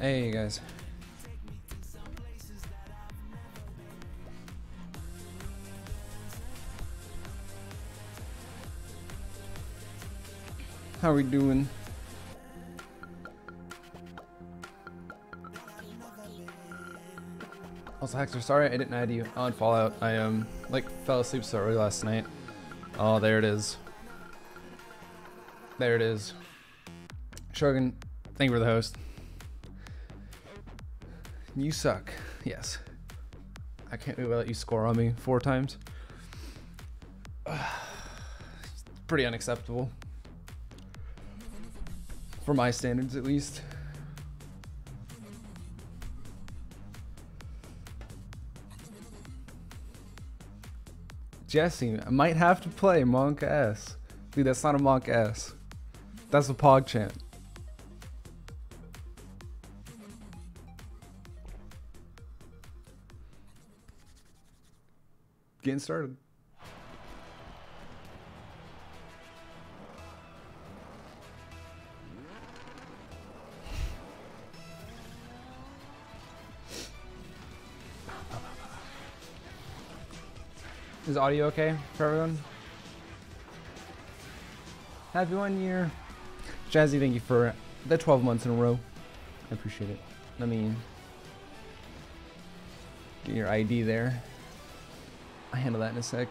Hey guys. How are we doing? Also, Hector, sorry I didn't add you on Fallout. I like fell asleep so early last night. Oh, there it is. There it is. Shogun, thank you for the host. You suck. Yes. I can't believe I let you score on me 4 times. Pretty unacceptable. For my standards, at least. Jesse, I might have to play Monk S. Dude, that's not a Monk S. That's a Pog chant. Getting started. Is audio okay for everyone? Happy 1 year. Jazzy, thank you for the 12 months in a row. I appreciate it. Let me get your ID there. I'll handle that in a sec.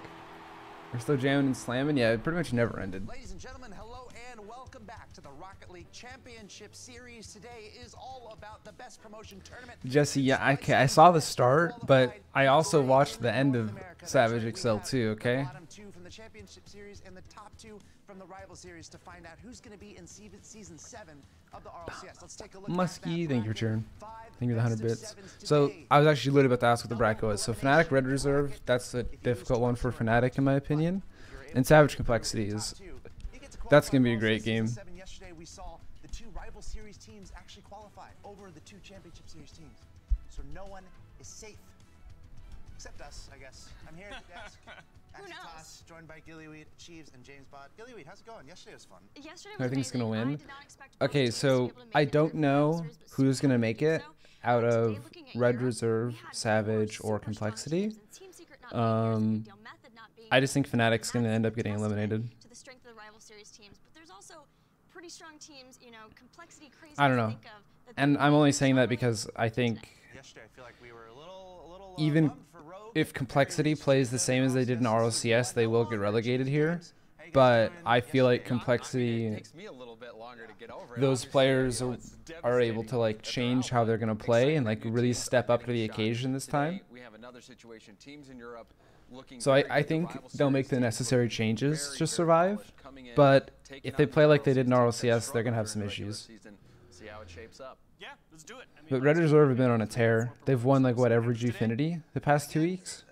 We're still jamming and slamming. Yeah, it pretty much never ended. Ladies and gentlemen, hello and welcome back to the Rocket League Championship Series. Today is all about the best promotion tournament. Jesse, yeah, I saw the start, but I also watched the end of Savage Excel too, okay? The bottom 2 from the Championship Series and the top 2 from the Rival Series to find out who's going to be in Season 7 of the RLCS. Let's take a look. Muskie, thank you for cheering. Thank you for the 100 bits. So, I was actually literally about to ask what the bracket was. So, Fnatic Red Reserve, that's a difficult one for Fnatic in my opinion. And Savage Complexity is, that's going to be a great game. Yesterday we saw the 2 Rival Series teams actually qualify over the 2 Championship Series teams. So no one is safe. Except us, I guess. I'm here at the desk. Who knows? Joined by Gillyweed, Cheeves, and James Bott. Gillyweed, how's it going? Yesterday was fun. I think it's going to win. Okay, so I don't know who's going to make it out of Red Reserve, Savage, or Complexity. I just think Fnatic's going to end up getting eliminated. I don't know. And I'm only saying that because I think even if Complexity plays the same as they did in RLCS, they will get relegated here. But I feel like Complexity, those players are able to like change how they're going to play and like really step up to the occasion this time. So I think they'll make the necessary changes to survive. But if they play like they did in RLCS, they're going to have some issues. But Red Reserve have been on a tear. They've won like what, every Gfinity the past 2 weeks.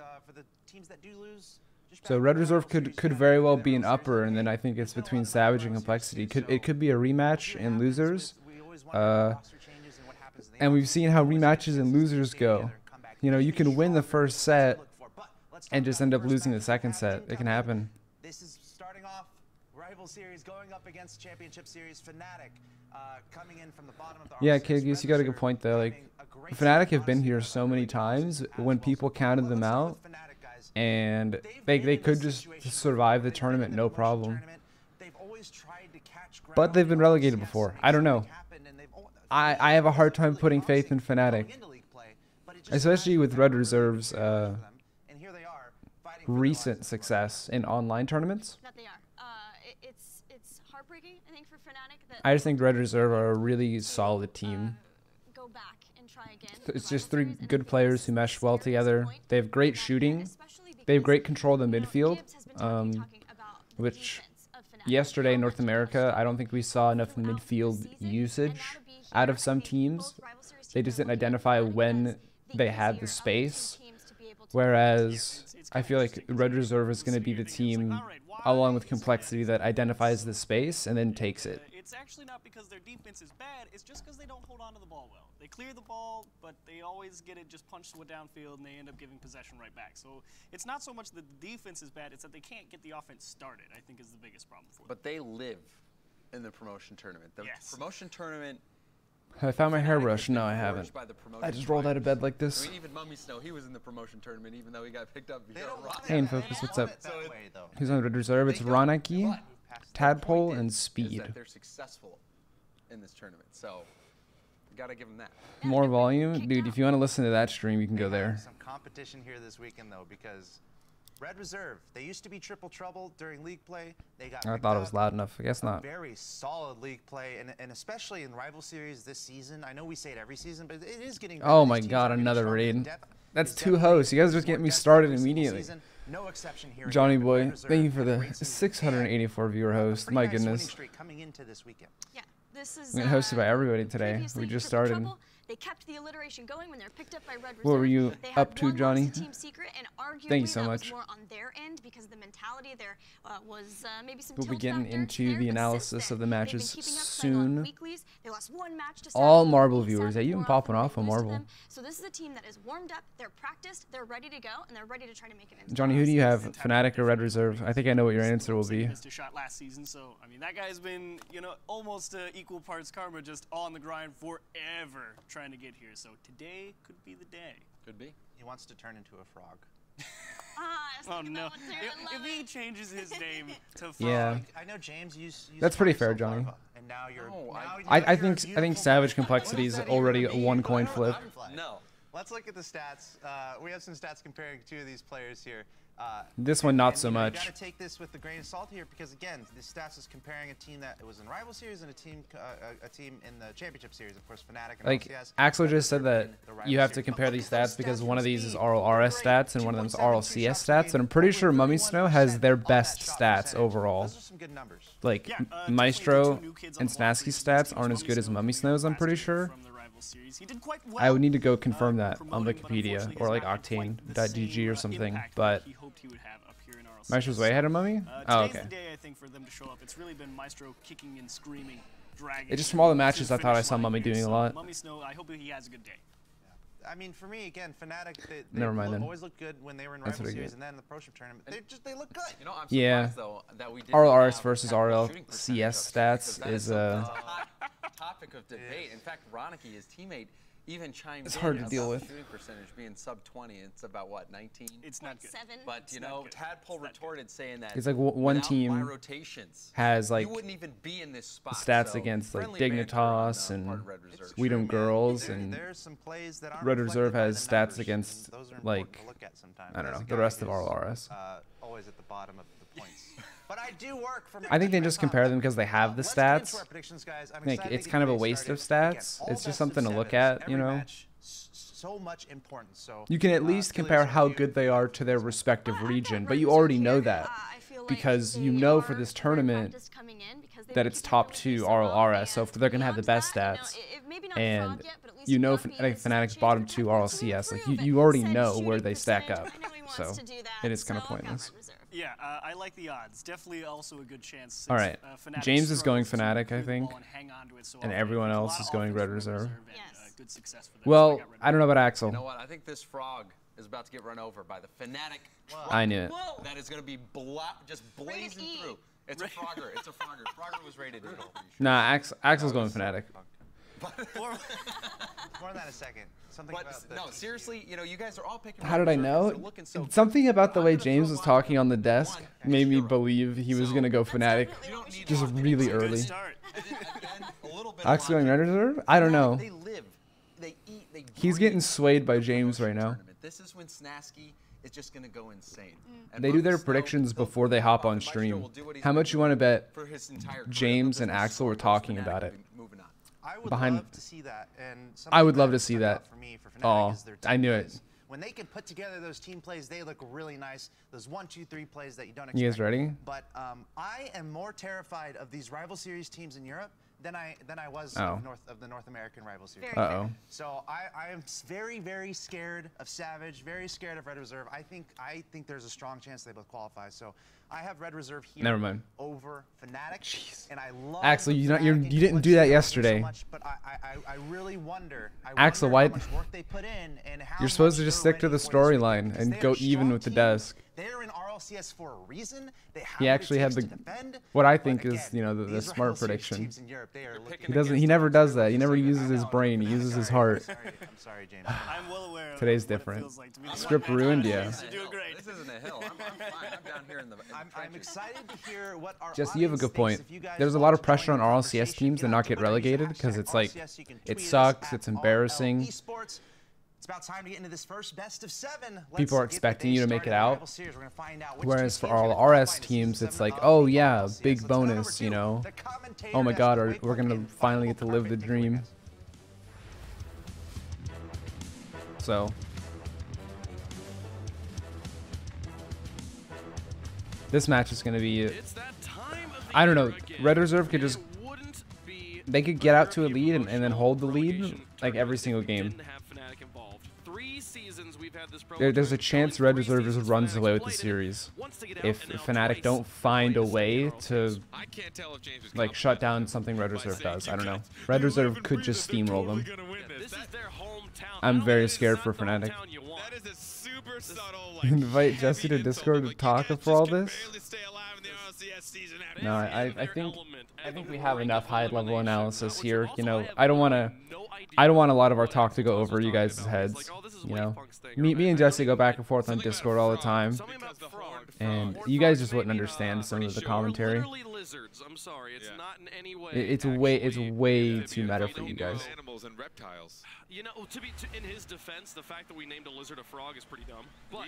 So Red Reserve could very well be an upper, and then I think it's between Savage and Complexity. It could be a rematch in losers. And we've seen how rematches and losers go. You know, you can win the first set and just end up losing the second set. It can happen. This is starting off Rival Series going up against Championship Series. Fnatic coming in from the bottom of the Yeah, Kidgoose, you got a good point though. Like, Fnatic have been here so many times when people counted them out, and they could just survive the tournament no problem. But they've been relegated before. I don't know. I have a hard time putting faith in Fnatic, especially with Red Reserve's recent success in online tournaments. That they are. It's heartbreaking, I think, for Fnatic. That I just think Red Reserve are a really solid team. go back and try again. It's just three good players who mesh well together. They have great shooting. They have great control of the midfield, which yesterday in North America, I don't think we saw enough midfield usage out of some teams. They just didn't identify when they had the space, whereas I feel like Red Reserve is going to be the team, along with Complexity, that identifies the space and then takes it. It's actually not because their defense is bad, it's just because they don't hold on to the ball well. They clear the ball, but they always get it just punched to a downfield, and they end up giving possession right back. So it's not so much that the defense is bad, it's that they can't get the offense started, I think, is the biggest problem for them. But they live in the promotion tournament. The promotion tournament... Have I found my hairbrush? No, I haven't. I just rolled out of bed like this. I mean, even Mummy Snow, he was in the promotion tournament, even though he got picked up via Rock. Hey, Infocus, what's up? Who's on Red Reserve? It's Ronaki, Tadpole, and Speed. That they're successful in this tournament, so you gotta give them that. More volume? Dude, if you want to listen to that stream, you can go there. Some competition here this weekend, though, because Red Reserve, they used to be triple trouble during league play. They got I thought it was loud enough. I guess not. Very solid league play, and especially in rival series this season. I know we say it every season, but it is getting. Oh my god, another raid. That's two hosts. You guys just get me started immediately. No exception here. Johnny Boy, thank you for the 684 viewer host. My goodness. Coming into this weekend. Yeah, this is. We get hosted by everybody today. We just started. They kept the alliteration going when they're picked up by Red Reserve. What were you up to, Johnny? Team secret, and arguably thank you so much. Was more on their end because the mentality there was maybe some. We'll be getting into the analysis of the matches soon. They lost one match to all Marble viewers, you been popping off on Marble. So this is a team that is warmed up, they're practiced, they're ready to go, and they're ready to try to make it. Johnny, who do you have, Fnatic or Red Reserve? I think I know what your answer will be. Missed a shot last season, so I mean that guy's been, you know, almost equal parts karma, just on the grind forever trying to get here. So today could be the day. Could be. He wants to turn into a frog. Oh no! If he changes his name to frog, yeah. I know James used that's pretty fair, Johnny. And now you're. I think Savage Complexity is already a one coin flip. No. Let's look at the stats. We have some stats comparing two of these players here. This one not so much. You got to take this with a grain of salt here because again, this stats is comparing a team that was in rival series and a team in the championship series. Of course, Fnatic and like RLCS. Axel just said that you have to compare these stats because one of these is RLRS stats and one of them is RLCS stats, and I'm pretty sure Mummy Snow has their best stats overall. Those are some good numbers. Like Maestro and Snasky's stats aren't as good as Mummy Snow's, I'm pretty sure. I would need to go confirm that on Wikipedia or like Octane.gg or something, but Maestro's way ahead of Mummy? Oh, okay. It's just from all the matches I thought I saw Mummy doing a lot. Mummy Snow, I hope he has a good day. I mean, for me, again, Fnatic, Never mind then. always look good when they were in rival series, and then in the Pro Ship tournament, they look good. You know, I'm yeah. though, that we RLRS versus RLCS stats is a hot topic of debate. In fact, Ronaki, his teammate, even chimed it's hard to in deal about with. Shooting percentage being sub 20. It's about what, 19? It's not good. But you know, Tadpole retorted saying that it's like one team has like you wouldn't even be in this spot, stats so against like Dignitas and Weedham Girls, and Red Reserve has stats against like I don't know the rest of RLRS. Always at the bottom of the points. But I do work for I think they just compare them because they have the stats. Like, it's kind of a waste of stats. It's just something to look at, you know. So much importance. So you can at least compare how good they are to their respective region, but you already know that because you know for this tournament that it's top 2 RLRS, so if they're gonna have the best stats, and you know Fnatic's bottom 2 RLCS, like you already know where they stack up, so it is kind of pointless. Yeah, I like the odds. Definitely also a good chance. All right, James is going Fnatic, I think, and everyone else is going Red Reserve. Well, I don't know about Axel. You know what? I think this frog is about to get run over by the Fnatic. I knew it. That is going to be just blazing through. It's a Frogger. It's a Frogger. Frogger was rated. Nah, Axel's going Fnatic. More on that in a second. No, seriously, you know, you guys are all picking. How did I know? Something about the way James was talking on the desk made me believe he was gonna go Fnatic just really early. Axel going Red Reserve? I don't know. They live, they eat, they He's getting swayed by James right now. This is when Snasky it's just going to go insane. And They do their Bucks, predictions they'll before they hop on stream. How much you want to bet James and Axel were talking about it? I would Behind- love to see that. And I would something love to that see stuck that. out for me for Fnatic Oh, is their I team knew it. plays. When they can put together those team plays, they look really nice. Those 1, 2, 3 plays that you don't expect. You guys ready? But I am more terrified of these rival series teams in Europe than I was Oh. of the North American rival series. Very Uh-oh. So I am very, very scared of Savage, very scared of Red Reserve. I think there's a strong chance they both qualify. So I have Red Reserve here Never mind. over Fnatic. And I love Axel, the you Fnatic didn't do influence that so yesterday. much, but I really wonder. Axel, how why- much work they put in and how You're supposed to much just they're stick to the ready for this storyline weekend, and because go they're a even strong with the team. desk. They're in RLCS for a reason. They have He what it actually had takes the to defend, what I but think is, again, you know, the these smart rival series prediction. teams in Europe, they are looking He doesn't. He never does that. He never uses his brain. He I'm uses his sorry. heart. I'm sorry, James. I'm well aware of Today's what it different. feels like to be the Script one ruined man. ya. You're doing great. This isn't a hill. I'm fine. I'm down here in the I'm trenches. excited to hear what our Jesse, you have a audience good point. thinks. If you guys There's a want lot of to pressure join on the RLCS conversation, teams to get not on get Twitter, use relegated because hashtag it's like RLCS. You can it tweet us sucks. at It's embarrassing. RL Esports. It's about time to get into this first best of 7. Let's People are get the expecting day you to make started it in the out. rival series. We're gonna find out which Whereas two for teams are all gonna the qualify RS into teams, season it's 7 like, of oh the yeah, RLCS. big Let's go to number bonus, 2. you know. The commentator Oh my has God, the we're waypoint gonna and finally get to live the perfect takeaway, dream. guys. So this match is gonna be. I don't know. Red Reserve could just. They could get out to a lead and then hold the lead like every single game. There's a chance Red Reserve just runs away with the series if Fnatic don't find a way to like shut down something Red Reserve does. I don't know. Red Reserve could just steamroll them. I'm very scared for Fnatic. Invite Jesse to Discord to talk for all this. No, I think we have enough high level analysis here. You know, I don't want a lot of our talk to go over you guys' heads. You know, me and Jesse go back and forth on Discord all the time, and you guys just wouldn't understand some of the commentary. It's way too meta for you guys. You know, in his defense, the fact that we named a lizard a frog is pretty dumb. But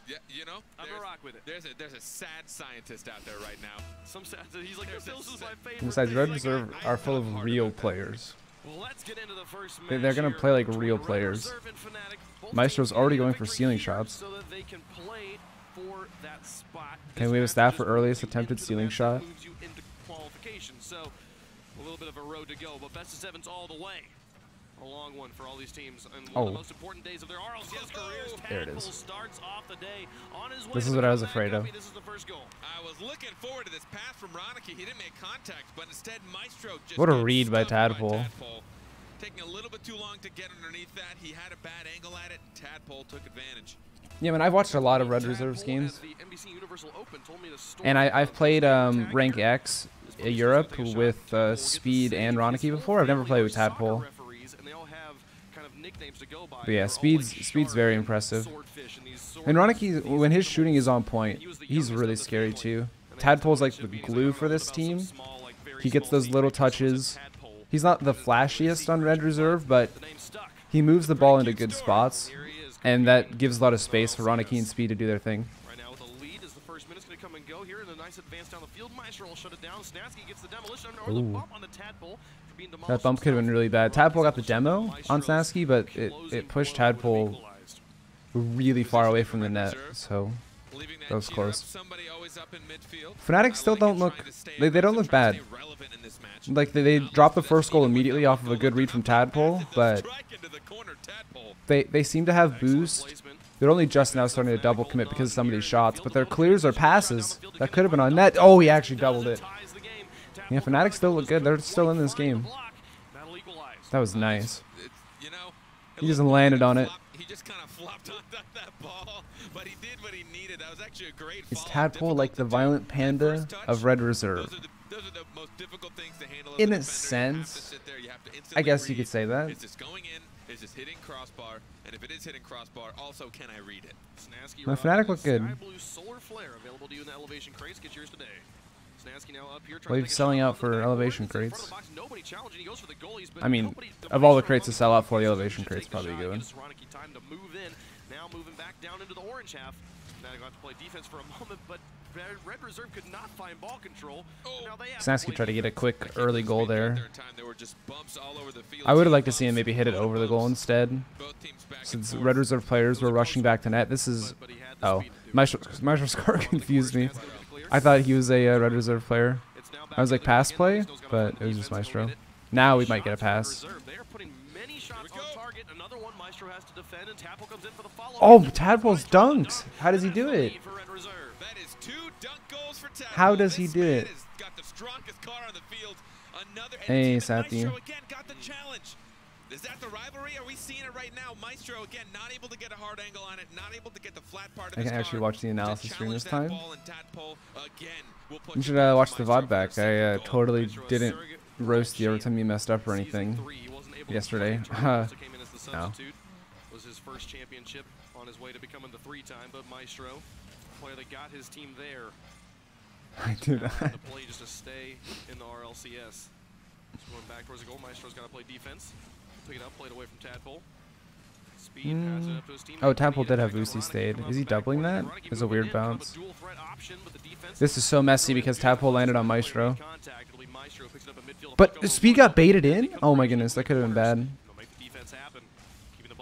yeah, you know, I'm gonna rock with it. There's a sad scientist out there right now. Some sad. He's like, this is my favorite. Besides, thing." Red Like, Reserve are full of real players. Well, let's get into the first They're match gonna here play like between real Red players. Reserve and Fnatic. Both Maestro's teams already need a going for victory ceiling here shots. so that they can play for that spot. Okay, This we have a match stat just for moves earliest you attempted into the ceiling match that shot. moves you into qualification. So a little bit of a road to go, but best of sevens all the way. A long one for all these teams, and one of the most important days of their RLCS careers. There it is. Tadpole starts off the day on his way This to is the what I was comeback. afraid of. This is the first goal. I was looking forward to this pass from Ronicky. He didn't make contact, but instead Maestro just What a got read by stuffed Tadpole. Taking a little bit too long to get underneath that. He had a bad angle at it, and Tadpole took advantage. Yeah, man, I've watched a lot of Red Reserves Tadpole, games, as the NBC Universal Open told me the story and I've of played this Rank X Europe with Speed and Ronicky before. I've never played with Tadpole. But yeah, Speed's very impressive. And Ronicky, when his shooting is on point, he's really scary too. Tadpole's like the glue for this team. He gets those little touches. He's not the flashiest on Red Reserve, but he moves the ball into good spots, and that gives a lot of space for Ronicky and Speed to do their thing. Right now with a lead as the first minute's going to come and go here, and a nice advance down the field. Maestro will shut it down. Snatsky gets the demolition or the bump on the Tadpole. That bump could have been really bad. Tadpole got the demo on Snatsky, but it pushed Tadpole really far away from the net, so that was close. Fnatic still don't look, they don't look bad. Like they dropped the first goal immediately off of a good read from Tadpole, but they seem to have boost. They're only just now starting to double commit because of some of these shots, but their clears are passes that could have been on net. Oh, he actually doubled it. Yeah, Fnatic still look good. They're still in this game. That was nice. He just landed on it. He just kind of flopped on that ball, but he did what he needed. That was actually a great Is fall. Tadpole like the violent panda of Red Reserve? Those are the most difficult things to handle. In a sense, I guess you could say that. Is this going in? Is this hitting crossbar? And if it is hitting crossbar, also can I read it? My Fnatic look good. Wave's selling out for elevation crates. I mean, of all the crates to sell out for, the elevation crate's probably a good one. Now moving back down into the orange half. Now they got to play defense for a moment, but Red Reserve could not find ball control. Now they have Snatsky tried to get a quick early goal there. There were just bumps all over the field. I would have liked to see him maybe hit it over the goal instead. Since Red Reserve players were rushing back to net. This is... Oh, Maestro's score confused me. I thought he was a Red Reserve player. I was like, pass play? But it was just Maestro. Now we might get a pass. Oh, Tadpole's dunks! How does he do it? How does he do it? Hey, Sathi. Is that the rivalry? Are we seeing it right now? Maestro again, not able to get a hard angle on it, not able to get the flat part of I can actually watch the analysis stream this time. You should should watch the VOD back. I totally didn't roast you every time you messed up or anything yesterday. No. Was his first championship on his way to becoming the 3-time, but Maestro, player that got his team there. I do not. To play just to stay in the RLCS. Going back towards the goal, Maestro's got to play defense. Pick it up, played away from Tadpole. Speed, pass it up to his team. Oh, Tadpole did have Boost. He stayed. Is he doubling that? It's a weird bounce. This is so messy because Tadpole landed on Maestro. But Speed got baited in? Oh my goodness, that could have been bad.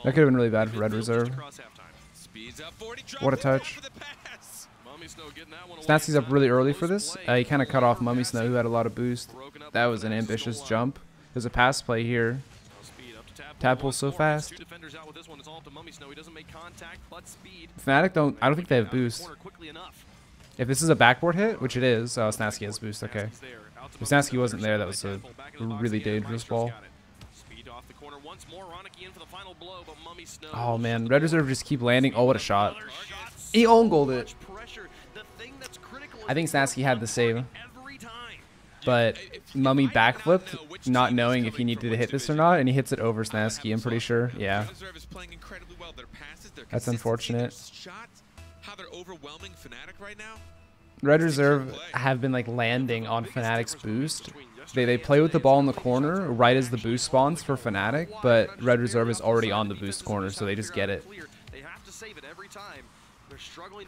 That could have been really bad for Red Reserve. What a touch. Snatsky's up really early for this. He kind of cut off Mummy Snow, who had a lot of boost. That was an ambitious jump. There's a pass play here. Tadpole's so fast. Fnatic I don't think they have boost. If this is a backboard hit, which it is, Snatsky has boost, okay. If Snatsky wasn't there, that was a really dangerous ball. Oh man, Red Reserve just keep landing. Oh, what a shot. He own goaled it. I think Snatsky had the save. But Mummy backflipped, not knowing if he needed to hit this or not, and he hits it over Snatsky, I'm pretty sure. Yeah. That's unfortunate. Red Reserve have been like landing on Fnatic's boost. They play with the ball in the corner right as the boost spawns for Fnatic, but Red Reserve is already on the boost corner, so they just get it.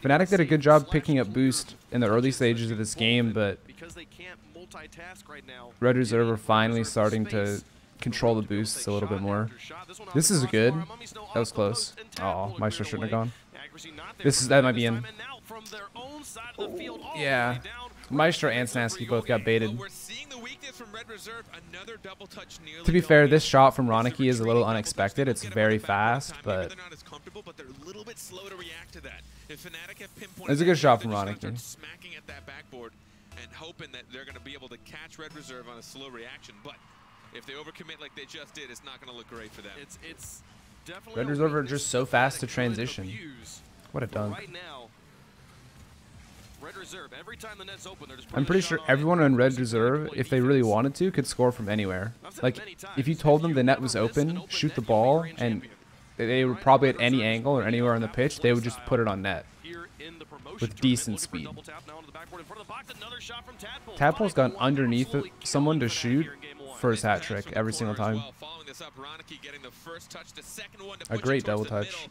Fnatic did a good job picking up boost in the early stages of this game, but Red Reserve are finally starting to control the boosts a little bit more. This is good. That was close. Oh, Maestro shouldn't have gone. That might be in. Yeah. Maestro and Snatsky both got baited. To be fair, this shot from Ronicky is a little unexpected. It's very fast, but it's a good shot from Ronicky. And hoping that they're going to be able to catch Red Reserve on a slow reaction, but if they overcommit like they just did, it's not going to look great for them. It's definitely Red Reserve are just so fast to transition. What a dunk. Right now, Red Reserve, every time the net's open, they're just I'm pretty sure everyone on Red Reserve, if they really wanted to, could score from anywhere. Like, if you told them the net was open, shoot the ball, and they were probably at any angle or anywhere on the pitch, they would just put it on net with decent speed. Tadpole's gone underneath someone to shoot for his hat trick every single time. A great double touch.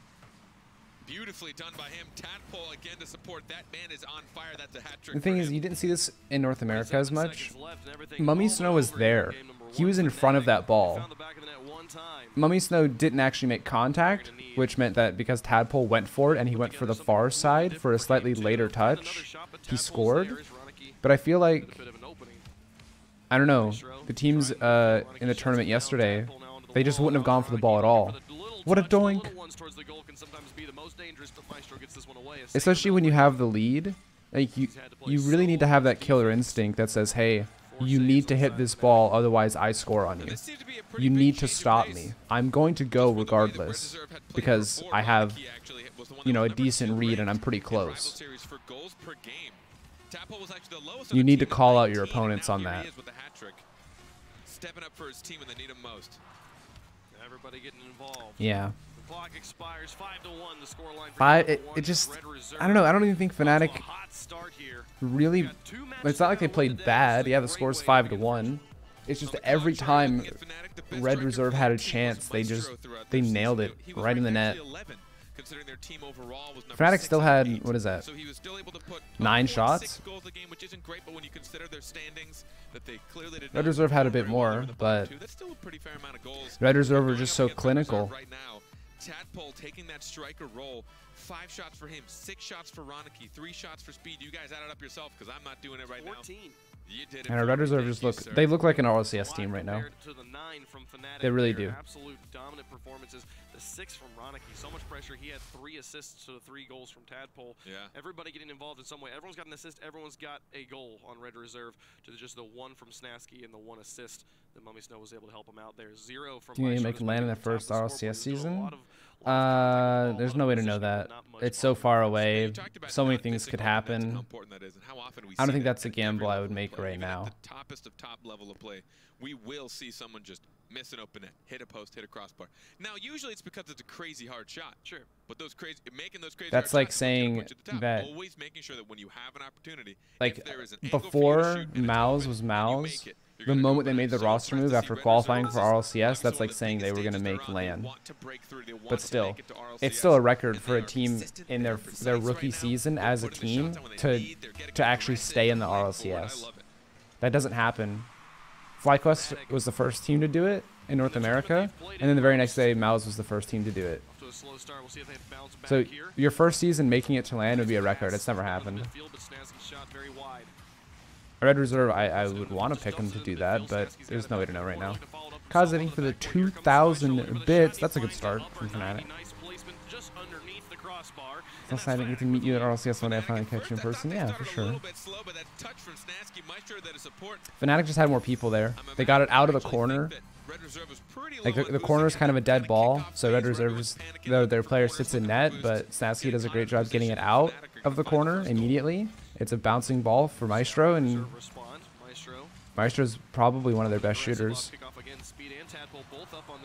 Beautifully done by him. Tadpole again to support. That man is on fire. That's a hat trick. The thing is, you didn't see this in North America as much. Mummy Snow was there. He was in front of that ball. Mummy Snow didn't actually make contact, which meant that because Tadpole went for it and he went for the far side for a slightly later touch, he scored. But I feel like, I don't know, the teams in the tournament yesterday, they just wouldn't have gone for the ball at all. What a doink. Especially when you have the lead, like you really need to have that killer instinct that says, hey, you need to hit this ball, otherwise I score on you. You need to stop me. I'm going to go regardless because I have, you know, a decent read and I'm pretty close. You need to call out your opponents on that. Stepping up for his team when they need him most. Everybody getting involved. Yeah. The clock expires 5-1. The score line. It just, I don't know. I don't even think Fnatic really. It's not like they played bad. Yeah, the score's 5-1. It's just every time Red Reserve had a chance, they nailed it right in the net. considering their team overall was number Fnatic 6 still in had, the heat. what is that? So he was still able to put 9 6 shots? goals a game, which isn't great, but when you consider their standings, that they clearly did Red not Reserve had a bit perform very well more, in the but bottom 2. That's still a pretty fair amount of goals. Red Reserve were Going just up so against Red clinical. Reserve right now. Tadpole taking that striker role. 5 shots for him, 6 shots for Ronicky, 3 shots for Speed. You guys add it up yourself because I'm not doing it right 14. now. You did it. And our Red Reserve just look, they look like an RLCS team right now. Compared to the 9 from Fnatic, They really their do. Absolute dominant performances. The 6 from Ronicky, so much pressure. He had 3 assists to the 3 goals from Tadpole. Yeah. Everybody getting involved in some way. Everyone's got an assist. Everyone's got a goal on Red Reserve. To just the 1 from Snasky and the 1 assist that Mummy Snow was able to help him out there. 0 from. Do you think they make land in their first RLCS season? There's no way to know that. It's so far away. So many things could happen. I don't think that's a gamble I would make right now. At the toppest of top level of play, we will see someone just miss an open net, hit a post, hit a crossbar. Now, usually it's because it's a crazy hard shot. Sure. But those making those crazy That's hard like shots is what's gonna saying put you at the top. that, Always making sure that when you have an opportunity, like, if there is an angle for you to before shoot and it's Mouse open, was and you Mouse, make it, you're the gonna moment go they for made it. the So roster impressed move to after see Red qualifying Reserve. for RLCS, Obviously that's one like of the saying they biggest were going to stages they're make on. They land. want to break through. They want But to still, make it to RLCS, it's still a record and for they a are team consistent in their different their sites right rookie now. season They're as a putting the team shots on when they need. They're getting to the actually right stay in the thing going forward. I RLCS. love it. That doesn't happen. FlyQuest was the first team to do it in North America, and then the very next day, Mouse was the first team to do it. Off to a slow start. We'll see if they bounce back So here. your first season making it to land would be a record. It's never happened. Midfield, but Snasky shot very wide. Red Reserve, I would want to pick them to do that, but there's no way to know right now. Kazating for the 2,000 bits. That's a good start from Fnatic. Nice placement just underneath the crossbar. Plus, I didn't get to meet you at RLCS when I finally catch you in person. Yeah, for sure. Fnatic just had more people there. They got it out of the corner. Like, the corner is kind of a dead ball, so Red Reserve, their player sits in net, but Snasky does a great job getting it out of the corner immediately. It's a bouncing ball for Maestro, and Maestro's probably one of their best shooters.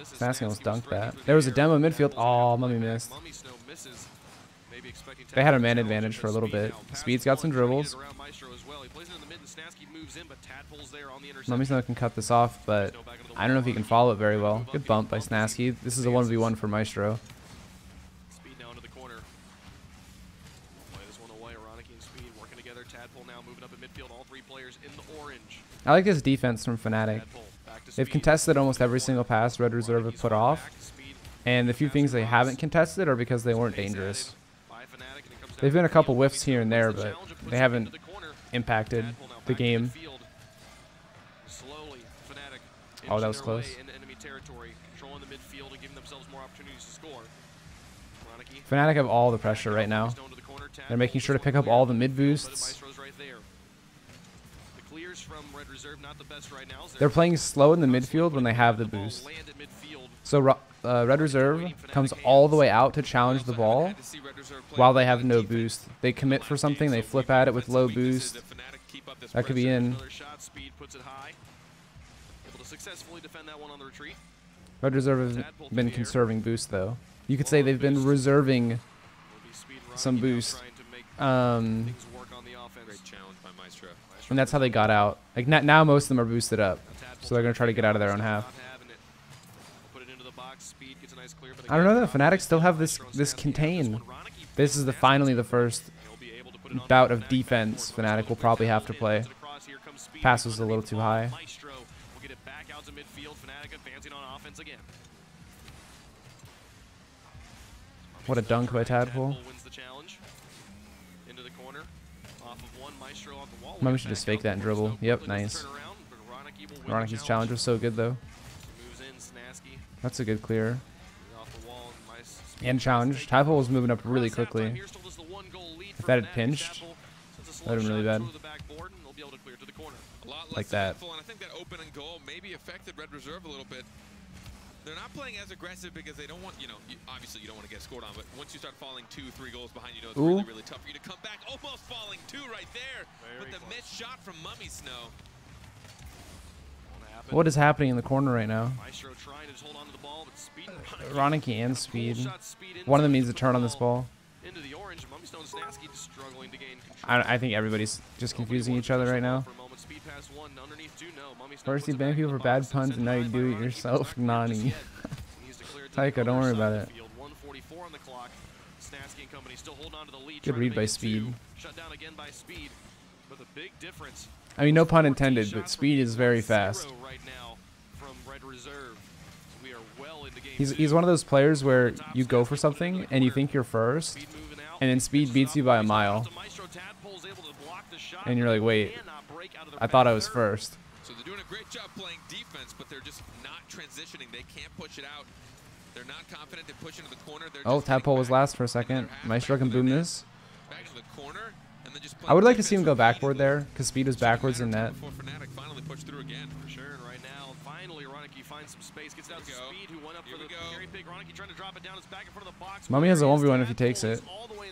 Snasky almost dunked that. There was a demo midfield. Oh, Mummy missed. They had a man advantage for a little bit. Speed's got some dribbles. Mummy Snow can cut this off, but I don't know if he can follow it very well. Good bump by Snasky. This is a 1v1 for Maestro. Speed now into the corner. Play this one away. Ronicky and Speed working together. Tadpole now moving up in midfield. All 3 players in the orange. I like this defense from Fnatic. They've contested almost every single pass Red Reserve have put off, and the few things they haven't contested are because they weren't dangerous. They've been a couple whiffs here and there, but they haven't impacted the game. Oh, that was close. Fnatic have all the pressure right now. They're making sure to pick up all the mid boosts. They're playing slow in the midfield when they have the boost. So Red Reserve comes all the way out to challenge the ball while they have no boost. They commit for something, they flip at it with low boost. That could be in. Red Reserve have been conserving boost though. You could say they've been reserving some boost. And that's how they got out. Like now most of them are boosted up. So they're going to try to get out of their own half. I don't know though, Fnatic still have this contain. This is finally the first bout of defense Fnatic will probably have to play. Pass was a little too high. What a dunk by Tadpole. Maybe we should just fake that and dribble. Yep, nice. Roniky's challenge was so good though. That's a good clear. And challenge. Tadpole was moving up really quickly. If that had pinched, that would have been really bad. Like that. I think that open and goal maybe affected Red Reserve a little bit. They're not playing as aggressive because they don't want, obviously you don't want to get scored on, but once you start falling 2-3 goals behind, it's really, really tough for you to come back. Almost falling 2 right there, but the missed shot from Mummy Snow. What is happening in the corner right now? Ronicky and Speed. One of them needs to turn on this ball. I think everybody's just confusing each other right now. First you ban people for bad puns and now you do it yourself, Nani. Taika, don't worry about it. Company still holding on to the lead. Good read by Speed. Shut down again by Speed. With a big difference. I mean, no pun intended, but Speed is very fast. Right now from Red Reserve. So we are well into game He's one of those players where you go for something and you think you're first, and then Speed beats you by a mile. And you're like, wait, I thought I was first. So they're doing a great job playing defense, but they're just not transitioning. They can't push it out. They're not confident to push into the corner. Oh, Tadpole was last for a second. Maestro can boom this. Back to the corner, and then just I would like to see him go backward there, because Speed was backwards in net. Before Fnatic finally pushed through again. For sure, and right now, finally, Kronovi finds some space, gets down to Speed, who went up for the carry pick. Kronovi trying to drop it down, it's back in front of the box. Mummy has a 1v1 if he takes it.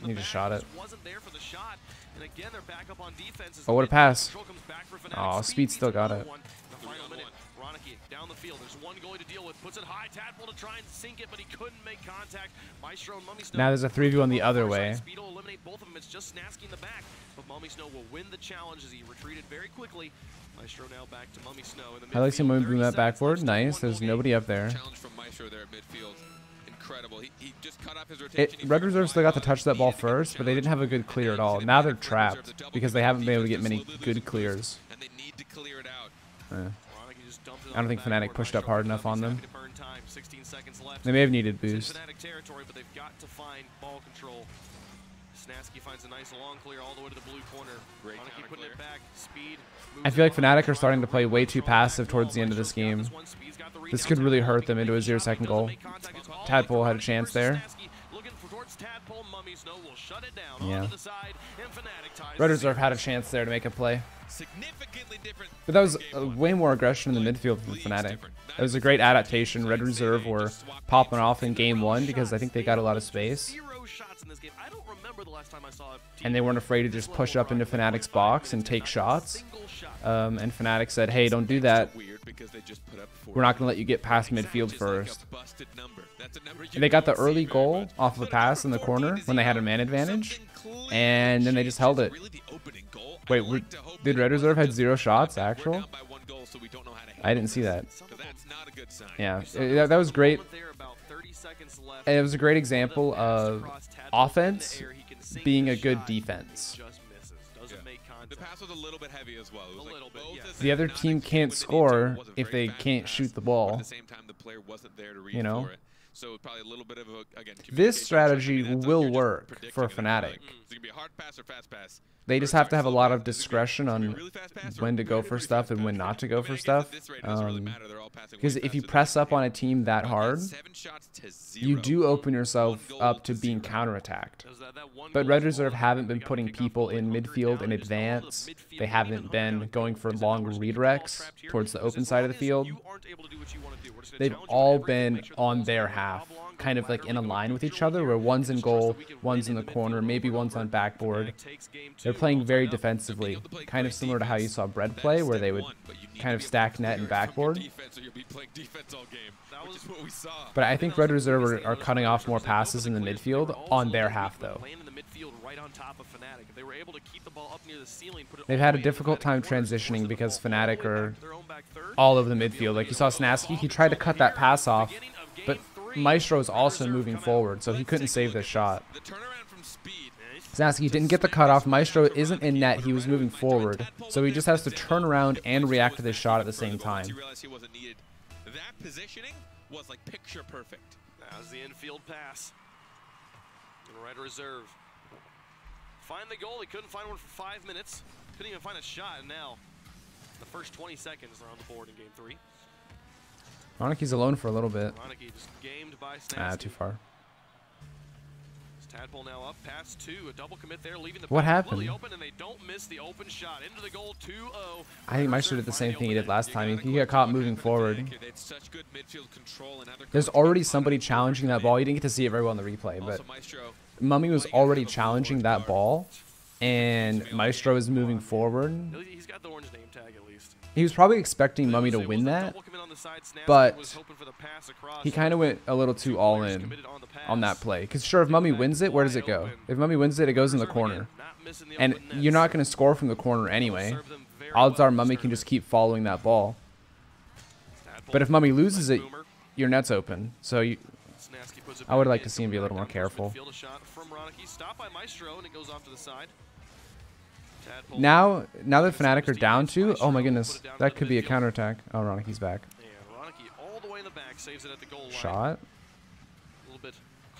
He just shot it. Wasn't there for the shot, and again, they're back up on defense. Oh, what a pass. Oh, Speed still got it. Kronovi down the field. There's one goalie to deal with. Puts it high. Tadpole to try and sink it, but he couldn't make contact. Maestro and Mummy Snow. Now there's a 3v1 the other way. Speed will eliminate both of them. It's just Snasky in the back, but Mummy Snow will win the challenge as he retreated very quickly. Maestro now back to Mummy Snow in the I like seeing Mummy boom that backboard. Nice. There's nobody up there. Challenge from Maestro there at midfield. Incredible. He just cut off his rotation. Red Reserve still got to touch that ball first, but they didn't have a good clear at all. Now they're trapped because they haven't been able to get many good clears. And they need to clear it out. I don't think Fnatic pushed up hard enough on them. They may have needed boost. Fnatic territory, but they've got to find ball control. Snasky finds a nice long clear all the way to the blue corner. Kronovi putting it back. Speed. I feel like Fnatic are starting to play way too passive towards the end of this game. This could really hurt them into a 0-second goal. Tadpole had a chance there. Yeah. Red Reserve had a chance there to make a play. But that was way more aggression in the midfield from Fnatic. It was a great adaptation. Red Reserve were popping off in game 1 because I think they got a lot of space. And they weren't afraid to just push up into Fnatic's box and take shots. And Fnatic said, hey, don't do that. We're not going to let you get past midfield first. And they got the early goal off of a pass in the corner when they had a man advantage. And then they just held it. Wait, did Red Reserve had 0 shots, actual? I didn't see that. Yeah, that was great. And it was a great example of offense being a good defense. The pass was a little bit heavy as well. The other team can't score if they can't shoot the ball. At the same time, the player wasn't there to read for it. So probably a little bit of a, again, this strategy will work for Fnatic. They just have to have a lot of discretion on when to go for stuff and when not to go for stuff. Because if you press up on a team that hard, you do open yourself up to being counterattacked. But Red Reserve haven't been putting people in midfield in advance. They haven't been going for long redirects towards the open side of the field. They've all been on their half, kind of like in a line with each other, where one's in goal, one's in the corner, maybe one's on backboard. They're playing very defensively, kind of similar to how you saw Bread play, where they would kind of stack net and backboard. But I think Red Reserve are cutting off more passes in the midfield on their half, though. They've had a difficult time transitioning because Fnatic are all over the midfield. Like you saw Snasky, he tried to cut that pass off, but Maestro is also moving forward, so he couldn't save this shot. Snasky didn't get the cutoff. Maestro isn't in net. He was moving forward, so he just has to turn around and react to this shot at the same time. That positioning was like picture perfect. That was the infield pass. And Red Reserve find the goal. He couldn't find one for 5 minutes. Couldn't even find a shot. And now the first 20 seconds are on the board in game 3. Kronovi's alone for a little bit. Kronovi just gamed by Snasky. Too far. Tadpole now up past 2, a double commit there, leaving the what happened? Open, and they don't miss the open shot into the goal. 2-0. I think Maestro did the same thing he did last time. He got caught moving forward. There's already somebody challenging that ball. You didn't get to see it very well in the replay, but Mummy was already challenging that ball, and Maestro is moving forward. He's got the orange name tag at least. He was probably expecting Mummy to win that, but he kind of went a little too all in on that play. Because sure, if Mummy wins it, where does it go? If Mummy wins it, it goes in the corner. And you're not going to score from the corner anyway. Odds are Mummy can just keep following that ball. But if Mummy loses it, your net's open. So I would like to see him be a little more careful. Now that Fnatic are down 2, oh my goodness, that could be a counterattack. Oh, Roniki's back. Shot.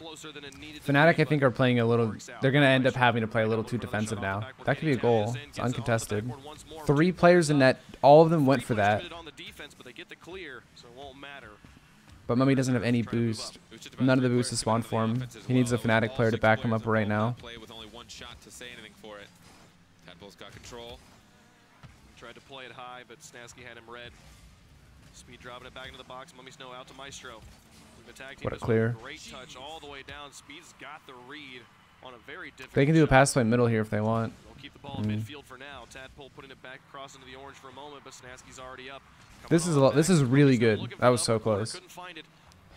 Fnatic, I think, are playing a little... They're going to end up having to play a little too defensive now. That could be a goal. It's uncontested. 3 players in net. All of them went for that. But Mummy doesn't have any boost. None of the boost is spawned for him. He needs a Fnatic player to back him up right now. Tadpole's got control. Tried to play it high, but Snasky had him red. Speed dropping it back into the box. Mummy Snow out to Maestro. What a clear. Great touch all the way down. Speed's got the read on a very difficult They can do a pass play middle here if they want. They'll keep the ball in midfield for now. Tadpole putting it back across into the orange for a moment, but Snasky's already up. This is really good. That was so close.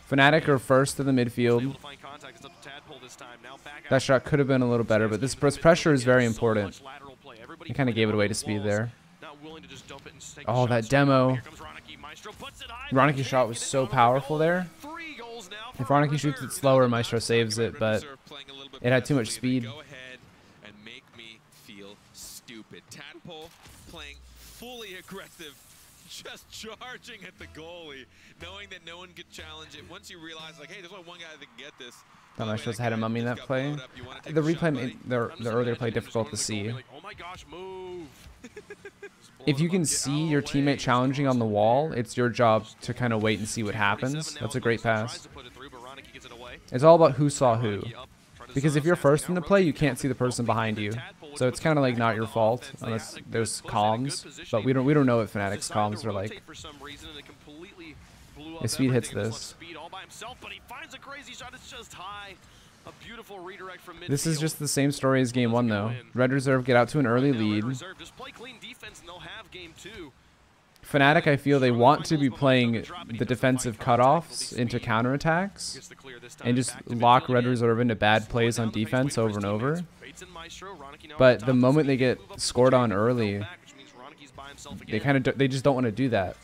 Fnatic are first in the midfield. That shot could have been a little better, but this pressure is very important. He kind of gave it away to Speed there. Oh, that demo. Roniki's shot was so powerful there. If Roniki shoots it slower, Maestro saves it, but it had too much speed. Go ahead and make me feel stupid. Tadpole playing fully aggressive, just charging at the goalie, knowing that no one could challenge it. Once you realize, like, hey, there's only one guy that can get this. Thought Maestro's had a Mummy in that play. The replay made the earlier play difficult to see. If you can see your teammate challenging on the wall, it's your job to kind of wait and see what happens. That's a great pass. It's all about who saw who. Because if you're first in the play, you can't see the person behind you. So it's kind of like not your fault unless there's comms. But we don't know what Fnatic's comms are like. If Speed hits this. This is just the same story as game 1 though. Red Reserve get out to an early lead. Fnatic, I feel they want to be playing the defensive cutoffs into counterattacks and just lock Red Reserve into bad plays on defense over and over. But the moment they get scored on early, they just don't want to do that.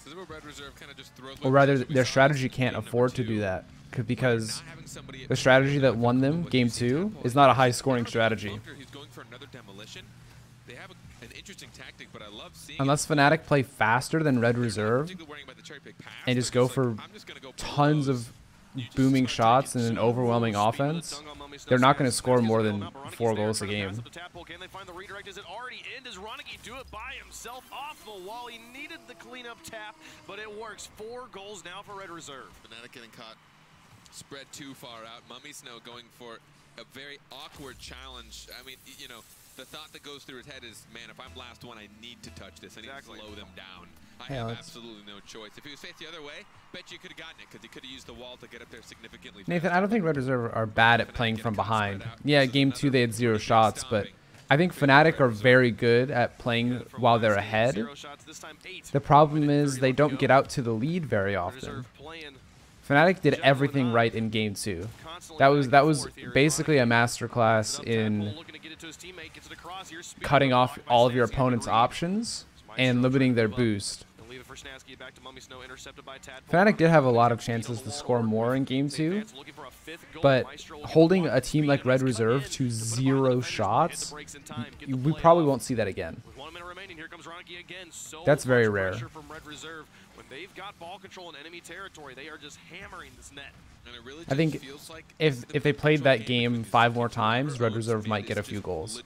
Or rather, their strategy can't afford to do that because the strategy that won them game 2 is not a high-scoring strategy. Unless Fnatic play faster than Red Reserve and just go for tons of booming shots and an overwhelming offense, they're not going to score more than 4 goals a game. Can they find the redirect? Is it already in? Does Ronicky do it by himself off the wall? He needed the cleanup tap, but it works. 4 goals now for Red Reserve. Fnatic getting caught spread too far out. Mummy Snow going for a very awkward challenge. I mean, you know, the thought that goes through his head is, man, if I'm last one, I need to touch this. I need to slow them down. I have absolutely no choice. If he was faced the other way, bet you could have gotten it because he could have used the wall to get up there significantly. Nathan, I don't think Red Reserve are bad at playing from behind. Yeah, game 2 they had 0 shots, but I think Fnatic are very good at playing while they're ahead. The problem is they don't get out to the lead very often. Fnatic did everything right in game 2. That was basically a masterclass in cutting off all of your opponent's options and limiting their boost. Fnatic did have a lot of chances to score more in game 2, but holding a team like Red Reserve to 0 shots, we probably won't see that again. That's very rare. When they've got ball control in enemy territory, they are just hammering this net. I think if they played that game 5 more times, Red Reserve might get a few goals.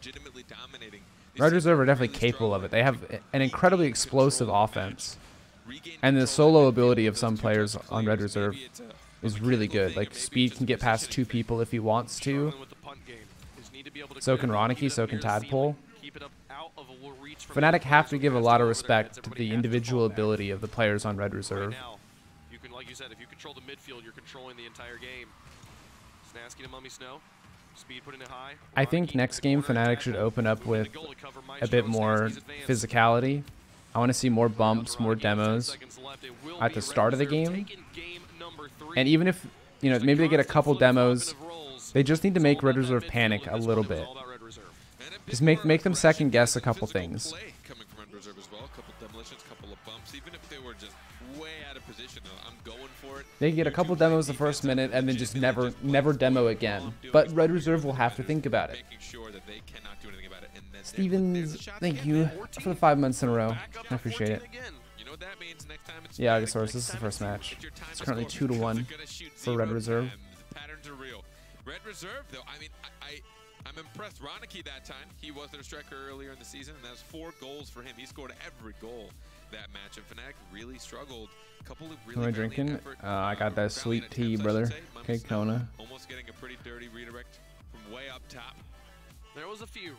Red Reserve are definitely capable of it. They have an incredibly explosive offense. And the solo ability of some players on Red Reserve is really good. Like, Speed can get past 2 people if he wants to. So can Ronicky, so can Tadpole. Fnatic have to give a lot of respect to the individual ability of the players on Red Reserve. You can, like you said, if you control the midfield, you're controlling the entire game. Snasky to Mummy Snow. Speed putting it high. I think next game Fnatic should open up with a bit more physicality. I want to see more bumps, more demos at the start of the game. And even if, you know, maybe they get a couple demos, they just need to make Red Reserve panic a little bit. Just make them second guess a couple things. Reserve as well. A couple demolitions, a couple of bumps. Even if they were just way out of position, though, I'm going for it. They get a couple demos the first minute and then just never demo again. But Red Reserve will have to think about it. Making sure that they cannot do anything about it. And then Stevens, thank you for the 5 months in a row. I appreciate it. You know what that means? Next time it's Yeah, Agasaurus, this is the first match. It's currently 2-1 for Red Reserve. The patterns are real. Red Reserve, though, I mean, I'm impressed. Ronicky that time, he was their striker earlier in the season, and that was 4 goals for him. He scored every goal that match, and Fnatic really struggled. A couple of really Am I drinking? I got that sweet tea, brother. Okay, Kona. Almost getting a pretty dirty redirect from way up top. There was a few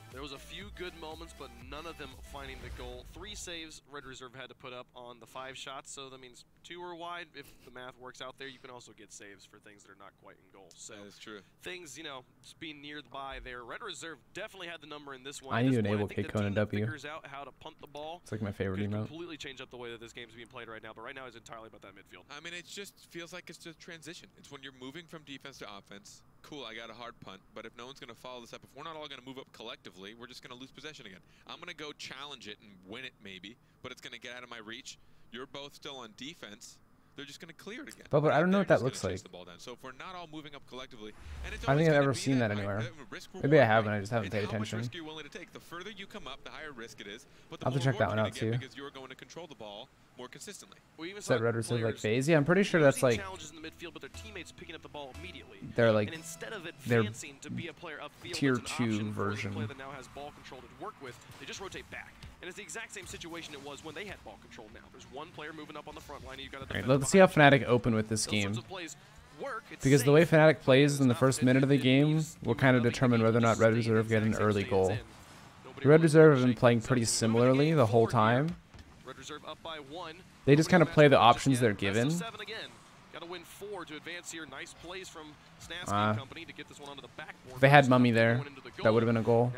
good moments, but none of them finding the goal. 3 saves Red Reserve had to put up on the 5 shots, so that means 2 are wide. If the math works out there, you can also get saves for things that are not quite in goal. So that is true. Things, you know, just being nearby there. Red Reserve definitely had the number in this one. I need to enable Kona W. Figures out how to punt the ball. It's like my favorite could emote. Completely change up the way that this game's being played right now, but right now it's entirely about that midfield. I mean, it just feels like it's just transition. It's when you're moving from defense to offense. Cool, I got a hard punt, but if no one's going to follow this up, if we're not all going to move up collectively, we're just going to lose possession again. I'm going to go challenge it and win it maybe, but it's going to get out of my reach. You're both still on defense. They're just going to clear it again. But I don't know what that looks like. So if we're not all moving up collectively, and it's I don't think I've ever seen that anywhere. Maybe I haven't. I just haven't paid attention. Risk you're willing to take. The further you come up, the higher risk it is. But the I'll have to check that one out too. Because you're going to control the ball more consistently. Is that Red Reserve like phase? Yeah, I'm pretty sure that's like challenges in the midfield, but their teammates picking up the ball immediately. They're like and instead of advancing to be a player upfield, tier that's an 2 version. Player that now has ball control to work with, they just rotate back. And it's the exact same situation it was when they had ball control now. There's one player moving up on the front line, and you've got to defend. Let's see how Fnatic open with this game. Because the way Fnatic plays in the first minute of the game will kind of determine whether or not Red Reserve get an early goal. The Red Reserve have been playing pretty similarly the whole time. They just kind of play the options they're given. Got to win 4 to advance here. Nice plays from Snasky company to get this one onto the backboard. If they had Mummy there, that would have been a goal.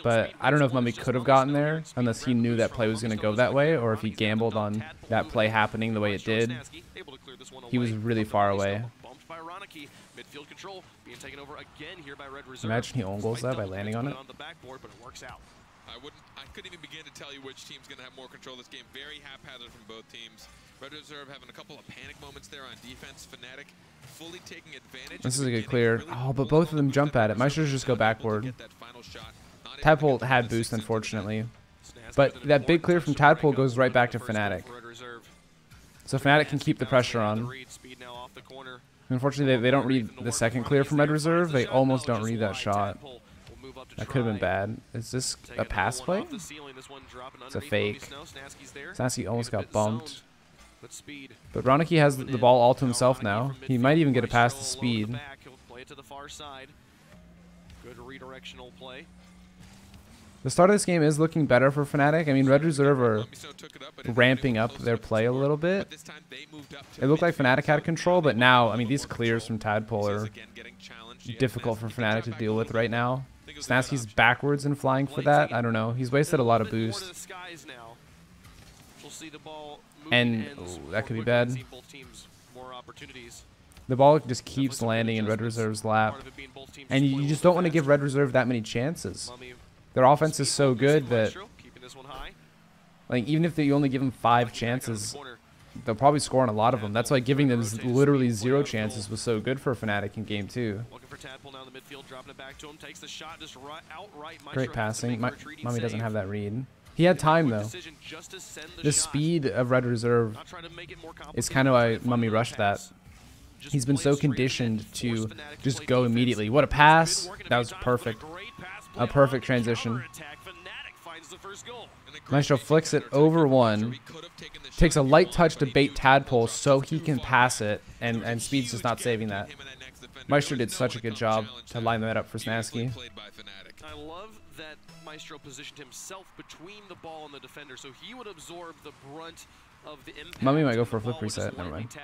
But I don't know if Mummy could have gotten there unless he knew that play was going to go that way, or if he gambled on that play happening the way it did. He was really far away. Imagine he own goals that by landing on it. I couldn't even begin to tell you which team's going to have more control of this game. Very haphazard from both teams. Red Reserve having a couple of panic moments there on defense. Fnatic fully taking advantage. This is a good clear. Oh, but both of them jump at it. Might just go backward. Tadpole had boost, unfortunately. But that big clear from Tadpole goes right back to Fnatic. So Fnatic can keep the pressure on. Unfortunately, they don't read the second clear from Red Reserve. They almost don't read that shot. That could have been bad. Is this a pass play? It's a fake. Snasky almost got bumped. But Ronicky has the ball all to himself now. He might even get a pass to Speed. The start of this game is looking better for Fnatic. I mean, Red Reserve are ramping up their play a little bit. It looked like Fnatic had control, but now, I mean, these clears from Tadpole are difficult for Fnatic to deal with right now. Snasky's backwards and flying for that. I don't know. He's wasted a lot of boost. And that could be bad. The ball just keeps landing in Red Reserve's lap. And you just don't want to give Red Reserve that many chances. Their offense is so good that, like, even if you only give them 5 chances, they'll probably score on a lot of them. That's why giving them literally 0 chances was so good for Fnatic in Game 2. Great passing. Mummy doesn't have that read. He had time, though. The speed of Red Reserve is kind of why Mummy rushed that. He's been so conditioned to just go immediately. What a pass. That was perfect. A perfect transition. Maestro flicks it over one. Takes a light touch to bait Tadpole so he can pass it. And Speed's just not saving that. Maestro did such a good job to line that up for Snasky. I love that Maestro positioned himself between the ball and the defender, so he would absorb the brunt of the impact. Mummy might go for a flip reset. Never mind.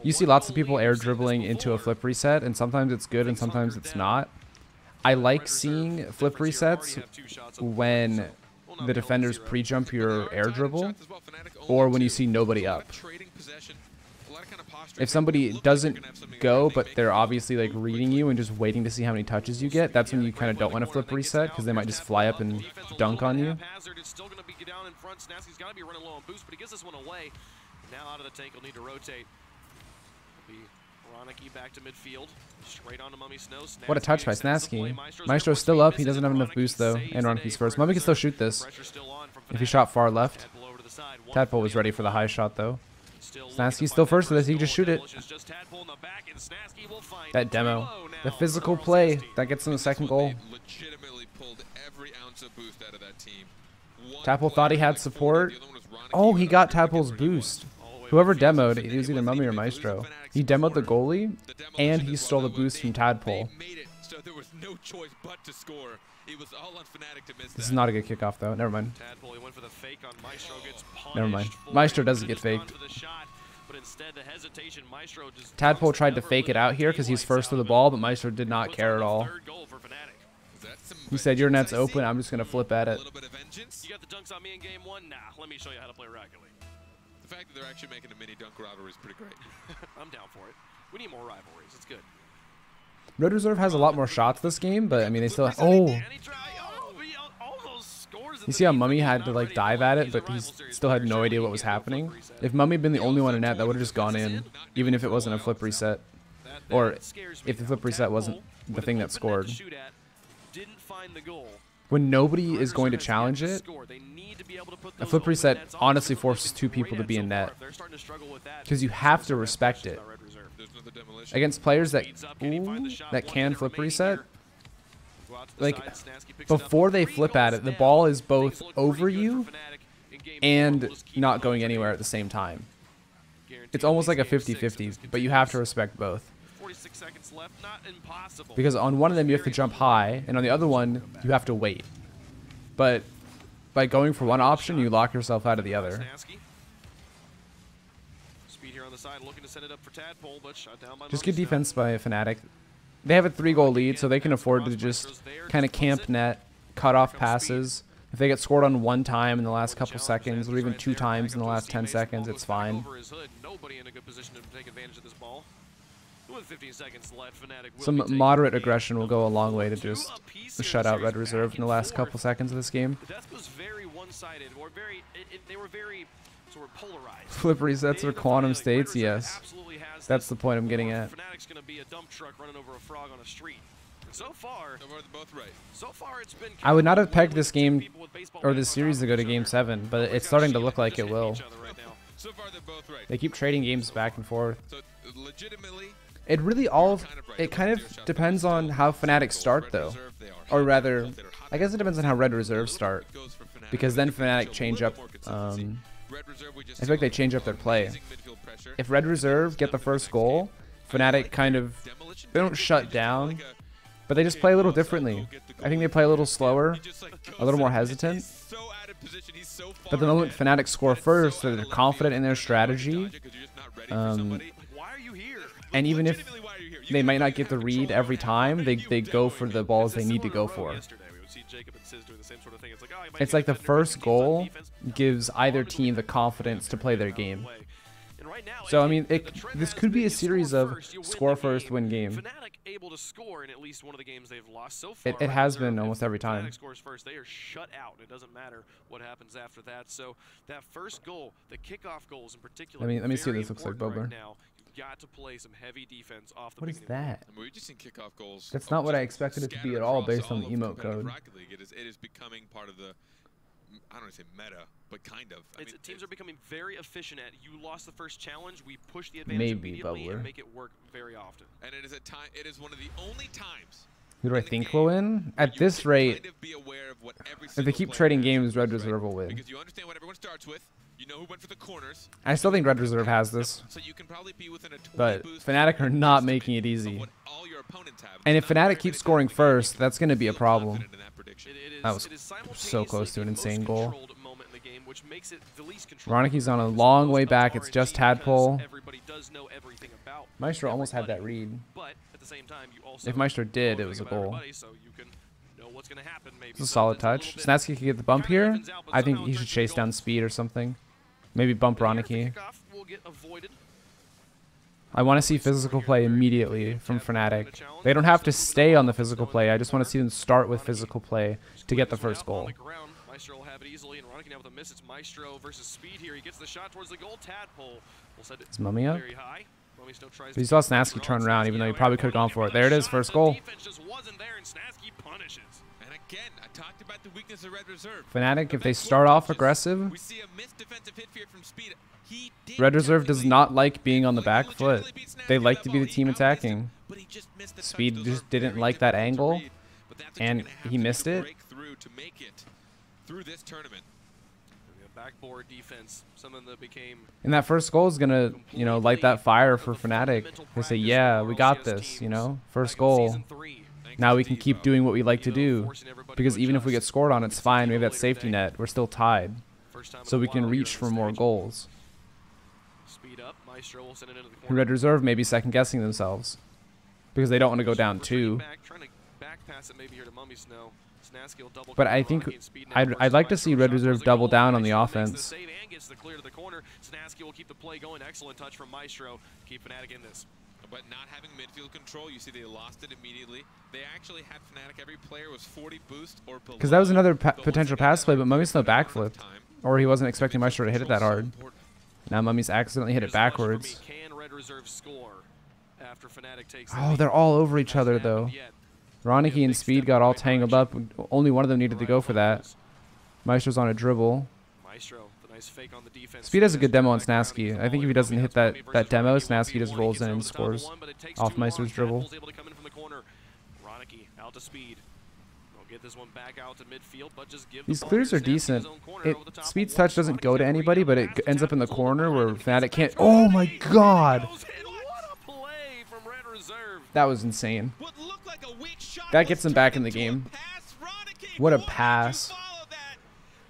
You see lots of people air dribbling into a flip reset, and sometimes it's good and sometimes it's not. I like seeing flip resets when the defenders pre-jump your air dribble or when you see nobody up. if somebody doesn't go, but they're obviously like reading you and just waiting to see how many touches you get, that's when you kind of don't want to flip reset because they might just fly up and dunk on you. It's still going to be down in front. Snaski's got to be running low on boost, but he gives this one away. Now out of the tank, he'll need to rotate. It'll be Kronovi back to midfield, straight onto Mummy Snow. What a touch by Snaski. Maestro's still up. He doesn't have enough boost though, and Kronovi's first. Mummy can still shoot this if he shot far left. Tadpole was ready for the high shot though. Snaski's still first for this. He can just shoot it. That demo, the physical play that gets him the second goal. Tadpole thought he had support. Oh, he got Tadpole's boost. Whoever demoed, it was either Mummy or Maestro. He demoed the goalie, and he stole the boost from Tadpole. This is not a good kickoff, though. Never mind. Never mind. Maestro doesn't get faked. Tadpole tried to fake it out here because he's first to the ball, but Maestro did not care at all. He said, your net's open, I'm just going to flip at it. You got the dunks on me in game 1? Nah, let me show you how to play Rocket League. The fact that they're actually making a mini dunk rivalry is pretty great. I'm down for it. We need more rivalries. It's good. Red Reserve has a lot more shots this game, but I mean, they still have, oh. You see how Mummy had to like dive at it, but he still had no idea what was happening? If Mummy had been the only one in net, that would have just gone in, even if it wasn't a flip reset. Or if the flip reset wasn't the thing that scored. When nobody is going to challenge it, a flip reset honestly forces 2 people to be in net. Because you have to respect it. Against players that can flip reset, like before they flip at it, the ball is both over you and not going anywhere at the same time. It's almost like a 50-50, but you have to respect both. Because on one of them you have to jump high, and on the other one you have to wait. But by going for one option, you lock yourself out of the other. Just good defense by Fnatic. They have a 3-goal lead, so they can afford to just kind of camp net, cut off passes. If they get scored on 1 time in the last couple seconds, or even 2 times in the last 10 seconds, it's fine. Some moderate aggression will go a long way to just shut out Red Reserve in the last couple seconds of this game. Flip resets or quantum states, yes. That's the point I'm getting at. I would not have pegged this game or this series to go to game 7, but it's starting to look like it will. They keep trading games back and forth. It really it kind of depends on how Fnatic start though. Or rather, I guess it depends on how Red Reserve start. Because then Fnatic change up, I feel like they change up their play. If Red Reserve get the first goal, Fnatic kind of, they don't shut down, but they just play a little differently. I think they play a little slower, a little more hesitant. But the moment Fnatic score first, they're confident in their strategy. And even if they might not get the read every time, they go for the balls they need to go for. It's like the first goal gives either team the confidence to play their game. So I mean, this could be a series of score first, win game. It has been almost every time. They are shut out. It doesn't matter what happens after that. So that first goal, the kickoff goals in particular. Let me see what this looks like, Bubbler. Got to play some heavy defense off the What is that? I mean, we've just seen kickoff goals. That's not what I expected it to be at all based on the emote code. It is becoming part of the, I don't want to say meta, but kind of. I mean, teams are becoming very efficient at, you lost the first challenge, we push the advantage immediately and make it work very often. And it is one of the only times. Who do I think will win? At this rate, if they keep trading games, Red Reserve will win. Because you understand what everyone starts with. You know who went for the corners. I still think Red Reserve has this. So you can probably be within a 20 but boost Fnatic are not making it easy. And if Fnatic keeps scoring first, that's going to be a problem. That was so close to an insane goal. Roniki's on a long way back. It's just Tadpole. Maestro almost had that read. If Maestro did, it was a goal. It's a solid touch. Snatsky could get the bump here. I think he should chase down speed or something. Maybe bump Roniki. I want to see physical play immediately from Fnatic. They don't have to stay on the physical play. I just want to see them start with physical play to get the first goal. Maestro will have it easily, and Roniki now with a miss. It's Maestro versus Speed here. He gets the shot towards the goal. Tadpole will set it Mummy up? very high. Mummy still tries. But you saw Snasky turn around, even though he probably could have gone for it. There it is, first goal. Defense just wasn't there, and Snasky punishes. And again, I talked about the weakness of Red Reserve. Fnatic, if they start off aggressive, We see a missed defensive hit here from Speed. He did Red Reserve does not like being on the back foot. legitimately beat Snasky They with like that to be the volley. team He outmissed attacking. him, but he just missed the touch. Speed Those just are didn't very like that difficult to angle, read, but that's what you're and gonna have he to do missed to it. break through to make it through this tournament. Backboard defense, something that became And that first goal is gonna, you know, light that fire for Fnatic. They say, yeah, we got this, you know, first goal. Now we can keep doing what we like to do. Because even if we get scored on, it's fine. Maybe that's safety net. We're still tied. So we can reach for more goals. Speed up. Maestro will send it into the And corner. Red Reserve may be second guessing themselves. Because they don't want to go down 2. Trying to back pass it maybe here to Mummy Snow. Snasky will double But cover I think Roniki and Speed now I'd versus like to see Maestro. Red Shot Reserve towards the double goal. down on the Maestro makes offense. save and gets the clear to the corner. Snasky will keep the play going. Excellent touch from Maestro. Keep Fnatic in this. But not having midfield control, you see they lost it immediately. They actually had Fnatic. Every player was 40 boost or below. Because that was another But once potential again, pass play, but Mummy Snow not enough backflipped. time. Or he wasn't expecting Maestro to hit it that hard. So important. Now Mummy's accidentally hit it Here's the question for backwards. me. Can Red Reserve score after Fnatic takes Oh, they're all over each other, though. Roniki and Speed got all tangled up. Only one of them needed to go for that. Maestro's on a dribble. Maestro, the nice fake on the defense. Speed has a good demo on Snasky. I think if he doesn't hit that demo, Snasky just rolls in and scores off Maestro's dribble. Roniki out to Speed. They'll get this one back out to midfield, but just give These the ball clears to are Snasky in his decent. own corner over the top Speed's of touch one. doesn't go to Roniki anybody, but it pass ends up in the Tadpole's corner over where and Fnatic can't. Fnatic Oh my god! goes in. What a play from Red Reserve. That was insane. What looked like a weak shot That was gets him back in turned the into a game. pass. Roniki, What a why did you pass. follow that?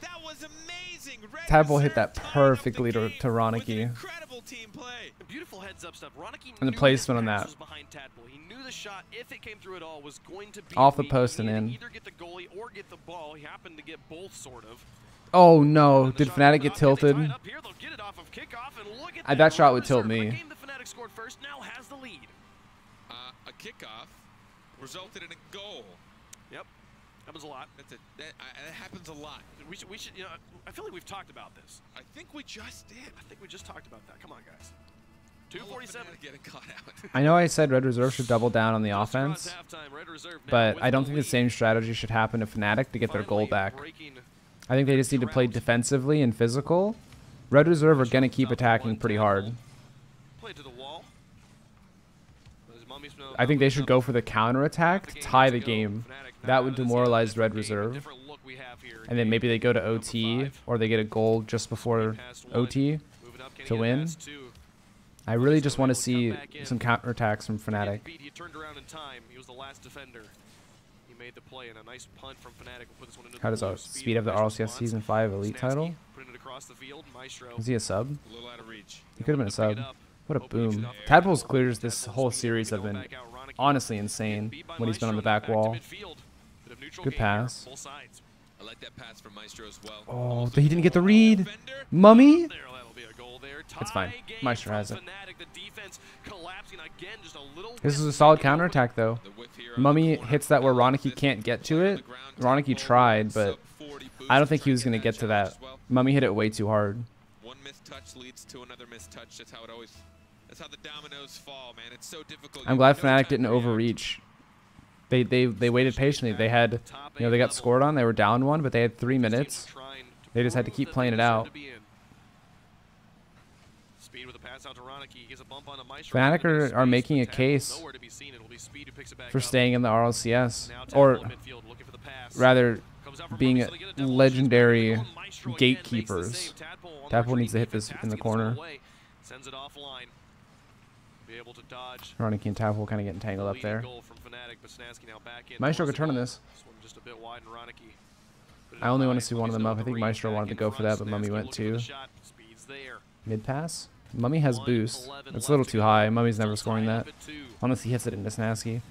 That was amazing. Red Tadpole hit Reserve that tied up the perfectly to game with an Roniki. incredible team play. Beautiful heads up stuff. Roniki And the knew placement his on pass that. was behind Tadpole. He knew the shot, if it came through at all, was going to be Off the weak. post He and needed to in. either get the goalie or get the ball. He happened to get both, sort of. Oh no! And the Did shot Fnatic coming get up, can they tie tilted? it up here? They'll get it off of kickoff, and look at That shot Red would tilt Reserve, me. the game the Fnatic scored first, now has the lead. A kickoff resulted in a goal. Yep, happens a lot. That's it. That happens a lot. We should, you know, I feel like we've talked about this. I think we just did. I think we just talked about that. Come on, guys. I love 2:47. Fnatic getting caught out. I know I said Red Reserve should double down on the Just across offense, halftime, Red Reserve now but with I don't the think the lead. same strategy should happen to Fnatic to get their goal Finally back. breaking I think they just need to play defensively and physical. Red Reserve are going to keep attacking pretty hard. play to the wall. I think they should go for the counter attack to tie the game. That would demoralize Red Reserve. And then maybe they go to OT or they get a goal just before OT to win. I really just want to see some counterattacks from Fnatic. He turned around in time. He was the last defender. He made the play, and a nice punt from Fnatic will put this one into How the does blue. our Speed have the RLCS Season 5 Elite title? Putting it across the field. Maestro Is he a sub? A little out of reach. He could have been a sub. What a boom. Tadpole's clears this whole series have been honestly insane when he's been on the back wall. Good pass. I like that pass from Maestro as well. Oh, he didn't get the read. Mummy? It's fine. Maestro has it. This is a solid counterattack, though. The whiff here on Mummy the corner. hits that where Roniki can't get to it. Roniki tried, but I don't think he was going to get to that. Mummy hit it way too hard. One missed touch leads to another missed touch. That's how it always. That's how the dominoes fall, man. It's so difficult. I'm glad Fnatic didn't overreach. They waited patiently. They had, you know, they got scored on. They were down 1, but they had 3 minutes. They just had to keep playing it out. Fnatic are making a case for staying in the RLCS, or rather being legendary gatekeepers. Tadpole needs to hit this in the corner. Sends it offline. Be able to dodge. Roniki and Tadpole kind of getting tangled up there. Maestro could turn on this. Just a bit wide, and Roniki put it I only high. want to see one of them Mummy's up. I think three, Maestro back wanted to in go for front. that, but Mummy Snasky went looking for the too. shot. Speed's there. Mid pass? Mummy has boost. 1:11 It's a little left to too go. high. Mummy's never Still scoring tied that. up at 2. Unless he hits it into Snasky.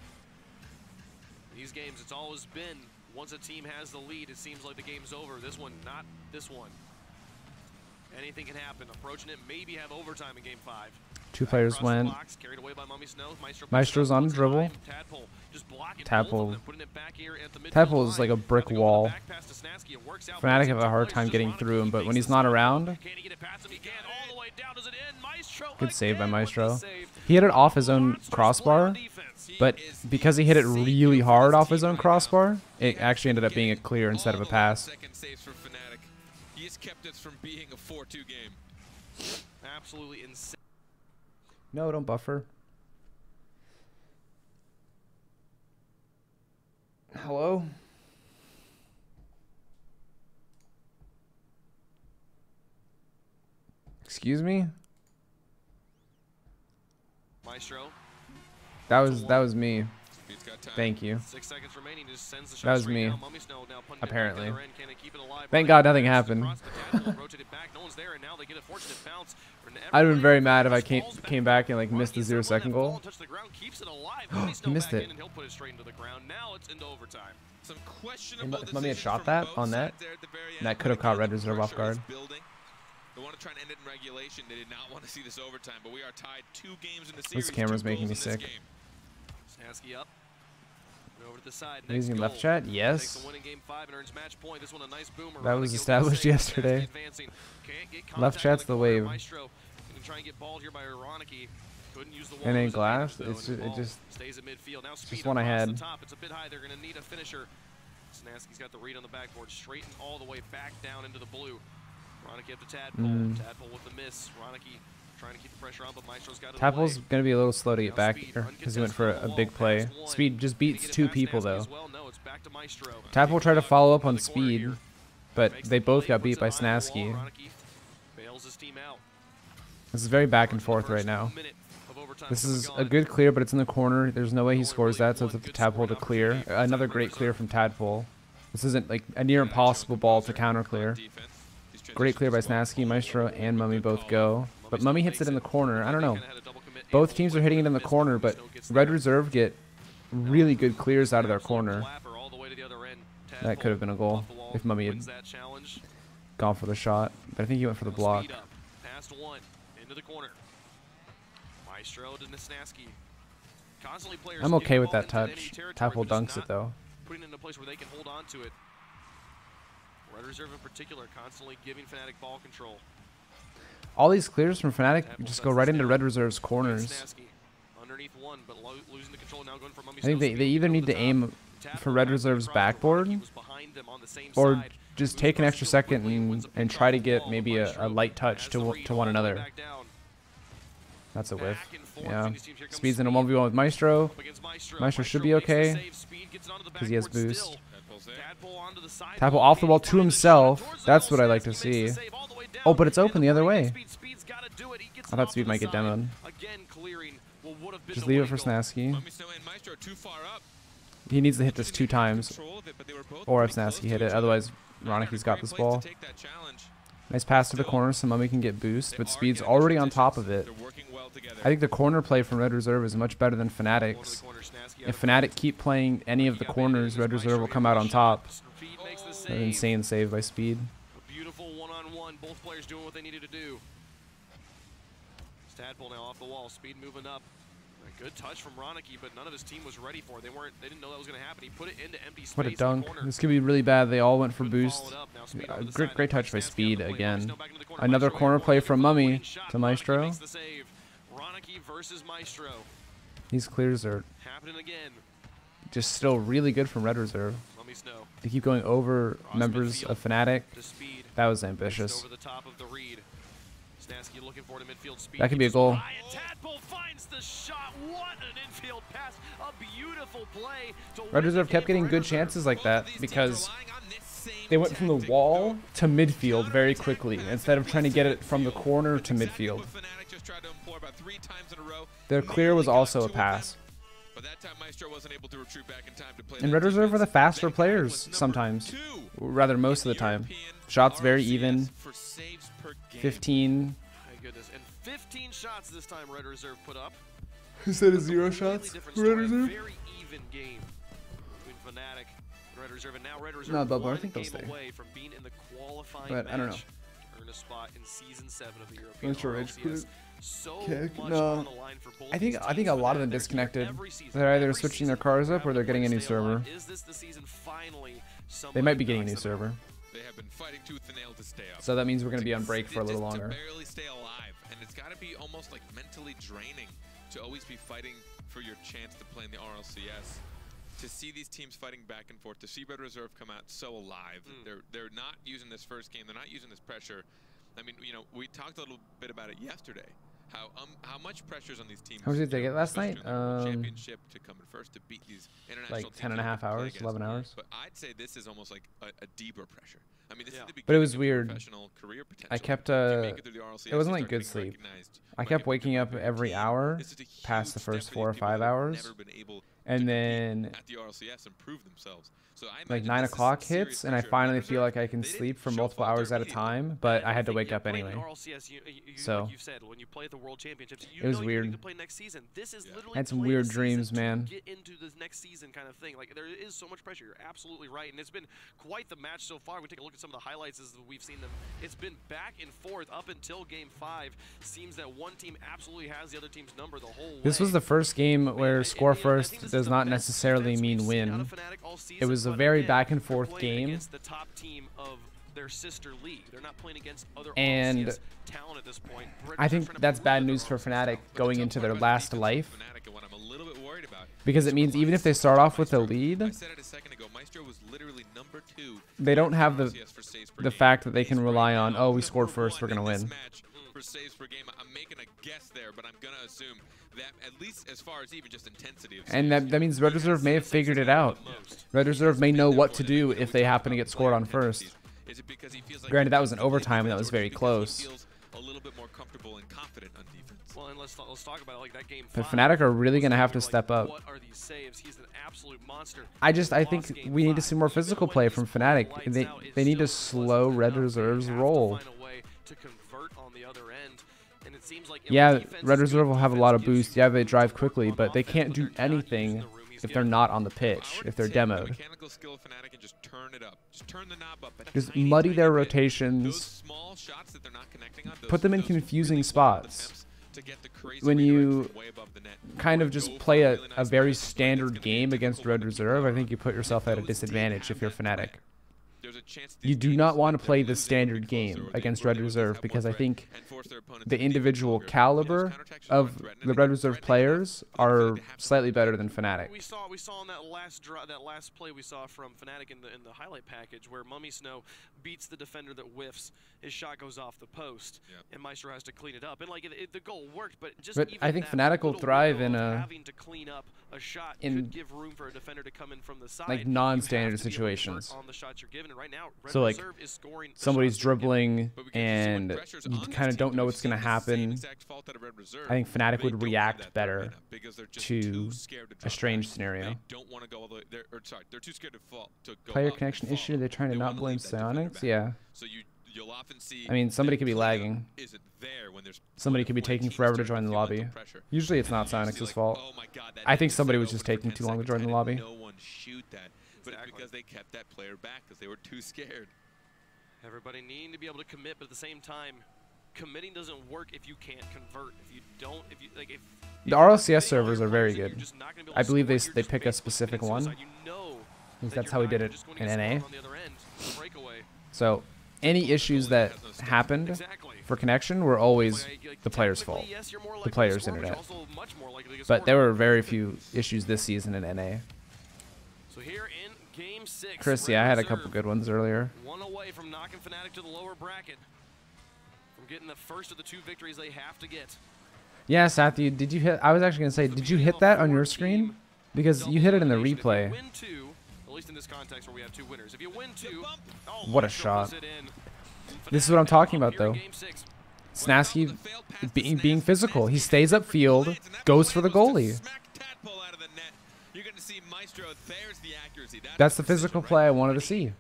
These games, it's always been once a team has the lead, it seems like the game's over. This one, not this one. Anything can happen. Approaching it, maybe have overtime in Game 5. Two players went. Maestro's on a dribble. Tadpole. Tadpole is like a brick wall. Fnatic have a hard time getting through him, but when he's not around, good save by Maestro. He hit it off his own crossbar, but because he hit it really hard off his own crossbar, it actually ended up being a clear instead of a pass. Second saves for Fnatic. He's kept us from being a 4-2 game. Absolutely insane. No, don't buffer. Hello? Excuse me? Maestro. That was me. Thank you. 6 seconds remaining, just sends the shot That was straight me. down. Mummy Snow now punting it Apparently. back to the other end. Can they keep it alive? Thank Running God nothing passes happened. across the Tadpole, rotated back. No one's there, and now they get a fortunate bounce. I'd have been very mad if I came back and like missed the 0-second goal. He missed it. And he'll put it straight into the ground. Now it's into overtime. Some questionable If Mummy had decisions shot from that both on net, sides there at the very end. that could have caught Red Again, Reserve off pressure is guard. building. They want to try and end it in regulation. They did not want to see this overtime, but we are tied 2 games in the series. This camera's 2 making me goals in this sick. game. Snasky up. Over to the side. He's Next in left goal. chat? Takes Yes. the winning game 5 and earns match point. This one a nice boomer. That was Running established save. yesterday. Advancing. Can't get Left contact chat's in the corner. wave. Maestro can try and get balled here by Ironiki. Couldn't use the wall And to in his glass, advantage, it's though, and it the just ball stays at midfield. Now speed just one I across had. the top. It's a bit high. They're going to need a finisher. Snasky's got the read on the backboard, straightened all the way back down into the blue. Ronicky up to Tadpole. Tadpole with the miss. Ronicky trying to keep the pressure on, but Maestro's got it Tadpole's away. gonna be a little slow to get Now back Speed, here because he went for a uncontested big on the play. wall, pass one. Speed just Can he beats get it 2 past people Snasky though. as well? No, it's back to Maestro. Tadpole tried to follow up on the corner Speed, here. but Makes they the both play, got puts beat it by behind the wall. Snasky. Ronicky bails his team out. This is very back and forth right now. This is a good clear, but it's in the corner. There's no way he scores that, so it's up to Tadpole to clear. Another great clear from Tadpole. This isn't like a near impossible ball to counter clear. Great clear by Snasky, Maestro, and Mummy both go. But Mummy hits it in the corner. I don't know. Both teams are hitting it in the corner, but Red Reserve get really good clears out of their corner. That could have been a goal if Mummy had gone for the shot. But I think he went for the block. Past one into the corner. Maestro to Snasky. Constantly players I'm okay getting with the that ball into enemy touch. territory, Tadpole but just dunks it not though. putting it in a place where they can hold on to it. Red Reserve in particular constantly giving Fnatic ball control. All these clears from Fnatic Tadpole just sets go right this into down. Red Reserve's Against corners. Snasky. Underneath one, but losing the control now going for Mummy I think Snow's they either speed need over to the top. aim Tadpole for Red passed Reserve's across the backboard, He was behind them on the same or side. just Moved take an across extra field second quickly, wins the and pick try off to the get ball. maybe a Maestro light touch has the read to all one the way another. back down. That's a whiff. Back and forth Yeah. between these teams. Here comes Speed's in a Speed. 1v1 with Maestro. Up against Maestro. Maestro should Maestro be makes the okay save. Speed gets it onto the because he has backboard boost. still. Tadpole's there. Tadpole onto the side. Tadpole off the ball to himself. That's what I like to Snasky makes see. the save all the way down. Oh, but it's open And the other way. Speed's gotta do it. He gets I it thought off Speed to might the get side. demoed. Again, clearing what would have been Just the leave it for winning goal. Snasky. Mummy Snow and Maestro too far up. He needs to hit this 2 times, Control of it, but they were both or if pretty close Snasky to hit each it. other. Otherwise, Fnatic Roniki's in a got great this place ball. to take that challenge. Nice pass to the corner so Mummy can get boost, They but are Speed's getting already on transitions. top of it. They're working well together. I think the corner play from Red Reserve is much better than Fnatic's. If Fnatic keep playing any of the corners, Red Reserve will come out on top. Speed makes the An save. insane save by Speed. A beautiful one-on-one. Both players doing what they needed to do. Tadpole now off the wall. Speed moving up. A good touch from Ronicky, but none of his team was ready for it. They didn't know that was going to happen. He put it into empty space. What a in the dunk. corner. This could be really bad. They all went for Couldn't boost. follow it up. Now Speed over the side. Great touch by Snasky on Speed the play. again. Maestro back into the corner. Another Maestro corner in play front, from looking for the Mummy winning shot. to Ronicky Maestro. makes the save. Ronicky versus Maestro. These clears are Happening again. just still really good from Red Reserve. Mummy Snow They keep going over members of Fnatic. to Speed. That was ambitious. Over the top of the read. Snasky looking for it in midfield. Speed That could be a keeps goal. Ryan Tadpole finds the shot. What an infield pass. A beautiful play. To Red win Reserve the kept game getting for good Red Reserve. chances like that Both these teams because relying on this same they went from the tactic. wall to midfield very quickly instead of trying to get it from the corner to Exactly midfield. what Fnatic just tried to employ about 3 times in a row. Their clear was Nearly got also a 2 of them, pass. But that time Maestro wasn't able to retreat back in time to play And that Red Reserve are the defense. faster That guy players was number sometimes. 2 Rather, most of the in time. European Shots very RLCS even. for saves per game. 15. My goodness. And 15 shots this time Red Reserve put up. Instead of 0 Completely shots different for Red story. Reserve. Very even game between Fnatic and Red Reserve. And now Red Reserve No, Bubba, I one think they'll game stay. away from being in the qualifying But I don't know. match. earn a spot in Season 7 of the European That's a rage RLCS. quit. So Kick? much No. on the line for both I these think teams, a but lot of now them they're disconnected. every season, They're either every switching their season, cars up or grabbing they're the getting a new points they want. server. Is this the season finally They somebody might be getting a new knocks them out? server. They have been fighting tooth and nail to stay up. So that means we're going to be on break for a little Just longer. to barely stay alive, and it's got to be almost like mentally draining to always be fighting for your chance to play in the RLCS. To see these teams fighting back and forth, to see Red Reserve come out so alive. They're not using this first game. They're not using this pressure. I mean, you know, we talked a little bit about it yesterday. How much pressure's on these teams? How much did they get last night? Championship to come in first to beat these international Like 10 and a teams half that they play hours, against. 11 hours. But I'd say this is almost like a deeper pressure. I mean, this is the beginning But it was of weird. professional career potential. I kept, If you make it through the RLCS, it wasn't you like start good being sleep. recognized. I You kept might waking get up to every team. hour This is a past the huge first step 4 or for these 5 people that have hours. never been able And to then compete at the RLCS and prove themselves. So I like imagine 9 this is o'clock serious hits and I pressure. finally Red feel Reserve, like I can they sleep didn't for show multiple off their hours at a lead. time, but I had to think, wake yeah, up playing anyway. in RLCS, So, like you said, when you play at the World Championships, you it was know weird. you need to play next season. This is literally I had some playing weird a season dreams, to man. Get into this next season kind of thing. Like there is so much pressure. You're absolutely right, and it's been quite the match so far. We take a look at some of the highlights as we've seen them. It's been back and forth up until Game 5. Seems that one team absolutely has the other team's number the whole way. this was the first game where score first does not necessarily mean win. It was a very back and forth game. The top team of their sister league. They're not playing against other And RLCS talent at this point. I think that's bad news for Fnatic going into their last life, because it means even if they start off with a lead, I said it a second ago, Maestro was literally number 2 they don't have RLCS for saves per the game. fact that they can He's rely right on, now oh, we scored first, we're number going to one in win. this match for saves per game. I'm making a guess there, but I'm going to assume that at least as far as even just intensity of And saves, that means Red Reserve may have figured it out. Red Reserve may know what to do if they happen to get scored on first. is it because he feels like Granted, that was an overtime and that was very because he close. feels a little bit more comfortable and confident on defense. Well, and let's talk about it like that game. But 5, Fnatic are really going to have to like, step up. What are these saves? He's an absolute monster. I think Lost game we need to 5. see more Even physical when play he's from pulling Fnatic. lights out, They it need to still slow wasn't Red enough. They Reserve's have to roll. find a way to convert on the other end. And it seems like Yeah, defense Red is Reserve good, will have a defense lot of gives you boost. Yeah, they room drive to quickly, work but on they offense, can't but do they're not using anything the room he's if they're given. not on the I pitch, would if they're say the demoed. mechanical skill of Fnatic and just turn it up. Just turn the knob up. a Just tiny, muddy tiny their bit. rotations. Those small shots that they're not connecting on, Put them in those confusing really spots. attempts to get the crazy When you redirection way above the net. kind of Or just go play for a really nice very passes, but it's standard gonna be a game against difficult Red one to keep Reserve, I up. think you put yourself at a Those teams disadvantage have if you're that Fnatic. threat. There's a chance You these do teams not want to that play lose, the they will standard be closer, game or they against will Red at least Reserve have because more I threat think and force their opponent the to be individual longer. caliber Yes, counterattacks are more of threatening, the they Red can Reserve threaten players but I feel are like they have to slightly be better better. than Fnatic. We saw in that last play we saw from Fnatic in the highlight package where Mummy Snow beats the defender that whiffs. His shot goes off the post, and Maestro has to clean it up. And like the goal worked, but just But even I think that Fnatic will little thrive window in of a having to clean up a shot in could give room for a defender to come in from the side. like You non-standard have to be able to work situations. on the shots you're given, and right now, Red So like Reserve is scoring the somebody's shots they're given. dribbling But we can see when and pressure's you on this kind of team, don't know we've what's going to seen the same happen. exact fault out of Red Reserve. I think Fnatic They would don't have react that better right now because they're just to too scared to a drop strange back. scenario. They don't want to go all the way. They're too scared to fall to go Player up and connection fall. issue, they're trying to not wanna blame leave that defender Psionics? back. Yeah. So you'll often see. I mean, somebody that could be cleanup lagging. isn't there when there's Somebody could be when taking teams forever to start join the feel lobby. mental pressure. Usually it's And not then you see Psionics' like, fault. oh my God, that I think just somebody was over just for taking 10 too long to seconds. join the How did lobby. No one shoot that, but it's Exactly. because they kept that player back because they were too scared. Everybody needing to be able to commit, but at the same time, committing doesn't work if you can't convert. If you don't, if you like, if The you're RLCS committing all servers your are very players and you're good. just not gonna be able I to believe score, they you're they just pick a basically specific committing one. suicide. You know Because that that's you're how we not did it just gonna in get NA. scored on the other end. Breakaway. So any issues that happened Exactly. for connection were always Like, the player's technically, fault. yes, you're more The likely to player's score, but you're internet. also much more likely to get But scored there on. were very few issues this season in NA. So here in Game 6, Chris, Red yeah, I had a Reserve couple good ones earlier. one away from knocking Fnatic to the lower bracket. From getting the first of the 2 victories they have to get. Yeah, Sathy, did you hit? I was actually gonna say, did you hit that on your screen? Because you hit it in the If you replay. win 2, at least in this context where we have 2 winners. If you win 2, What a shot. This is what I'm talking about, though. Snasky being physical. He stays upfield, goes for the goalie. That's the physical play I wanted to see.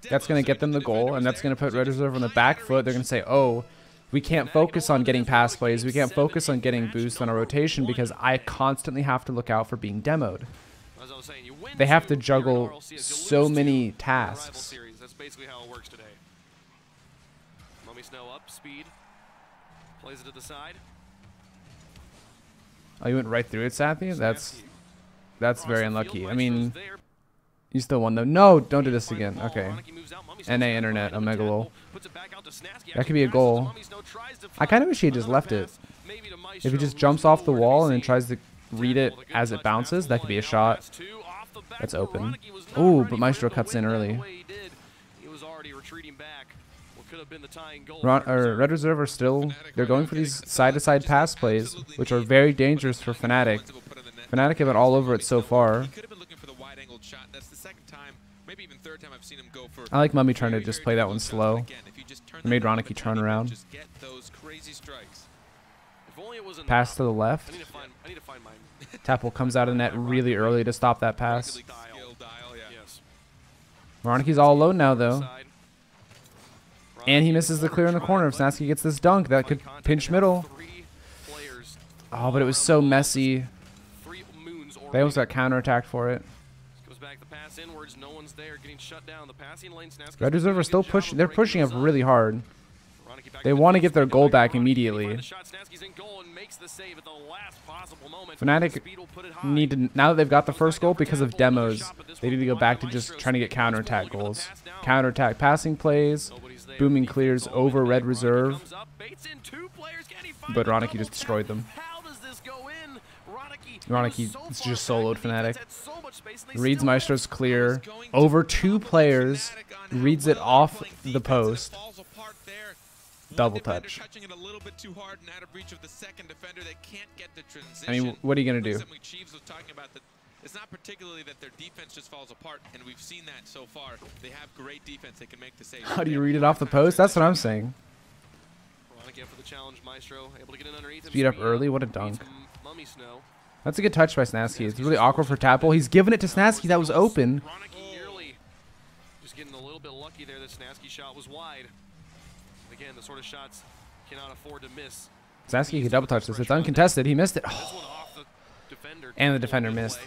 That's going to get them the goal, and that's going to put Red Reserve on the back foot. They're going to say, oh, we can't focus on getting pass plays. We can't focus on getting boost on a rotation because I constantly have to look out for being demoed. As I was saying, you win They have to 2, juggle you're in RLCS. You so lose 2, many you're in the rival tasks. series. That's basically how it works today. Mummy Snow up, speed. Plays it to the side. Oh, you went right through it, Sappy? That's very unlucky. I mean, you still won though. No, don't do this again. Okay. NA internet, Omega lol. That could be a goal. I kind of wish he had just left it. If he just jumps off the wall and then tries to read it as it bounces, that could be a shot. That's open. Ooh, but Maestro cuts in early. Red Reserve are still, they're going for these side-to-side pass plays, which are very dangerous for Fnatic. Fnatic have been all over it so far. I like Mummy trying to just play that one slow. It made Ronicky turn around. Pass to the left. Tapple comes out of the net really early to stop that pass. Ronicky's all alone now, though. And he misses the clear in the corner. If Snasky gets this dunk, that could pinch middle. Oh, but it was so messy. They almost got counterattacked for it. Red Reserve are still pushing. They're pushing up really hard. They want to get their goal back immediately. Fnatic need to, now that they've got the first goal because of demos, they need to go back to just trying to get counterattack goals. Counterattack passing plays, booming clears over Red Reserve. But Ronicky just destroyed them. Ronicky just soloed Fnatic. Reads Maestro's clear over 2 players, reads it off the post. Double touch. I mean, what are you going to do? It's not particularly that their defense just falls apart, and we've seen that so far. They have great defense. They can make the save. How do you read it off the post? That's what I'm saying. Speed up early. What a dunk. That's a good touch by Snasky. It's really awkward for Tapple. He's giving it to Snasky. That was open. Just getting a little bit lucky there. The Snasky shot was wide. Again, the sort of shots cannot afford to miss. Snasky can double touch this. It's uncontested. He missed it. Oh. And the defender missed.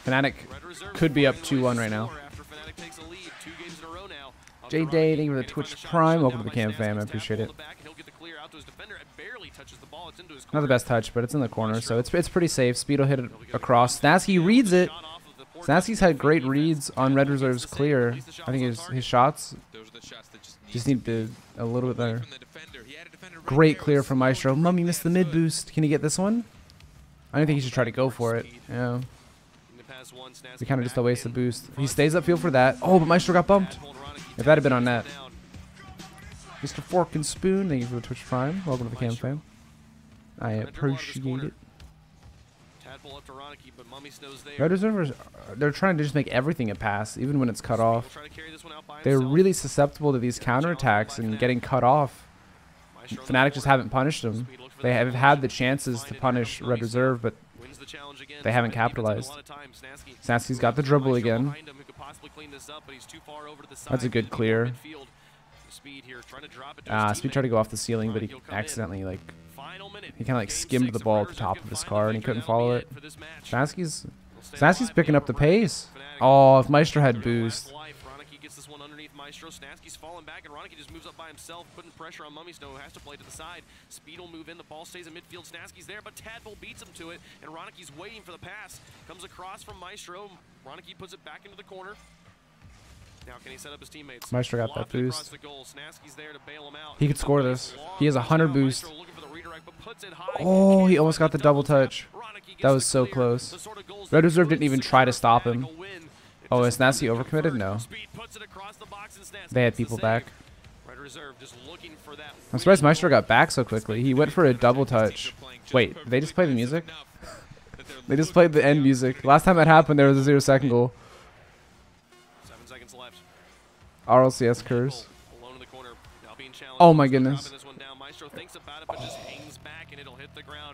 Fnatic could be up 2-1 right now. J-Day, thank you for the Twitch Prime. Welcome to the Cam fam. I appreciate it. Not the best touch, but it's in the corner, so it's pretty safe. Speed will hit it across. Snasky reads it. Snasky's had great reads on Red Reserve's clear. I think his shots just need to a little bit better. Great clear from Maestro. Mummy missed the mid boost. Can he get this one? I don't think he should try to go for it. Yeah. He kind of just a waste of boost. He stays upfield for that. Oh, but Maestro got bumped. If that had been on net. Mr. Fork and Spoon, thank you for the Twitch Prime. Welcome to the Cam fam. I appreciate it. Red Reservers, they're trying to just make everything a pass, even when it's cut off. They're really susceptible to these counterattacks and getting cut off. Fnatic just haven't punished them. They have had the chances to punish Red Reserve, but they haven't capitalized. Snasky's got the dribble again. That's a good clear. Speed tried to go off the ceiling, but he accidentally, like, he kind of like skimmed the ball at the top of his car and he couldn't follow it. Snasky's picking up the pace. Oh, if Maestro had boost. Snasky's falling back, and Ronicky just moves up by himself, putting pressure on Mummy Snow, who has to play to the side. Speed will move in, the ball stays in midfield. Snasky's there, but Tadpole beats him to it, and Ronicky's waiting for the pass. Comes across from Maestro. Ronicky puts it back into the corner. Now can he set up his teammates? Maestro got that boost. He could score this. He has 100 boost. Oh, he almost got the double touch. That was so close. Red Reserve didn't even try to stop him. Oh, is Snasky overcommitted? No. They had people back. I'm surprised Maestro got back so quickly. He went for a double touch. Wait, did they just play the music? They just played the end music. Last time that happened, there was a 0-second goal. 7 seconds left. RLCS curse. Oh my goodness.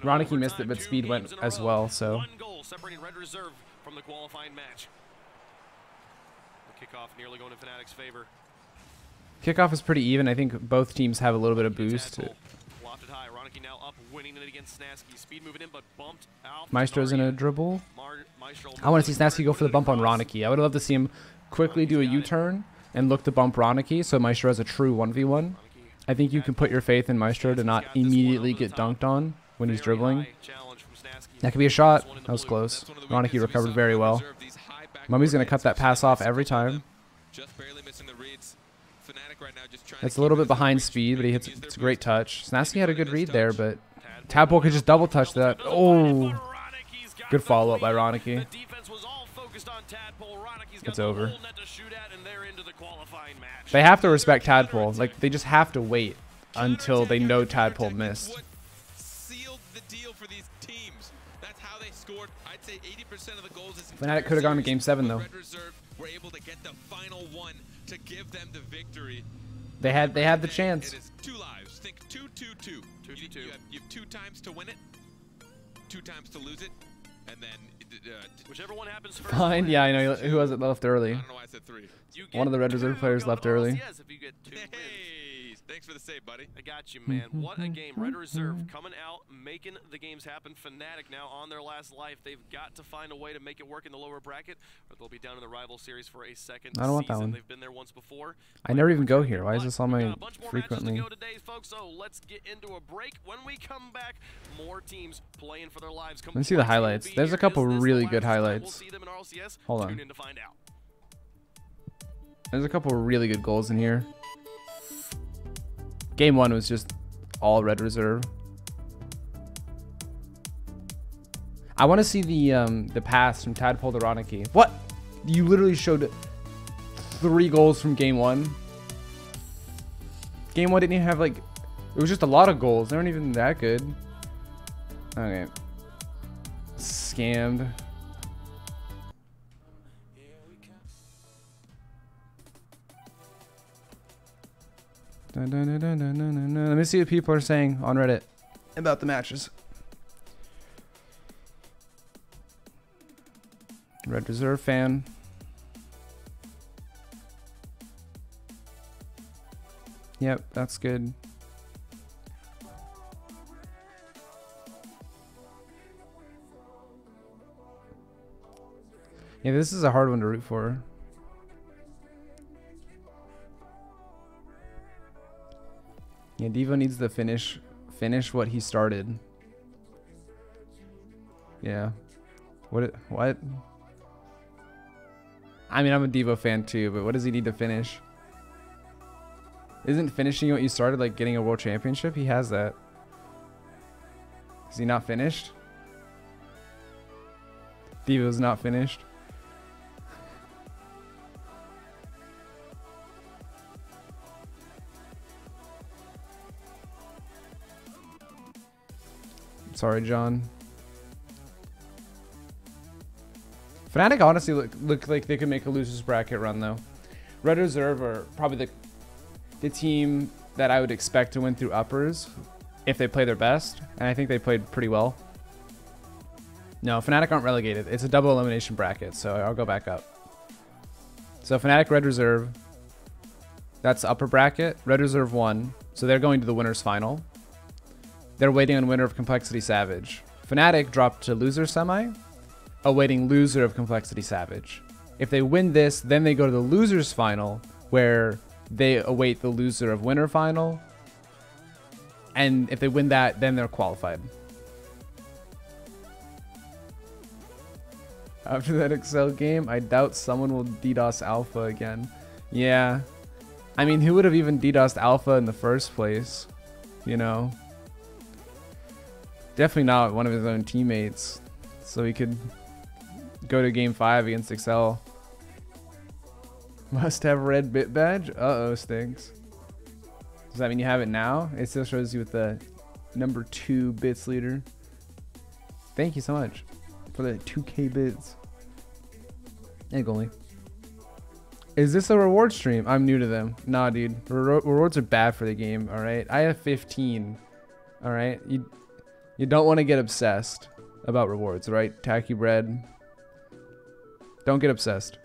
Ronicky missed it, but Speed went as well, so. One goal separating Red Reserve from the qualifying match. The kickoff nearly going in Fnatic's favor. Kickoff is pretty even. I think both teams have a little bit of boost. Lofted high. Ronicky now up, winning it against Snasky. Speed moving in, but bumped out. Maestro's in a dribble. I want to see Snasky go for the bump on Ronicky. I would love to see him quickly do a U-turn and look to bump Ronicky, so Maestro has a true 1v1. I think you can put your faith in Maestro to not immediately get dunked on when he's dribbling. That could be a shot. That was close. Ronicky recovered very well. Mummy's going to cut that pass off every time. It's a little bit behind speed, but he hits. It's a great touch. Snasky had a good read there, but Tadpole could just double touch that. Oh, good follow up by Ronicky. It's over. They have to respect Tadpole. Like, they just have to wait until they know Tadpole missed. Sealed the deal for these teams. That's how they scored. I'd say 80% of the goals. Fnatic could have gone to Game 7 though. Red Reserve were able to get the final one to give them the victory. They had the chance. It is 2 lives. Think 2-2-2. You have 2 times to win it, 2 times to lose it, and then whichever one happens first. Fine. Yeah, I know. Who has it left early? I don't know why I said 3. One of the Red Reserve players left early. RLCS if you get 2 wins. Hey, thanks for the save, buddy. I got you, man. What a game. Red Reserve coming out, making the games happen. Fnatic now on their last life. They've got to find a way to make it work in the lower bracket, or they'll be down in the rival series for a second I don't want that season. one. They've been there once before. I never even go here. Why is this on We've my got a bunch more frequently? matches to go today, folks, so let's get into a break. When we come back, more teams playing for their lives. Let's see the highlights. There's a couple really good highlights. We'll see them in RLCS. Hold on. Tune in to find out. There's a couple really good goals in here. Game 1 was just all Red Reserve. I want to see the pass from Tadpole to Ronicky. What? You literally showed 3 goals from Game 1. Game 1 didn't even have, like... It was just a lot of goals. They weren't even that good. Okay. Scammed. Let me see what people are saying on Reddit about the matches. Red Reserve fan. Yep, that's good. Yeah, this is a hard one to root for. Yeah, Devo needs to finish what he started. Yeah. What? I mean, I'm a Devo fan too, but what does he need to finish? Isn't finishing what you started like getting a world championship? He has that. Is he not finished? Devo's not finished. Sorry, John. Fnatic honestly look like they could make a losers bracket run though. Red Reserve are probably the team that I would expect to win through uppers if they play their best, and I think they played pretty well. No, Fnatic aren't relegated. It's a double elimination bracket, so I'll go back up. So Fnatic, Red Reserve, that's upper bracket. Red Reserve won, so they're going to the winners final. They're waiting on winner of Complexity Savage. Fnatic dropped to loser semi, awaiting loser of Complexity Savage. If they win this, then they go to the losers final, where they await the loser of winner final. And if they win that, then they're qualified. After that Excel game, I doubt someone will DDoS Alpha again. Yeah. I mean, who would have even DDoSed Alpha in the first place? You know? Definitely not one of his own teammates. So he could go to game 5 against Excel. Must have red bit badge? Uh-oh, stinks. Does that mean you have it now? It still shows you with the number 2 bits leader. Thank you so much for the 2K bits. Hey, goalie. Is this a reward stream? I'm new to them. Nah, dude. Rewards are bad for the game, alright? I have 15. Alright? You don't want to get obsessed about rewards, right? Tacky bread. Don't get obsessed.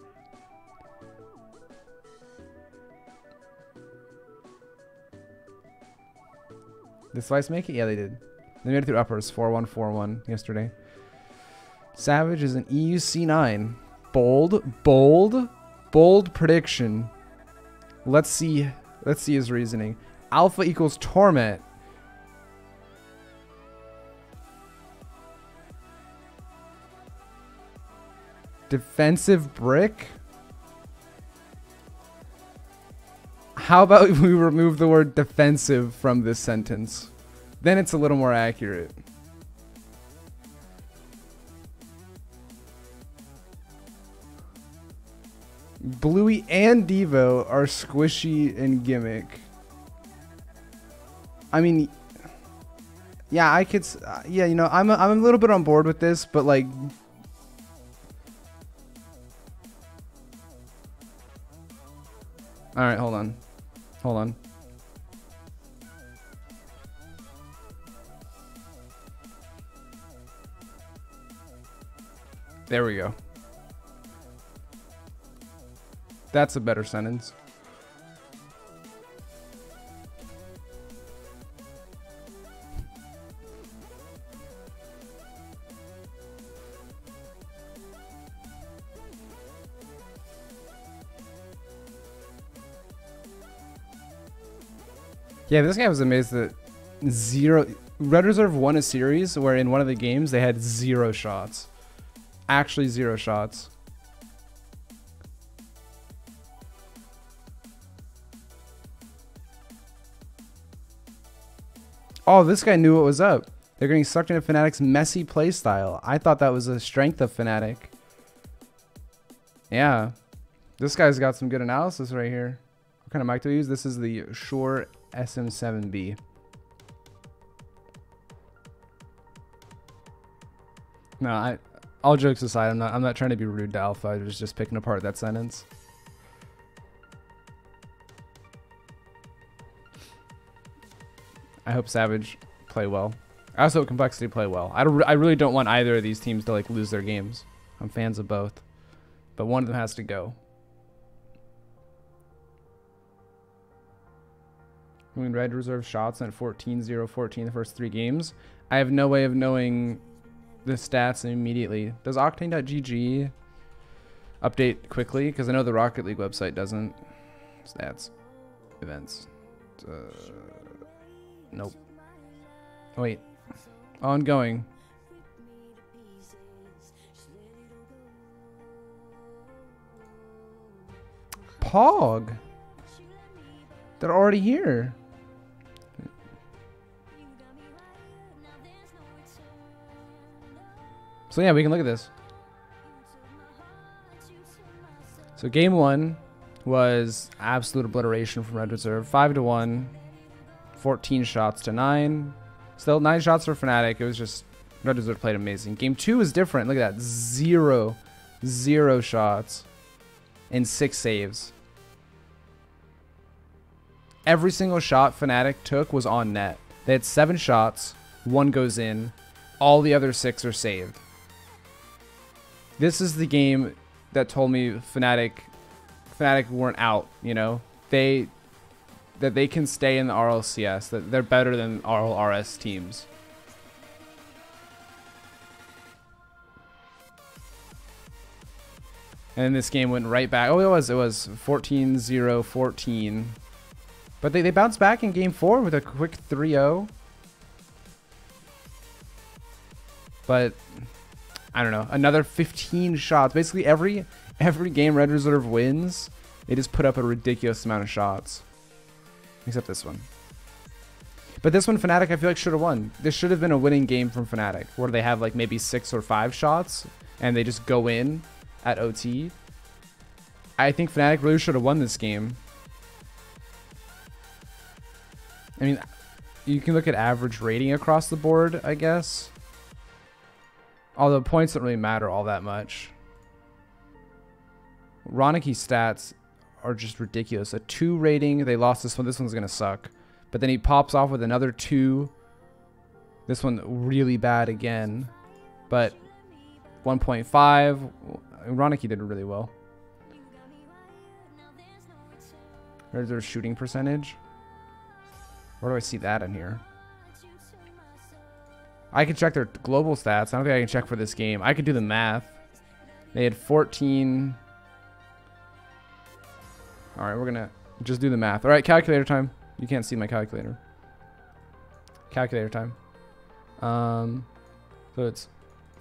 Did Slice make it? Yeah, they did. They made it through uppers. 4-1, 4-1 yesterday. Savage is an EUC9. Bold prediction. Let's see his reasoning. Alpha equals torment. Defensive brick? How about we remove the word defensive from this sentence? Then it's a little more accurate. Bluey and Devo are squishy and gimmick. I mean, yeah, I could, yeah, you know, I'm a little bit on board with this, but like, all right, hold on. Hold on. There we go. That's a better sentence. Yeah, this guy was amazed that Red Reserve won a series where in one of the games they had 0 shots. Actually 0 shots. Oh, this guy knew what was up. They're getting sucked into Fnatic's messy playstyle. I thought that was a strength of Fnatic. Yeah. This guy's got some good analysis right here. What kind of mic do we use? This is the Shure SM7B. No, all jokes aside, I'm not trying to be rude to Alpha. I was just picking apart that sentence. I hope Savage play well. I also hope Complexity play well. I really don't want either of these teams to like lose their games. I'm fans of both, but one of them has to go. When Red Reserve shots at 14-0-14 the first 3 games. I have no way of knowing the stats immediately. Does Octane.gg update quickly? Because I know the Rocket League website doesn't. Stats. Events. Nope. Wait. Ongoing. Pog. They're already here. So yeah, we can look at this. So game 1 was absolute obliteration from Red Reserve. 5-1. 14 shots to 9. Still 9 shots for Fnatic. It was just Red Reserve played amazing. Game 2 was different. Look at that. 0 shots and 6 saves. Every single shot Fnatic took was on net. They had 7 shots. 1 goes in. All the other 6 are saved. This is the game that told me Fnatic weren't out, you know? That they can stay in the RLCS, that they're better than RLRS teams. And then this game went right back. Oh, it was 14-0-14. But they bounced back in game 4 with a quick 3-0. But I don't know, another 15 shots. Basically every game Red Reserve wins, they just put up a ridiculous amount of shots. Except this one. But this one, Fnatic, I feel like should have won. This should have been a winning game from Fnatic, where they have like maybe 6 or 5 shots, and they just go in at OT. I think Fnatic really should have won this game. I mean, you can look at average rating across the board, I guess. Although points don't really matter all that much. Roniki's stats are just ridiculous. A 2 rating. They lost this one. This one's going to suck. But then he pops off with another 2. This one really bad again. But 1.5. Roniki did really well. Where's their shooting percentage? Where do I see that in here? I can check their global stats. I don't think I can check for this game. I could do the math. They had 14. All right, we're gonna Just do the math. All right, calculator time. You can't see my calculator. Calculator time. So it's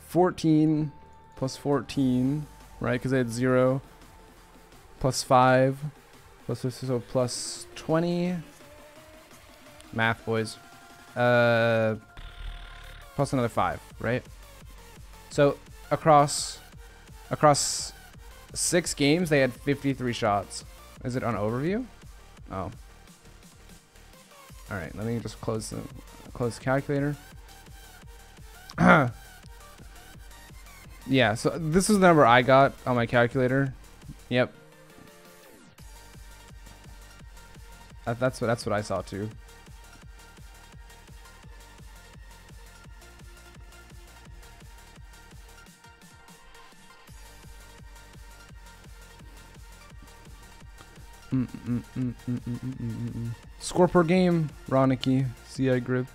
14 plus 14, right? Because I had 0 plus 5 plus so plus 20. Math, boys. Plus another 5, right? So across 6 games, they had 53 shots. Is it on overview? Oh. All right, let me just close the calculator. Yeah, so this is the number I got on my calculator. Yep. That's what I saw too. Score per game, Ronicky, CI grip.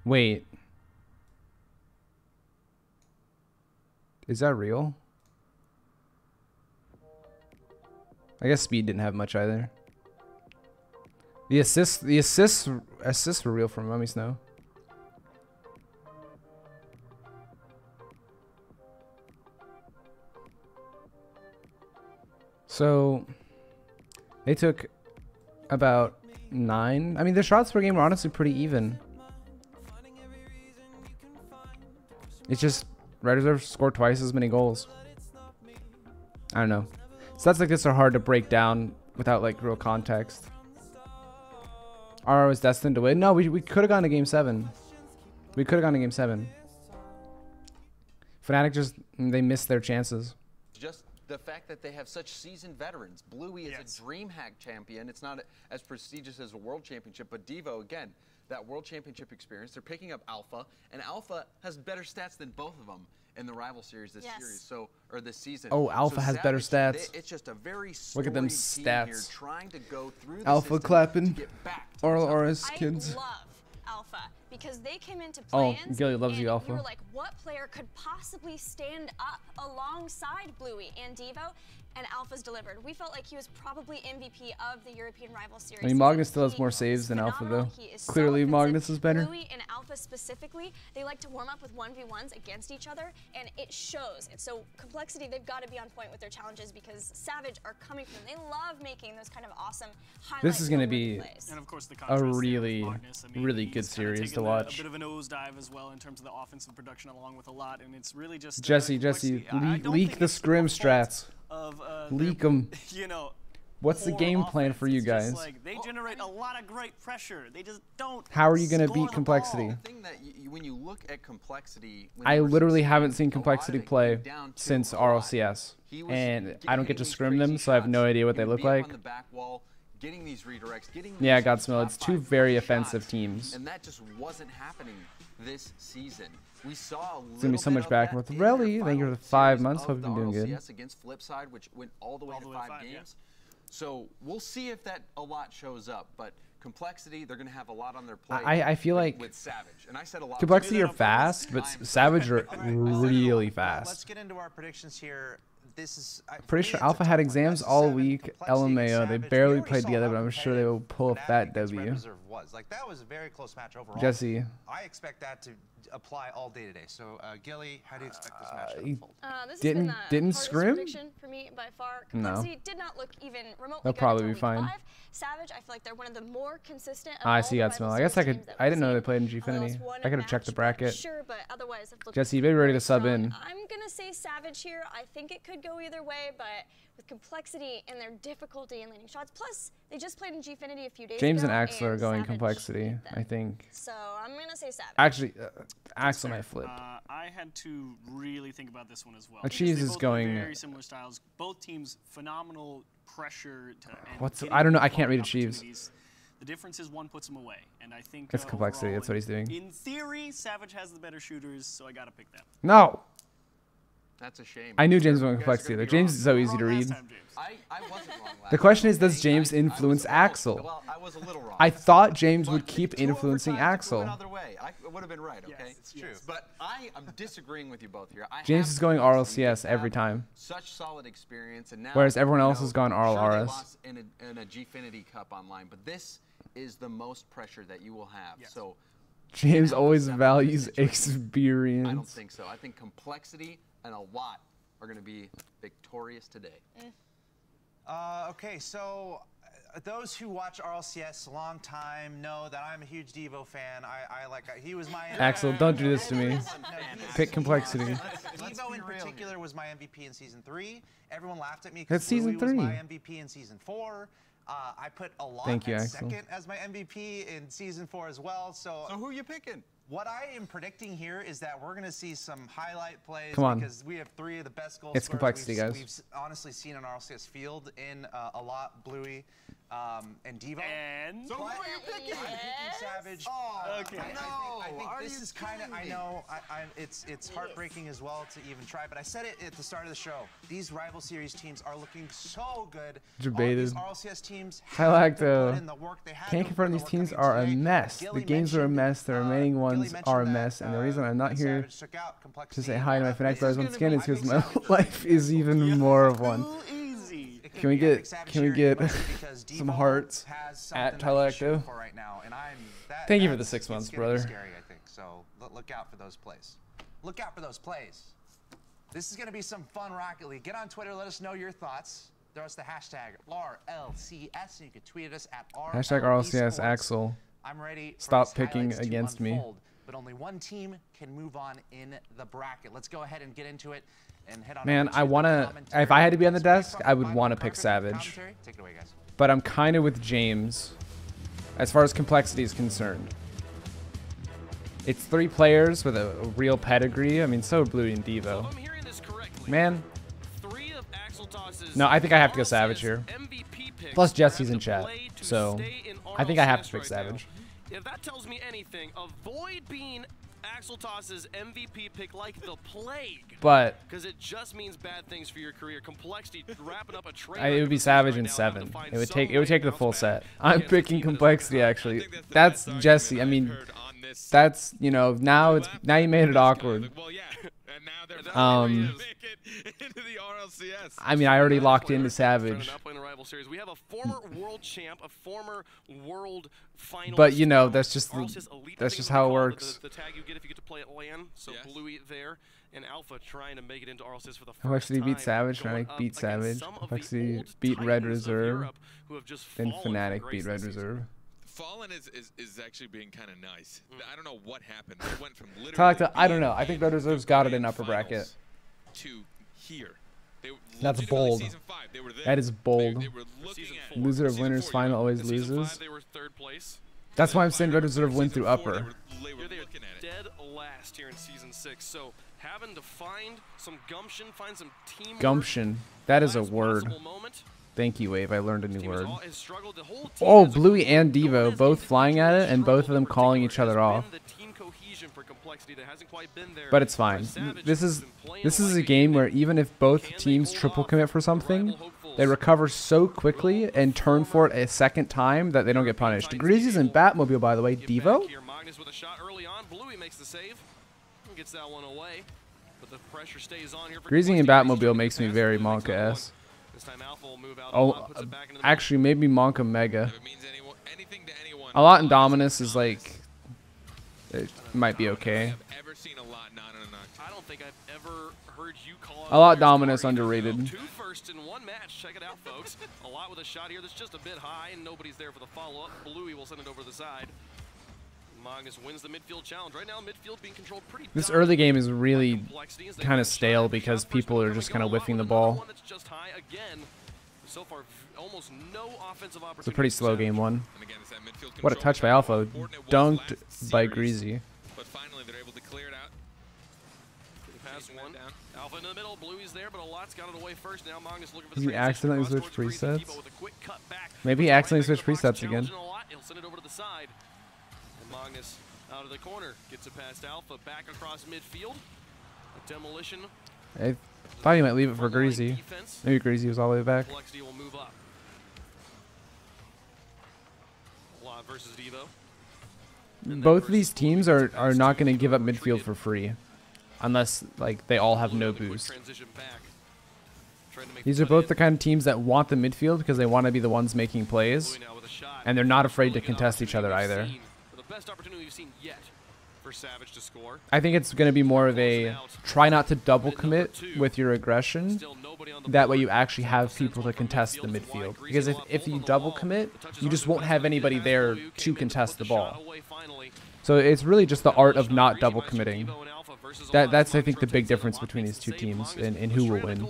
Wait. Is that real? I guess speed didn't have much either. The assists were real from Mummy Snow. So they took about 9. I mean, the shots per game were honestly pretty even. It's just Red Reserve scored twice as many goals. I don't know. Stats like this are hard to break down without like real context. RR was destined to win. No, we could have gone to game 7. We could have gone to game 7. Fnatic just, they missed their chances. Just the fact that they have such seasoned veterans. Bluey is a DreamHack champion. It's not as prestigious as a World Championship, but Devo, again, that World Championship experience. They're picking up Alpha, and Alpha has better stats than both of them in the rival series this season. Oh, Alpha has better stats. It's just a very look at them stats. Trying to go through the Alpha clapping. RLCS kids. I love Alpha because they came into play-ins. Oh, Gilly loves you, Alpha. You were like, what player could possibly stand up alongside Bluey and Devo? And Alpha's delivered. We felt like he was probably MVP of the European Rival Series. I mean, Magnus still has more saves than Alpha, though. Clearly, Magnus is better. Bluey and Alpha specifically, they like to warm up with 1v1s against each other, and it shows. And so, Complexity, they've got to be on point with their challenges because Savage are coming from them. They love making those kind of awesome highlight This is going to be and of course the a really, really good series to watch. A bit of a nosedive as well in terms of the offensive production, along with a lot, and it's really just Jesse, leak the scrim strats. Leak them. You know, what's the game plan for you guys? Like they generate a lot of great pressure. They just don't. How are you going to beat Complexity? The thing that when you look at Complexity, I literally haven't seen Complexity play since RLCS, and I don't get to scrim them, so I have no idea what they look like. Yeah, Godsmill, it's two very offensive teams. And that just wasn't happening this season. We saw it's gonna be so much back and forth. Relly, thank you for the 5 months. Hope you've been doing good. Against Flipside, which went all the way to 5 games. So we'll see if that a lot shows up. But Complexity, they're gonna have a lot on their plate. I feel like with Savage, and I said a lot. Complexity are fast, but Savage are really fast. Let's get into our predictions here. This is pretty sure Alpha had exams all week. LMAO, they barely played together, but I'm sure they will pull a fat W. Like that was a very close match overall. Jesse, I expect that to apply all day today. So, Gilly, how do you expect this match to unfold? This didn't scrim prediction for me by far. Complexity did not look even remotely they'll probably be fine. 5. Savage, I feel like they're one of the more consistent. I see Godsmill. I guess I could. I didn't know they played in Gfinity. I could have checked the bracket. Sure, but otherwise, Jesse, you better be ready to sub in. I'm gonna say Savage here. I think it could go either way, but with Complexity and their difficulty in landing shots, plus they just played in Gfinity a few days James ago. and Axel are going Savage Complexity, I think. So I'm gonna say Savage. Actually, Axel might flip. I had to really think about this one as well. Cheese is going. Very similar styles. Both teams phenomenal pressure to. What's I don't know. I can't read Achieves. The difference is one puts them away, and I think it's Complexity. That's what he's doing. In theory, Savage has the better shooters, so I gotta pick them. No. That's a shame. I knew James was going Complexity. Though. James is so easy to read. I wasn't wrong last the question is, does James influence Axel? Well, I was a little wrong. I thought James would keep influencing Axel. would have been right. Okay, Yes, it's true. But I'm disagreeing with you both here. James is going RLCS every time, Such solid experience, and now whereas everyone else has gone sure, they RLRS. lost in a Gfinity Cup online, but this is the most pressure that you will have. Yes. So James always seven values situations. experience. I don't think so. I think complexity and a lot are going to be victorious today. Okay, so those who watch RLCS a long time know that I'm a huge Devo fan. He was my Axel, don't do this to me. Pick complexity. Devo in particular was my MVP in season 3. Everyone laughed at me That's because season was 3. my MVP in season 4. I put a lot Thank you, at Axel. second as my MVP in season 4 as well. So So who are you picking? what I am predicting here is that we're going to see some highlight plays Come on. because we have 3 of the best goal It's scorers complexity, we've, guys. we've honestly seen on RLCS field in a lot, Bluey and Devo. And So who are you picking? I'm picking Savage. Okay. I think this is kind of, I know, it's heartbreaking as well to even try, but I said it at the start of the show. These rival series teams are looking so good. Debated. All these RLCS teams Highlight have to though. put in the work. They have Can't to confirm put in these the teams work are a coming today. mess. The Gilly games are a mentioned, mess. The remaining Gilly ones mentioned are a that, mess. And the reason I'm not here Savage took out to complexity. say hi to my Fnatic brothers once again is because my Savage life is even more of one. too easy. It could Can we be Epic get Savage can we here, get mostly because some Devo hearts has at something that he's shooting Tylacto? for right now, and Thank you for the that's- 6 months, it's gonna be brother. Scary, I think. So look out for those plays. Look out for those plays. This is gonna be some fun Rocket League. Get on Twitter. Let us know your thoughts. Throw us the hashtag RLCS, and you can tweet at us at Hashtag RLCS Sports. Axel. I'm ready. For Stop these picking highlights to against me. unfold, but only one team can move on in the bracket. Let's go ahead and get into it and head on. Man, over to I the wanna. commentary. If I had to be on the Let's desk, break I from would the want to final pick carpet. Savage. Commentary. Take it away, guys. But I'm kind of with James as far as complexity is concerned. It's 3 players with a real pedigree. I mean, so are Blue and Devo. If I'm hearing this correctly, Man, 3 of Axel Toss's no, I think I have to go Savage here. MVP picks Plus are Jesse's having in to chat, play to so stay in I think I have to RLCS pick right Savage. now. If that tells me anything, avoid being Axel Toss's MVP pick like the plague. But Because it just means bad things for your career. Complexity wrapping up a trade. it would be Savage in 7. It would take the full set. I'm picking complexity actually. That's Jesse. I mean, that's now you made it awkward. Well, yeah, and now they're make it into the RLCS. I mean, I already locked into Savage. We have a former world champ, a former world finalist. But that's just RLCS Elite, I that's think just is what how they it call works. The tag you get if you get to play at LAN. So Yes. Bluey there and Alpha trying to make it into RLCS for the first Complexity time. beat Savage, going Fnatic up beat against Savage, some of the Complexity old beat Red titans of Reserve, Europe who have just then fallen from Fnatic grace beat Red this season. Reserve. Fallen is actually being kind of nice. I don't know what happened. They went from literally Talk I don't know. I think Red Reserve's got it in upper bracket. to here. They That's legitimately bold. Season 5, they were there. That is bold. They were looking Season at 4. Loser of Season winners 4, final yeah. always In season loses. 5, they were 3rd place. That's why I'm saying Red Season Reserve went through 4, upper. They were Here they are looking at it. dead last here in season 6. So having to find some gumption, find some teamwork. Gumption. That is a last word. possible moment. Thank you, Wave. I learned a new Team has word. has struggled. The whole team Oh, as a Bluey group, and no one Devo has both flying at it, and both of them struggled calling in each other particular. off. It's been the team cohesion for Complexity that hasn't quite been there. But it's fine. Savage This has is been playing this is like a game where unit. even if both Can they teams hold triple off commit for the something, rival hopefuls? they recover so quickly and turn for it a second time that they don't get punished. Greasy's in Batmobile, by the way. Get Devo? back here. Magnus with a shot early on. Bluey makes the save. And gets that one away. But the pressure stays on here for Greasy in Complexity. Batmobile Greasy's makes me trying to very pass. Bluey makes Monka another S. one. This time Alpha will move out. Oh, puts it back into the actually, maybe Monka Mega. If it means anything to anyone. A lot in Dominus is like, it might be okay. I've ever seen a lot not in a knock. I don't think I've ever heard you call out A lot players Dominus targeted. underrated. 2 firsts in 1 match. Check it out, folks. A lot with a shot here that's just a bit high, and nobody's there for the follow-up. Bluey will send it over the side. Magnus wins the midfield challenge. Right now, midfield being controlled pretty This dominantly early game is by really Complexity as they kind move of stale shot after because shot. First people one are coming just kind of goal, whiffing the another ball. one that's just high again. So far, almost no offensive opportunity. It's a pretty for slow Savage. game 1. And again, it's that midfield What a control touch by how Alpha. important it was Dunked last by series. Greasy. But finally, they're able to clear it out. Pass Chasing that one. down. Alpha in the middle. Bluey's there, but a lot's got it away first. Now Magnus looking for Did the he transition accidentally cross switch towards Greasy. presets? Devo with a quick cut back. Maybe he Puts it accidentally right back switched in the box, presets again. challenging a lot. He'll send it over to the side. And Magnus out of the corner. Gets it past Alpha. Back across midfield. A demolition. I thought he might leave it for Frontline Greasy. defense. Maybe Greasy was all the way back. Complexity will move up. Versus Devo. both of these teams are not going to give up midfield for free, unless like they all have no boost. These are both the kind of teams that want the midfield because they want to be the ones making plays, and they're not afraid to contest each other either. I think it's going to be more of a try not to double commit with your aggression. That way you actually have people to contest the midfield. Because if you double commit, you just won't have anybody there to contest the ball. So it's really just the art of not double committing. That's, I think, the big difference between these two teams and who will win.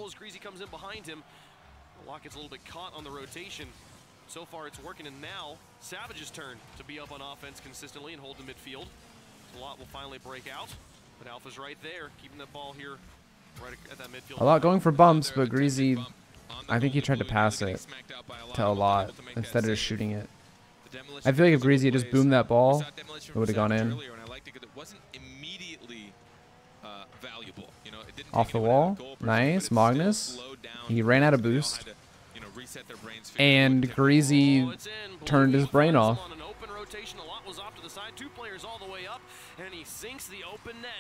Gets a little bit caught on the rotation. So far it's working, and now Savage's turn to be up on offense consistently and hold the midfield. A lot will finally break out, but Alpha's right there, keeping that ball here right at that midfield. A lot going for bumps, but Greasy, I think he tried to pass it to a lot instead of just shooting it. I feel like if Greasy had just boomed that ball, it would have gone in. Off the wall. Nice. Magnus. He ran out of boost. And Greasy turned his brain off. Two players all the way up, and he sinks the open net.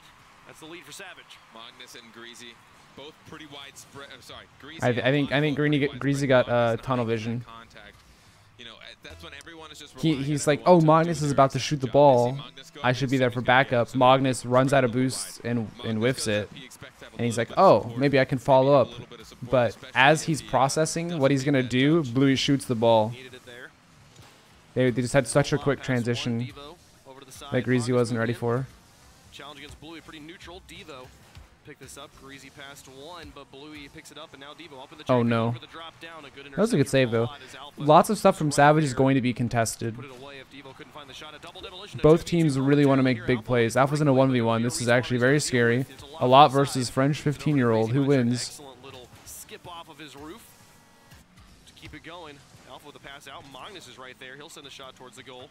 That's the lead for Savage. Magnus and Greasy, both pretty widespread. Sorry, Greasy. I think Greasy got tunnel vision. You know, that's when everyone is just he's like, oh, Magnus is about to shoot the ball. I should be there for backup. Magnus runs out of boost and whiffs it. And he's like, oh, maybe I can follow up. But as he's processing what he's going to do, Bluey shoots the ball. They just had such a quick transition that Greasy wasn't ready for. Challenge against Bluey, pretty neutral. Devo pick this up. Greasy passed one, but Bluey picks it up, and now Devo up in the oh no. That was a good save though. Lots of stuff from Savage is going to be contested. Both teams really want to make big plays. Alpha's in a 1v1. This is actually very scary. A lot versus French 15-year-old. Who wins? Excellent little skip off of his roof to keep it going. Alpha with the pass out. Magnus is right there. He'll send the shot towards the goal.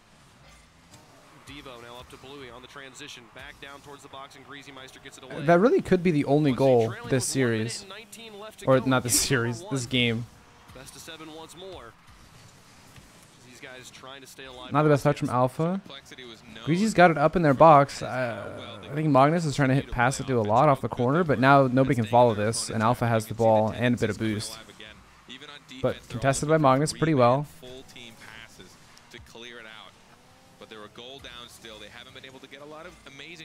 Devo now up to Bluey on the transition. Back down towards the box, and Greasy Meister gets it away. That really could be the only goal this series. Or not this series, this game. Best of 7 once more. These guys trying to stay alive. Not the best touch from Alpha. Greasy's got it up in their box. I think Magnus is trying to pass it to a lot off the corner, but now nobody can follow this, and Alpha has the ball and a bit of boost. But contested by Magnus pretty well.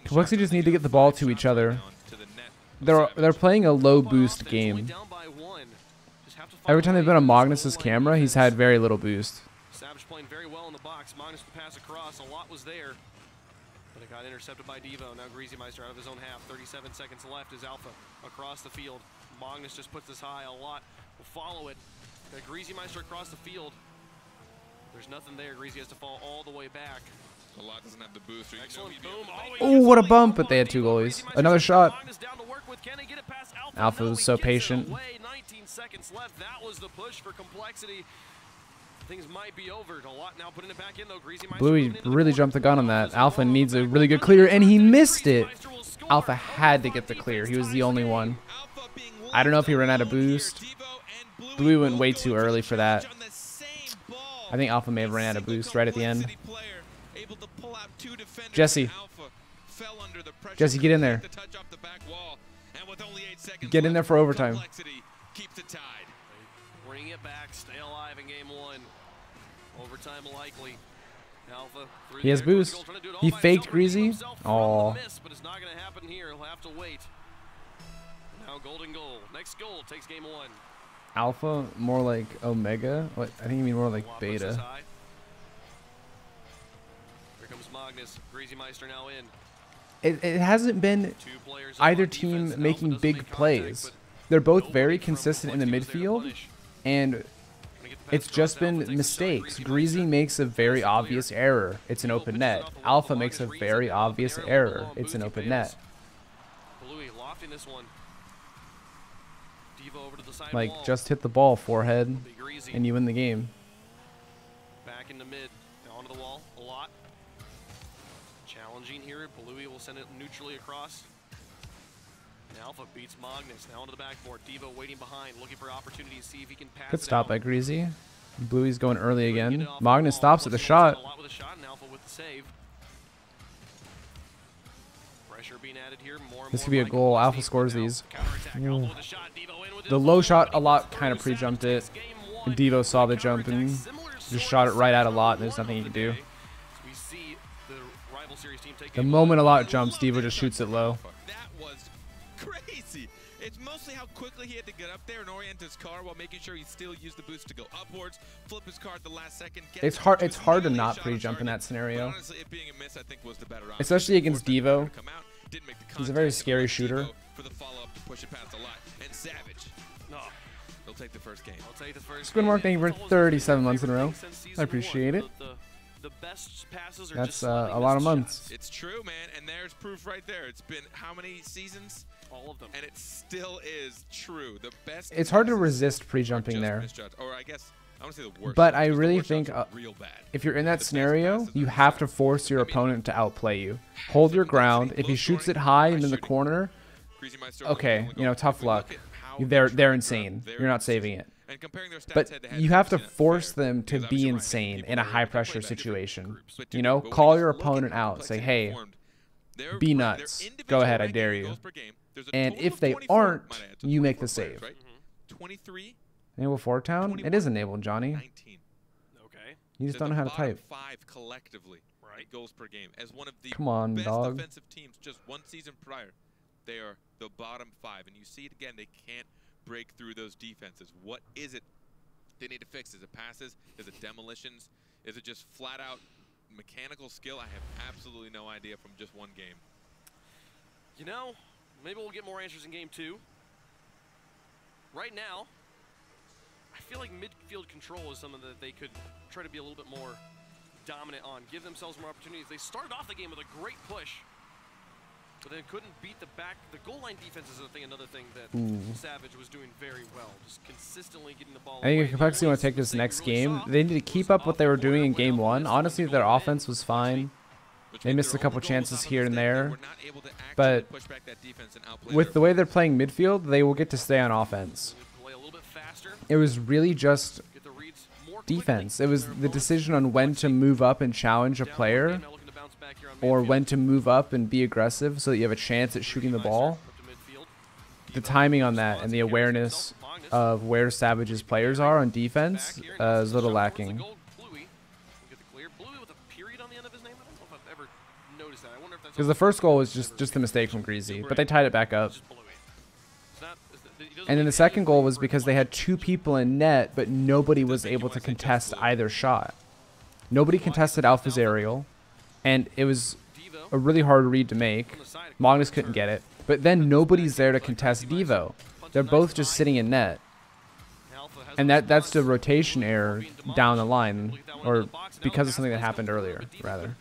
Complexity just need to get the ball to each other. They're playing a low boost game. Every time they've been on Magnus's camera, he's had very little boost. Savage playing very well in the box. Magnus the pass across. A lot was there, but it got intercepted by Devo. Now Greasy Meister out of his own half. 37 seconds left is Alpha across the field. Magnus just puts this high. A lot will follow it. Got Greasy Meister across the field. There's nothing there. Greasy has to fall all the way back. A lot doesn't have the boost. Excellent boom. Oh, what a bump, but they had 2 goalies. Another shot. Alpha was so patient. 19 seconds left. That was the push for Complexity. Things might be over. A lot now putting it back in though. Greasy Meister Bluey really jumped the gun on that. Alpha needs a really good clear, and he missed it. Alpha had to get the clear. He was the only one. I don't know if he ran out of boost. Bluey went way too early for that. I think Alpha may have ran out of boost right at the end. Jesse. Jesse, get in there. Get in there for overtime. Bring it back. Stay alive in game 1. Overtime likely. Alpha. He has boost. He faked Greasy. Oh. But it's not going to happen here. He'll have to wait. Now golden goal. Next goal takes game 1. Alpha, more like Omega. What? I think you mean more like Beta. Here comes Magnus. Greasy Meister now in. It hasn't been either team making big plays. They're both very consistent in the midfield, and it's just been mistakes. Greasy makes a very obvious error. It's an open net. Alpha makes a very obvious error. It's an open net. Bluey lofting this one. Like, just hit the ball, forehead, and you win the game. Back into mid, onto the wall, a lot. Challenging here, Bluey will send it neutrally across. And Alpha beats Magnus, now onto the backboard. Devo waiting behind, looking for opportunities, see if he can pass. Good stop by Greasy. Bluey's going early again. Magnus stops at the shot. Pressure being added here. More and This more could be a by goal. Complexity, Alpha scores but now these. counterattack. Alpha with a shot, Devo in with The his low own shot, a ball. lot kind of pre-jumped it. And Devo saw the jump and just shot it right at a lot, and there's nothing he can do. We see the rival series team take The moment a lot jumps, Devo just shoots it low. That was crazy. It's mostly how quickly he had to get up there and orient his car while making sure he still used the boost to go upwards, flip his car at the last second. It's hard to not pre-jump in that scenario. Honestly, it being a miss, I think, was the better option. Especially against Devo. Didn't make the He's a very contact, scary but shooter. Devo for the follow-up to push it past a lot. And Savage, No, he'll take the first game. I'll take the first Spin Mark, thank you for It's always 37 been my months in a favorite row. thing since I season appreciate one. it. The best passes are That's just slightly a lot of missed months. shots. It's true, man, and there's proof right there. It's been how many seasons? All of them. And it still is true. The best. It's hard to passes resist are pre-jumping just there. misjudged. Or I guess I want to say the worst. But shots, I because the really worst think shots are real bad. if you're in that The best scenario, passes you are have to just- force your I mean, opponent to outplay you. Hold your ground. If he shoots it high and in the corner, Greasy Meister okay, only you know, goes- tough if we look luck. at how They're they track insane. their You're not passes, saving it. and comparing their stats But head-to-head, you have to it's force fair, them to because be obviously, right, insane people in a are- they high-pressure play by different situation. groups, but You do- know, but when call you your just look at opponent how out. Say, Complexity hey, performed, their- be their nuts. Go individual ahead, I ranking dare in you. goals per game, there's a And total if of they 24, aren't, might I add, so you make the 24 players, save. right? 23, Enable Fort Town? It is enabled, Johnny. 19. Okay. You just They're don't know the how to bottom type. 5 collectively Right. in goals per game. As one of the Come on, best dog. defensive teams just one season prior, they are the bottom 5. And you see it again, they can't break through those defenses. What is it they need to fix? Is it passes? Is it demolitions? Is it just flat out mechanical skill? I have absolutely no idea from just one game. You know, maybe we'll get more answers in game 2. Right now, I feel like midfield control is something that they could try to be a little bit more dominant on, give themselves more opportunities. They started off the game with a great push, but then couldn't beat the back. The goal line defense is another thing that Savage was doing very well, just consistently getting the ball I think away. if Complexity want to take this next game, they need to keep up what they were doing in game 1. Honestly, their offense was fine. They missed a couple chances here and there, but with the way they're playing midfield, they will get to stay on offense. Play a little bit faster, It was really just get the reads more quickly. defense. It was the decision on when to move up and challenge a player, Now looking to bounce back here on or midfield. when to move up and be aggressive so that you have a chance at shooting the ball. Up to midfield. The timing on that and the awareness of where Savage's players are on defense is a little lacking. Because the first goal was just a mistake from Greasy, but they tied it back up. And then the second goal was because they had 2 people in net, but nobody was able to contest either shot. Nobody contested Alpha's aerial, and it was a really hard read to make. Magnus couldn't get it, but then nobody's there to contest Devo. They're both just sitting in net. And that's the rotation error down the line, or because of something that happened earlier, rather.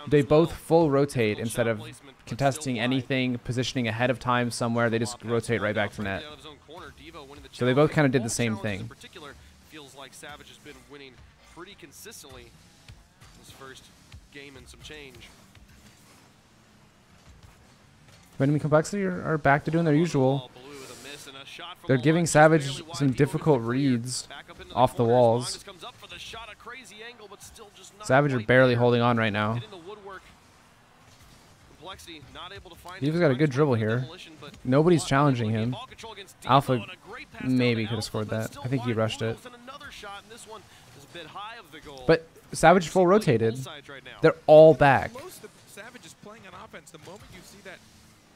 They both full rotate instead of contesting anything, positioning ahead of time somewhere. They just rotate right back to net. So they both kind of did the same thing. Feels like Savage has been winning pretty consistently this first game and some change. Enemy Complexity are back to doing their usual. They're giving Savage some difficult reads off the walls. Savage are barely holding on right now. He's got a good dribble here. Nobody's challenging him. Alpha maybe could have scored that. I think he rushed it. But Savage full rotated. They're all back. Most of Savage is playing on offense. The moment you see that,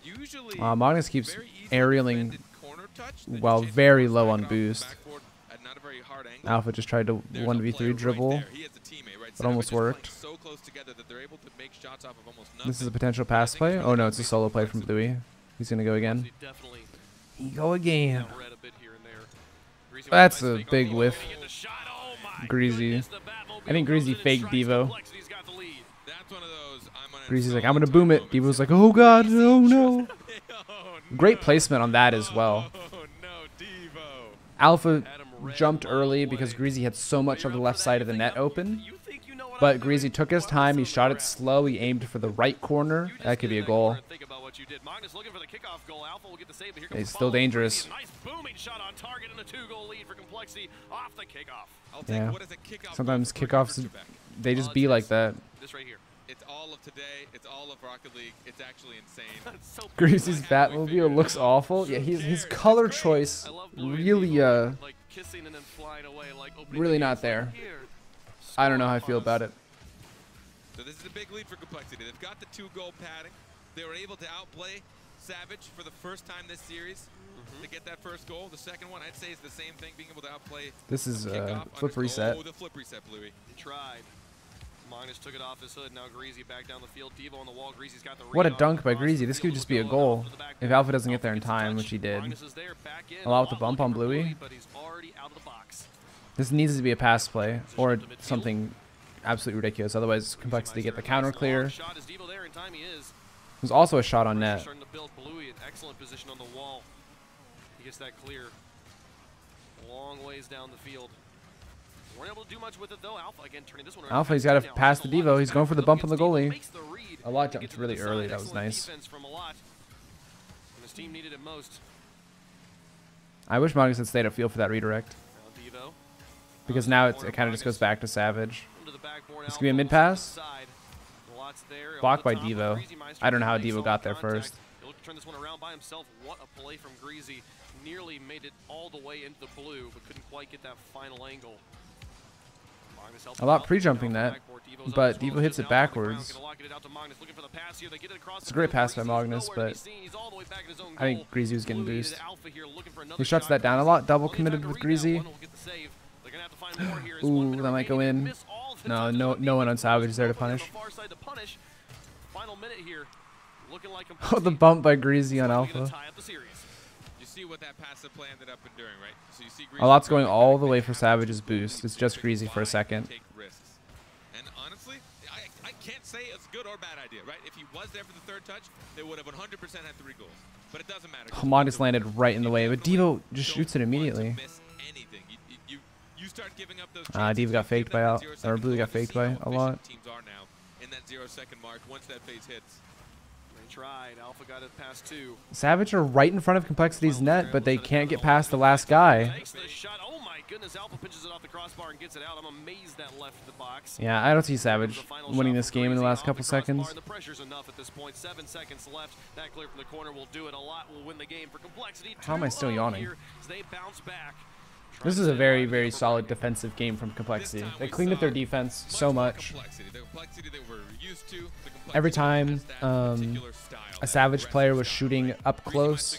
usually Magnus keeps very easy aerialing defended corner touch that while chases very the low back on off boost. the backboard at not a very hard angle. Alpha just tried to There's a 1v3 player right dribble. there. He has a teammate, right? It almost Savage is worked. playing so close together that they're able to make shots off of almost nothing. This is a potential pass play. Oh no, it's a solo play from Bluey. He's gonna go again. He go again. That's a big whiff. Greasy. I think Greasy faked Devo. That's one of those, Greasy's like, I'm gonna boom it. Devo's like, oh god, oh no. Great placement on that as well. Oh no, Devo. Alpha jumped early because Greasy had so much of the left side of the net open. But Greasy took his time. He shot it slow. He aimed for the right corner. That could be a goal. He's still dangerous. Yeah. Sometimes kickoffs, they just be like that. This right here. It's all of today. It's all of Rocket League. It's actually insane. So Greasy's Batmobile looks awful. Yeah, his color choice really like kissing and then flying away, like really not there. I don't know how I feel about it. So this is a big lead for Complexity. They've got the 2-goal padding. They were able to outplay Savage for the first time this series to get that first goal. The second one, I'd say, is the same thing, being able to outplay. This is flip reset. Oh, the flip reset, Bluey. He tried. Magnus took it off his hood. Now Greasy back down the field. Devo on the wall. Greasy's got the What a read dunk by across Greasy. the This field. could just be a Will goal. go to the back If board. Alpha doesn't get there in Alpha gets time, touched. which he did. Magnus is there, back in. Allow it to Lot bump on looking for Bluey. but he's already out of the box. This needs to be a pass play or something absolutely ridiculous. Otherwise, Complexity get the counter clear. Shot is Devo there in time. He is. There's also a shot on net. Starting to build Bluey in excellent position on the wall. He gets that clear. Long ways down the field. Weren't able to do much with it though. Alpha again turning this one around. Alpha, he's got to pass the Devo. He's going for the bump on the goalie. Makes the read. A lot Gets jumped to really the early. side. That was Excellent nice. defense from a lot. And his team needed it most. I wish Magnus had stayed upfield for that redirect. Now Devo. Because now it kind of just goes back to Savage. Into the backboard. This could be a Alpha mid pass. side. Lots there. Blocked Over by the top Devo. of Greasy Meister. I don't know how Makes Devo all got the there contact. first. He'll look to turn this one around by himself. What a play from Greasy. Nearly made it all the way into the blue, but couldn't quite get that final angle. Magnus helped A lot out. pre-jumping Now that, backboard. Devo's but up as well. Devo hits Just it now on the ground. backwards. Gonna lock it out to Magnus. Looking for the pass here. They get it across It's a the great field. pass by Greasy's Magnus, nowhere to be but seen. He's all the way back in his own I think goal. Greasy was getting Bluey boost. to Alpha here, looking for another He shuts shot. that down a lot. Double Only time committed to with rebound. Greasy. One will get the save. They're gonna have to find more here. It's Ooh, 1 minute that might go remaining. in. They miss all the No, touches no, on no one Devo. on Savage there to Kronovi on the punish. far side to punish. Final minute here. Looking like Oh, the bump by Greasy on Complexity gonna Alpha. tie up the series. You see what that passive play ended up enduring, right? So you see A lot's Greasy going all the way for Savage's boost. It's just Greasy for a second. Take risks. And honestly, I can't say it's a good or bad idea, right? If he was there for the third touch, they would have 100% had 3 goals. But it doesn't matter. Magnus landed right in the way, but Devo just shoots it immediately. Miss anything. You start giving up those Devo chances, got you faked give them by that 0 or second Blue got goal, you faked see by how a efficient lot. Teams are now in that 0-second mark once that phase hits. They tried. Alpha got it past 2. Savage are right in front of Complexity's net, but they can't get past the last guy. Takes the shot. Oh my goodness. Alpha pinches it off the crossbar and gets it out. I'm amazed that left the box. Yeah, I don't see Savage winning this game in the last couple seconds. The pressure's enough at this point. 7 seconds left. That clear from the corner will do it. A lot will win the game for Complexity. How am I still yawning? Here as they bounce back. This is a very, very solid defensive game from Complexity. They cleaned up their defense so much. The complexity they were used to, Every time a Savage player was shooting up close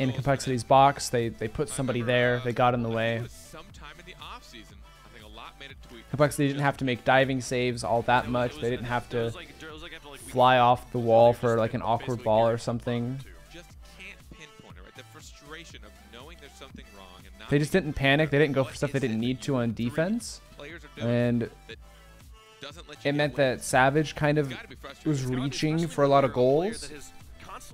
in Complexity's box, they put somebody there, they got in the way. sometime in the offseason, I think a lot made a tweak. Complexity didn't have to make diving saves all that much. They didn't have to fly off the wall for like an awkward ball or something. Just can't pinpoint it, right? The frustration of knowing there's something wrong and not They just didn't panic. They didn't go for stuff they didn't need to on defense. And it meant that Savage kind of was reaching for a lot of goals.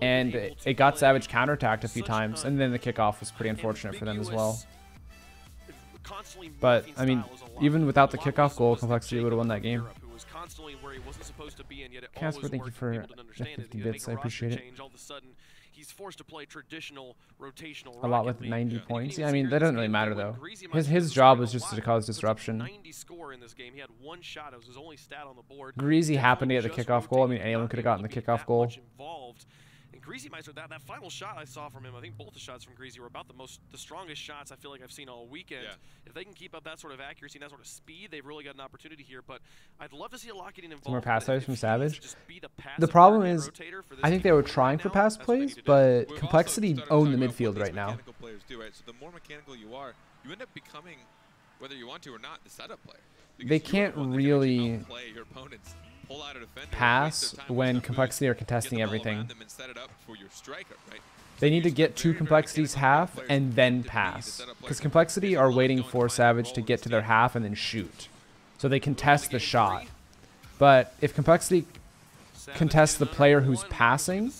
And it got Savage counterattacked a few times. And then the kickoff was pretty unfortunate for them as well. But, I mean, even without the kickoff goal, Complexity would have won that game. Casper, thank you for the 50 bits. I appreciate it. He's forced to play traditional rotational A lot with 90 points. Yeah, I mean, that doesn't really matter, though. His job was just to cause disruption. 90 score in this game. He had 1 shot. It was his only stat on the board. Greasy happened to get the kickoff goal. I mean, anyone could have gotten the kickoff goal. And Greasy Meister, that final shot I saw from him, I think both the shots from Greasy were about the strongest shots I feel like I've seen all weekend. Yeah. If they can keep up that sort of accuracy and that sort of speed, they've really got an opportunity here. But I'd love to see a lot getting involved. Some more pass plays from Savage. The The problem is, I think they were trying for pass plays, but Complexity own the midfield right now. Players do, right? So the more mechanical you are, you end up becoming, whether you want to or not, the setup player. They can't really your opponents. pass when Complexity are contesting everything. They need to get to Complexity's half and then pass. Because Complexity are waiting for Savage to get to their half and then shoot. So they contest the shot. But if Complexity contests the player who's passing,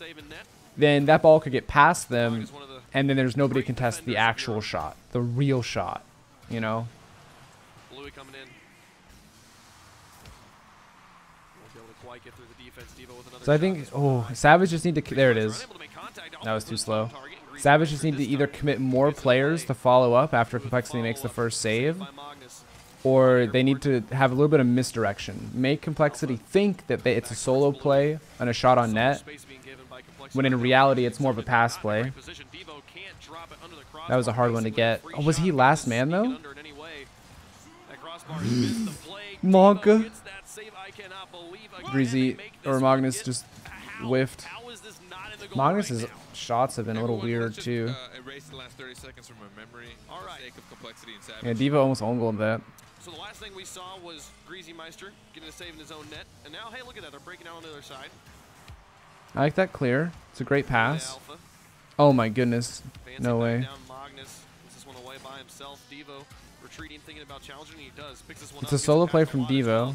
then that ball could get past them, and then there's nobody to contest the actual shot, the real shot, you know? Coming in. So I think, oh, Savage just need to, there it is. That was too slow. Savage just need to either commit more players to follow up after Complexity makes the first save, or they need to have a little bit of misdirection. Make Complexity think that it's a solo play and a shot on net, when in reality it's more of a pass play. That was a hard one to get. Oh, was he last man though? Monka. Greasy or Magnus just whiffed. Magnus's shots have been a little weird too. Yeah, Devo almost ongled that. So the last thing we saw was Greasy Meister getting a save in his own net. And now, hey, look at that. They're breaking out on the other side. I like that clear. It's a great pass. Oh my goodness. No way. It's a solo play from Devo.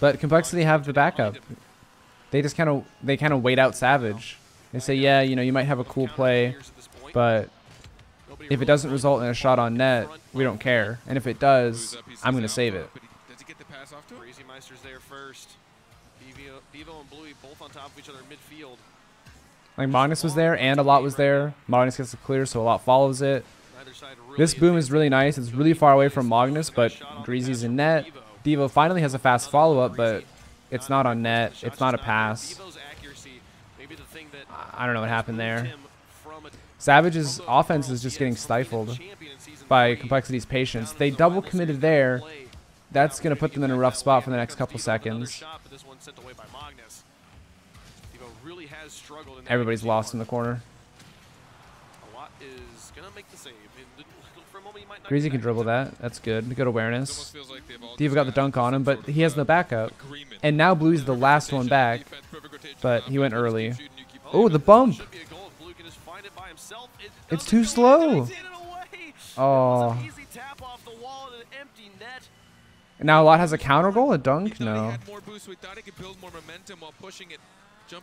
But Complexity have the backup. They just kind of wait out Savage. They say, yeah, you know, you might have a cool play, but if it doesn't result in a shot on net, we don't care. And if it does, I'm going to save it. Does he get the pass off to it? Greasy Meister's there first. Devo and Bluey both on top of each other in midfield. Like Magnus was there and a lot was there. Magnus gets the clear, so a lot follows it. This boom is really nice. It's really far away from Magnus, but Greasy's in net. Devo finally has a fast follow-up, but it's not on net. It's not a pass. I don't know what happened there. Savage's offense is just getting stifled by Complexity's patience. They double committed there. That's going to put them in a rough spot for the next couple seconds. Everybody's lost in the corner. Greasy can dribble that. That's good. Good awareness. Devo got the dunk on him, but he has no backup. And now Bluey's the last one back, but he went early. Oh, the bump! It's too slow! Oh. Now Lot has a counter goal? A dunk? No.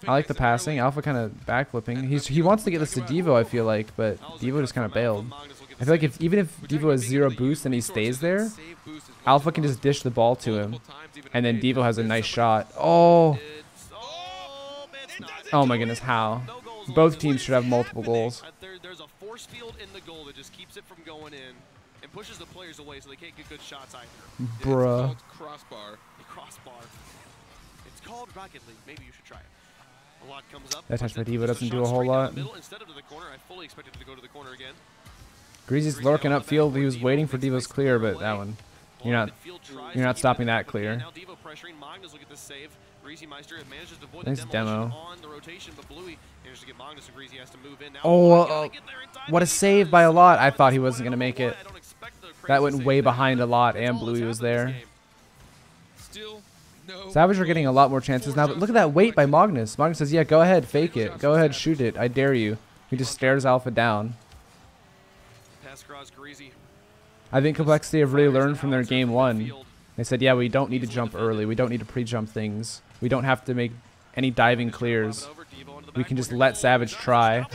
I like the passing. Alpha kind of backflipping. He wants to get this to Devo, I feel like, but Devo just kind of bailed. I feel like even if Devo has 0 boost and he stays there, Alpha can just dish the ball to him. And then Devo has a nice shot. Oh! Oh my goodness, how? Both teams should have multiple goals. There's a force field in the goal that just keeps it from going in and pushes the players away so they can't get good shots either. Bruh. It's called crossbar. Crossbar. It's called Rocket League. Maybe you should try it. A lot comes up. That touch by Devo doesn't do a whole lot. Instead of to the corner, I fully expected it to go to the corner again. Greasy's lurking upfield. He was waiting for Devo's clear, but that one, you're not stopping that clear. Now Devo pressuring Magnus. Look at this save. Greasy Meister manages to avoid nice the demo. on the rotation, but Bluey manages to get Magnus, and Greasy has to move in. Now, oh, what a save by a lot. I thought he wasn't going to make it. That went way behind a lot, and Bluey was there. Savage are getting a lot more chances now, but look at that weight by Magnus. Magnus says, yeah, go ahead, fake it. Go ahead, shoot it. I dare you. He just stares Alpha down. I think Complexity have really learned from their game 1. They said, yeah, we don't need to jump early. We don't need to pre-jump things. We don't have to make any diving clears. We can just let Savage try.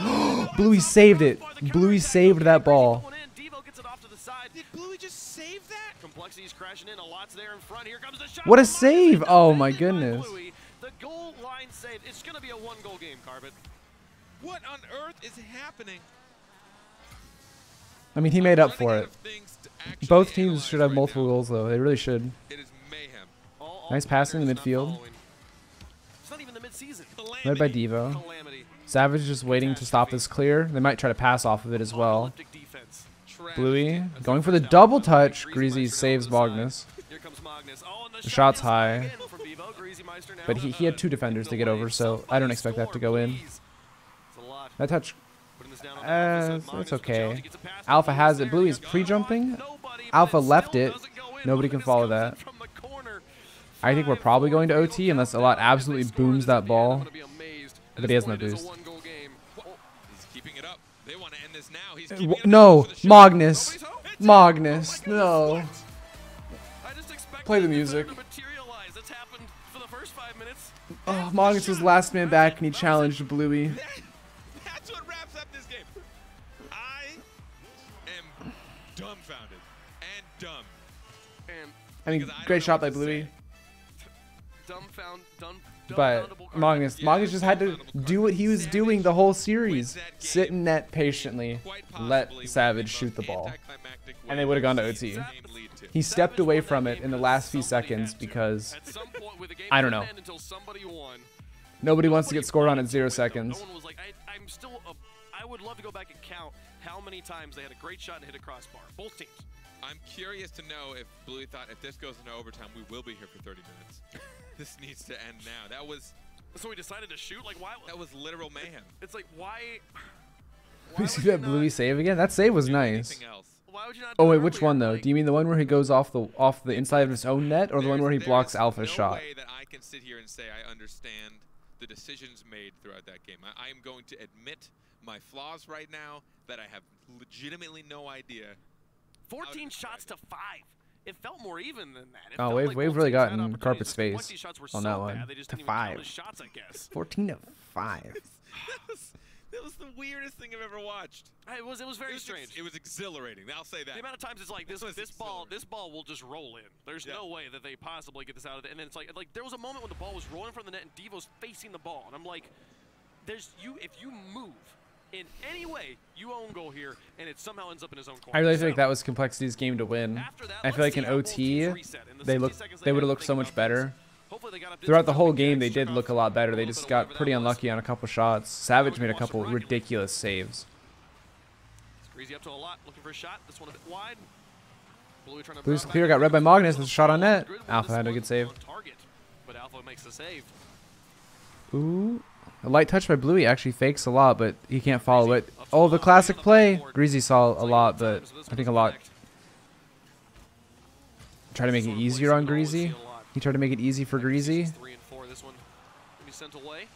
Bluey saved it. Bluey saved that ball. Did Bluey just save that? Complexity's crashing in. A lot's there in front. Here comes the shot. What a save! Oh my goodness. The goal line save. It's going to be a 1-goal game, Carbon. What on earth is happening? I mean, he made up for it. Both teams should have multiple goals, though. They really should. It is mayhem. Nice passing in the midfield. It's not even the mid-season. Led by Devo. Savage just waiting to stop this clear. They might try to pass off of it as well. Bluey going for the double touch. Greasy saves Magnus. The shot's high. But he had 2 defenders to get over, so I don't expect that to go in. That touch... it's okay. Alpha has it. Bluey's pre-jumping. Alpha left it. Nobody can follow that. I think we're probably going to OT unless a lot absolutely booms that ball. But he has no boost. No, Magnus. Magnus, no. Play the music. Oh, Magnus was last man back and he challenged Bluey. That's what wraps up this game. I am dumbfounded and dumb. I mean, great shot by Bluey. But Magnus just had to do what he was doing the whole series. Sit in net patiently, let Savage shoot the ball. And they would have gone to OT. He stepped away from it in the last few seconds because, I don't know. Nobody wants to get scored on at 0 seconds. I would love to go back and count how many times they had a great shot and hit a crossbar. Both teams. I'm curious to know if Bluey thought if this goes into overtime, we will be here for 30 minutes. This needs to end now. That was... So we decided to shoot? Like, why? That was literal mayhem. It's like, why You see that Bluey save again? That save was nice. Why would you not Oh wait, which one though? Do you mean the one where he goes off the inside of his own net, or the one where he blocks Alpha's shot? There's no way that I can sit here and say I understand the decisions made throughout that game. I am going to admit my flaws right now, that I have legitimately no idea. 14 shots to 5. It felt more even than that. Oh, Wave really got in carpet space on that one. To 5. Shots, I guess. 14 to 5. That was the weirdest thing I've ever watched. It was very strange. It was exhilarating. I'll say that. The amount of times it's like this ball will just roll in. There's no way that they possibly get this out of it. And then it's like there was a moment when the ball was rolling from the net and Devo's facing the ball, and I'm like, if you move in any way, you own goal here, and it somehow ends up in his own corner. I really think that was Complexity's game to win. I feel like in OT, they would have looked so much better. Throughout the whole game, they did look a lot better. They just got pretty unlucky on a couple shots. Savage made a couple ridiculous saves. Greasy up to a lot, looking for a shot. This one a bit wide. Blue's clear, got read by Magnus. There's a shot on net. Alpha had a good save. But Alpha makes the save. Ooh. A light touch by Bluey actually fakes a lot, but he can't follow it. Oh, the classic play. Greasy saw a lot, but I think a lot. Try to make it easier on Greasy. He tried to make it easy for Greasy. 3 and 4. This one can be sent away.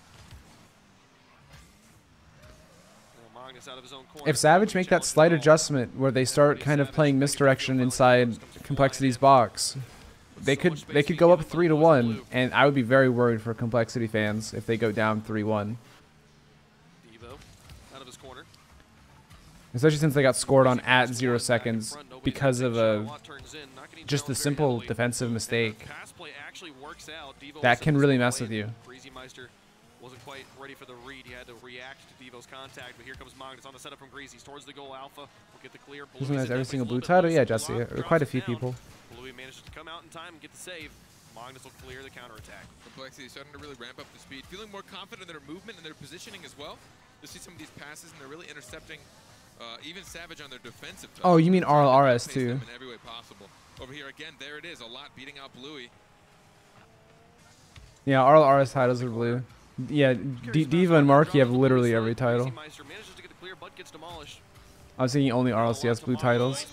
If Savage make that slight adjustment where they start kind of playing misdirection inside Complexity's box, they could go up 3-1, and I would be very worried for Complexity fans if they go down 3-1. Especially since they got scored on at 0 seconds because of just a simple defensive mistake. That can really mess with you. Wasn't quite ready for the read. He had to react to Devo's contact, but here comes Magnus on the setup from Greasy. He's towards the goal. Alpha will get the clear. Who has every single blue title? Yeah, Jesse. Quite a few people. Bluey manages to come out in time and get the save. Magnus will clear the counterattack. Complexity starting to really ramp up the speed, feeling more confident in their movement and their positioning as well. You see some of these passes, and they're really intercepting even Savage on their defensive. Oh, you mean RLCS too? In every way possible. Over here again, there it is. A lot beating out Bluey. Yeah, RLCS titles are blue. Yeah, Diva and Marky have literally every title. I was thinking only RLCS blue titles.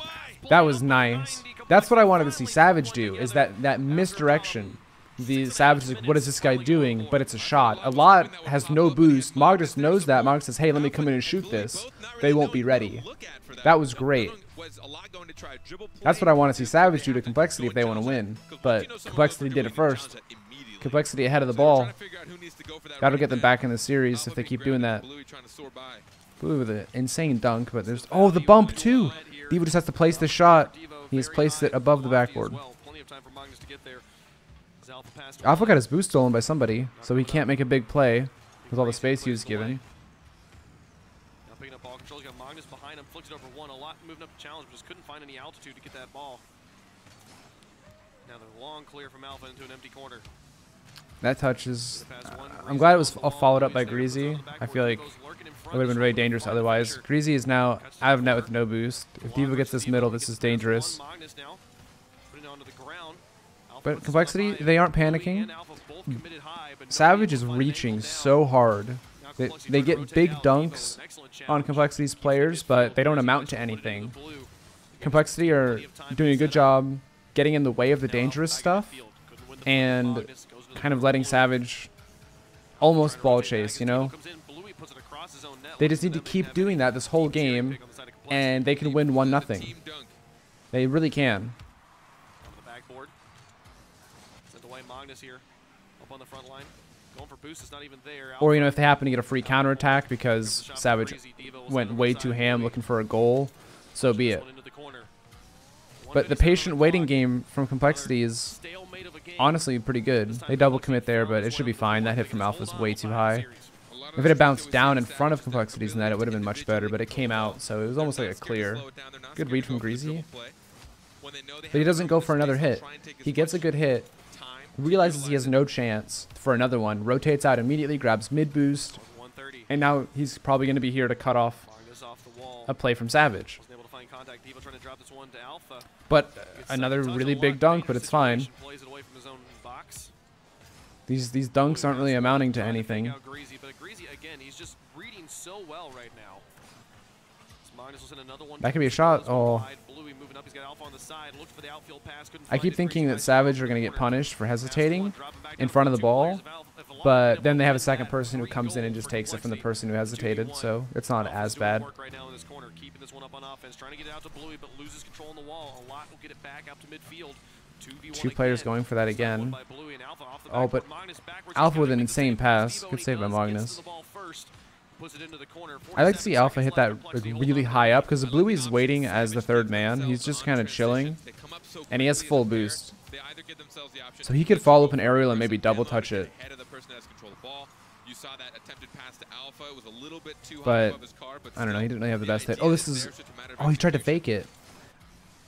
That was nice. That's what I wanted to see Savage do, is that misdirection. The Savage is like, what is this guy doing? But it's a shot. A lot has no boost. Magnus knows that. Magnus says, hey, let me come in and shoot this. They won't be ready. That was great. That's what I want to see Savage do to Complexity if they want to win. But Complexity did it first. Complexity ahead of the ball. That'll get them back in the series if they keep doing that. Blue with an insane dunk, but there's... Oh, the bump too! Diva just has to place the shot. He has placed it above the backboard. Alpha got his boost stolen by somebody, so he can't make a big play with all the space he was given. Now picking up ball control, he's got Magnus behind him, flicks it over one, a lot moving up the challenge, but just couldn't find any altitude to get that ball. Now they're long clear from Alpha into an empty corner. That touch is... I'm glad it was all followed up by Greasy. I feel like it would have been very dangerous otherwise. Greasy is now out of net with no boost. If Diva gets this middle, this is dangerous. But Complexity, they aren't panicking. Savage is reaching so hard. They get big dunks on Complexity's players, but they don't amount to anything. Complexity are doing a good job getting in the way of the dangerous stuff and kind of letting Savage almost ball chase, you know? They just need to keep doing that this whole game, and they can win 1-0. They really can. Or, you know, if they happen to get a free counterattack because Savage went way too ham looking for a goal, so be it. But the patient waiting game from Complexity is honestly pretty good. They double commit there, but it should be fine. That hit from Alpha is way too high. If it had bounced down in front of Complexity's net, it would have been much better, but it came out, so it was almost like a clear. Good read from Greasy. But he doesn't go for another hit. He gets a good hit, realizes he has no chance for another one, rotates out immediately, grabs mid boost, and now he's probably going to be here to cut off a play from Savage. But another really big dunk, but it's fine. These dunks aren't really amounting to anything. That could be a shot. Oh. I keep thinking that Savage are going to get punished for hesitating in front of the ball, but then they have a second person who comes in and just takes it from the person who hesitated, so it's not as bad. Two players going for that again. Oh, but Alpha with an insane pass. Good save by Magnus. I like to see Alpha hit that like really high up because Bluey's waiting as the third man. He's just kind of chilling, and he has full boost. So he could follow up an aerial and maybe double touch it. But I don't know. He didn't really have the best hit. Oh, this is. Oh, he tried to fake it.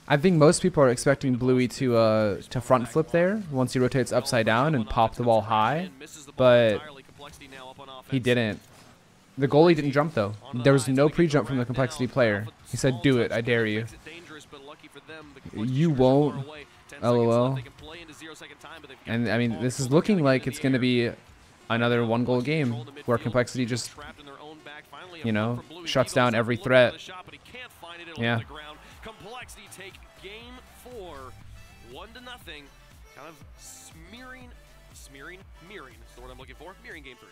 I think most people are expecting Bluey to front flip there once he rotates upside down and pop the ball high, but he didn't. The goalie didn't jump though. There was no pre-jump from the Complexity player. He said, "Do it, I dare you." You won't. LOL. And I mean, this is looking like it's going to be another one-goal game where Complexity just, you know, shuts down every threat. Yeah. Complexity take game 4, 1-0. Kind of mirroring is the word I'm looking for. Mirroring game 3.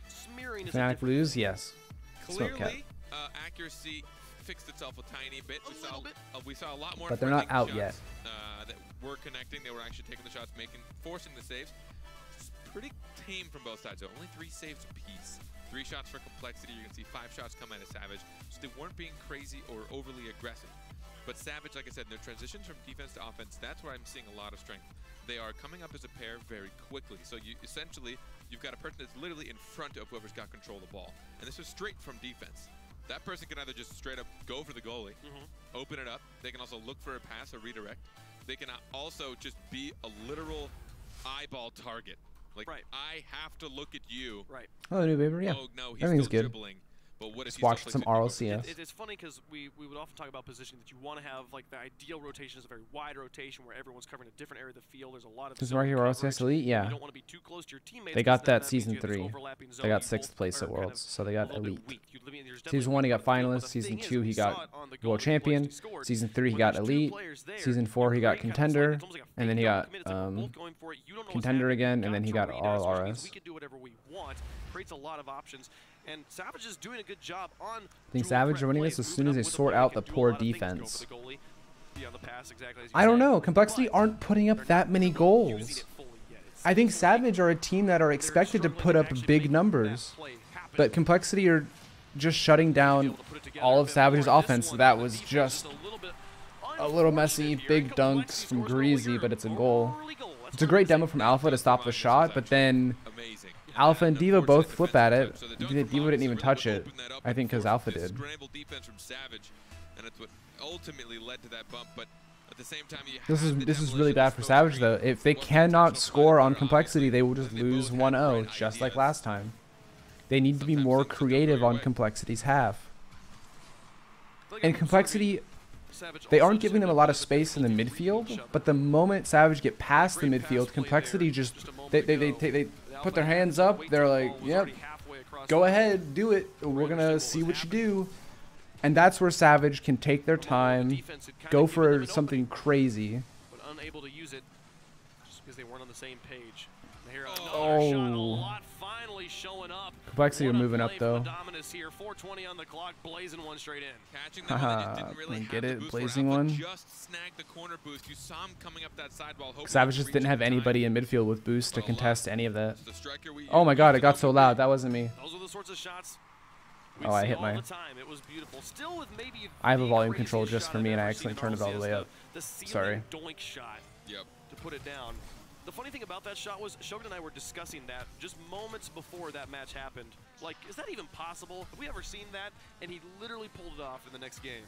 Smearing is Fnatic lose, yes. Clearly, accuracy fixed itself a tiny bit. We saw a lot more. But they're not out yet. That were connecting. They were actually taking the shots, forcing the saves. It's pretty tame from both sides. Though. Only 3 saves apiece. 3 shots for Complexity. You can see 5 shots come out of Savage. So they weren't being crazy or overly aggressive. But Savage, like I said, in their transitions from defense to offense, that's where I'm seeing a lot of strength. They are coming up as a pair very quickly. So you've got a person that's literally in front of whoever's got control of the ball. And this is straight from defense. That person can either just straight up go for the goalie, open it up. They can also look for a pass or redirect. They can also just be a literal eyeball target. Like, I have to look at you. Oh, new Baber, yeah. Oh, no, he's everything's still good. dribbling. But what if Just watch some RLCS. It's funny because we would often talk about positioning that you want to have like the ideal rotation is a very wide rotation where everyone's covering a different area of the field. There's a lot of Does right here RLCS Elite? Yeah. You don't want to be too close to your teammates. They got that season 3. They got 6th place at Worlds, so they got Elite. Season 1 he got finalist. Season 2 he got World Champion. Season 3 he got Elite. Season 4 he got Contender, and then he got Contender again, and then he got RLRS. We can do whatever we want. Creates a lot of options. And Savage is doing a good job on. I think Savage are winning this as soon as they sort out the poor defense. I don't know. Complexity aren't putting up that many goals. I think Savage are a team that are expected to put up big numbers, but Complexity are just shutting down all of Savage's offense. That was just a little messy. Big dunks from Greasy, but it's a goal. It's a great demo from Alpha to stop the shot, but then Alpha and Diva both flip at it. Diva didn't even touch it, I think, because Alpha did. This is really bad for Savage, though. If they cannot score on Complexity, they will just lose 1-0, just like last time. They need to be more creative on Complexity's half. And Complexity, they aren't giving them a lot of space in the midfield, but the moment Savage get past the midfield, Complexity just they put their hands up. They're like, yep, go ahead, do it. We're going to see what you do. And that's where Savage can take their time, go for something crazy. But unable to use it just because they weren't on the same page. Oh. Complexity are moving up, though. Haha, get it? Blazing one? Savage just didn't have anybody in midfield with boost to contest any of that. Oh my god, it got so loud. That wasn't me. Oh, I hit my... I have a volume control just for me, and I accidentally turned it all the way up. Sorry. Yep. to put it down. The funny thing about that shot was Shogun and I were discussing that just moments before that match happened. Like, is that even possible? Have we ever seen that? And he literally pulled it off in the next game.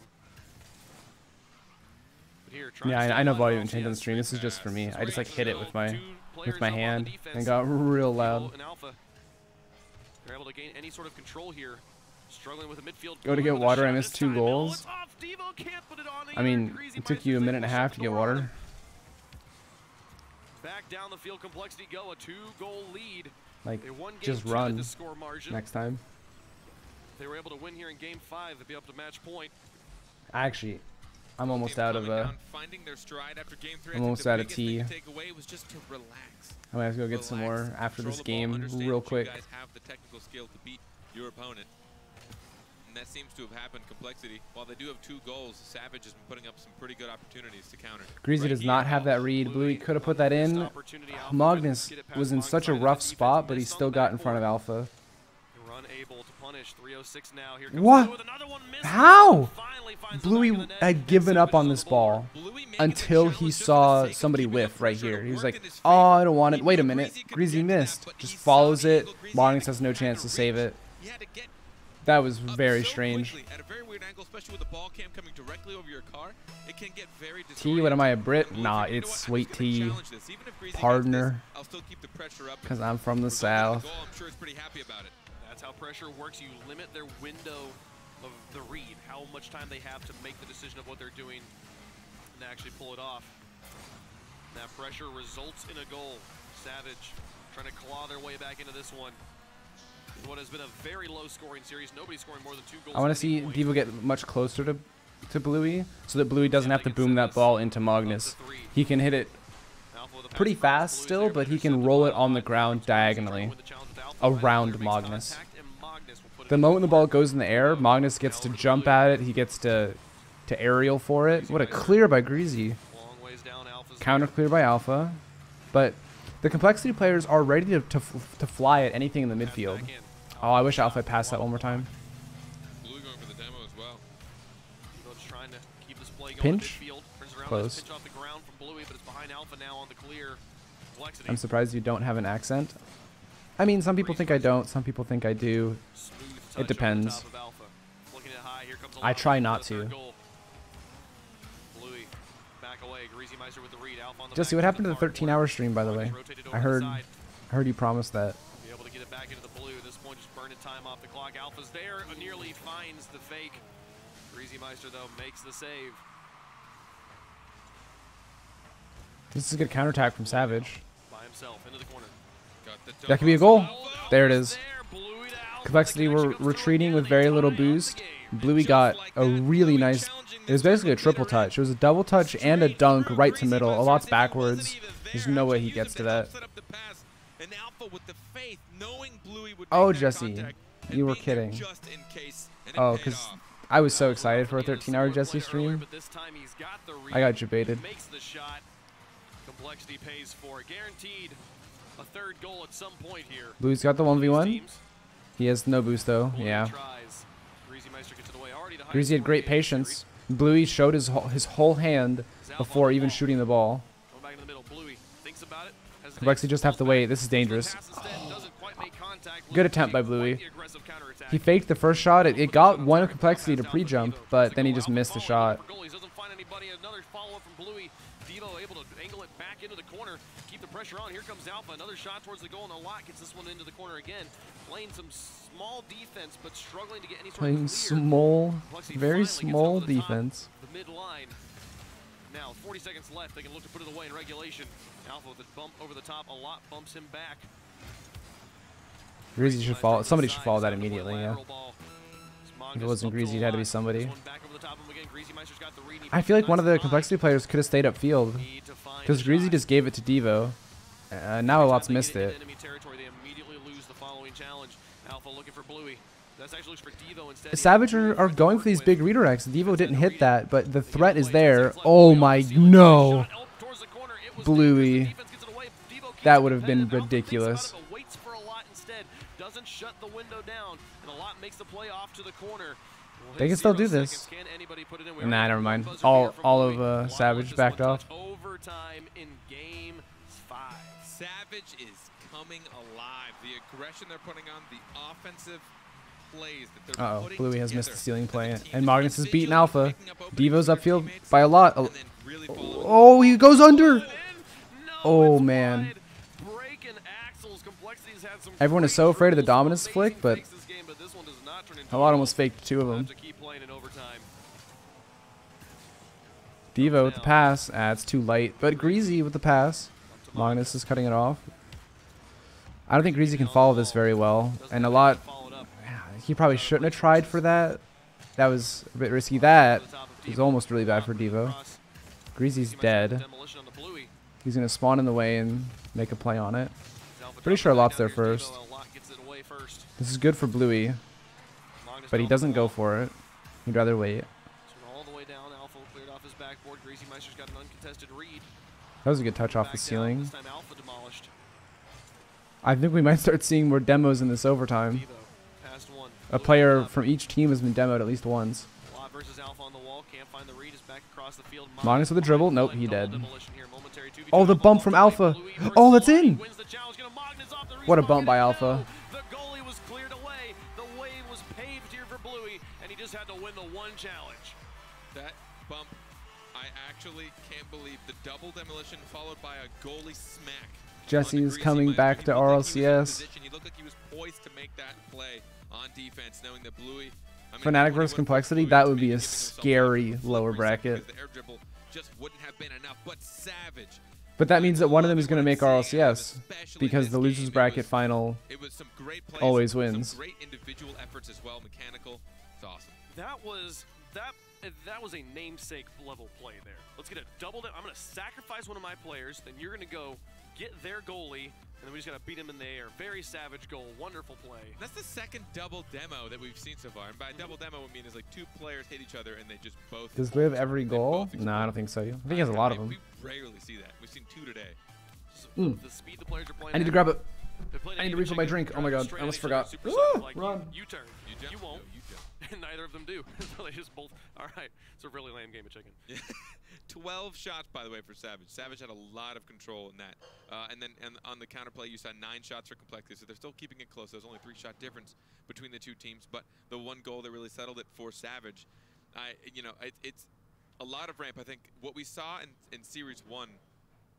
But here, Yeah, I know volume changed on the stream. This is just for me. I just like hit it with my hand and got real loud. They're able to gain any sort of control here. Struggling with the midfield. Go to get water. I missed 2 goals. I mean, it took you a minute and a half to get water. Back down the field, Complexity go a 2-goal lead. Like, just run next time. They were able to win here in game 5 to be up to match point. Actually, I'm almost out of finding their stride after game 3. I'm almost out of tea. Was just to relax. I might have to go get some more after this game real quick. You guys have the technical skill to beat your opponent. And that seems to have happened. Complexity, while they do have 2 goals, Savage has been putting up some pretty good opportunities to counter. Greasy does not have that read. Bluey could have put that in. Magnus was in such a rough spot, but he still got in front of Alpha. Unable to punish. 306 now. Here What? How? Bluey had given up on this ball until he saw somebody whiff right here. He was like, oh, I don't want it. Wait a minute. Greasy missed. Just follows it. Magnus has no chance to save it. That was very strange. At a very weird angle, especially with the ball cam coming directly over your car, it can get very T, what am I, a Brit? Nah, it's Sweet Tea. Partner. Because I'm from the South. I'm sure it's pretty happy about it. That's how pressure works. You limit their window of the read, how much time they have to make the decision of what they're doing and actually pull it off. And that pressure results in a goal. Savage trying to claw their way back into this one. What has been a very low scoring series. Nobody scoring more than 2 goals. I want to see Devo get much closer to Bluey so that Bluey doesn't have to boom that ball into Magnus. He can hit it pretty fast still, but he can roll it on the ground diagonally around Magnus. The moment the ball goes in the air, Magnus gets to jump at it. He gets to aerial for it. What a clear by Greasy. Counter clear by Alpha. But the Complexity players are ready to fly at anything in the midfield. Oh, I wish Alpha had passed that one more time. Blue going for the demo as well. Pinch? Close. I'm surprised you don't have an accent. I mean, some people think I don't. Some people think I do. It depends. I try not to. Jesse, what happened to the 13-hour stream, by the way? I heard you promised that. Be able to get it back into the blue. This point just burning time off the clock. Alpha's there, nearly finds the fake. Greasy Meister, though, makes the save. This is a good counterattack from Savage. By himself, into the corner. That could be a goal. There it is. Complexity were retreating with very little boost. Bluey got a really nice... It was basically a triple touch. It was a double touch and a dunk right to middle. A lot's backwards. There's no way he gets to that. Oh, Jesse. You were kidding. Oh, because I was so excited for a 13-hour Jesse stream. I got debated. Complexity pays for guaranteed a 3rd goal at some point here. Bluey's got the 1v1. He has no boost though. Yeah. Greasy had great patience. Bluey showed his whole hand before even shooting the ball. Complexity just have to wait. This is dangerous. Good attempt by Bluey. He faked the first shot. It got one Complexity to pre-jump, but then he just missed the shot. Pressure on. Here comes Alpha. Another shot towards the goal, and a lot gets this one into the corner again. Playing some small defense, but struggling to get any sort of clear. Small, very small defense. The mid line. Now, 40 seconds left. They can look to put it away in regulation. Alpha with a bump over the top. A lot bumps him back. Greasy should follow. Somebody should follow that immediately. Yeah. If it wasn't Greasy, it had to be somebody. I feel like one of the Complexity players could have stayed upfield because Greasy just gave it to Devo. Now a lot's missed it. Savage are going for these big redirects. Devo didn't hit that, but the threat is there. Oh my, no. Bluey. That would have been ridiculous. Doesn't shut the window down, and a lot makes the play off to the corner. They can still do this. Nah, never mind. All of Savage backed off. Overtime in game 5. Savage is coming alive. The aggression they're putting on, the offensive plays that they're putting Bluey has missed together. the stealing play, and Magnus has beaten Alpha. Devo's upfield by a lot. Oh, he goes under. Oh, man. Everyone is so afraid of the dominance flick, but a lot almost faked 2 of them. Devo with the pass. It's too light, but Greasy with the pass. Magnus is cutting it off. I don't think Greasy can follow this very well, and a lot. He probably shouldn't have tried for that. That was a bit risky. That was almost really bad for Devo. Greasy's dead. He's gonna spawn in the way and make a play on it. Pretty sure Lot's there first. This is good for Bluey, but he doesn't go for it. He'd rather wait. That was a good touch off the ceiling. I think we might start seeing more demos in this overtime. A player from each team has been demoed at least once. Magnus with a dribble. Nope, he dead. Oh, the bump from Alpha. Oh, that's in. What a bump by Alpha. The goalie was cleared away. The way was paved here for Bluey, and he just had to win the one challenge. That bump, I actually can't believe the double demolition followed by a goalie smack. Jesse is coming back to RLCS. He looked like he was poised to make that play on defense, knowing that Bluey. Fnatic versus Complexity, that would be a scary lower bracket. The air dribble just wouldn't have been enough, but Savage. But that means that one of them is going to make RLCS, because the losers bracket final always wins. Some great individual efforts as well, mechanical. It's awesome. That was a namesake level play there. Let's get a double. I'm going to sacrifice one of my players, then you're going to go get their goalie, and then we just got to beat him in the air. Very savage goal. Wonderful play. That's the second double demo that we've seen so far. And by double demo, I mean is like 2 players hit each other and they just both. Does Liv every goal? No, I don't think so. I think he has a lot of them. We rarely see that. We've seen 2 today. The speed the players are playing. I need to grab it. I need to refill my drink. Oh my god, I almost forgot. Run. You turn. You won't. And neither of them do. So they just both. All right. It's a really lame game of chicken. 12 shots, by the way, for Savage. Savage had a lot of control in that. And then on the counterplay, you saw 9 shots for Complexity. So they're still keeping it close. There's only 3 shot difference between the 2 teams. But the one goal that really settled it for Savage, it's a lot of ramp. I think what we saw in Series 1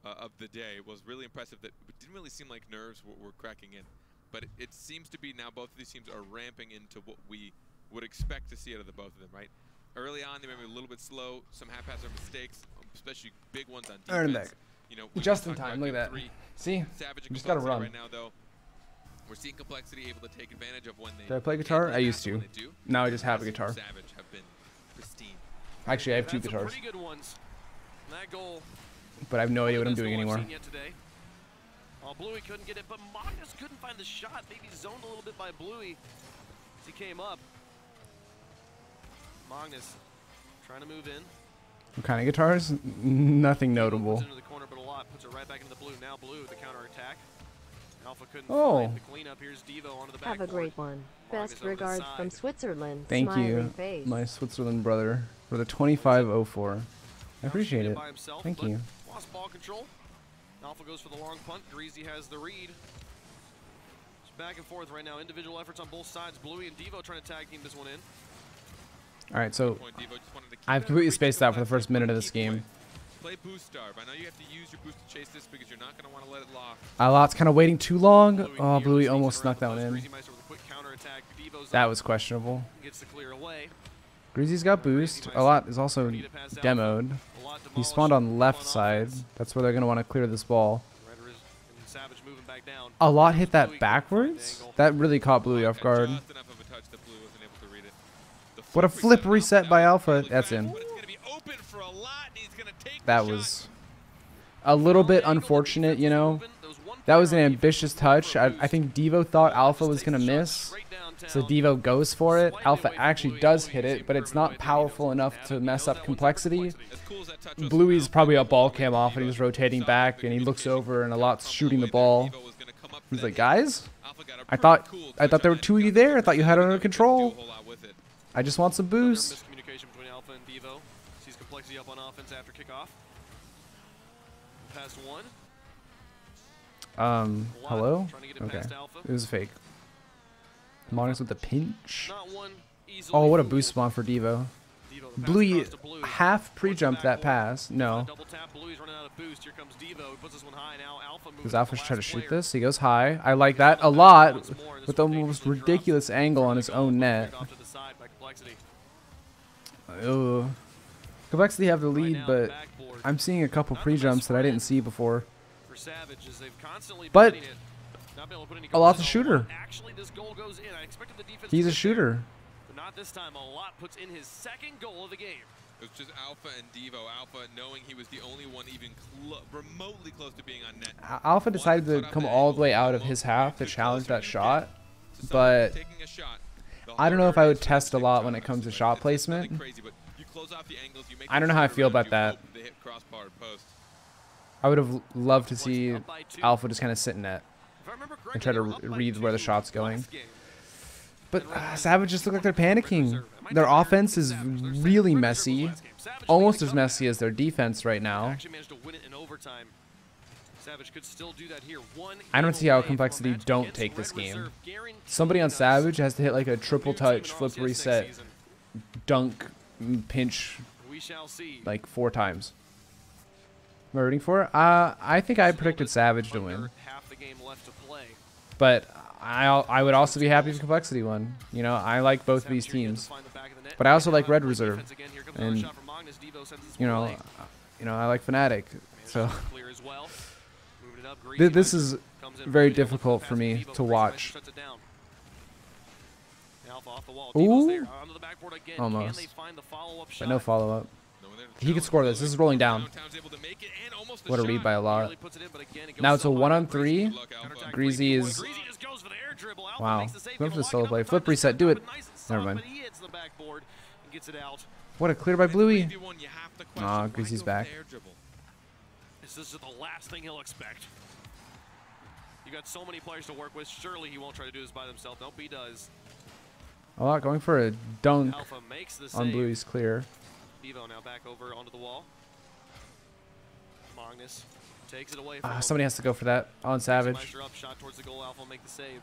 of the day was really impressive. That it didn't really seem like nerves were cracking in. But it seems to be now both of these teams are ramping into what we would expect to see out of the both of them, right? Early on, they may be a little bit slow, some haphazard mistakes, especially big ones on defense. Earn back. You know, just in time. Look at that. See, Savage you just gotta run. Right now, though, we're seeing Complexity able to take advantage of when they. Did I play guitar? I used to. Now I just have a guitar. Savage have been pristine. Actually, I have 2 guitars. Pretty good ones. That goal. But I have no idea what I'm doing anymore. Bluey couldn't get it, but Magnus couldn't find the shot. Maybe zoned a little bit by Bluey as he came up. Magnus trying to move in. What kind of guitars? Nothing notable. Into the corner, but a lot. Puts it right back into the blue. Now Blue, the counter attack. Alpha couldn't find the cleanup. Here's Devo onto the back. Have a great one. Best regards from Switzerland. Thank you, my Switzerland brother, for the 2504. I appreciate it. Thank you. Lost ball control. Alpha goes for the long punt. Greasy has the read. It's back and forth right now. Individual efforts on both sides. Bluey and Devo trying to tag team this one in. Alright, so I've completely spaced out for the first minute of this game. Play boost starve. I know you have to use your boost to chase this because you're not going to want to let it lock. Lot's kind of waiting too long. Oh, Bluey almost snuck that one in. That was questionable. Greasy's got boost. A lot is also demoed. He spawned on left side. That's where they're going to want to clear this ball. A lot hit that backwards. That really caught Bluey off guard. What a flip reset by Alpha. That's in. That was a little bit unfortunate, you know. That was an ambitious touch. I think Devo thought Alpha was going to miss. So Devo goes for it. Alpha actually does hit it, but it's not powerful enough to mess up Complexity. Bluey's probably a ball cam off and he's rotating back and he looks over and a lot's shooting the ball. He's like, guys, I thought there were 2 of you there. I thought you had it under control. I just want some boost. Miscommunication between Alpha and Devo. Sees Complexity up on offense after kickoff. Past one. Hello? Trying to get it Okay. past Alpha. It was fake. Magnus with the pinch. Not one easily Oh, what a fooled. boost spawn for Devo. Devo, the pass Bluey across to Bluey. half pre-jumped that pass. No. Double tap. Bluey's running out of boost. Here comes Devo. He puts this one high now. Alpha moves. Does up Alpha the try to last shoot player. this? He goes high. I like that a lot Once more, this with the one most dangerously ridiculous drops. angle on Trying his to go own for net. it off to the side by Complexity. Ugh. Complexity have the Right lead, now, the but backboard. I'm seeing a couple Not the best pre-jumps that I spread didn't see before. For Savage, as they've constantly But been hitting it. Not being able to put any a lot's goals a in. shooter. Actually, this goal goes in. I expected the defense He's to a get shooter. there, but not this time. A lot puts in his second goal of the game. It was just Alpha and Devo. Alpha knowing he was the only one even remotely close to being on net. Alpha decided to come all the way out of his half to challenge that shot, but Taking a shot, the I don't know if I would harder test a it is lot to when take it comes to shots. shot It's placement. nothing crazy, but you close off the angles, you make I don't know how I the feel shots about that. hope they hit crossbar post. I would have loved to see Alpha just kind of sit in net If I remember correctly, and try they to were up by read where the 2 shot's going. last game. But Savage just look like they're panicking. Their offense is really messy, almost as messy as their defense right now. Actually managed to win it in overtime. Savage could still do that here. One I don't game see how away from a Complexity match don't against take this Red game. Reserve, guaranteeing Somebody on us Savage has to hit like a a triple new team in touch, flip RLCS next reset, season. dunk, pinch We shall see. like 4 times. Am I rooting for it? I think I predicted Savage to win, Under half the game left to play. but I would also be happy if Complexity won. You know, I like both of these Savage here again to teams, find the back of the net. but I also like Red Play Reserve, defense again. Here comes another and shot from Magnus. Devo sends this you one know, away. I like Fnatic. So Clear as well. Moving it up. Greasy this Meister is comes in very for the double difficult pass for to me Devo. to Greasy watch. Meister shuts it down. Alpha off the wall. Ooh. Devo's there. Onto the backboard again. Almost. Can they find the follow-up But shot? no follow-up. No one there to He could challenge score this. This is rolling down. Downtown's able to make it and almost What a shot. read by a lot. Nearly puts it in, but again, it goes Now it's a so high. 1-on-3. Good luck, Alpha. Counterattack Greasy Greasy. is Greasy just goes for the air dribble. Alpha wow. makes the save. Going for the Gonna solo lock it play. up in Flip time. reset. Do it. Nice and soft, Never mind. but he hits the backboard and gets it out. What a clear by Bluey. 3v1, you have to question Aw, why Greasy's go for back. the air dribble. This is the last thing he'll expect. You got so many players to work with. Surely he won't try to do this by himself. Nope, he does. A lot going for a dunk Alpha makes the on save. Bluey's clear. Devo now back over onto the wall. Magnus takes it away from him. Somebody has to go for that on Savage. Meister up, shot towards the goal. Alpha will make the save.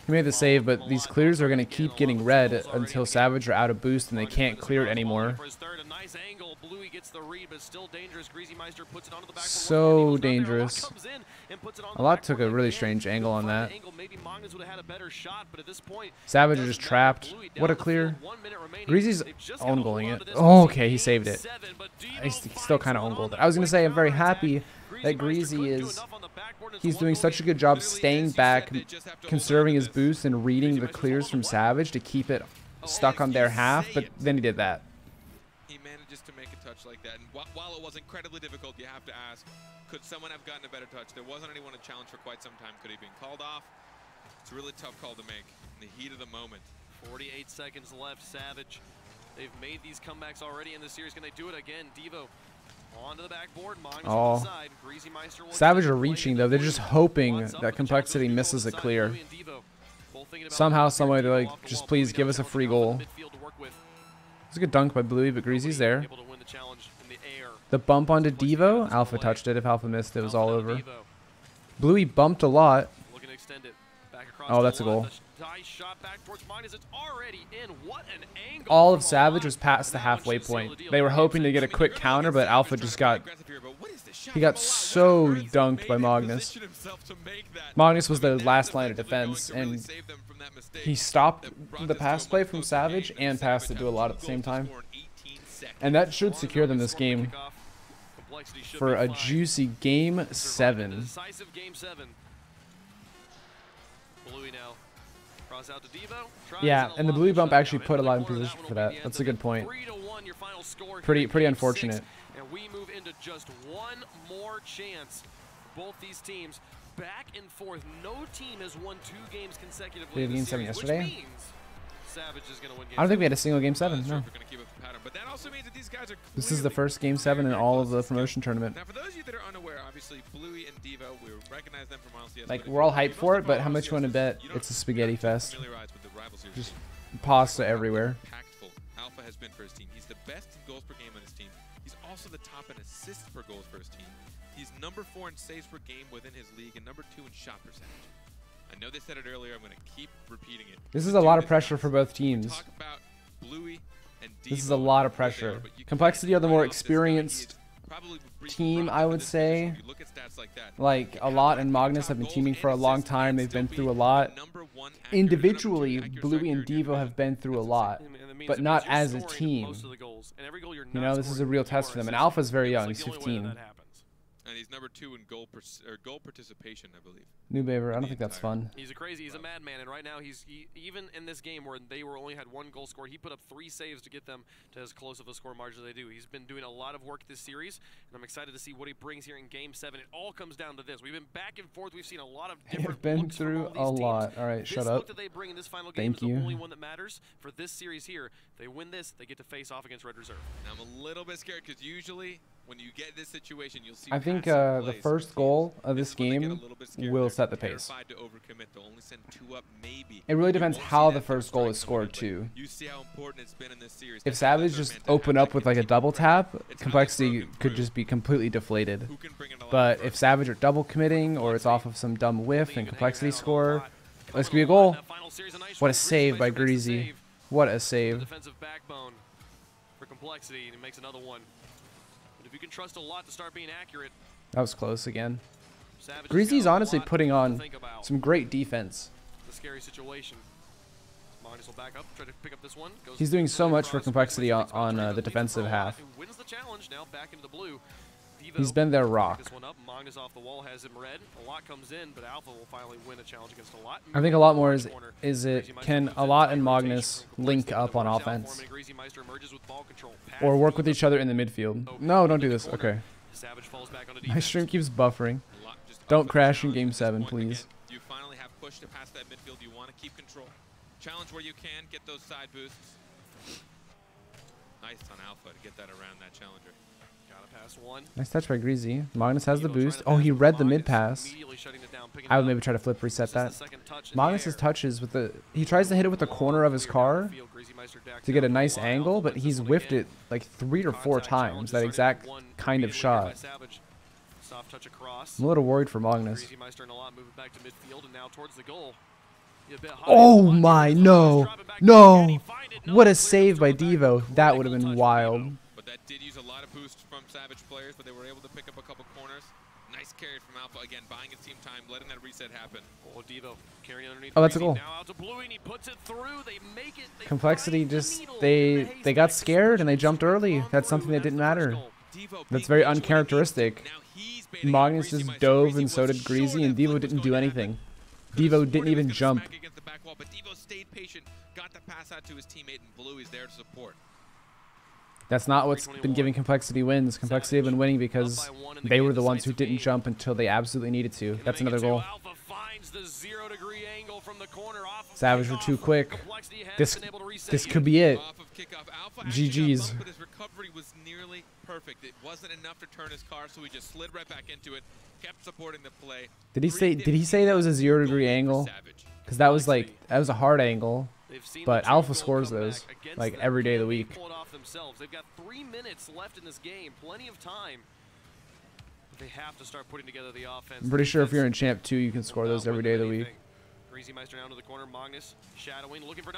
He made the save, but these clears are going to keep getting red until Savage are out of boost and they can't clear it anymore. For his third, a nice angle. Bluey gets the read, but still dangerous. Greasy Meister puts it onto the backboard. So dangerous. Comes in and puts it on A the lot took a backboard really again. strange angle on Couldn't that. find the angle. Maybe Magnus would have had a better shot, but at this point, Savage doesn't is matter. trapped. Bluey What a down the clear. field, 1 minute remaining. Greasy's They've just own gotta hold goaling on it. to this. Oh, It's okay, he game saved it. 7, but He's Devo still finds kind of one own on goaled. the I was going to quick say I'm very counterattack. happy that Greasy Meister Greasy couldn't do is enough on the backboard, and it's he's one doing goal such a game. good job Literally, staying as you back, said, they just have to hold conserving on his to this. boost and reading the clears from Savage to keep it stuck on their half, but then he did that. He manages to make a touch like that, and while it was incredibly difficult, you have to ask, could someone have gotten a better touch? There wasn't anyone to challenge for quite some time. Could he have been called off? It's a really tough call to make in the heat of the moment. 48 seconds left. Savage. They've made these comebacks already in this series. Can they do it again? Devo onto the backboard. Magnus on the side. Greasy Meister will Savage extend are the play reaching to though. They're just Bluey. hoping Wants up, that but the Complexity challenge misses a goes clear. Bluey and Devo. Both thinking about Somehow, it. someway, they're Devo like, off the just wall. please Bluey give now us a challenging free Alpha in goal. the midfield to work with. It's a good dunk by Bluey, but Greasy's there. Able to win the challenge in the air. The bump onto Devo, Alpha touched it. If Alpha missed, it was all over. Bluey bumped a lot. Looking to extend it. Back across Oh, the that's a line. goal. The nice shot back towards Magnus. It's already in. What an angle. All from of Savage the was line. past the And that one halfway should seal point. the deal. They were The hoping to game's get a ending. quick counter, but Alpha just got he got so dunked by Magnus. Magnus was the last line of defense, and he stopped the pass play from Savage and passed it to a lot at the same time. And that should secure them this game for a juicy Game 7. Decisive Game 7. Bluey now. Cross out to Devo. Yeah, and the Bluey bump actually put a lot in Corner, position one for will be that. the That's end a of good point. 3-1 your final score Pretty here in Game unfortunate. 6, and we move into just one more chance. Both these teams back and forth. No team has won 2 games consecutively. We had in this Game 7 series, which yesterday? means Savage is going to win Game I don't think we 7. had a single Game 7, no. This is the first Game 7 in all of the promotion tournament. Now, for those of you that are unaware, obviously, Bluey and Devo, we recognize them from RLCS. Like, but we're all if you hyped for it, but how follow much you want to RLCS, bet you don't it's a spaghetti have to fest? familiarize with the rivals here. Just pasta everywhere. Impactful Alpha has been for his team. He's the best in goals per game on his team. He's also the top in assists per goals for his team. He's number 4 in saves per game within his league and number 2 in shot percentage. I know they said it earlier. I'm going to keep repeating it. This is a lot of pressure for both teams. Talk about Bluey and This is a lot of pressure. Complexity are the more experienced team, I would say. Like, a lot and Magnus have been teaming for a long time. They've been through a lot. Individually, Bluey and Devo have been through a lot, but not as a team. You know, this is a real test for them. And Alpha's very young. He's 15. And he's number 2 in goal participation, I believe. New Baber, I don't think that's fun. He's a madman, and right now even in this game where they only had 1 goal scored, he put up 3 saves to get them to as close of a score margin as they do. He's been doing a lot of work this series, and I'm excited to see what he brings here in Game 7. It all comes down to this. We've been back and forth. We've seen a lot of different They've been looks from through all a these lot. teams. All right, shut This up. look that they bring in this final game Thank is you. the only one that matters for this series here. If they win this, they get to face off against Red Reserve. Now, I'm a little bit scared because usually when you get this situation, you'll see. I think the first goal of this game will set the pace. It really depends how the first goal is scored, too. If Savage just open up with like a double tap, Complexity could just be completely deflated. But if Savage are double committing or it's off of some dumb whiff and Complexity score, this could be a goal. What a save by Greasy. What a save. Defensive backbone for Complexity, and he makes another one. But if you can trust a lot to start being accurate, That was close again. Greasy's honestly putting on some great defense. the scary situation. Magnus will back up, try to pick up this one. He's doing so much for Complexity on the defensive half. Wins the challenge now, back into the blue. He's been their rock. This one up. Magnus off the wall has him red. A lot comes in, but Alpha will finally win a challenge against a lot. I think a lot more is it can a lot and Magnus link up on offense or work with each other in the midfield. No, don't do this. Okay. My stream keeps buffering. Don't crash in Game 7, please. You finally have pushed to pass that midfield. You want to keep control. Challenge where you can. Get those side boosts. Nice on Alpha to get that around that challenger. Pass one. Nice touch by Greasy. Magnus has the boost. Oh, he read the mid pass. I would maybe try to flip reset that. Magnus's touches with the... He tries to hit it with the corner of his car to get a nice angle, but he's whiffed it like 3 or 4 times, that exact kind of shot. I'm a little worried for Magnus. Oh my, no. No. What a save by Devo. That would have been wild. That did use a lot of boost from Savage players, but they were able to pick up a couple corners. Nice carry from Alpha, again, buying his team time, letting that reset happen. Oh, Devo carrying underneath. Oh, that's a goal. Now out to Blue, and he puts it through. They make it. They Complexity just, they got scared and they jumped early. That's something that didn't matter. That's very uncharacteristic. Magnus just dove and so did Greasy, and Devo didn't do anything. Devo didn't even jump. But Devo stayed patient, got the pass out to his teammate, and Blue is there to support. That's not what's been giving Complexity wins. Complexity have been winning because they were the ones who didn't jump until they absolutely needed to. That's another goal. Savage were too quick. This could be it. GG's. His recovery was nearly perfect. It wasn't enough to turn his car, so he just slid right back into it, kept supporting the play. Did he say that was a 0-degree angle? Because that was a hard angle. But Alpha scores those like every day of the week. They've got 3 minutes left in this game, plenty of time. They have to start putting together the offense. I'm pretty sure if you're in Champ 2, you can score those every day of the week.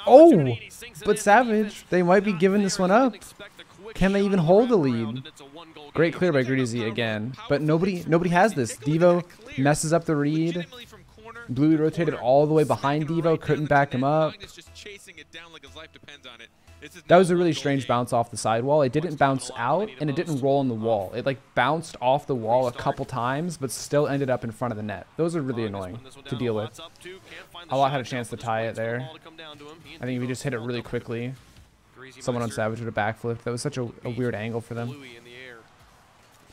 Oh, but Savage, they might be giving this one up. Can they even hold the lead? Great clear by Greasy again, but nobody has this. Devo messes up the read. Blue rotated all the way behind Devo, couldn't back him up. That was a really strange bounce off the sidewall. It didn't bounce out, and it didn't roll on the wall. It like bounced off the wall a couple times, but still ended up in front of the net. Those are really annoying to deal with. Alot had a chance to tie it there. I think if he just hit it really quickly, someone on Savage would have backflipped. That was such a weird angle for them.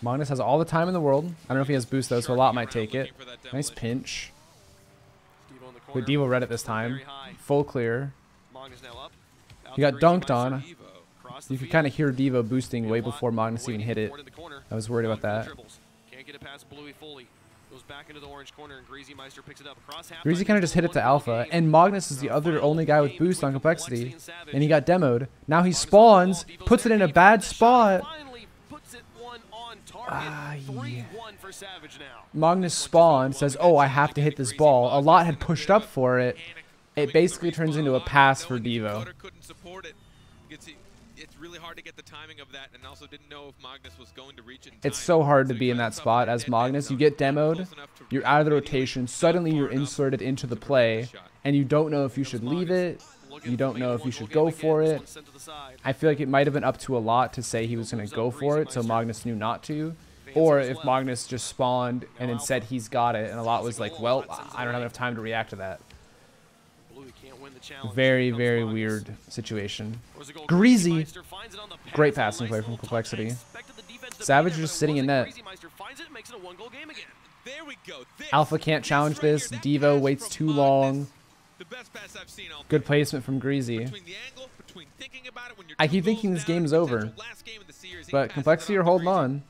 Magnus has all the time in the world. I don't know if he has boost though, so Alot might take it. Nice pinch. But Devo read it this time. Full clear. He got dunked on. You could kind of hear Devo boosting way before Magnus even hit it. I was worried about that. Can't get it past Bluey fully. Goes back into the orange corner, and Greasy Meister picks it up across half. Greasy kind of just hit it to Alpha, and Magnus is the only guy with boost on Complexity, and he got demoed. Now he spawns, puts it in a bad spot. Yeah. Magnus spawned, says, oh, I have to hit this ball. A lot had pushed up for it. It basically turns into a pass for Devo. It's really hard to get the timing of that, and also didn't know if Magnus was going to reach it in time. It's so hard to be in that spot as Magnus. You get demoed, you're out of the rotation, suddenly you're inserted into the play, and you don't know if you should leave it, you don't know if you should go for it. I feel like it might have been up to a lot to say he was going to go for it, so Magnus knew not to. Or if Magnus just spawned and then said he's got it, and a lot was like, well, I don't have enough time to react to that. Very, very weird situation. Greasy. Great passing play from Complexity. Savage just sitting in net. Alpha can't challenge this. Devo waits too long. Good placement from Greasy. I keep thinking this game is over, but Complexity are holding on.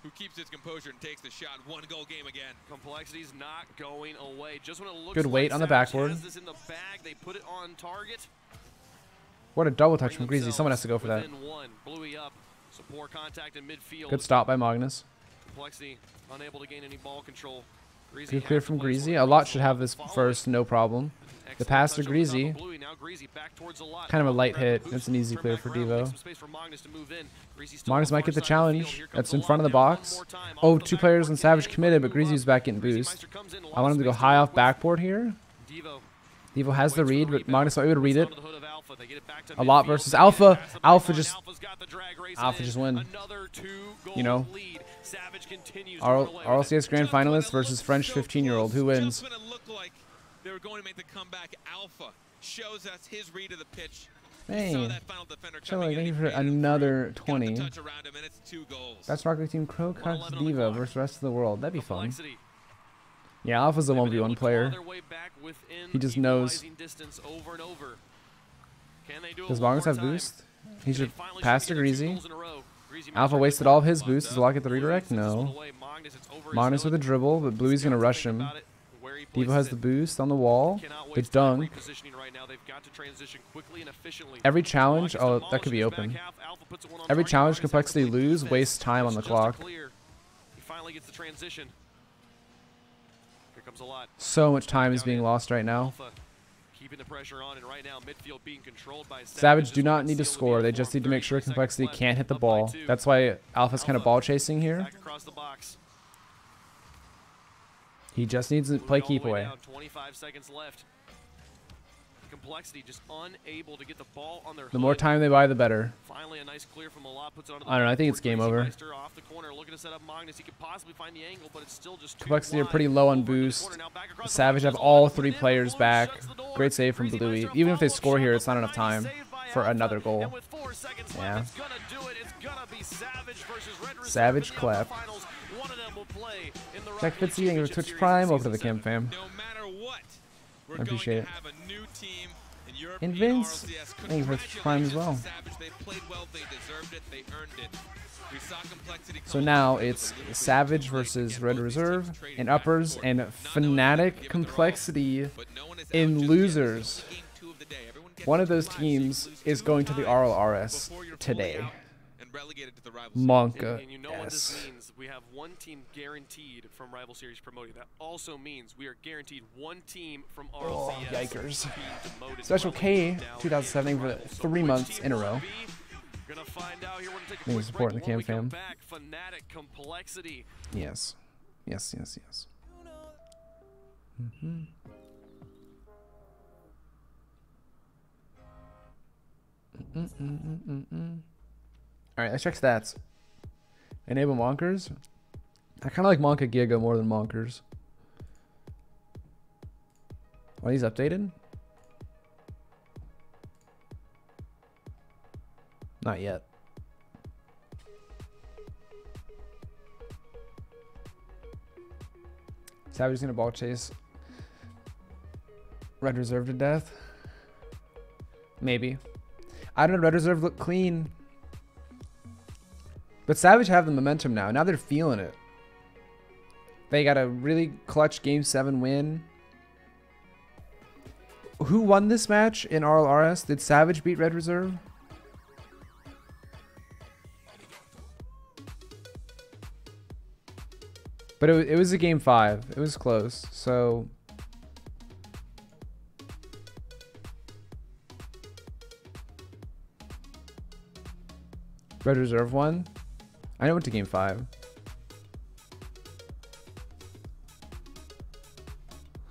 Who keeps his composure and takes the shot. 1-goal game again. Complexity's not going away. Just when it looks good weight like on the backboard. has this in the bag, they put it on target. What a double touch from Greasy. Someone has to go for that. Bluey up. Support contact in midfield. Good stop by Magnus. Complexity unable to gain any ball control. Good clear from Greasy. A lot should have this first, no problem. The pass to Greasy. Kind of a light hit. It's an easy clear for Devo. Magnus might get the challenge. That's in front of the box. Oh, 2 players on Savage committed, but Greasy's back getting boost. I want him to go high off backboard here. Devo has the read, but Magnus might be able to read it. A lot versus Alpha. Alpha just win. You know, RLCS Grand Finalist versus French 15-year-old. Who wins? They were going to make the comeback. Alpha shows us his read of the pitch. Hey, thank you for another 20. That's Rocket Team Crow Cuts Devo versus the rest of the world. That'd be fun. Yeah, Alpha's a 1v1 player. He just knows. Does Magnus have boost? He should pass to Greasy. Alpha wasted all of his boost. Does Lock get the redirect? No. Magnus with a dribble, but Bluey's going to rush him. Devo has the boost on the wall. The dunk. Every challenge, oh, that could be open. Every challenge Complexity lose wastes time on the clock. So much time is being lost right now. Savage do not need to score. They just need to make sure Complexity can't hit the ball. That's why Alpha's kind of ball chasing here. He just needs to play keep away. 25 seconds left. Complexity just unable to get the ball on their the more time they buy, the better. Finally, a nice clear from a lot, puts it on the I don't know. I think it's game over. Off the corner, looking to set up Magnus. He could possibly find the angle, but it's still just Complexity are pretty low on boost. Savage have all 3 players back. Great save from Bluey. Even if they score here, it's not enough time for another goal. Yeah. Savage clap. Check Fitzy and Twitch Prime. Welcome to the camp, fam. I appreciate it. And Vince, thank you for Twitch Prime as well. So now it's Savage versus Red Reserve in uppers and Fnatic Complexity in losers. One of those teams is going to the RLCS today. Monka. And you know what this means. We have 1 team guaranteed from Rival Series promoting. That also means we are guaranteed 1 team from RLCS. Oh, yikers. Special K 2007 for 3 months in a row. Gonna find out here. We're gonna take a Thanks for supporting the cam, fam. Fnatic Complexity. Yes. Yes, yes, yes. Mm-hmm. Alright, let's check stats. Enable Monkers. I kind of like Monka Giga more than Monkers. Oh, he's updated? Not yet. Savage is gonna ball chase Red Reserve to death. Maybe. I don't know. Red Reserve look clean. But Savage have the momentum now. Now they're feeling it. They got a really clutch Game 7 win. Who won this match in RLRS? Did Savage beat Red Reserve? But it was a Game 5. It was close. So... Red Reserve won? I know it went to Game 5.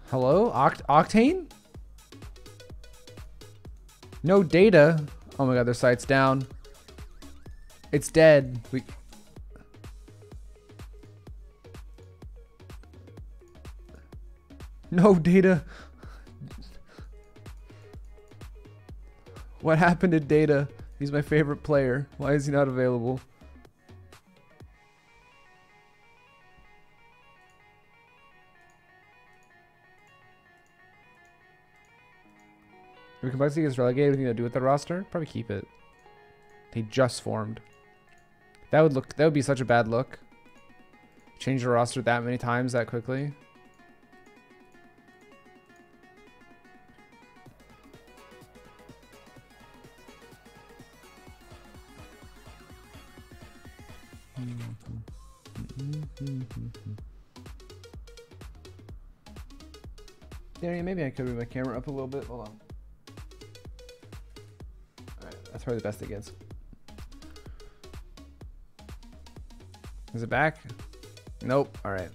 Hello? Octane? No data. Oh my god, their site's down. It's dead. No data. What happened to Data? He's my favorite player. Why is he not available? If Complexity gets relegated, anything to do with the roster? Probably keep it. They just formed. That would be such a bad look. Change the roster that many times that quickly. Yeah, maybe I could move my camera up a little bit. Hold on. Alright, that's probably the best it gets. Is it back? Nope. Alright.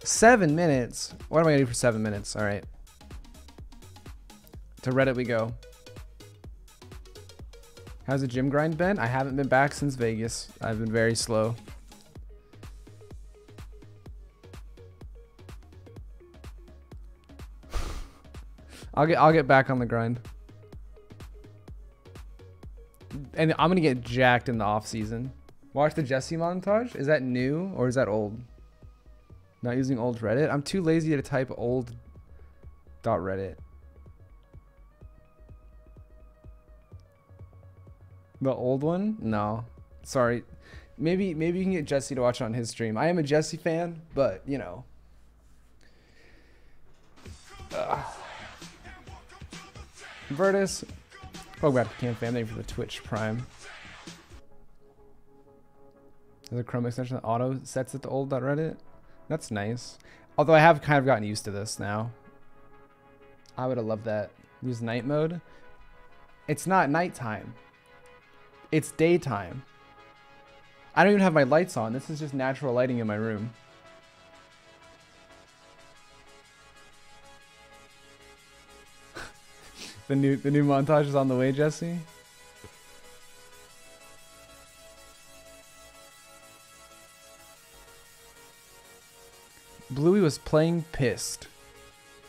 7 minutes? What am I gonna do for 7 minutes? Alright. To Reddit we go. How's the gym grind been? I haven't been back since Vegas. I've been very slow. I'll get back on the grind. And I'm gonna get jacked in the off season. Watch the Jesse montage. Is that new or is that old? Not using old Reddit. I'm too lazy to type old.reddit. The old one? No. Sorry. Maybe you can get Jesse to watch on his stream. I am a Jesse fan, but you know. Virtus. Oh, God, Cam fam. Thank you for the Twitch Prime. There's a Chrome extension that auto sets it to old.reddit. That's nice. Although I have kind of gotten used to this now. I would have loved that. Use night mode. It's not nighttime. It's daytime. I don't even have my lights on. This is just natural lighting in my room. The new montage is on the way, Jesse. Bluey was playing pissed.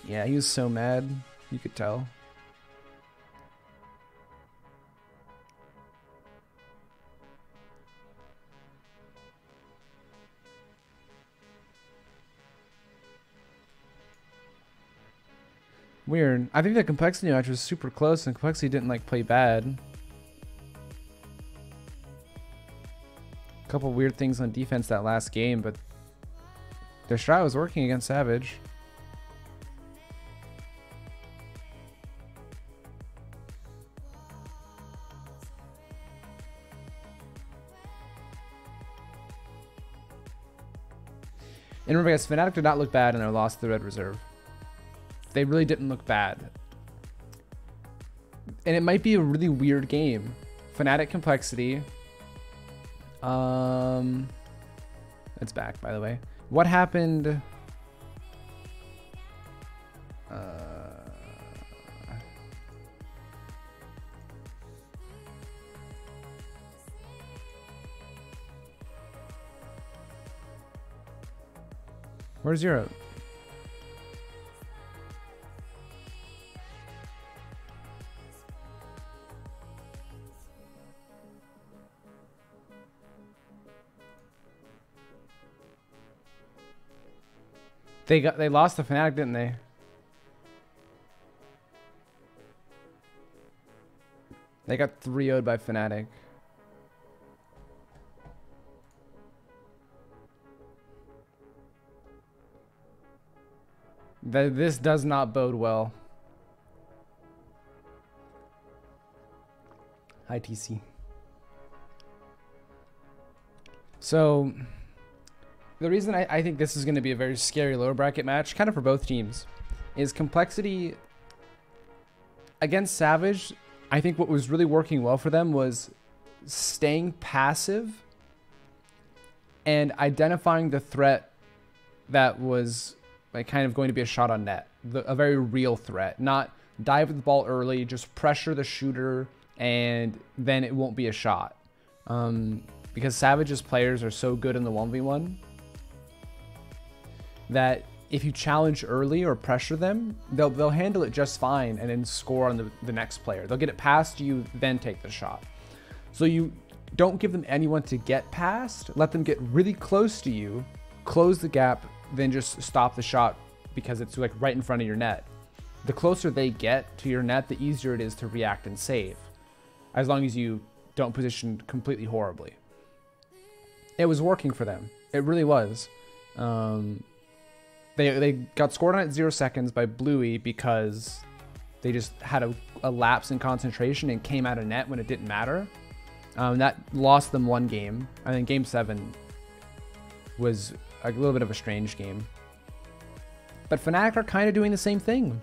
Yeah, he was so mad. You could tell. Weird. I think the Complexity match was super close and Complexity didn't like play bad. A couple weird things on defense that last game, but their strat was working against Savage. And remember guys, Fnatic did not look bad in their loss to the Red Reserve. They really didn't look bad. And it might be a really weird game. Fnatic Complexity. It's back, by the way. What happened? Where's Europe? They lost to Fnatic, didn't they? They got 3-0'd by Fnatic. This does not bode well. Hi, TC. So, the reason I think this is going to be a very scary lower bracket match, kind of for both teams, is Complexity against Savage. I think what was really working well for them was staying passive and identifying the threat that was like kind of going to be a shot on net, a very real threat, not dive with the ball early, just pressure the shooter, and then it won't be a shot. Because Savage's players are so good in the 1v1 that if you challenge early or pressure them, they'll handle it just fine and then score on the next player. They'll get it past you, then take the shot. So you don't give them anyone to get past. Let them get really close to you, close the gap, then just stop the shot because it's like right in front of your net. The closer they get to your net, the easier it is to react and save, as long as you don't position completely horribly. It was working for them. It really was. They got scored on at 0 seconds by Bluey because they just had a lapse in concentration and came out of net when it didn't matter. That lost them one game. I think game 7 was a little bit of a strange game. But Fnatic are kind of doing the same thing.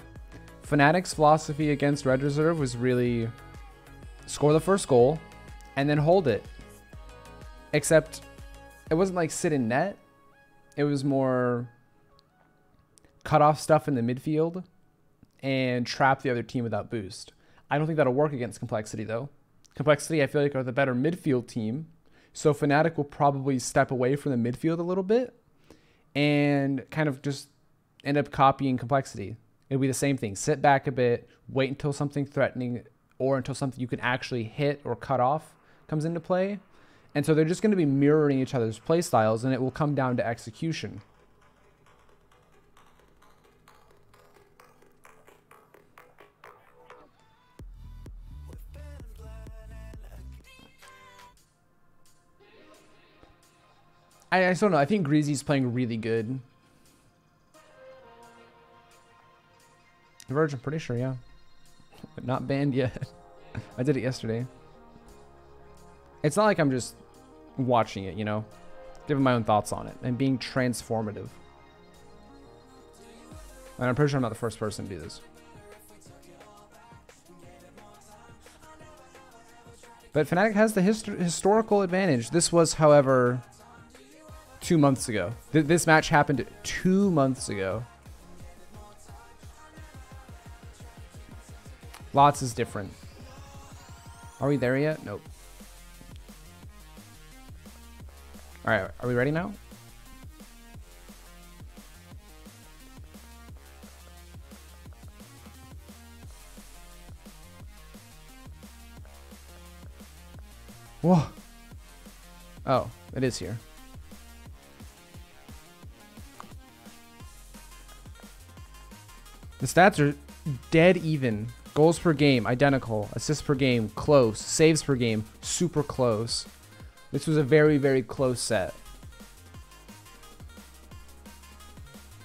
Fnatic's philosophy against Red Reserve was really score the first goal and then hold it. Except it wasn't like sit in net. It was more cut off stuff in the midfield and trap the other team without boost. I don't think that'll work against Complexity though. Complexity, I feel like, are the better midfield team. So Fnatic will probably step away from the midfield a little bit and kind of just end up copying Complexity. It'll be the same thing. Sit back a bit, wait until something threatening or until something you can actually hit or cut off comes into play. And so they're just going to be mirroring each other's play styles, and it will come down to execution. I still don't know. I think Greasy's playing really good. Verge, I'm pretty sure, yeah. Not banned yet. I did it yesterday. It's not like I'm just watching it, you know, giving my own thoughts on it and being transformative. And I'm pretty sure I'm not the first person to do this. But Fnatic has the historical advantage. This was, however, 2 months ago. This match happened 2 months ago. Lots is different. Are we there yet? Nope. All right, are we ready now? Whoa. Oh, it is here. The stats are dead even. Goals per game, identical. Assists per game, close. Saves per game, super close. This was a very, very close set.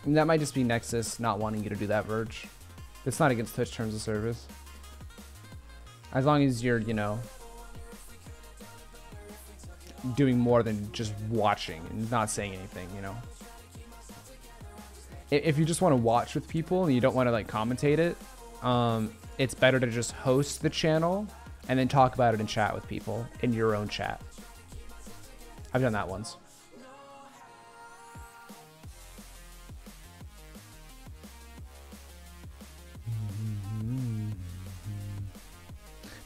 And that might just be Nexus not wanting you to do that, Verge. It's not against Twitch terms of service. As long as you're, you know, doing more than just watching and not saying anything, you know. If you just want to watch with people and you don't want to like commentate it, it's better to just host the channel and then talk about it in chat with people in your own chat. I've done that once.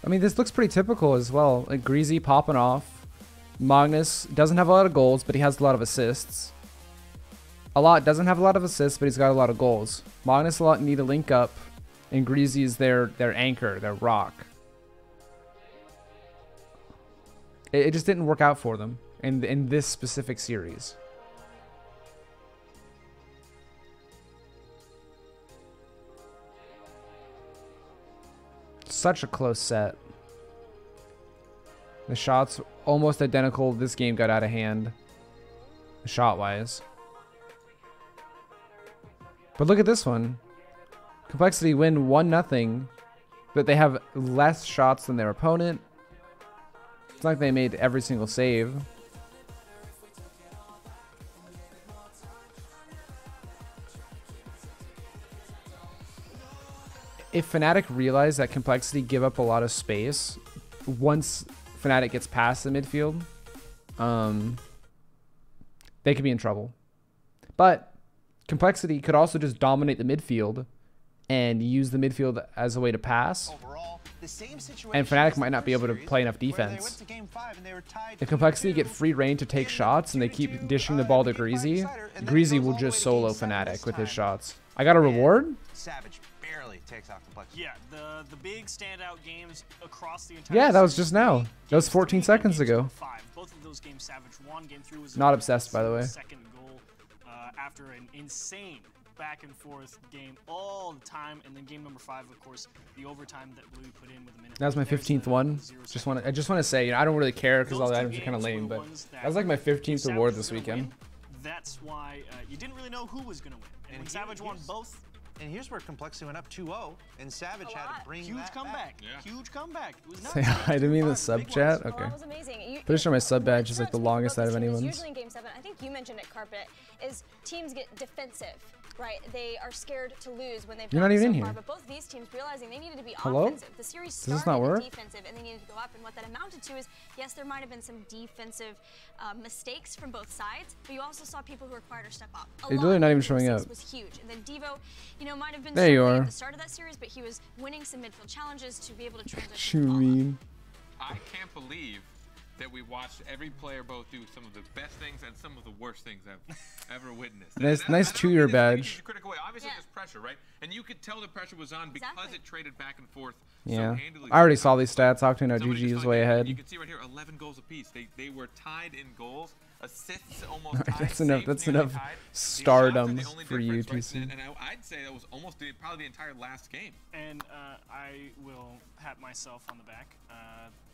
I mean, this looks pretty typical as well. Like Greasy popping off. Magnus doesn't have a lot of goals, but he has a lot of assists. A lot doesn't have a lot of assists, but he's got a lot of goals. Magnus a lot need to link up, and Greasy is their anchor, their rock. It just didn't work out for them in this specific series. Such a close set. The shots almost identical. This game got out of hand, shot-wise. But look at this one. Complexity win 1-0, but they have less shots than their opponent. It's not like they made every single save. If Fnatic realize that Complexity give up a lot of space, once Fnatic gets past the midfield, they could be in trouble. But Complexity could also just dominate the midfield and use the midfield as a way to pass. And Fnatic might not be able to play enough defense. If Complexity get free reign to take shots and they keep dishing the ball to Greasy, Greasy will just solo Fnatic with his shots. I got a reward? Savage barely takes out Complexity. Yeah, the big standout games across the entire Yeah, that was just now. That was 14 seconds ago. Both of those games Savage won. Game 3 was not obsessed, by the way. Second goal after an insane back and forth game all the time, and then game number 5, of course, the overtime that Blue put in with a minute. That was my 15th one. I just want to say, you know, I don't really care because all the items are kind of lame, but that was like my 15th award this weekend. That's why you didn't really know who was going to win. And when Savage won both. And here's where Complexity went up 2-0, and Savage had to bring huge comeback. Yeah. Huge comeback. It was nuts. Say hi to me in the sub chat. Okay. Well, that was amazing. Pretty sure my sub badge is like the longest out of anyone's. Usually in Game 7, I think you mentioned it, Carpet, is teams get defensive. Right, they are scared to lose when they've You're not even in so far, here. but both these teams realizing they needed to be Hello? offensive. The series Does this started not work? defensive, and they needed to go up. And what that amounted to is, yes, there might have been some defensive mistakes from both sides, but you also saw people who were required to step up. They're really not even showing up. Was huge, and then Devo, you know, might have been there you are at the start of that series, but he was winning some midfield challenges to be able to What transition. you mean? I can't believe that we watched every player both do some of the best things and some of the worst things I've ever witnessed. Nice 2-year badge. Obviously, there's pressure, right? And you could tell the pressure was on because it traded back and forth. Yeah. So handily. I already saw these stats. Octane Somebody GG just is like way that. ahead. You can see right here, 11 goals apiece. They were tied in goals. Assists almost tied. That's enough. Saves That's nearly enough tied. stardom The shots are the only for you, difference, right? TC. And I'd say that was almost probably the entire last game. And I will pat myself on the back.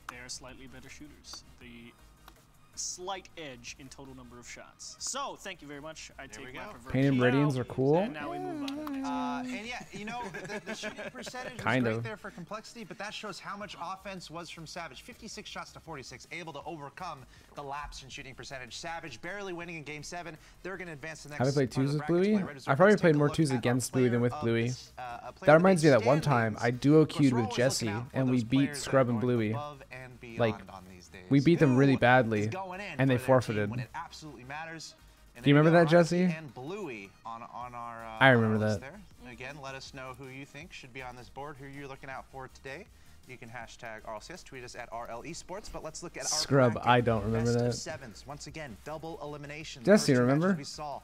They are slightly better shooters. The slight edge in total number of shots. So, thank you very much. I take my proverbial Painted meridians bow, are cool. And now we move on. And yeah, you know, the shooting percentage Kind was of. great there for Complexity, but that shows how much offense was from Savage. 56 shots to 46, able to overcome the lapse in shooting percentage. Savage barely winning in Game 7. They're going to advance the next. Have I played part of twos the with bracket to Bluey? play Red Reserve. I've probably Let's played take a more look twos at our against Bluey than player with of Bluey. this, player That of reminds the me of that big one time standings. I duo Of course, queued we're with always Jesse looking out for and we those beat players that Scrub are and going Bluey. above and beyond Like, on these days. we beat them really Who badly, is going in and they for their team forfeited. when it absolutely matters? And Do you there we remember go, that, Roxy Jesse? And Bluey on our. I on remember our list that. There. Again, let us know who you think should be on this board, who you're looking out for today. You can hashtag RLCS, tweet us at RLEsports, but let's look at our Scrub, bracket. I don't remember Best of that. sevens. Once again, double elimination. Jesse, First two remember? matches we saw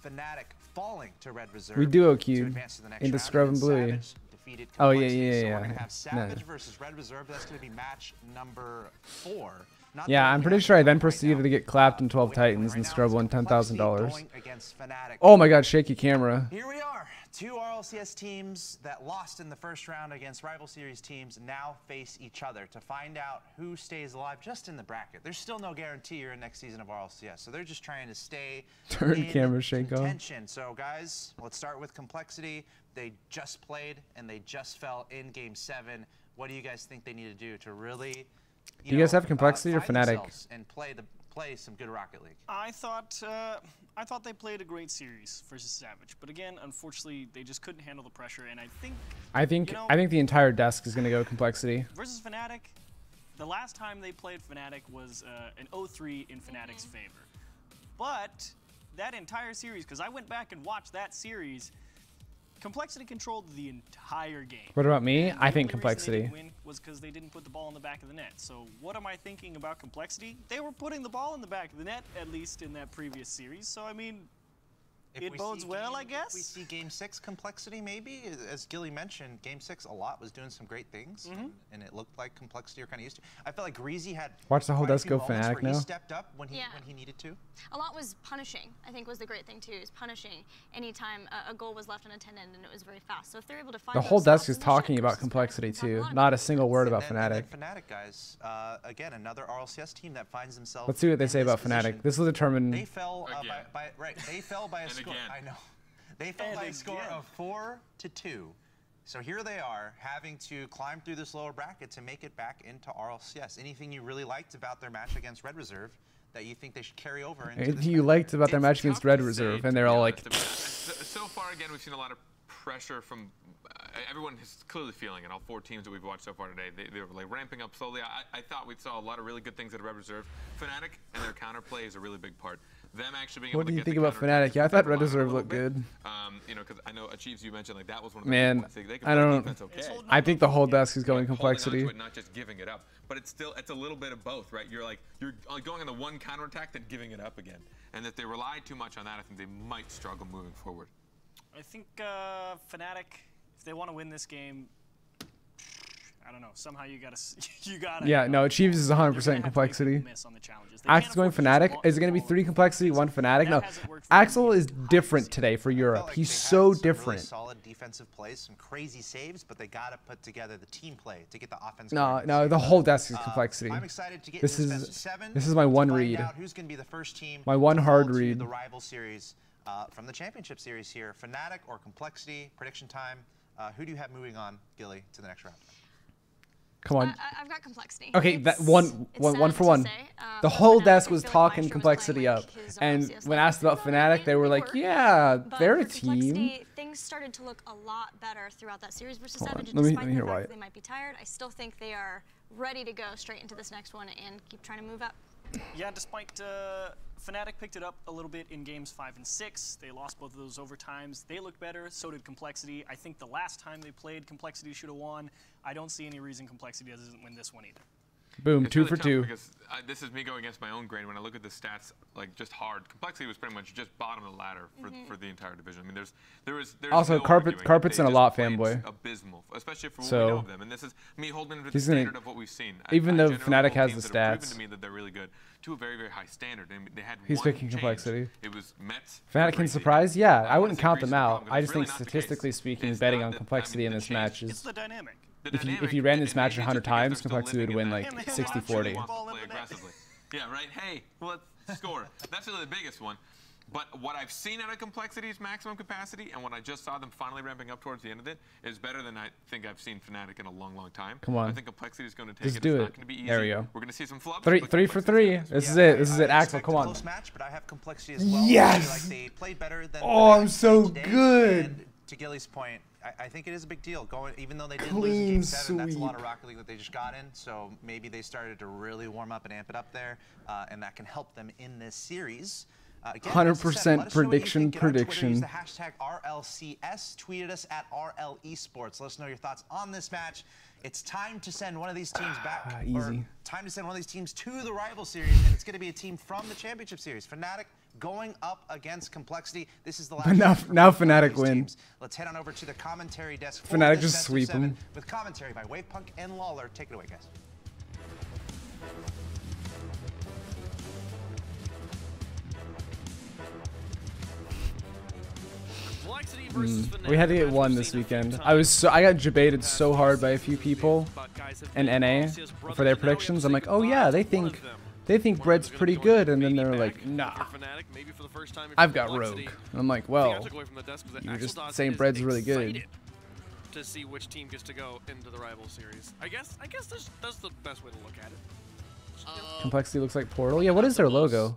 Fnatic falling to Red Reserve. We duo to queued advance to the next into round, Scrub and and Bluey. Savage defeated Oh, yeah, Complexity. yeah, So yeah. we're gonna have Savage No. versus Red Reserve. That's going to be match number 4. Not Yeah, the one I'm we pretty have sure I then right proceeded now. to get clapped in 12 What we have Titans right and now Scrub is won Complexity $10,000. going against Fnatic. Oh my god, shaky camera. Here we are. 2 RLCS teams that lost in the first round against rival series teams now face each other to find out who stays alive just in the bracket. There's still no guarantee you're in next season of RLCS, so they're just trying to stay Turn in camera shake off. contention. So guys, let's start with Complexity. They just played and they just fell in Game 7. What do you guys think they need to do to really Do you guys have Complexity or find Fnatic? themselves and play some good Rocket League? I thought they played a great series versus Savage, but again, unfortunately, they just couldn't handle the pressure. And I think you know, I think the entire desk is gonna go Complexity. versus Fnatic, the last time they played Fnatic was an 0-3 in Fnatic's favor. But that entire series, because I went back and watched that series, Complexity controlled the entire game. What about me? And I the think only reason they Complexity. didn't win was because they didn't put the ball in the back of the net. So what am I thinking about Complexity? They were putting the ball in the back of the net, at least in that previous series. So I mean, it bodes well, I guess. If we see Game 6 Complexity, maybe, as Gilly mentioned, Game 6 a lot was doing some great things, and it looked like Complexity are kind of used to. I felt like Greasy had Watch the whole quite a desk few go moments Fnatic where now. he stepped up when he needed to. A lot was punishing, I think was the great thing too, is punishing anytime a goal was left unattended and it was very fast. So if they're able to find The whole those desk spots is in the talking shot about versus Complexity Fnatic, too. talking Not a single word about And Fnatic. then Fnatic, guys, again, another RLCS team that finds themselves. Let's see what they in say about position. Fnatic. This will determine. They fell Again. They fell by a And score. again. I know. They fell by a score of 4-2. So here they are, having to climb through this lower bracket to make it back into RLCS. Anything you really liked about their match against Red Reserve that you think they should carry over into Anything you liked about their match against Red Reserve, and they're all like... So far, again, we've seen a lot of pressure from everyone is clearly feeling it. All 4 teams that we've watched so far today, they were like ramping up slowly. I thought we saw a lot of really good things at Red Reserve. Fnatic and their counterplay is a really big part. Them actually being able to get the about Fnatic? Yeah, I thought Red Reserve looked good. You know, because I know Achieves, you mentioned like that was one of the Man, I don't. I think the whole desk is going complexity. Not just giving it up, but it's a little bit of both, right? You're going on the one counterattack, then giving it up again, and if they rely too much on that, I think they might struggle moving forward. I think Fnatic, if they want to win this game, I don't know. Somehow you gotta. Yeah, no. Achieves is 100% complexity. Axel's going Fnatic. Is it going to be 3 complexity, 1 Fnatic? No. Axel is different today for Europe. He's so different. Really solid defensive plays, some crazy saves, but they gotta put together the team play to get the offense. No. The whole desk is complexity. I'm excited to get this is my one read. Who's going to be the first team? My one hard read. The rival series from the championship series here. Fnatic or complexity? Prediction time. Who do you have moving on, Gilly, to the next round? Come on. I've got complexity. Okay, that one for one. The whole desk was talking complexity up, and when asked about Fnatic, they were like, "Yeah, they're a team." Things started to look a lot better throughout that series versus Savage. Let me Despite hear the fact why. that they might be tired, I still think they are ready to go straight into this next one and keep trying to move up. Yeah, despite Fnatic picked it up a little bit in games 5 and 6. They lost both of those overtimes. They looked better, so did Complexity. I think the last time they played, Complexity should have won. I don't see any reason Complexity doesn't win this one either. Boom, it's 2 really for 2. Because this is me going against my own grain. When I look at the stats, like just hard, Complexity was pretty much just bottom of the ladder for the entire division. I mean, there's also no Carpet's in a lot fanboy. Abysmal, especially for what so, we know of them. And this is me holding them to the standard of what we've seen. Even though Fnatic has the stats, proven stats, to me that they're really good to a very, very high standard. And they had he's one picking change. Complexity. It was Mets. Fnatic can surprise? Yeah, I wouldn't count them out. I just think statistically speaking, betting on Complexity in this match is. It's the dynamic. If you ran this match 100 times, Complexity would win like 60-40. Yeah, right. Hey, let's score. That's really the biggest one. But what I've seen out of Complexity's maximum capacity and what I just saw them finally ramping up towards the end of it is better than I think I've seen Fnatic in a long, long time. Come on. I think Complexity is going to take Just it. do It's it. not going to be easy. There we go. We're going to see some flubs. 3 for 3. This is it. This is it. Axel, come on. Close match, but I have Complexity as well. Yes. Like they played better than I'm so today. good. And to Gilly's point, I think it is a big deal. Even though they did lose in Game 7, that's a lot of Rocket League that they just got in. So maybe they started to really warm up and amp it up there, and that can help them in this series. 100% prediction. Use the hashtag RLCS. Tweet at us at RL Esports. Let us know your thoughts on this match. It's time to send one of these teams back. Easy. Time to send one of these teams to the rival series, and it's going to be a team from the championship series. Fnatic going up against Complexity. This is the last. Now Fnatic wins. Let's head on over to the commentary desk. Fnatic just sweep them. With commentary by Wavepunk and Lawler. Take it away, guys. We had to get one this weekend. I got debated so hard by a few people in NA for their predictions. I'm like, oh yeah, they think Bread's pretty good, and then they're like, nah, I've got Rogue. And I'm like, well, you're just saying Bread's really good. To see which team gets to go into the rival series. I guess that's the best way to look at it. Complexity looks like Portal. Yeah, what is their logo?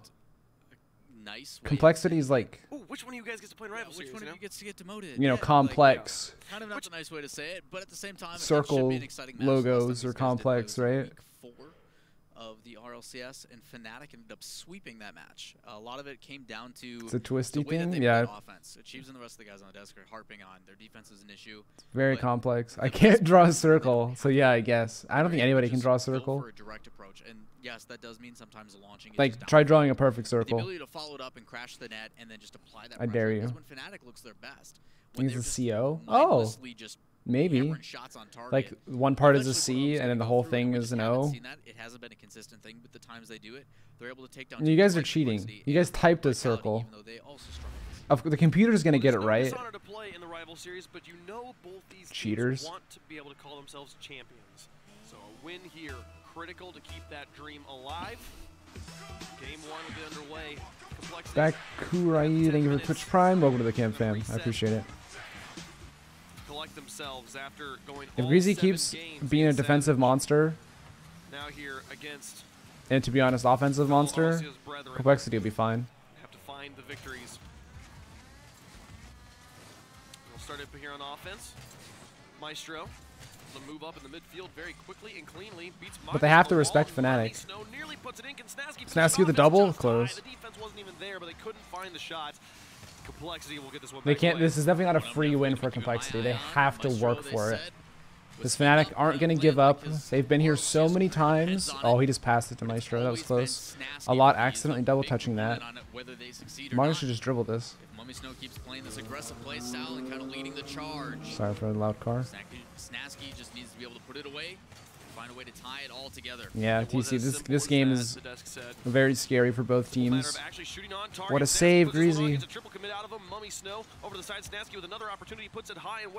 Nice. Complexity is like. Ooh, which one of you guys gets to play in rival series? Which one of you gets to get demoted? You know, complex. Kind of not the nice way to say it, but at the same time, circle it should be an exciting match. logos or complex, right? Week 4 of the RLCS, and Fnatic ended up sweeping that match. A lot of it came down to it's a twisty the way that thing, they yeah. played offense. Achieves and the rest of the guys on the desk are harping on their defense is an issue. It's very complex. I can't draw a circle, so yeah, I guess. I don't think anybody can draw a circle. For a direct approach, and yes, that does mean sometimes launching. Like, try drawing a perfect circle. The ability to follow it up and crash the net and then just apply that I dare you. When Fnatic looks their best. When he's a CO? Oh, maybe. Like, one part is a C, and then the whole thing is an O. It hasn't been a consistent thing, but the times they do it, they're able to take down. You guys are cheating. You guys typed a circle. The computer's gonna get it right. To play in the rival series, but you know both these cheaters teams want to be able to call themselves champions. So a win here, critical to keep that dream alive. Game 1 will be underway. Complexity. Back Kurai, thank you for Twitch Prime. Welcome to the camp, fam. I appreciate it. Collect themselves after going If all Greasy 7 keeps games being a against defensive Savage, monster, now here against and to be honest, offensive monster, Arceus brethren, Complexity will be fine. have to find the victories. We'll start up here on offense. Maestro will move up in the midfield very quickly and cleanly. Beats But they have to respect Fnatic. Snazky with the double, close. The defense wasn't even there, but they couldn't find the shots. Complexity will get this one They back can't. away. This is definitely not a free win for Complexity. They have to work for it. This Fnatic aren't going to give up. They've been here so many times. Oh, he just passed it to Maestro. That was close. A lot accidentally double touching that. Martin should just dribble this. Mummy Snow keeps playing this aggressive play style and kind of leading the charge. Sorry for the loud car. Snazky just needs to be able to put it away, find a way to tie it all together. Yeah, TC, this game is very scary for both teams. What a save, Greasy.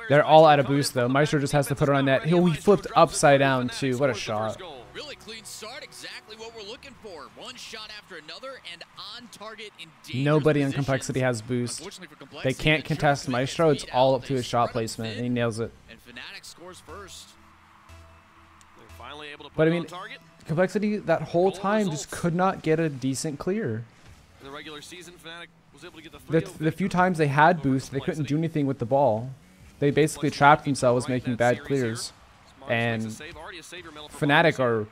They're all out of boost, though. Maestro just has to put it on net. He flipped upside down, too. What a shot. Really clean start, exactly what we're looking for. One shot after another and on target in dangerous Nobody on positions. Complexity has boost. Unfortunately for They Complexity, can't the contest triple Maestro. It's fade all out. up to They his shot spread placement, fit, and he nails it. And Fnatic scores first. They're finally able to put But I it mean, on target. Complexity that whole time just could not get a decent clear. In the regular season, Fnatic was able to get the 3-0 The few times they had boost, they couldn't do anything with the ball. They basically trapped themselves making bad clears. And Fnatic are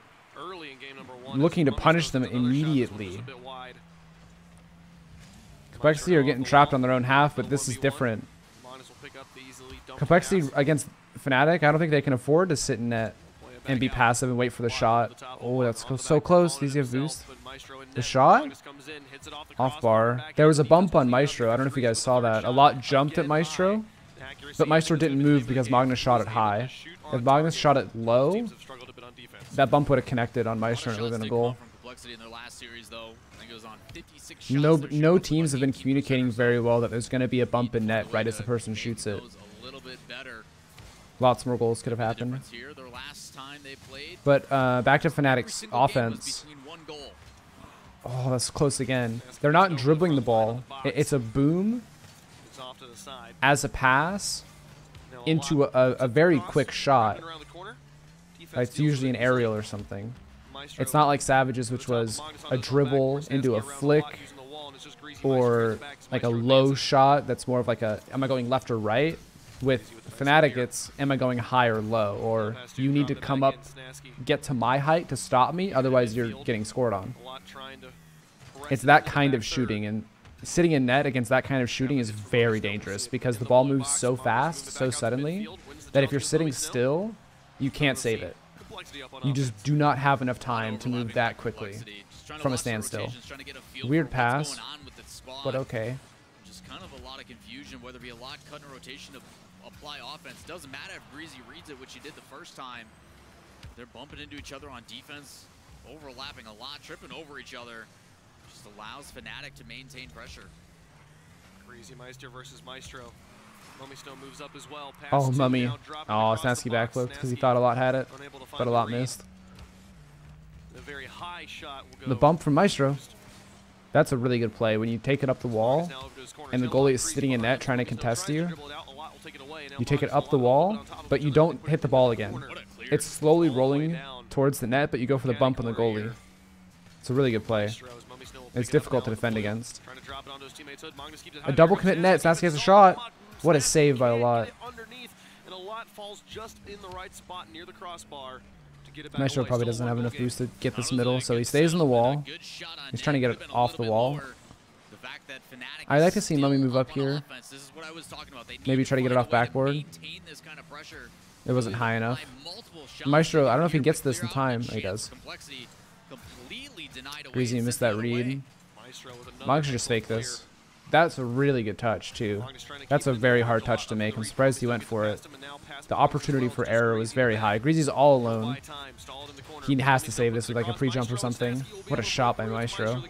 looking to punish them immediately. Complexity are getting trapped on their own half, but this is different. Complexity against Fnatic, I don't think they can afford to sit in net and be passive and wait for the shot. Oh, that's so close. These have boost. The shot? Off bar. There was a bump on Maestro. I don't know if you guys saw that. A lot jumped at Maestro, but Maestro didn't move because Magnus shot it high. If Magnus shot it low, that bump would have connected on Maestro and it would have been a goal. No teams have been communicating very well that there's going to be a bump in net right as the person shoots it. Lots more goals could have happened. But back to Fnatic's offense. Oh, that's close again. They're not dribbling the ball. It's a boom as a pass into a very quick shot. It's usually an aerial or something. It's not like Savage's, which was a dribble into a flick or like a low shot that's more of like a, am I going left or right? With Fnatic, it's, am I going high or low? Or you need to come up, get to my height to stop me, otherwise you're getting scored on. It's that kind of shooting, and sitting in net against that kind of shooting is very dangerous because the ball moves so fast, so suddenly, that if you're sitting still, you can't save it. You just do not have enough time to move that quickly from a standstill. Weird pass, but okay. Just kind of a lot of confusion, whether it be a lot cut and rotation to apply offense. Doesn't matter if Greasy reads it, which he did the first time. They're bumping into each other on defense, overlapping a lot, tripping over each other. Just allows Fnatic to maintain pressure. Greasy Maestro versus Maestro. Mummy Snow moves up as well. Oh, Mummy. Oh, Snazky backflipped because he thought a lot had it, but a lot missed. The bump from Maestro. That's a really good play. When you take it up the wall and the goalie is sitting in net trying to contest you, you take it up the wall, but you don't hit the ball again. It's slowly rolling towards the net, but you go for the bump on the goalie. It's a really good play. It's difficult to defend against. A double commit net. Snazky has a shot. What a save by a lot. Maestro probably doesn't have enough boost to get this middle, so he stays in the wall. He's trying to get it off the wall. I'd like to see Mummy move up here. Maybe try to get it off backboard. It wasn't high enough. Maestro, I don't know if he gets this in time. Oh, he does. Greasy missed that read. Mog should just fake this. That's a really good touch, too. That's a very hard touch to make. I'm surprised he went for it. The opportunity for error was very high. Greasy's all alone. He has to save this with like a pre-jump or something. What a shot by Maestro.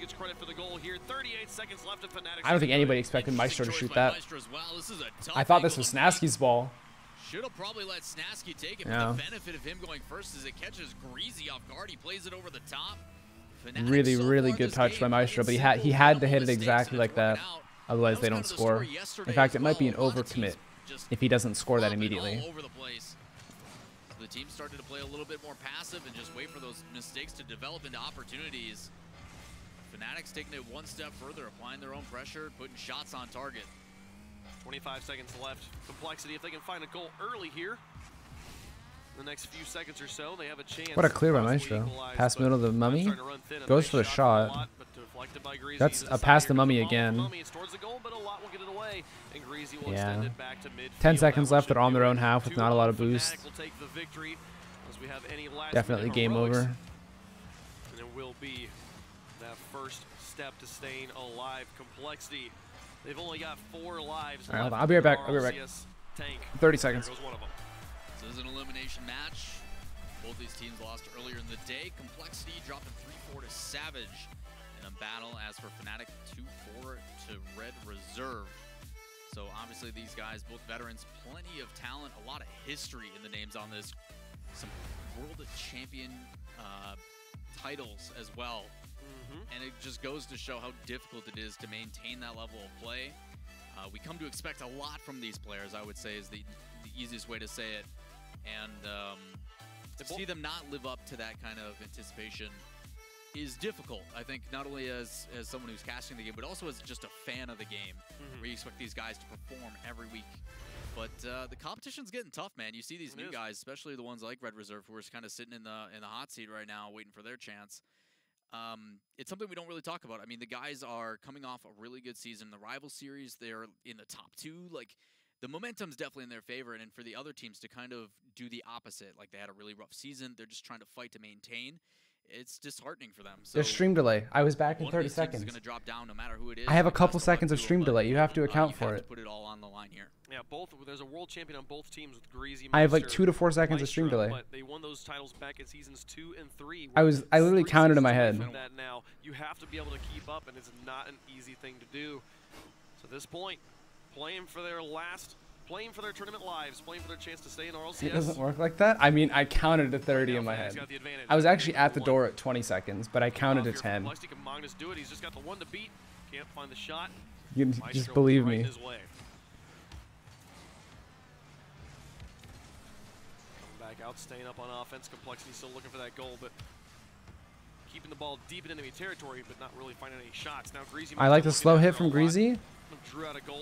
I don't think anybody expected Maestro to shoot that. I thought this was Snazky's ball. Should have probably let Snazky take it, but the benefit of him going first is it catches Greasy off guard. He plays it over the top. Really, really good touch by Maestro, but he had to hit it exactly like that. Otherwise, they don't score. In fact, it might be an overcommit if he doesn't score that immediately. The team started to play a little bit more passive and just wait for those mistakes to develop into opportunities. Fnatic's taking it one step further, applying their own pressure, putting shots on target. 25 seconds left. Complexity, if they can find a goal early here, in the next few seconds or so, they have a chance. What a clear by Maestro. Pass middle of the Mummy. Goes for the shot. That's a pass the Mummy again. Yeah. 10 seconds left. They're on their own half with not a lot of boost. Definitely game over. And it will be that first step to staying alive. Complexity. They've only got 4 lives. All right, I'll be right back. 30 seconds. So this is an elimination match. Both these teams lost earlier in the day. Complexity dropping 3-4 to Savage in a battle. As for Fnatic, 2-4 to Red Reserve. So obviously these guys, both veterans, plenty of talent, a lot of history in the names on this. Some world champion titles as well. And it just goes to show how difficult it is to maintain that level of play. We come to expect a lot from these players, I would say, is the easiest way to say it. And to see them not live up to that kind of anticipation is difficult. I think not only as someone who's casting the game, but also as just a fan of the game, where you expect these guys to perform every week. But the competition's getting tough, man. You see these new guys, especially the ones like Red Reserve, who are kind of sitting in the hot seat right now, waiting for their chance. It's something we don't really talk about. I mean, the guys are coming off a really good season. The rival series, they're in the top 2. Like, the momentum's definitely in their favor. And for the other teams to kind of do the opposite, like they had a really rough season, they're just trying to fight to maintain. It's disheartening for them. So there's stream delay. I was back in 30 seconds. Gonna drop down no matter who it is. I have a couple seconds of stream delay. You have to account for it. Put it all on the line here. Yeah, there's a world champion on both teams with Greasy. I have like 2 to 4 seconds of stream delay. But they won those titles back in seasons 2 and 3. I literally counted in my head. That now you have to be able to keep up, and it's not an easy thing to do. So at this point, playing for their tournament lives, playing for their chance to stay in RLCS. It doesn't work like that. I mean, I counted to 30 in my head. I was actually at the door at 20 seconds, but I counted to 10. Can Magnus do it? He's just got the one to beat. Can't find the shot. You just believe me. Coming back out, staying up on offense. Complexity still looking for that goal, but keeping the ball deep in enemy territory, but not really finding any shots. Now Greasy. I like the slow hit from Greasy.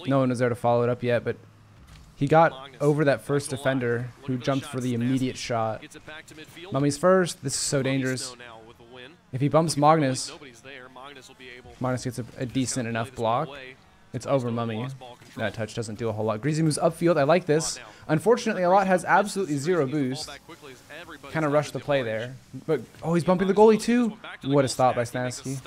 No one was there to follow it up yet, but he got over that first defender who jumped for the immediate shot. Mummy's first. This is so dangerous. If he bumps Magnus, Magnus gets a decent enough block. It's over Mummy. That touch doesn't do a whole lot. Greasy moves upfield. I like this. Unfortunately, a lot has absolutely 0 boost. Kind of rushed the play there. But, oh, he's bumping the goalie too. What a stop by Snasky.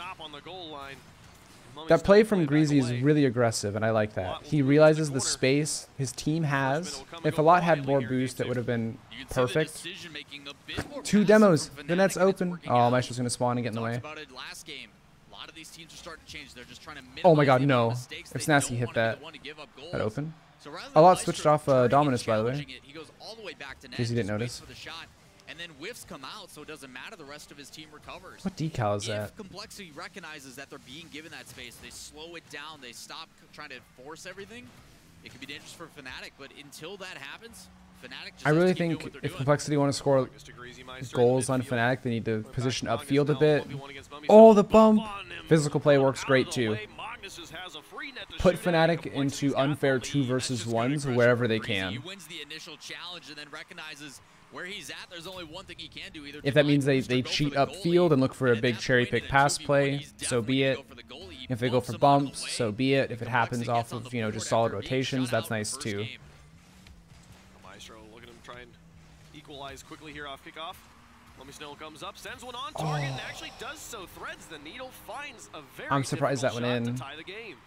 That play from Greasy is really aggressive, and I like that. He realizes the space his team has. If a lot had more boost, it would have been perfect. 2 demos. The net's open. Oh, Maestro's going to spawn and get in the way. Oh my god, no. If Snasky hit that open. A lot switched off Dominus, by the way. In case you didn't notice. And then whiffs come out, so it doesn't matter. The rest of his team recovers. What decal is that? If Complexity recognizes that they're being given that space, they slow it down, they stop trying to force everything, it could be dangerous for Fnatic, but until that happens, Fnatic just I really think if Complexity want to score goals on Fnatic, they need to position upfield a bit. Oh, the bump! Physical play works great too. Put Fnatic into unfair 2 versus 1s wherever they can. He wins the initial challenge and then recognizes where he's at. There's only one thing he can do. Either if that means they cheat upfield and look for a big cherry pick pass play, so be it. If they go for bumps, so be it. If it happens off of, you know, just solid rotations, that's nice too. Maestro, look at him try and equalize quickly here off kickoff. Lummy Snow comes up, sends one on target, and actually does so. Threads the needle, finds a very I'm surprised that went in.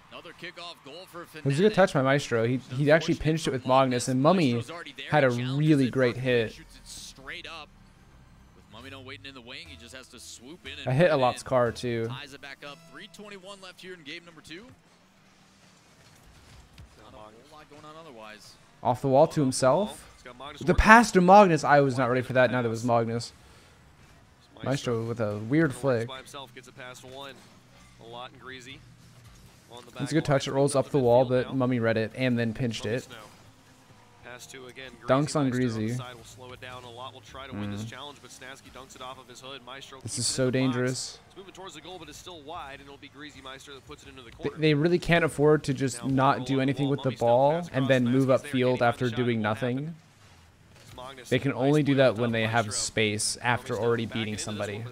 Another kickoff goal for Fnatic. It was a good touch by Maestro. He actually pinched it with Magnus, and Mummy had a really great hit. Straight up. With Mummy no waiting in the wing, he just has to swoop in and I hit a lot's car too. Ties it back up. 3:21 left here in game number 2. Not a whole lot going on otherwise. Off the wall to himself. The pass to Magnus. I was not ready for that. Now that was Magnus. Maestro with a weird flick. By himself gets it past one. A lot and Greasy on the back. It's a good touch. It rolls up the wall, but Mummy read it and then pinched it. Pass to again. Dunks on Greasy. Will slow it down a lot. Will try to win this challenge, but Snasky dunks it off of his hood. Maestro. This is so dangerous. It's moving towards the goal, but it's still wide, and it'll be Greasy Maestro that puts it into the corner. They really can't afford to just not do anything with the ball and then move upfield after doing nothing. They can only do that when they have space after already beating somebody.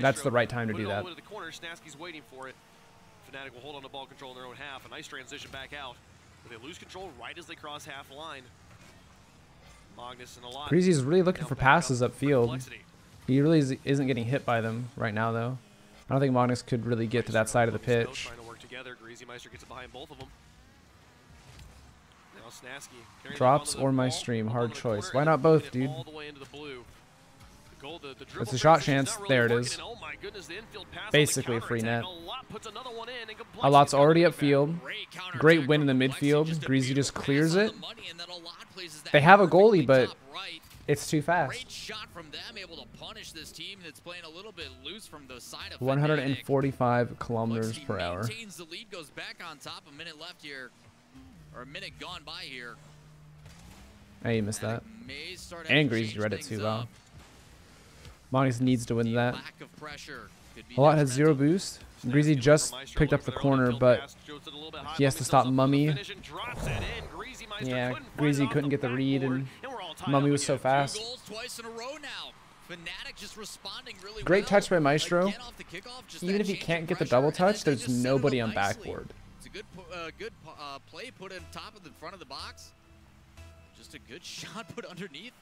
That's the right time to do that. Snasky's waiting for it. Fnatic will hold on to ball control in their own half. A nice transition back out. But they lose control right as they cross half line. Magnus and a lot. Greasy's really looking for passes upfield. He really isn't getting hit by them right now, though. I don't think Magnus could really get to that side of the pitch. Trying to work together. Greasy Meister gets it behind both of them. Now Snasky drops or my stream, hard choice. Why not both, dude? It's a shot chance. There it is. Basically a free net. A lot's already upfield. Great win in the midfield. Greasy just clears it. They have a goalie, but it's too fast. Great shot from them, able to punish this team that's playing a little bit loose from the side of 145 kilometers per hour. Maintains the lead, goes back on top. A minute left here, or a minute gone by here. Hey, you missed that. And Greasy read it too well. Magnus needs to win that. A lot has 0 boost. Greasy just picked up the corner, but he has to stop Mummy. Yeah, Greasy couldn't get the read, and Mummy was so fast. Great touch by Maestro. Even if he can't get the double touch, there's nobody on backboard. It's a good play put in top of the front of the box. Just a good shot put underneath.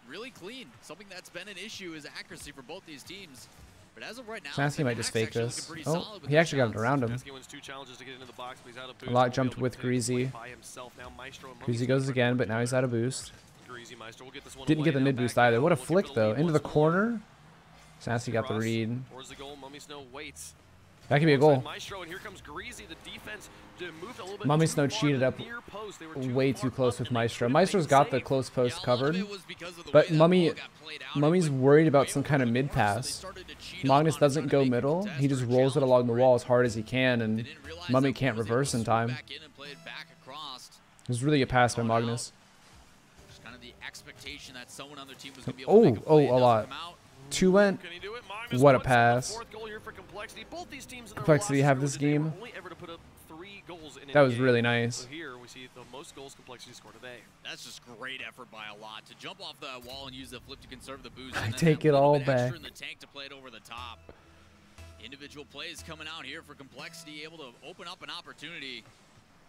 Really clean. Something that's been an issue is accuracy for both these teams. But as of right now, Snasky might just fake this. Oh, he actually got it around him. A lot jumped with Greasy. Greasy goes again, but now he's out of boost. Didn't get the mid boost either. What a flick, though. Into the corner. Snasky got the read. That could be a goal. Mummy Snow cheated up way too close with Maestro. Maestro's got the close post covered, but Mummy's worried about some kind of mid pass. Magnus doesn't go middle. He just rolls it along the wall as hard as he can, and Mummy can't reverse in time. It was really a pass by Magnus. Oh, a lot. 2 went. What a pass. Complexity have this game. That was really nice. Here we see the most goals Complexity scored today. That's just great effort by a lot to jump off the wall and use the flip to conserve the boost. I take it all back. In the tank to play it over the top. Individual plays coming out here for Complexity, able to open up an opportunity,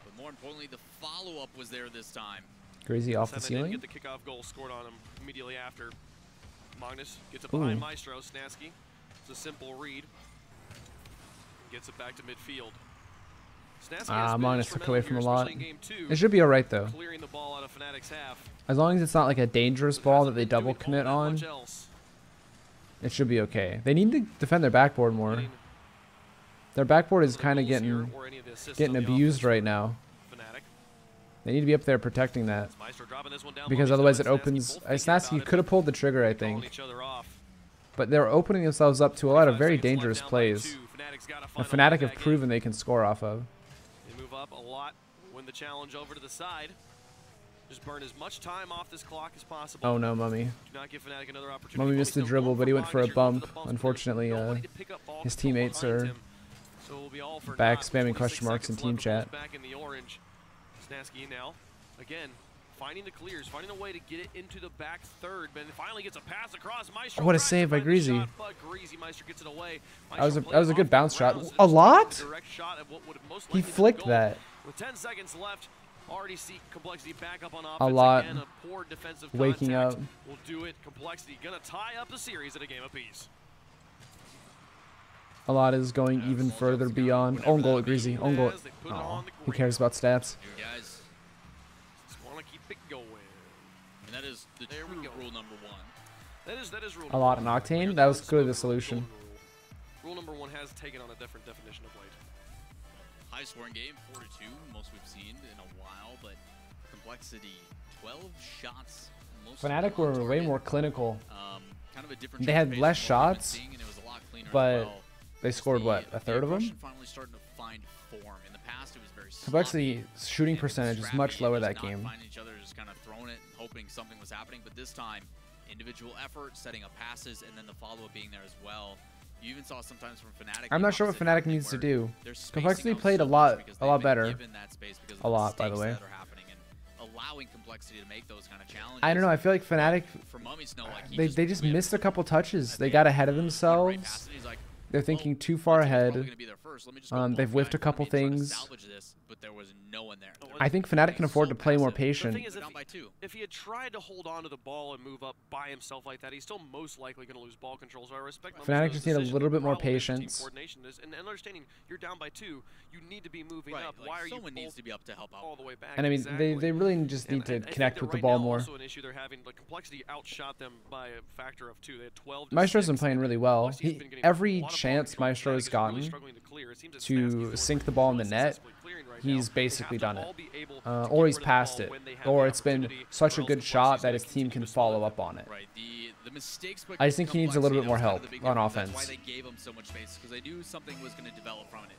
but more importantly, the follow-up was there this time. Greasy off the ceiling. Get the kickoff goal scored on him immediately after. Magnus gets it behind Maestro. Snasky. It's a simple read. Gets it back to midfield. Magnus took away from a lot. It should be alright, though. As long as it's not like a dangerous ball that they double commit on, it should be okay. They need to defend their backboard more. Their backboard is kind of getting abused right now. They need to be up there protecting that, because otherwise it opens. Snasky could have pulled the trigger, I think, but they're opening themselves up to a lot of very dangerous plays. And Fnatic have proven they can score off of. They move up a lot, win the challenge over to the side. Just burn as much time off this clock as possible. Oh no, Mummy. Do not give Fnatic another opportunity. Mummy missed the dribble, but he went for a bump. Unfortunately, his teammates are back spamming question marks in team chat. Snasky now, again, finding the clears, finding a way to get it into the back third, but finally gets a pass across. Maestro, what a save by Greasy. Meister gets it away. That was a good bounce shot. A lot? He flicked that. With 10 seconds left, already see Complexity back up on offense. A lot. Again, a poor defensive waking up. Will do it. Complexity gonna tie up the series at a game apiece. A lot is going even further beyond. Own goal at Greasy. Own goal. Oh, who cares about stats? Guys, just want to keep it going. And that is the true rule number 1. That is rule. A lot in Octane. That was clearly the solution. Rule number 1 has taken on a different definition of late. High scoring game, 4-2, most we've seen in a while, but Complexity, 12 shots. Fnatic were way more clinical of different They had pace less than what we've been shots, seeing, and it was a lot cleaner as but well. they scored what, a third of them? Finally starting to find form. In the past, it was very Complexity sloppy shooting and percentage is scrappy much and lower just that not game. finding each other, just kind of throwing it and hoping something was happening. But this time, individual effort, setting up passes, and then the follow-up being there as well. You even saw sometimes from Fnatic. I'm not sure what Fnatic needs to do. Complexity played a lot better. A lot, by the way. Allowing Complexity to make those kind of challenges. I don't know. I feel like Fnatic, For Mummy Snow, like, they just missed a couple touches. They got ahead of themselves. They're thinking too far ahead. They've whiffed a couple things. But there was no one there. I think Fnatic can afford to play more patient. The thing is, if he had tried to hold on to the ball and move up by himself like that, he's still most likely going to lose ball control. So I respect Fnatic just need a little bit more patience. And understanding you're down by 2, you need to be moving up. Like, Why are someone you needs to be up to help out all the way back? And I mean, exactly. they really just need to connect with the ball more. Also an issue they're having. Like, Complexity outshot them by a factor of 2. They had 12 to Maestro's 6. been playing really well. Every chance Maestro has gotten to sink the ball in the net, he's basically done it. Or he's passed it. Or it's been such a good shot that his team can follow up on it. I just think he needs a little bit more help on offense. That's why they gave him so much space, because they knew something was going to develop from it.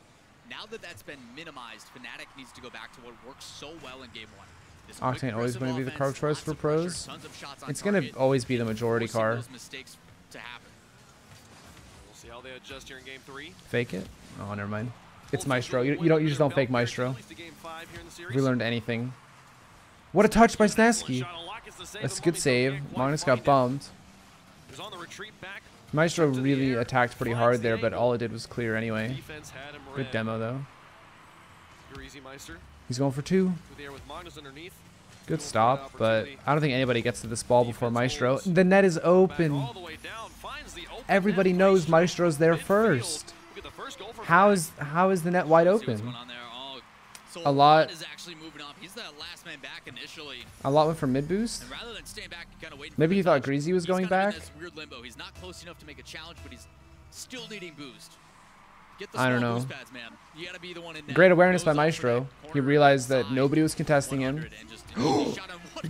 Now that that's been minimized, Fnatic needs to go back to what worked so well in Game 1. Octane always going to be the car of choice for pros. It's going to always be the majority car. See how they adjust here in Game 3. Fake it? Oh, never mind. It's Maestro. You just don't fake Maestro. We learned anything. What a touch by Snasky. That's a good save. Magnus got bummed. Maestro really attacked pretty hard there, but all it did was clear anyway. Good demo though. He's going for 2. Good stop, but I don't think anybody gets to this ball before Maestro. The net is open. Everybody knows Maestro's there first. How is the net wide open? A lot. A lot went for mid boost. Maybe he thought Greasy was going back. He's not close enough to make a challenge, but he's still needing boost. I don't know. Great awareness by Maestro. He realized that nobody was contesting him.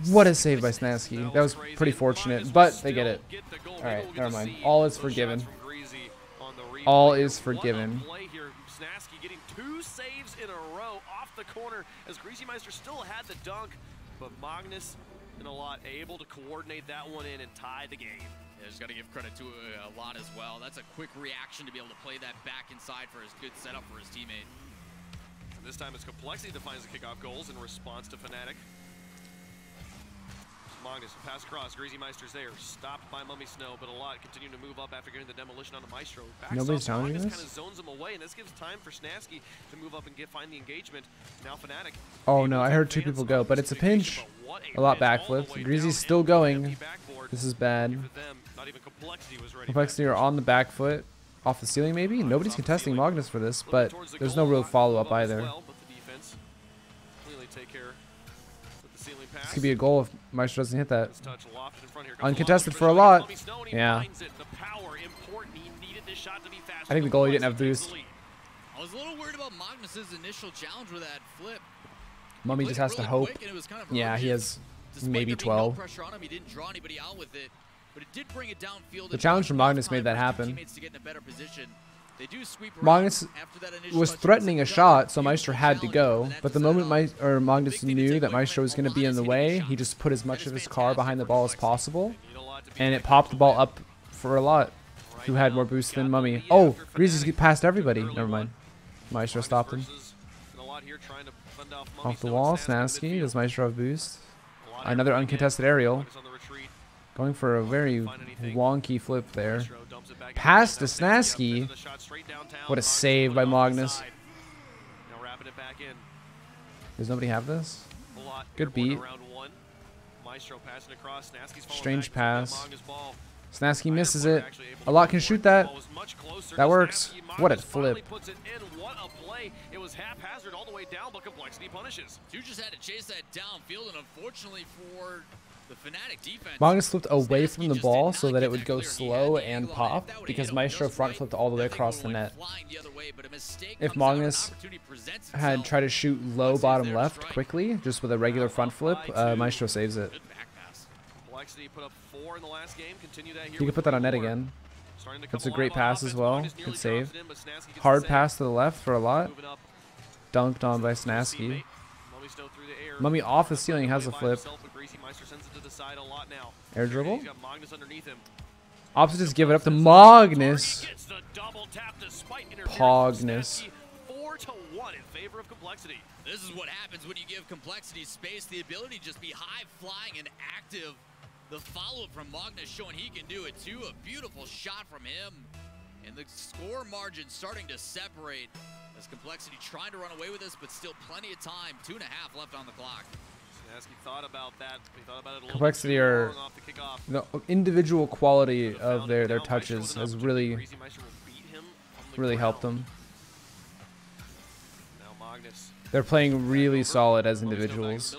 What a save by Snasky. That was pretty fortunate, but they get it. Alright, never mind. All is forgiven. All is forgiven. Snasky getting 2 saves in a row off the corner as Greasy Meister still had the dunk, but Magnus and a lot able to coordinate that one in and tie the game. Yeah, just got to give credit to a lot as well. That's a quick reaction to be able to play that back inside for his good setup for his teammate. And this time it's Complexity that finds the kickoff goals in response to Fnatic. Magnus, pass across, Greasy Meister's there, stopped by Mummy Snow, but a lot continuing to move up after getting the demolition on the Maestro. Nobody's telling you this? Kind of zones him away, and this gives time for Snasky to move up and find the engagement. Now Fnatic. Oh no, I heard 2 people go, but it's a pinch. A lot backflipped. Greasy's still going. This is bad. Complexity are on the back foot. Off the ceiling maybe? Nobody's contesting Magnus for this, but there's no real follow-up either. This could be a goal if Maestro doesn't hit that. Uncontested for a lot. Yeah. I think the goalie didn't have boost. I was a little worried about Magnus's initial challenge with that flip. Mummy just has to hope. Yeah, he has maybe 12. The challenge from Magnus made that happen. Magnus was threatening a shot, so Maestro had to go. But the moment Magnus knew that Maestro was going to be in the way, he just put as much of his car behind the ball as possible. And it popped the ball up for a lot, who had more boost than Mummy. Oh, Greasy's past everybody. Never mind. Maestro stopped him. Off the wall, Snasky. Does Maestro have boost? Another uncontested aerial. Going for a very wonky flip there. Pass to Snasky. What a save by Magnus. Does nobody have this? Good beat. Strange pass. Snasky misses it. A lot can shoot that. That works. What a flip. It was haphazard all the way down, but Complexity punishes. You just had to chase that downfield, and unfortunately for the Fnatic defense, Magnus flipped away from the ball so that it would go slow and pop, because Maestro front flipped all the way across the net. If Magnus had tried to shoot low bottom left quickly, just with a regular front flip, Maestro saves it. Complexity put up 4 in the last game. Continue that here. You can put that on net again. That's a great pass as well. Good save. Hard pass to the left for a lot. Dunked on by Snasky. Mummy off the ceiling has a flip. Air dribble. Opposite just give it up to Magnus. Pognus. 4-1 in favor of Complexity. This is what happens when you give Complexity space, the ability to just be high flying and active. The follow-up from Magnus showing he can do it too. A beautiful shot from him. And the score margin starting to separate as Complexity trying to run away with this, but still plenty of time. 2.5 left on the clock. He thought about that. He thought about it a little Complexity are the individual quality of their touches has really helped them. They're playing really solid as individuals.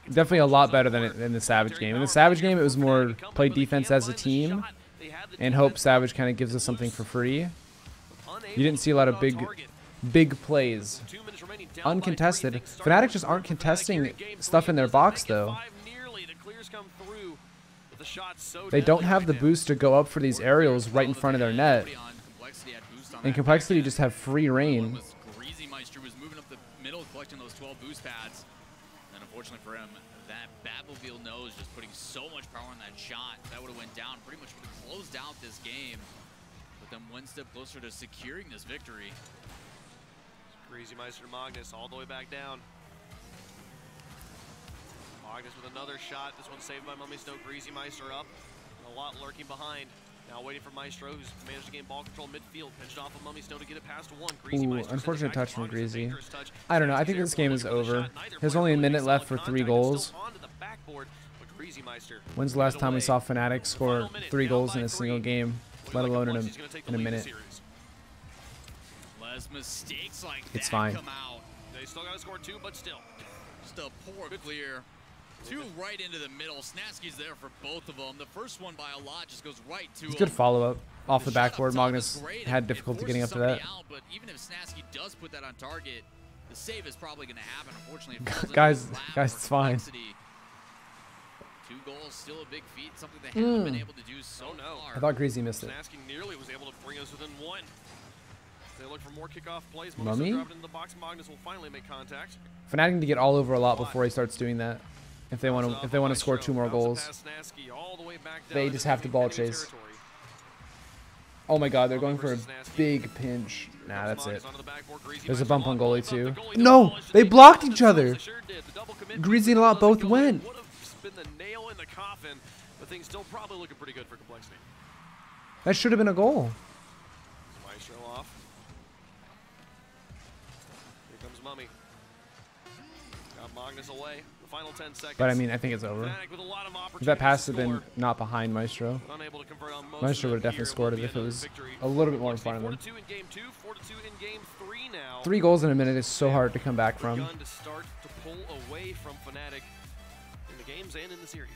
Definitely a lot better than in the Savage game. In the Savage game, it was more play defense as a team and hope Savage kind of gives us something for free. You didn't see a lot of big plays. Uncontested. Fnatic just aren't contesting stuff in their box, though. They don't have the boost to go up for these aerials right in front of their net. And Complexity just have free reign. Was moving up the middle, collecting those 12 boost pads. And unfortunately for him, that Battlefield nose just putting so much power on that shot. That would have went down, pretty much would have closed out this game. But then one step closer to securing this victory. Greasy Meister to Magnus all the way back down. Magnus with another shot. This one saved by Mummy Snow. Greasy Meister up. And a lot lurking behind. Now waiting for Maestro, who's managed to gain ball control midfield. Pinched off of Mummy Snow to get it past one. Ooh, unfortunate touch from Greasy. I don't know. I think this game is over. There's only a minute left for 3 goals. When's the last time we saw Fnatic score 3 goals in a single game, let alone in a minute? Mistakes like it's that fine. Come out. They still got to score 2, but still. Just a poor clear. 2 right into the middle. Snasky's there for both of them. The first one by a lot just goes right to him. It's good follow-up off the backboard. Magnus had difficulty getting up to that. But even if Snasky does put that on target, the save is probably going to happen. Unfortunately, guys, it's fine. 2 goals, still a big feat. Something they haven't been able to do so far. I thought Greasy missed it. Snasky nearly was able to bring us within 1. They look for more kickoff plays. Mummy? Into the box. Magnus will finally make contact. Fnatic need to get all over a lot before he starts doing that. If they want to score 2 more goals, they just have to ball chase. Oh my God, they're going for a big pinch. Nah, that's it. There's a bump on goalie too. No, they blocked each other. Greasy and a lot both went. That should have been a goal. Maestro off. Here comes Mummy. Got Magnus away. The final 10 seconds. But I mean, I think it's over. If that pass had been not behind Maestro, Maestro would have definitely scored it if it was a little bit more in front of him. 3 goals in a minute is so hard to come back from. To start to pull away from Fnatic in the games and in the series.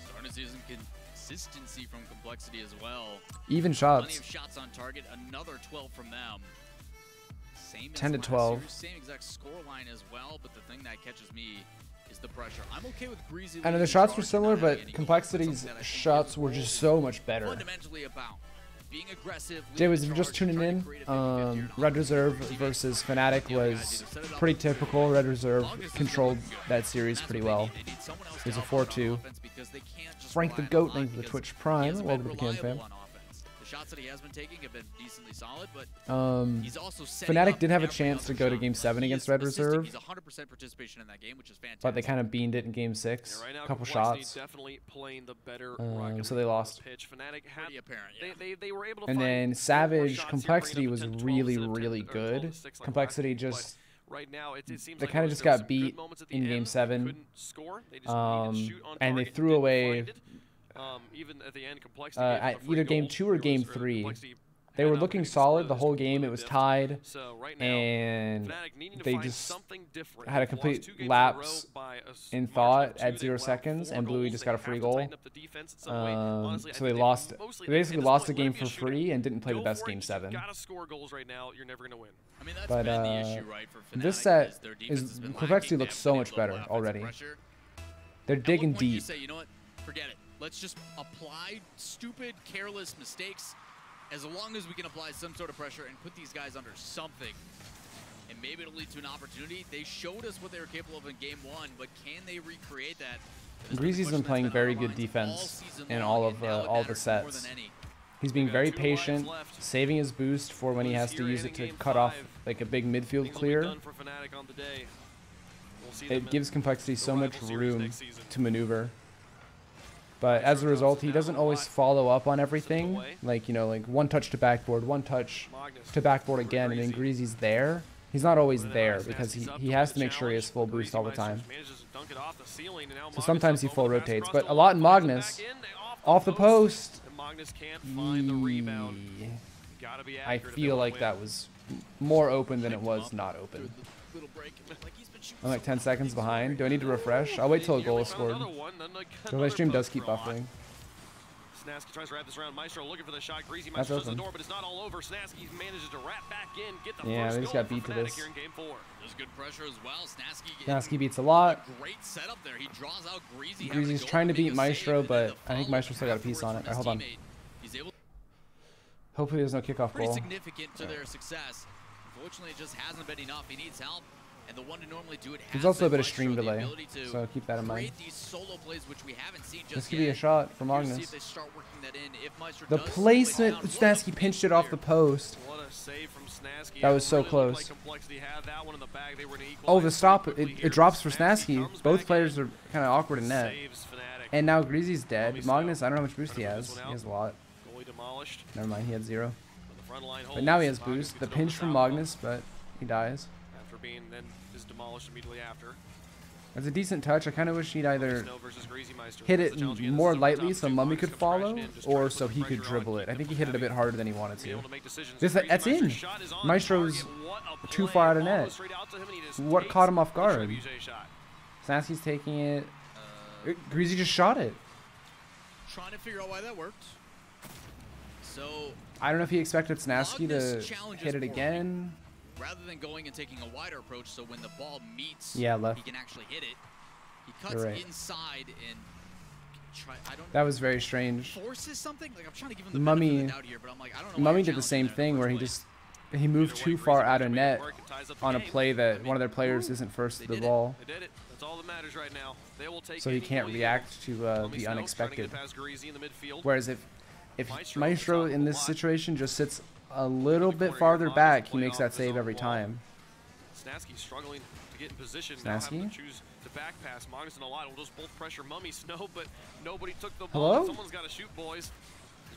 Starting to see some consistency from Complexity as well. Even shots. Plenty of shots on target. Another 12 from them. Same 10 to 12. Same exact score line as well, but the thing that catches me is the pressure. I'm okay with Greasy. I know the shots were similar, but Complexity's shots were just so much better. Fundamentally about being aggressive. Jay, was just tuning in. Red Reserve versus Fnatic was pretty typical. Red Reserve controlled that series pretty well. It was a 4-2. Frank the Goat, thank you for the Twitch Prime. Welcome to the Cam Fam. The shots that he has been taking have been decently solid, but he's also Fnatic did have a chance to go to Game 7 against Red Reserve. He's 100% participation in that game, which is fantastic. But they kind of beaned it in Game 6. A couple shots. So they lost. And then Savage Complexity was really, really good. Complexity just... They kind of just got beat in Game 7. And they threw away... even at the end, Complexity at either Game 2 or Game 3, They were looking solid the whole game. It was tied, So right now, and Fnatic needing to they find just something different. had a They've lost complete 2 games in a lapse row by a in margin thought of 2. at They 0 allowed seconds, 4 and Bluey goals. just They got a have free to goal. tighten up the defense in some way. Honestly, I So think they lost. mostly They basically at this lost the point, let game it be for a shootout. free and didn't play the Go best for it. game You've 7. gotta score goals right now. You're never gonna win. I mean, that's But been the issue, right, for Fnatic, this set is their defense has been complexity lacking. They looks haven't so been much able to better apply offensive already. pressure. They're digging At what point do you deep. say, you know what? Forget it. Let's just apply stupid, careless mistakes. As long as we can apply some sort of pressure and put these guys under something, and maybe it'll lead to an opportunity. They showed us what they were capable of in game 1, but can they recreate that? Greasy's been playing very good defense in all the sets. He's being very patient, saving his boost for when he has to use it to cut off like a big midfield clear. It gives Complexity so much room to maneuver. But as a result, he doesn't always follow up on everything. Like, you know, like one touch to backboard, one touch to backboard again, and then Greasy's there. He's not always there because he has to make sure he has full boost all the time. So sometimes he full rotates, but a lot in Magnus. Off the post. I feel like that was more open than it was not open. I'm like 10 seconds behind. Do I need to refresh? I'll wait till a goal is scored. Because my stream does keep buffering. Snasky tries to wrap this around. Maestro looking for the shot. Greasy That's Maestro shuts the open. door, but it's not all over. Snasky manages to wrap back in, get the Yeah, first they just goal got beat for to Fnatic this. here in game 4. There's good pressure as well. Snasky beats a lot. Great setup there. He draws out Greasy. Greasy's trying to beat Maestro, but I think Maestro still got a piece on it. Alright, hold on. Hopefully there's no kickoff Pretty goal. significant to their success. Unfortunately, it just hasn't been enough. He needs help. And the one to normally do it There's also a bit of stream delay, so keep that in mind. These solo plays, which we haven't seen just This could be a shot from Here's to see Magnus. if they start working that in. If Maestro The does placement, slow it down, Snasky pinched it off the post. What a save from Snasky. That was so Really looked close. like Complexity had that one in the bag. They were gonna Oh, equalize the stop, pretty quickly it here. drops for Snasky Snasky. comes Both back players in, are kind of awkward in net. saves Fnatic. And now Greasy's dead. Magnus Magnus, now I don't know how much boost he trying to has. put this He one has a lot. Goalie demolished. Never mind, he had 0. On the front line But now he holds. has Magnus boost. gets The it over pinch from Southpaw Magnus, but he dies. after being then is demolished immediately after. That's a decent touch. I kind of wish he'd either Snow versus Greasy Meister. hit That's it the challenge again. This more is over lightly top so two. Mummy Magnus could comes crashing follow, in, just or trying to so put he the could pressure on, dribble it. keep I them think he from hit it a bit having harder than he wanted to be able to. to make decisions. This, Greasy that's in. Meister's shot is on Maestro's target. What a too play. far out of Ball net. goes straight out to him and he just What takes caught him off the guard? Trebuchet shot. Snasky's taking it. Greasy just shot it. Trying to figure out why that worked. So, I don't know if he expected Snasky Magnus to challenges hit it for me. again. rather than going and taking a wider approach, so when the ball meets, Yeah, left. he can actually hit it. He cuts You're right. inside and That was very strange. forces something. Like I'm trying to give him the Mummy, benefit of the doubt here, but I'm like, I don't know. why Mummy you're did the same challenging thing that where in he the first he moved too far out of net on a game. play that one of their players isn't first to the ball, They did it. That's all that matters right now. They will take so he any can't lead. react to Mummy the Snow trying to get unexpected. past Greasy in the midfield. Whereas if Maestro in this block. situation just sits a little In the bit corner farther here, back, Magnus he makes playing that off his save own every wall. time. Snasky struggling to get in position. Now having Snasky? to choose to back pass. Magnus and a lot will just both pressure Mummy Snow, but nobody took the Hello? ball. Someone's got to shoot, boys.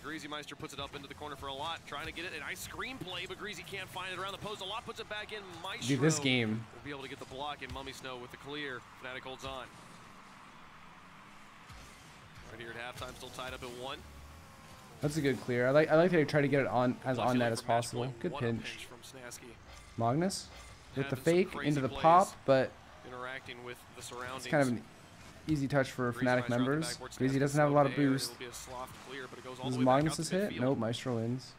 Greasy Meister puts it up into the corner for a lot, trying to get it. A nice screen play, but Greasy can't find it around the post. A lot puts it back in. Maestro Dude, this game. will be able to get the block, and Mummy Snow with the clear. Fnatic holds on. Right here at halftime, still tied up at 1. That's a good clear. I like that they try to get it on as on net as For match possible. point. Good What a pinch. from Snasky. Magnus with the Having some fake crazy into the plays, pop, but interacting with the surroundings. it's kind of an easy touch for Greasy Fnatic Meister on the members. backboard, Greasy Snasky doesn't have a lot of slow there. boost. It'll be a soft clear, but it goes all This the is way back out Magnus's to hit. midfield. Nope, Maestro wins.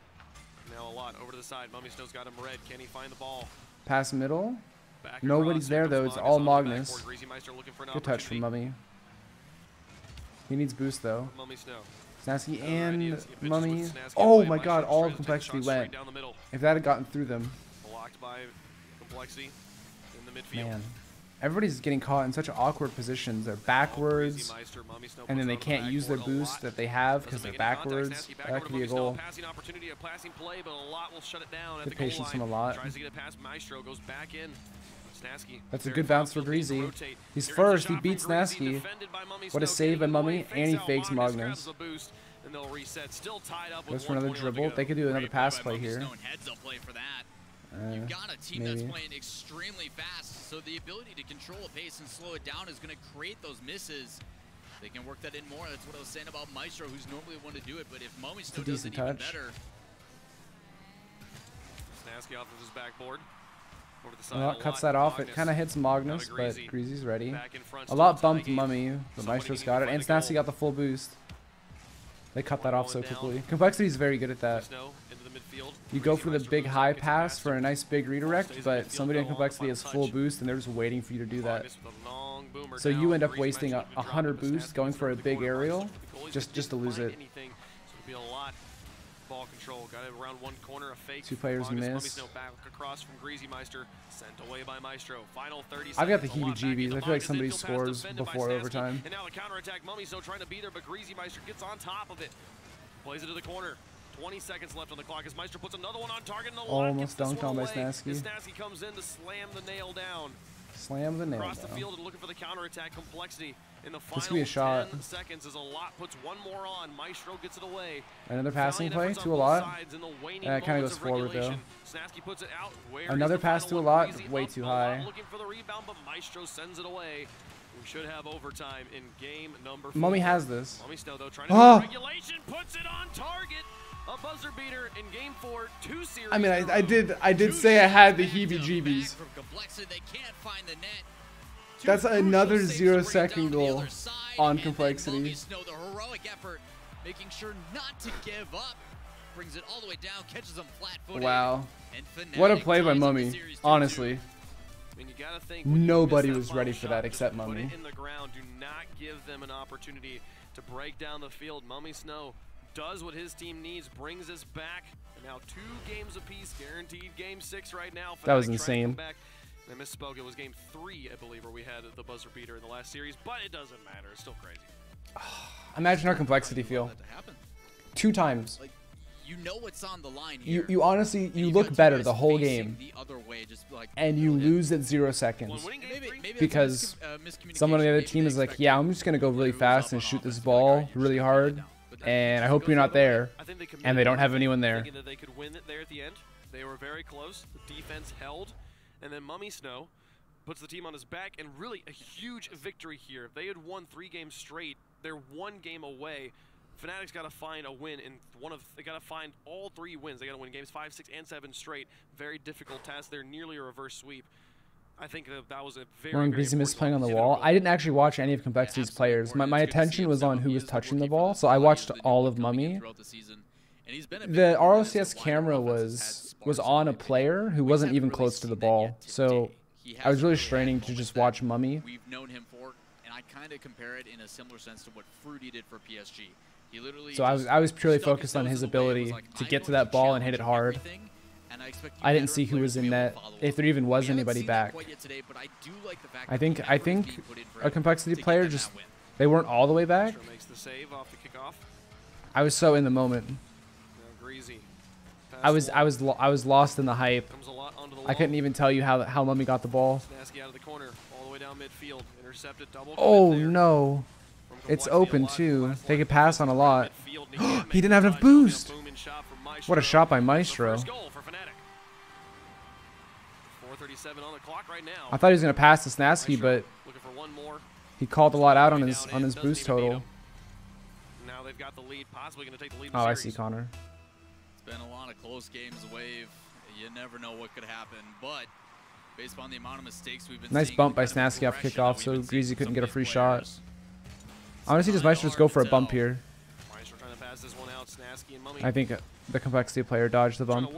Now a lot over to the side. Mummy Snow's got him red. Can he find the ball? Pass middle. Back Nobody's across. there Here though. comes It's all on the Magnus. backboard. Greasy Meister looking for an Good touch from opportunity. Mummy. He needs boost though. Mummy Snow. Snasky Alrighty, and he pitches with Mummy. Snasky Oh play. my Maestro god, all tries of to take the Complexity shot straight went. down the middle. If that had gotten through them, Blocked by Complexity in the midfield. man. Everybody's getting caught in such awkward positions. They're backwards, Meister, Mummy Snow and then puts they it on the can't use their backboard a boost lot. that they have because Doesn't they're make any contact. backwards. Snasky back That over could to be a Mummy Snow. goal. Passing opportunity, a passing play, but a lot will shut it down at Good the goal patience line. from a lot. Tries to get it past Maestro, goes back in. Snasky. That's a very good bounce for confident, needs to Greasy. rotate. He's Here comes the first. He shot beats from Greasy, Snasky. defended by Mummy What a Snow, save by getting away, Mummy, and he out fakes grabs Magnus. the boost, and they'll reset. Still tied up with Goes for another 1:20 left to dribble. go. They could do another Great pass by play Mummy here. Snow and heads up play for that. You've got a team that's Maybe. playing extremely fast, so the ability to control a pace and slow it down is going to create those misses. They can work that in more. That's what I was saying about Maestro, who's normally the one to do it. But if Mummy Snow does it decent even touch. better, Snasky off of his backboard. Over the side. Well, cuts that off. It kind of hits Magnus, but Greasy's ready. A lot bumped Mummy, but Maestro's got it. And Snasky got the full boost. They cut that off so quickly. Complexity is very good at that. You go for the big high pass for a nice big redirect, but somebody on Complexity has full boost, and they're just waiting for you to do that. So you end up wasting 100 boost going for a big aerial just to lose it. Ball control, got it around one corner, a fake. 2 players miss. Back across from Greasy Meister, sent away by Maestro. Final 30 seconds. I've got the heebie-jeebies. I feel like somebody scores before overtime. And now the counterattack, Mummy's still trying to be there, but Greasy Meister gets on top of it. Plays it to the corner. 20 seconds left on the clock as Maestro puts another one on target. And the almost dunked on by Snasky. Snasky comes in to slam the nail down. Slam the nail Across down. the field and looking for the counterattack. Complexity in the final this could be a shot. 10 seconds as a lot puts one more on. Maestro gets it away. Another passing play to a lot. It kind of goes forward though. Snasky puts it out. Another pass to a lot, way too high. Looking for the rebound, but Maestro sends it away. We should have overtime in game number 4. Mummy has this. Mummy Snow though trying to regulation, puts it on target. A buzzer beater in game 4, 2 series. I mean, I did say I had the heebie-jeebies. That's another 0-second goal on Complexity. The heroic effort, making sure not to give up, brings it all the way down, catches them flat-footed. Wow, what a play by Mummy. Honestly, I mean, you gotta think nobody was ready for that except Mummy. Put it in the ground. Do not give them an opportunity to break down the field. Mummy Snow does what his team needs, brings us back. And now 2 games apiece, guaranteed game 6 right now. That was insane. I misspoke. It was game 3, I believe, where we had the buzzer beater in the last series, but it doesn't matter. It's still crazy. Imagine our Complexity feel. 2 times. Like, you know what's on the line here. You honestly, you look better the whole game, the other way, just like, and you lose at 0 seconds. Maybe Because someone on the other team is like, yeah, I'm just going to go really fast and shoot this ball really hard, and I hope you're not there, and they don't have anyone there. Thinking that they could win it there at the end. They were very close. The defense held. And then Mummy Snow puts the team on his back, and really a huge victory here. If they had won 3 games straight, they're 1 game away. Fnatic's got to find a win in they got to find all 3 wins. They got to win games 5, 6, and 7 straight. Very difficult task. They're nearly a reverse sweep. I think that was a very Greasy missed playing on the wall. I didn't actually watch any of Complexity's players. My attention was on who was touching the ball, so I watched all of Mummy. The RLCS camera was on a player who wasn't even close to the ball, so I was really straining to just watch Mummy. We've known him for, and I kind of compare it in a similar sense to what Fruity did for PSG. He literally so I was purely focused on his ability to get to that ball and hit it hard. I didn't see who was in net, if there even was anybody back. I think a Complexity player just, they weren't all the way back. I was so in the moment. I was lost in the hype. I couldn't even tell you how Mummy got the ball. Oh no. It's open too. They could pass on a lot. He didn't have enough boost. What a shot by Maestro. I thought he was going to pass to Snasky, but he called a lot out on his boost total. Oh, I see Connor. It's been a lot of close games, Wave. You never know what could happen, but based on the amount of mistakes we've been nice bump by Snasky off kickoff, so Greasy couldn't get a free shot. Honestly, does Maestro just go for a bump here? I think the Complexity player dodged the bump.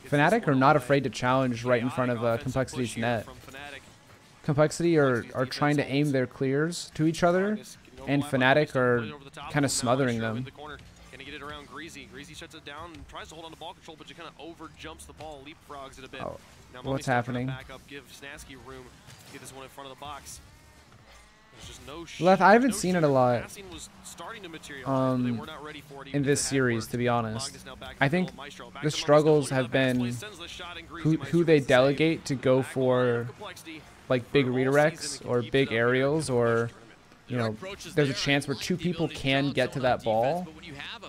Fnatic are not afraid to challenge right in front of Complexity's net. Complexity are trying to aim their clears to each other, and Fnatic are kind of smothering them. Can he get it around Greasy? Greasy shuts it down and tries to hold on to ball control, but you kind of over jumps the ball, leapfrogs it a bit. Oh, now what's happening? Back up, give Snasky room to get this one in front of the box. There's just Left, I haven't seen it a lot in this series, to be honest. I think the struggles have been who they delegate to go for like big redirects or big aerials, or you know, there's a chance where 2 people can get to that ball,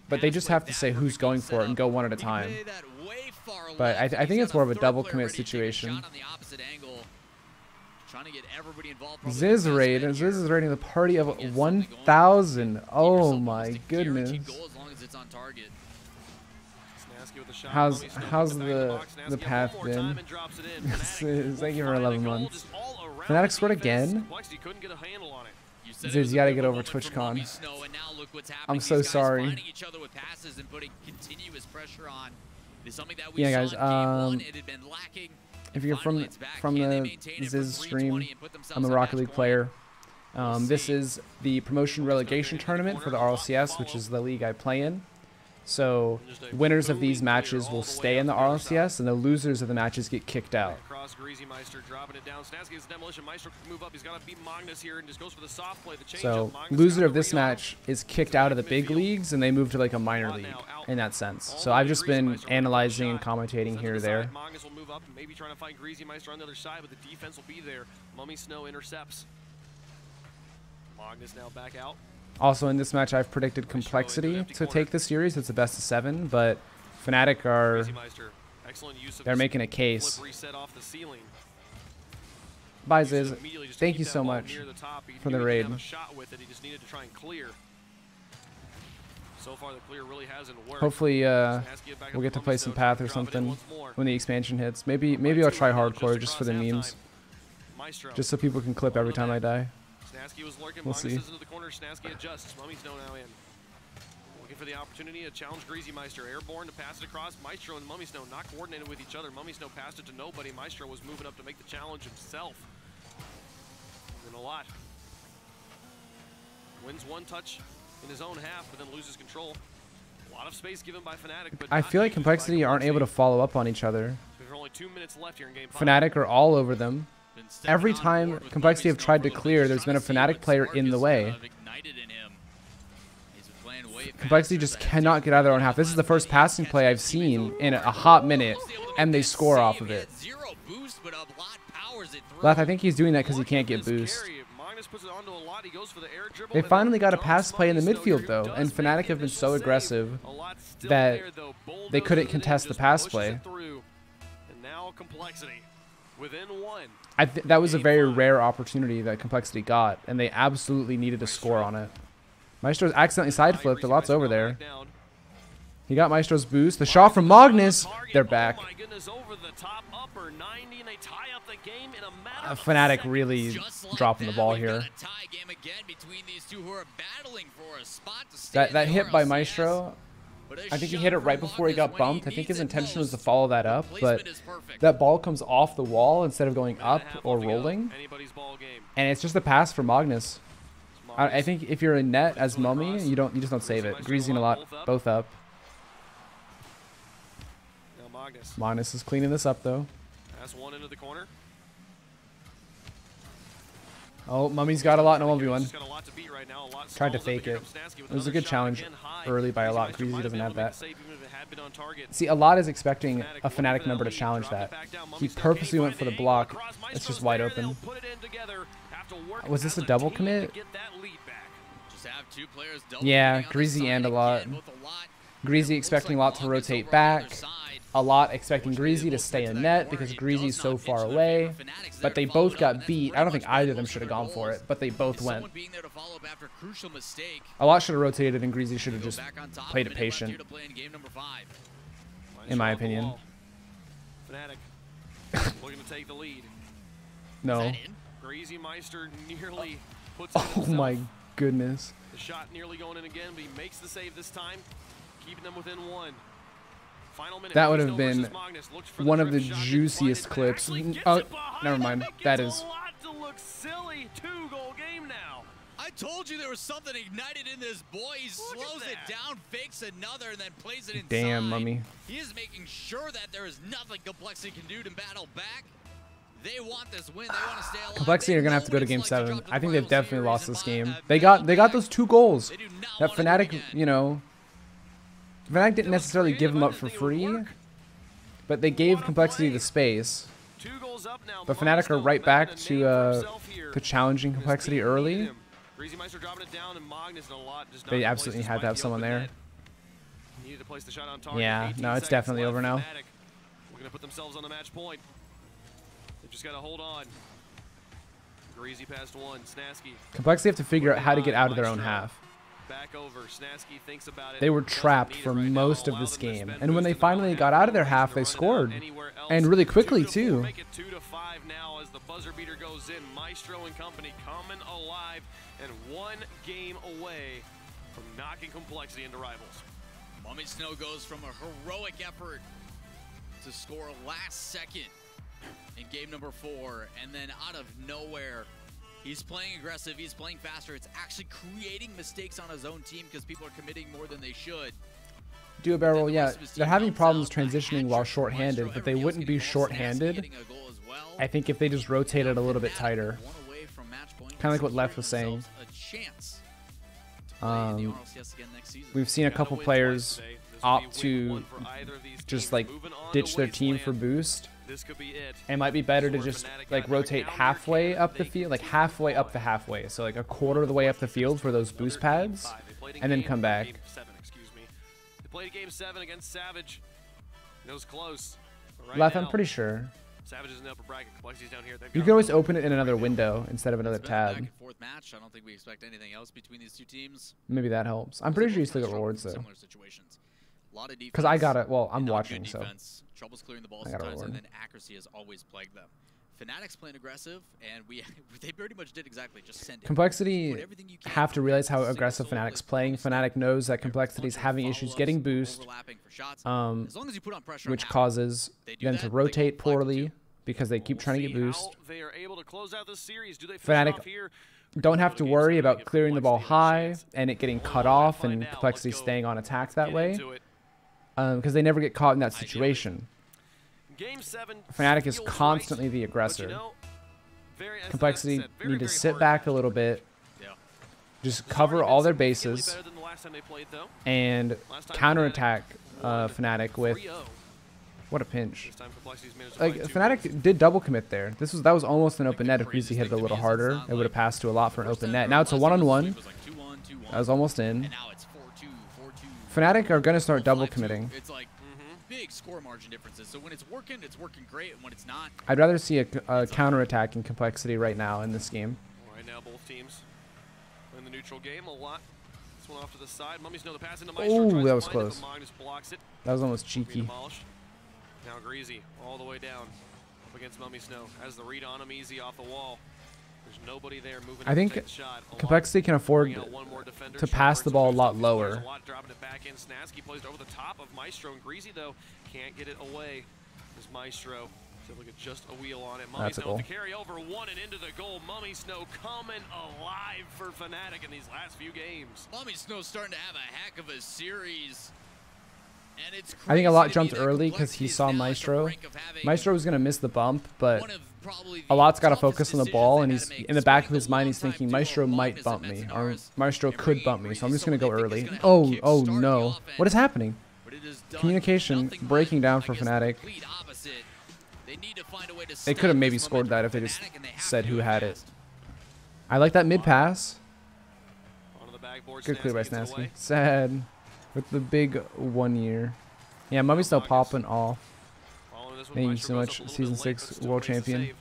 but they just have to say who's going for it and go one at a time. But I think it's more of a double commit situation. Ziz is rating the party of 1,000. Oh my goodness. How's the path been? Thank you for 11 months. Fnatic scored again? Ziz, you gotta get over TwitchCon. I'm so sorry. Yeah, guys. If you're from the Ziz stream, I'm a Rocket League player. This is the promotion relegation tournament for the RLCS, which is the league I play in. So winners of these matches will stay in the RLCS, and the losers of the matches get kicked out. So loser of this match is kicked out of the big leagues, and they move to like a minor league in that sense. So I've just been analyzing and commentating here or there. Maybe trying to find Greasy Meister on the other side, but the defense will be there. Mummy Snow intercepts. Magnus now back out. Also in this match, I've predicted Complexity to take the series. It's a best of 7, but Fnatic they're making a case. Bye, Ziz. Thank you so much for the raid. Hopefully, we'll get to play some Path or something when the expansion hits. Maybe I'll try hardcore just for the memes, just so people can clip every time I die. We'll see. Looking for the opportunity to challenge Greasy Meister. Airborne to pass it across. Maestro and Mummy Snow not coordinated with each other. Mummy Snow passed it to nobody. Maestro was moving up to make the challenge himself. Doing a lot. Wins one touch in his own half, but then loses control. A lot of space given by Fnatic, but I feel like Complexity aren't able to follow up on each other. There are only 2 minutes left here in game 5. Fnatic are all over them. Every time Complexity have tried to clear, there's been a Fnatic player in the way. Complexity just cannot get out of their own half. This is the first passing play I've seen in a hot minute, and they score off of it. Left, I think he's doing that because he can't get boost. They finally got a pass play in the midfield, though, and Fnatic have been so aggressive that they couldn't contest the pass play. That was a very rare opportunity that Complexity got, and they absolutely needed to score on it. Maestro's accidentally side flipped. A lot's over there. He got Maestro's boost. The shot from Magnus. They're back. Fnatic really dropping the ball here. That hit by Maestro, I think he hit it right before he got bumped. I think his intention was to follow that up, but that ball comes off the wall instead of going up or rolling. And it's just a pass for Magnus. I think if you're in net as Mummy, you just don't save it. Greasing a lot, both up. Magnus is cleaning this up though. Oh, Mummy's got a lot in a 1v1. Tried to fake it. It was a good challenge early by a lot. Greasy doesn't have that. See, a lot is expecting a Fnatic member to challenge that. He purposely went for the block. It's just wide open. Was this a double commit? Yeah, Greasy and a lot. Greasy expecting a lot to rotate back. A lot expecting Greasy to stay in net because Greasy's so far away. But they both got beat. I don't think either of them should have gone for it, but they both went. A lot should have rotated and Greasy should have just played it patient. In my opinion. Looking to take the lead. No. Greasy Meister nearly puts oh my goodness. The shot nearly going in again, but he makes the save this time, keeping them within 1. Final minute. That would have been one of the juiciest clips. Oh, never mind. That is. I told you there was something ignited in this boy. He slows it down, fakes another, and then plays it inside. Damn, Mummy. He is making sure that there is nothing Complexity can do to battle back. They want this win. They want to stay alive. Complexity are gonna have to go to game 7. I think they've definitely lost this game. They got those 2 goals. That Fnatic, you know, Fnatic didn't necessarily give them up for free, but they gave Complexity the space. But Fnatic are right back to challenging Complexity early. They absolutely had to have someone there. Yeah, no, it's definitely over now. We're gonna put themselves on the match point. They've just got to hold on. Greasy past 1. Snasky. Complexity have to figure out how to get out of their own half. Back over. Snasky thinks about it. They were trapped for most of this game. And when they finally got out of their half, they scored. And really quickly, too. Make it 2-5 now as the buzzer beater goes in. Maestro and company coming alive and 1 game away from knocking Complexity into rivals. Mummy Snow goes from a heroic effort to score last second in game number 4, and then out of nowhere, he's playing aggressive, he's playing faster. It's actually creating mistakes on his own team because people are committing more than they should. Do a barrel roll, yeah. They're having problems transitioning while short-handed, but they wouldn't be short-handed, I think, if they just rotated a little bit tighter. Kind of like what Left was saying. We've seen a couple players opt to just like ditch their team for boost. It might be better to just like rotate halfway up the field, like halfway up the halfway. So like a quarter of the way up the field for those boost pads, and then come back. They played game 7 against Savage. It was close. Left, I'm pretty sure. Savage is in the upper bracket. Complexity's down here. You can always open it in another window instead of another tab. Fourth match. I don't think we expect anything else between these two teams. Maybe that helps. I'm pretty sure you still get rewards though. Because I got it. Well, I'm watching, so Troubles clearing the ball I got a sometimes, reward. and then accuracy has always plagued them. Fnatic's playing aggressive, and they pretty much did exactly just send it. Complexity have to realize how aggressive Fnatic's playing. Fnatic knows that Complexity's having issues getting boost, which causes them to rotate poorly because they keep trying to get boost. Fnatic don't have to worry about clearing the ball high and it getting cut off and Complexity staying on attack that way, because they never get caught in that situation. Fnatic is constantly the aggressor. Complexity need to sit back a little bit, just cover all their bases, and counterattack Fnatic with... What a pinch. Like, Fnatic did double commit there. That was almost an open net. If Greasy hit it a little harder, it would have passed to a lot for an open net. Now it's a one-on-one. That was almost in. Fnatic are going to start double committing. It's like big score margin differences. So when it's working great, and when it's not, I'd rather see a counter-attack in Complexity right now in this game. Right now, both teams in the neutral game a lot. This one off to the side. Mummies know the pass into Maestro. Oh, that was close. Blocks it. That was almost cheeky. Now Greasy all the way down up against Mummy Snow. Has the read on him easy off the wall. There's nobody there moving. I think Complexity can afford to pass the ball a lot lower. Dropping it back in. Snasky plays over the top of Maestro, and Greasy though can't get it away. As Maestro is able to get just a wheel on it. Mummy Snow to carry over one and into the goal. Mummy Snow coming alive for Fnatic in these last few games. Mummy Snow's starting to have a heck of a series. And it's I think a lot jumped early because he saw Maestro. Maestro was going to miss the bump, but a lot's got to focus on the ball, and he's in the back of his mind, he's thinking Maestro might bump me, or Maestro could bump me, so I'm just going to go early. Oh no. What is happening? Communication breaking down for Fnatic. They could have maybe scored that if they just said who had it. I like that mid pass. Good clear by Snasky. Sad. With the big 1 year. Yeah, Mummy's still popping off. Thank you so much, Season 6 World Champion.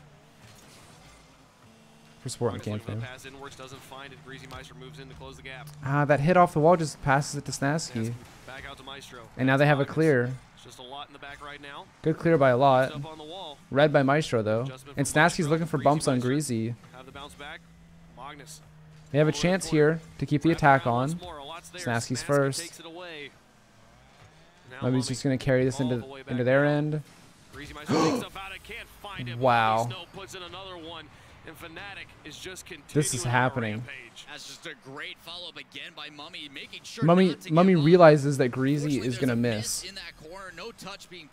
For supporting the campaign. Ah, that hit off the wall just passes it to Snasky. And now they have a clear. Good clear by a lot. Red by Maestro, though. And Snasky's looking for bumps on Greasy. They have a chance here to keep the attack on. Snasky's first. Mummy's just going to carry this into their end. Wow. This is happening. Mummy realizes that Greasy is going to miss.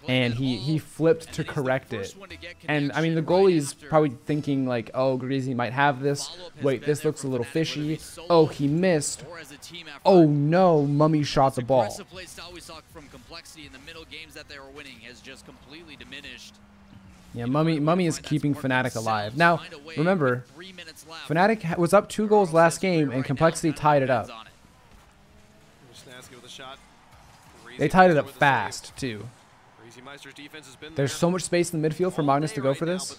And he flipped to correct it. And, I mean, the goalie's probably thinking, like, oh, Greasy might have this. Wait, this looks a little fishy. Oh, he missed. Oh, no, Mummy shot the ball. Yeah, Mummy is keeping Fnatic alive. Now, remember, Fnatic was up 2 goals last game, and Complexity tied it up. They tied it up fast, too. There's so much space in the midfield for Magnus to go for this.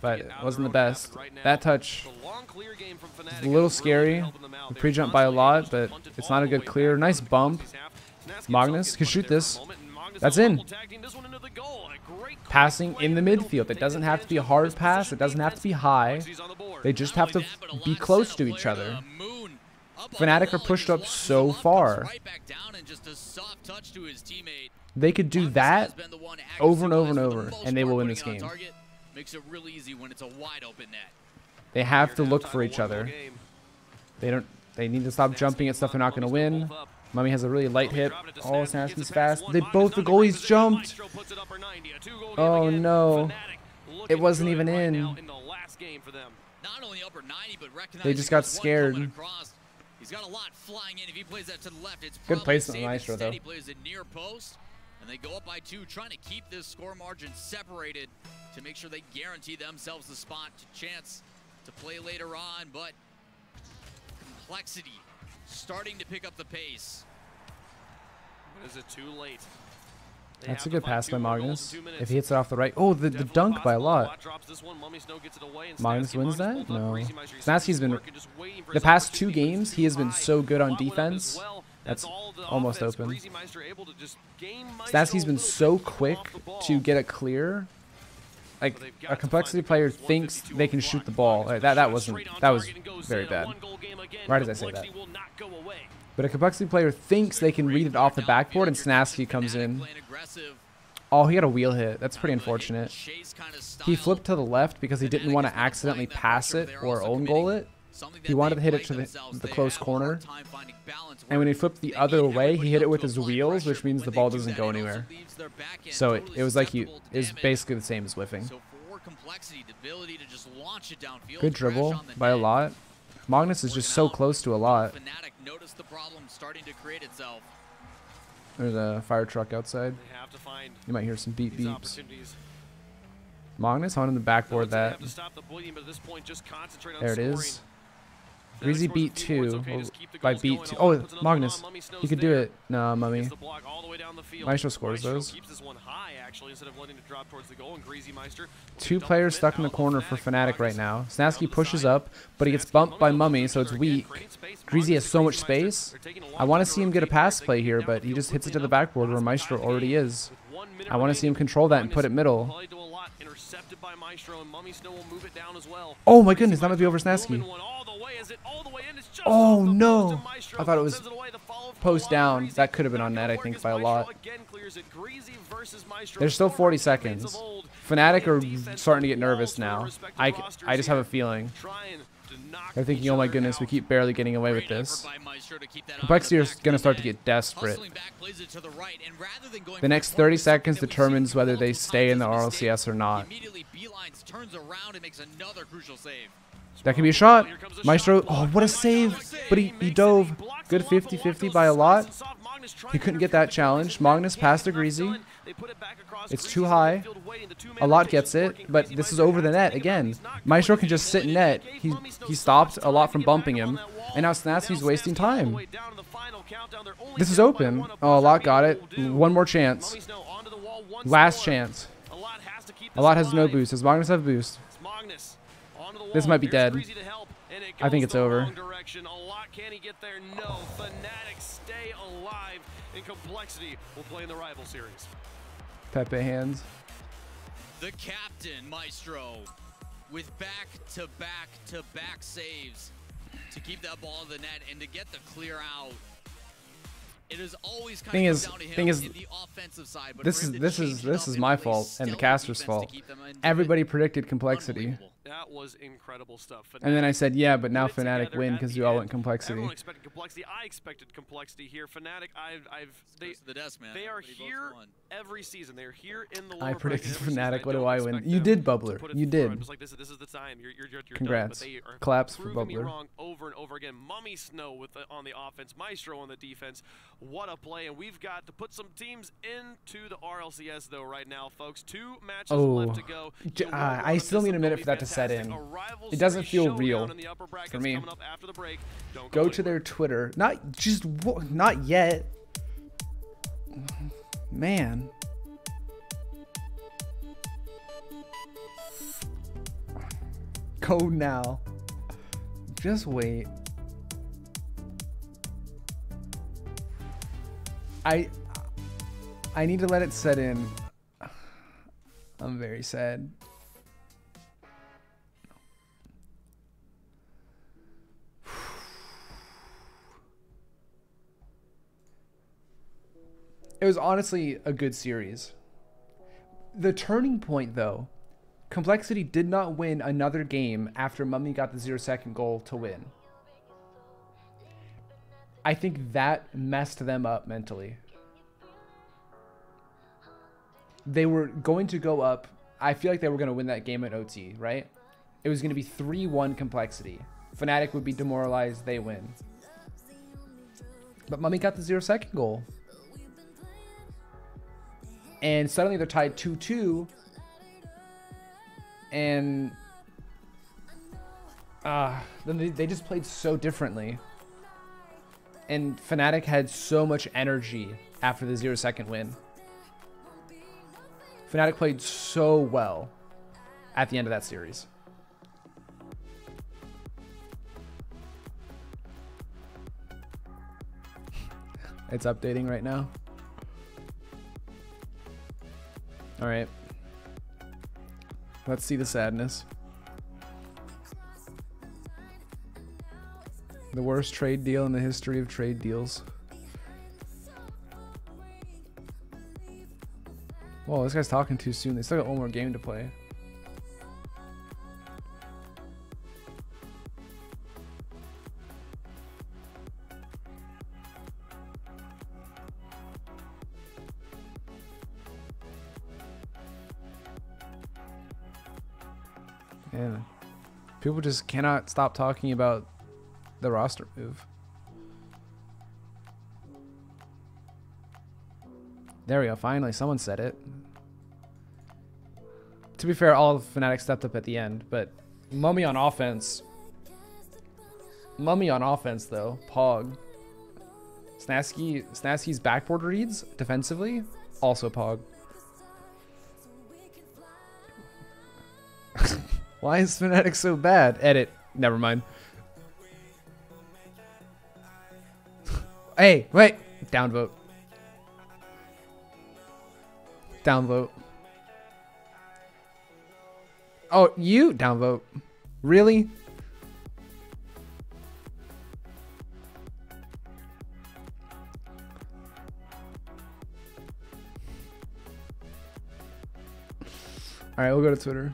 but it wasn't the best. That touch is a little scary. We pre-jump by a lot, but it's not a good clear. Nice bump. Magnus can shoot this. That's in. Passing in the midfield. It doesn't have to be a hard pass. It doesn't have to be high. They just have to be close to each other. Fnatic are pushed up so far. They could do that over and over and over, and they will win this game. They have to look for each other. They need to stop jumping at stuff they're not going to win. Mummy has a really light hit. Oh, Snaski's fast. The goalies jumped. Oh no. It wasn't even in. They just got scared. He's got a lot flying in. If he plays that to the left, it's good placement, Maestro, though. He plays it near post, and they go up by 2, trying to keep this score margin separated to make sure they guarantee themselves the spot to chance to play later on. But Complexity starting to pick up the pace. Is it too late? That's a good pass by Magnus. If he hits it off the right. Oh, the dunk by a lot. Magnus wins that? No. Snaski's been... The past 2 games, he has been so good on defense. That's almost open. Snaski's been so quick to get a clear. Like, a Complexity player thinks they can shoot the ball. Like, that was very bad. Right as I say that. But a Complexity player thinks they can read it off the backboard, and Snaski comes in. Oh, he had a wheel hit. That's pretty unfortunate. He flipped to the left because he didn't want to accidentally pass it or own goal it. He wanted to hit it to the close corner. And when he flipped the other way, he hit it with his wheels, which means the ball doesn't go anywhere. So it was like it was basically the same as whiffing. Good dribble by a lot. Magnus is just so close to a lot. There's a fire truck outside. You might hear some beeps. Magnus on the backboard that. There it is. Greasy beat 2. By beat 2. Oh, Magnus. He could do it. No, Mummy. Maestro scores those. 2 players stuck in the corner for Fnatic right now. Snaski pushes up, but he gets bumped by Mummy, so it's weak. Greasy has so much space. I want to see him get a pass play here, but he just hits it to the backboard where Maestro already is. I want to see him control that and put it middle. Oh my goodness, that might be over Snaski. Oh no! I thought it was post down. That could have been on net, I think, by a lot. There's still 40 seconds. Fnatic are starting to get nervous now. I just have a feeling. They're thinking, oh my goodness, we keep barely getting away with this. Complexity are going to start to get desperate. The next 30 seconds determines whether they stay in the RLCS or not. That could be a shot. Maestro, oh, what a save. But he dove. Good 50-50 by a lot. He couldn't get that challenge. Magnus passed to Greasy. It's too high. A lot gets it, but this is over the net again. Maestro can just sit in net. He stopped a lot from bumping him, and now Snaski's wasting time. This is open. Oh, a lot got it. One more chance. Last chance. A lot has no boost. Does Magnus have boost? This might be dead. I think it's over. Can he get there? No. Fnatic stay alive, and Complexity will play in the rival series. Pepe hands. The captain, Maestro, with back-to-back-to-back saves to keep that ball in the net and to get the clear out. It is always kind of down to him in the offensive side. But this is my fault and the caster's fault. Everybody predicted Complexity. That was incredible stuff. And then I said, yeah, but now Fnatic win because we all went Complexity. Everyone expected Complexity. I expected Complexity here. Fnatic, they are here every season. They're here in the. I predicted Fnatic. What do I win? You did, Bubbler. You did. Like this is the time. You're Congrats. Done, but Claps for proving me Bubbler. wrong over and over again. Mummy Snow on the offense, Maestro on the defense. What a play! And we've got to put some teams into the RLCS though right now, folks. 2 matches left to go. I still need a minute for that to set in. It doesn't feel real for me. Go to their Twitter. Not yet. Man. Go now. Just wait. I need to let it set in. I'm very sad. It was honestly a good series. The turning point, though, Complexity did not win another game after Mummy got the 0-second goal to win. I think that messed them up mentally. They were going to go up. I feel like they were going to win that game at OT, right? It was going to be 3-1 Complexity. Fnatic would be demoralized. They win. But Mummy got the 0-second goal. And suddenly they're tied 2-2. And then they just played so differently. And Fnatic had so much energy after the 0-second win. Fnatic played so well at the end of that series. It's updating right now. All right. Let's see the sadness. The worst trade deal in the history of trade deals. Whoa, this guy's talking too soon. They still got one more game to play. And people just cannot stop talking about the roster move. There we go. Finally, someone said it. To be fair, all of Fnatic stepped up at the end, but Mummy on offense. Mummy on offense, though. Pog. Snasky's backboard reads defensively. Also Pog. Why is Fnatic so bad? Edit. Never mind. Hey, wait. Downvote. Downvote. Oh, you downvote. Really? All right, we'll go to Twitter.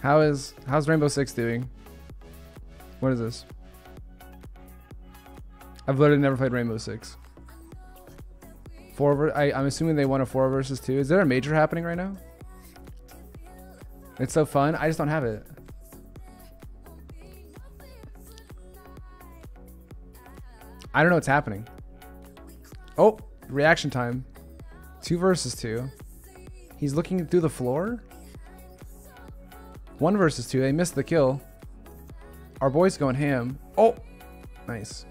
How's Rainbow Six doing? What is this? I've literally never played Rainbow Six. I'm assuming they won a 4 versus 2. Is there a major happening right now? It's so fun. I just don't have it. I don't know what's happening. Oh, reaction time. 2 versus 2. He's looking through the floor. 1 versus 2. They missed the kill. Our boy's going ham. Oh, nice.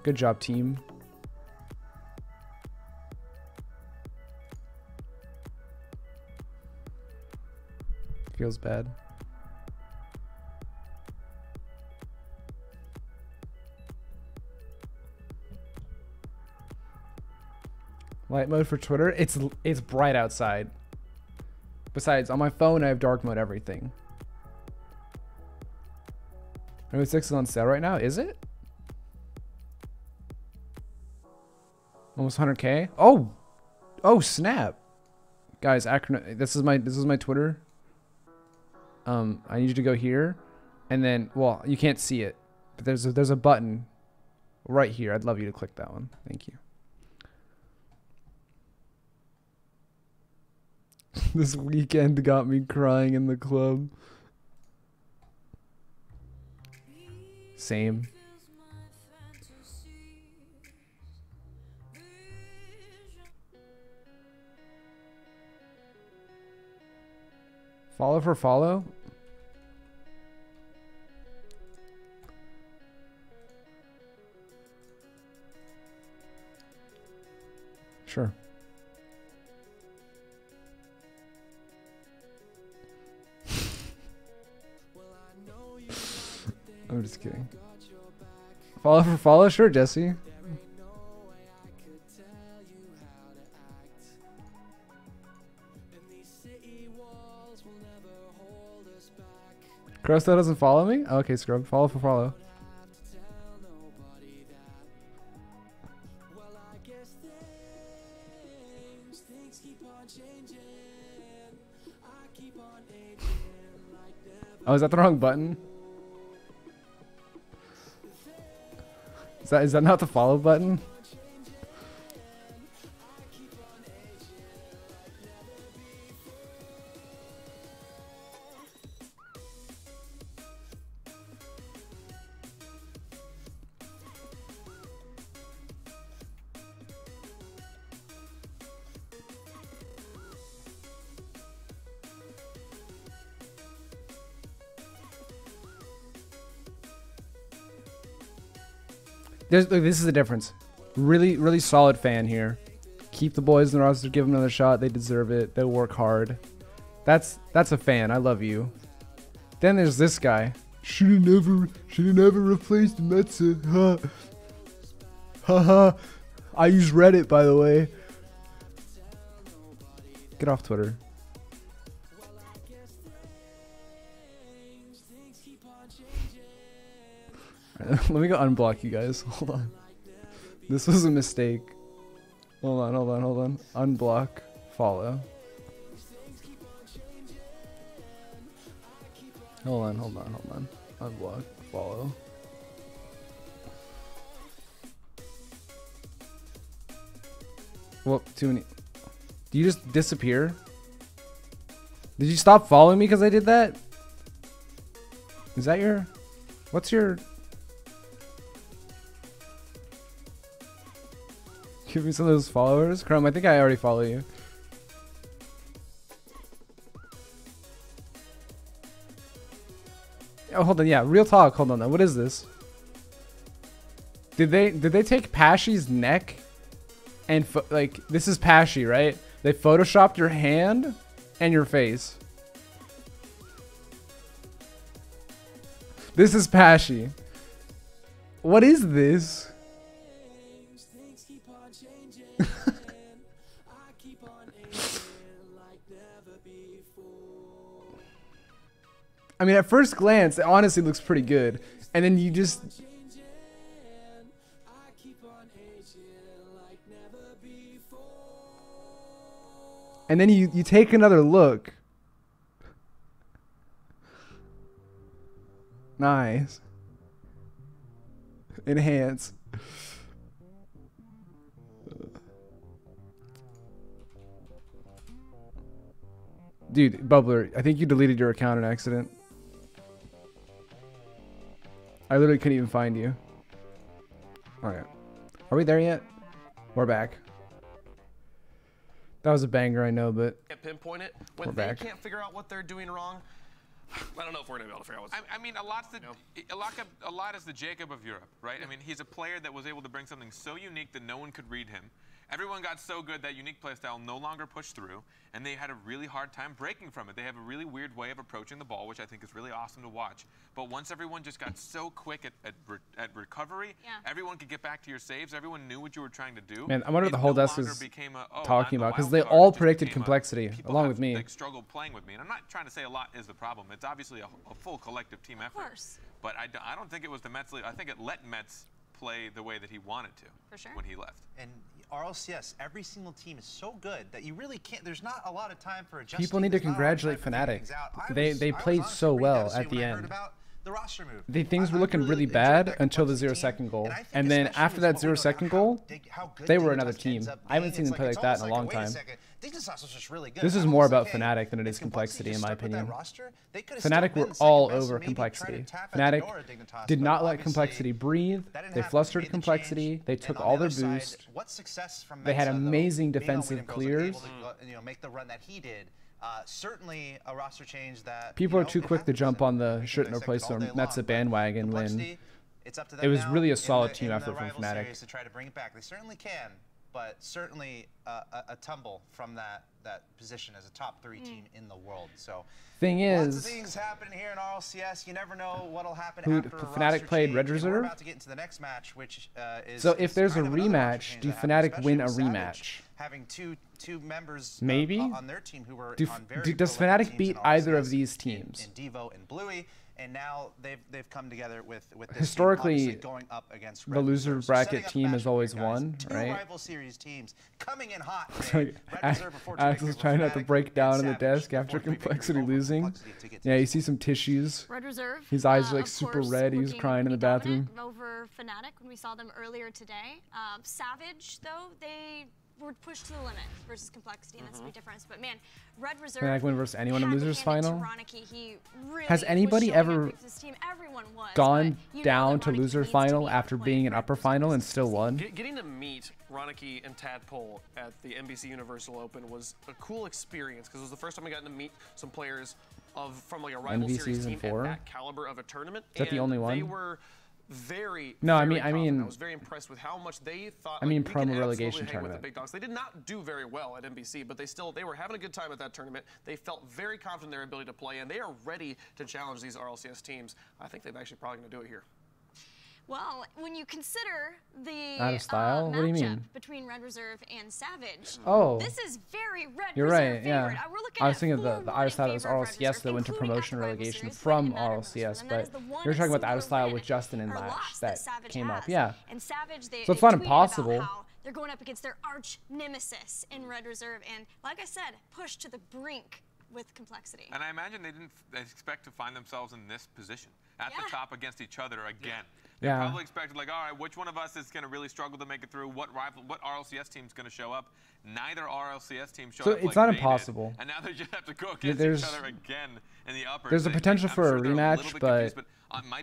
Good job, team. Feels bad. Light mode for Twitter. It's bright outside. Besides, on my phone, I have dark mode everything. Rainbow Six is on sale right now. Is it? Almost 100K. Oh snap, guys! This is my Twitter. I need you to go here, and then you can't see it, but there's a button right here. I'd love you to click that one. Thank you. This weekend got me crying in the club. Same. Follow for follow? Sure. I'm just kidding. Follow for follow? Sure, Jesse. Crow still doesn't follow me? Okay, Scrub. Follow for follow. Oh, is that the wrong button? Is that not the follow button? Look, this is the difference. Really solid fan here. Keep the boys in the roster. Give them another shot. They deserve it. They work hard. That's a fan. I love you. Then there's this guy. Shoulda never replaced Metza. Ha. Ha. I use Reddit, by the way. Get off Twitter. Let me go unblock you guys. Hold on. This was a mistake. Hold on. Unblock. Follow. Hold on. Unblock. Follow. Whoop, too many. Do you just disappear? Did you stop following me because I did that? Is that your... What's your... Give me some of those followers. Chrome, I think I already follow you. Oh, hold on. Yeah, real talk. Hold on. What is this? Did they take Pashy's neck and like this is Pashy, right? They photoshopped your hand and your face. This is Pashy. What is this? I mean, at first glance, it honestly looks pretty good. And then you just... And then you take another look. Nice. Enhance. Dude, Bubbler, I think you deleted your account on accident. I literally couldn't even find you. Alright. Are we there yet? We're back. That was a banger, I know, but... Can't pinpoint it. When they can't figure out what they're doing wrong, I don't know if we're going to be able to figure out what's... I mean, a lot is the Jacob of Europe, right? I mean, he's a player that was able to bring something so unique that no one could read him. Everyone got so good that unique playstyle no longer pushed through, and they had a really hard time breaking from it. They have a really weird way of approaching the ball, which I think is really awesome to watch. But once everyone just got so quick at recovery, everyone could get back to your saves. Everyone knew what you were trying to do. Man, I wonder what the whole desk is talking about, because they all predicted complexity, along with me. They struggled playing with me, and I'm not trying to say a lot is the problem. It's obviously a full collective team effort. Of course. But I don't think it was the Mets. I think it let Mets play the way that he wanted to. For sure. When he left. And RLCS, every single team is so good that you really can't. There's not a lot of time for adjusting. People need to congratulate Fnatic. They played so well at the end. Things were looking really bad until the 0-second goal, and then after that 0-second goal, they were another team. I haven't seen them play like that in a long time. This is more about Fnatic than it is complexity, in my opinion. Fnatic were all over complexity. Fnatic did not let complexity breathe. They flustered complexity. They took all their boost. They had amazing defensive clears. Make the run that he did. Certainly a roster change that people are too quick to jump on the shouldn't replace them. That's a bandwagon when it was really a solid team effort from Fnatic. To try to bring it back. They certainly can. but certainly a tumble from that position as a top 3 team in the world. So thing lots of is, things happening here in RLCS. You never know what'll happen who after a Fnatic roster played change. Red And Reserve? We're about to get into the next match, which is so if there's a kind of another roster rematch, change do that happened, Fnatic win a especially with rematch? Savage having two members Maybe? on their team who were on very Does prolific Fnatic teams beat in either of RLCS, these teams? in Devo and Bluey, and now they've come together with this Historically, team, obviously going up against the Red loser Reserve. So bracket setting up team the has matchup always here, guys. won, Two right? rival series teams coming in hot today. Red Reserve, a 4-2 Alex victory is over trying not to Fnatic, break and down on the Savage, desk a after 4-3 victory Complexity over losing. Complexity to get to Yeah, you this see some tissues. Red Reserve. His eyes are like of super course, red. He was looking crying in the pretty dominant bathroom. over Fnatic when we saw them earlier today. Savage, though, they were pushed to the limit versus Complexity, and that's a big difference. But man, Red Reserve. Fnatic win versus anyone in had to losers hand it to final? Ronicky. He really Has anybody was showing ever up for this team. Everyone was, gone but you know down that to Ronicky loser needs to final be on after point. being in Red upper Reserve final is and still won? Getting to meet Ronicky and Tadpole at the NBC Universal Open was a cool experience because it was the first time I got to meet some players from like a rival NBC series season team 4? at that caliber of a tournament. Is that the only one? They were very No, I very mean- confident. I was very impressed with how much they thought. I mean like, we can promo absolutely relegation hang with tournament. the big dogs. They did not do very well at NBC, but they were having a good time at that tournament. They felt very confident in their ability to play, and they are ready to challenge these RLCS teams. I think they're actually probably going to do it here. Well, when you consider the Out of style? What do you matchup mean? between Red Reserve and Savage, Oh. this is very Red You're Reserve right, favorite. yeah. We're looking I was at thinking of the 4-1 out of style in that was favor of Red RLCS Reserve, that went to including at promotion the rival relegation series, from when it mattered most RLCS, to them. That but is the one you're talking about the out of singular style win with Justin and or Lash loss that Savage came up. has. Yeah. And Savage, So it's they not tweeted impossible. about how they're going up against their arch nemesis in Red Reserve, and like I said, pushed to the brink with Complexity. And I imagine they didn't expect to find themselves in this position at the top against each other again. They Yeah. probably expected, like, all right, which one of us is going to really struggle to make it through? What RLCS team's going to show up? Neither RLCS team showed So up. it's like not they did, impossible. and now they just have to go against There's- each other again in the upper. there's a potential for a rematch, but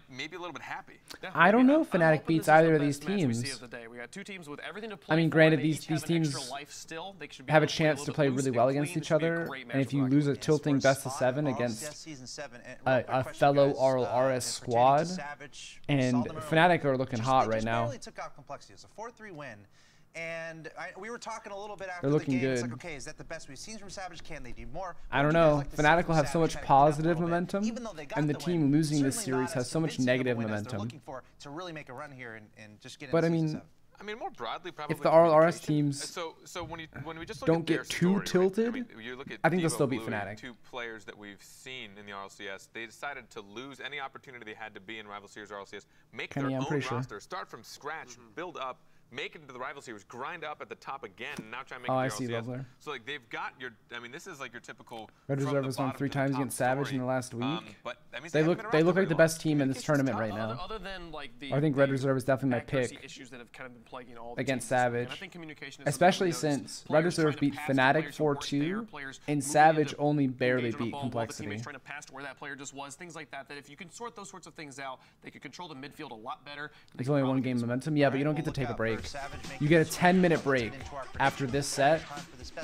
maybe a little bit happy. I don't know if I'm Fnatic hoping beats this is the either of these best match we see teams. of the day. We got two teams with everything to play I mean, for, granted, and they these each have an teams extra life still. They should be have a able to chance to little play bit loose really and well clean. against This each should be a other, great and match if to you watch. lose a Yes, tilting we're best of spot 7 on against RLCS Season 7. And a real quick question, fellow guys, RLRS pertaining to squad, Savage, and saw them Fnatic earlier. are looking Just- hot they right just now. barely took out Complexity. It's a 4-3 win. And we were talking a little bit after They're the looking game. It's good. like, okay, is that the best we've seen from Savage? Can they do more? I don't What would you guys know. like to see Fnatic from will have so Savage much kind of pick up positive a little bit? momentum, Even though they got and the the team win, losing this certainly not series has as so much convincing of a negative win as they're momentum. looking for to really make a run here and just get But I into mean, season 7. I mean, more broadly, probably. if the RLRS communication. teams so when we just look don't at their get too story, tilted, right? I mean, you look at I think they'll Devo, still beat Bluey, Fnatic. two players that we've seen in the RLCS. They decided to lose any opportunity they had to be in Rival Series RLCS, make Kenny, their I'm own pretty sure. roster, start from scratch, build up, make it into the Rival Series, grind up at the top again, and now try and make Oh, it I to see, RLCS. Lovler. So like they've got your. I mean, this is like your typical. Red from Reserve the has won bottom 3 to the times top against Savage story. in the last week. But that means They haven't look been they around look for like the very long. best team in this tournament right now. Other than like the, I think Red Reserve is definitely my accuracy pick issues that have kind of been plaguing all the against teams this week. Savage, And I think communication is especially something we noticed. since Red Players Reserve trying to beat pass to Fnatic players who weren't there, 4-2, players and moving Savage into only barely engage on the beat ball while the Complexity. teammates trying to pass to where that player just was, things like that. That if you can sort those sorts of things out, they could control the midfield a lot better. It's only 1 game momentum, yeah, but you don't get to take a break. You get a 10-minute break after this set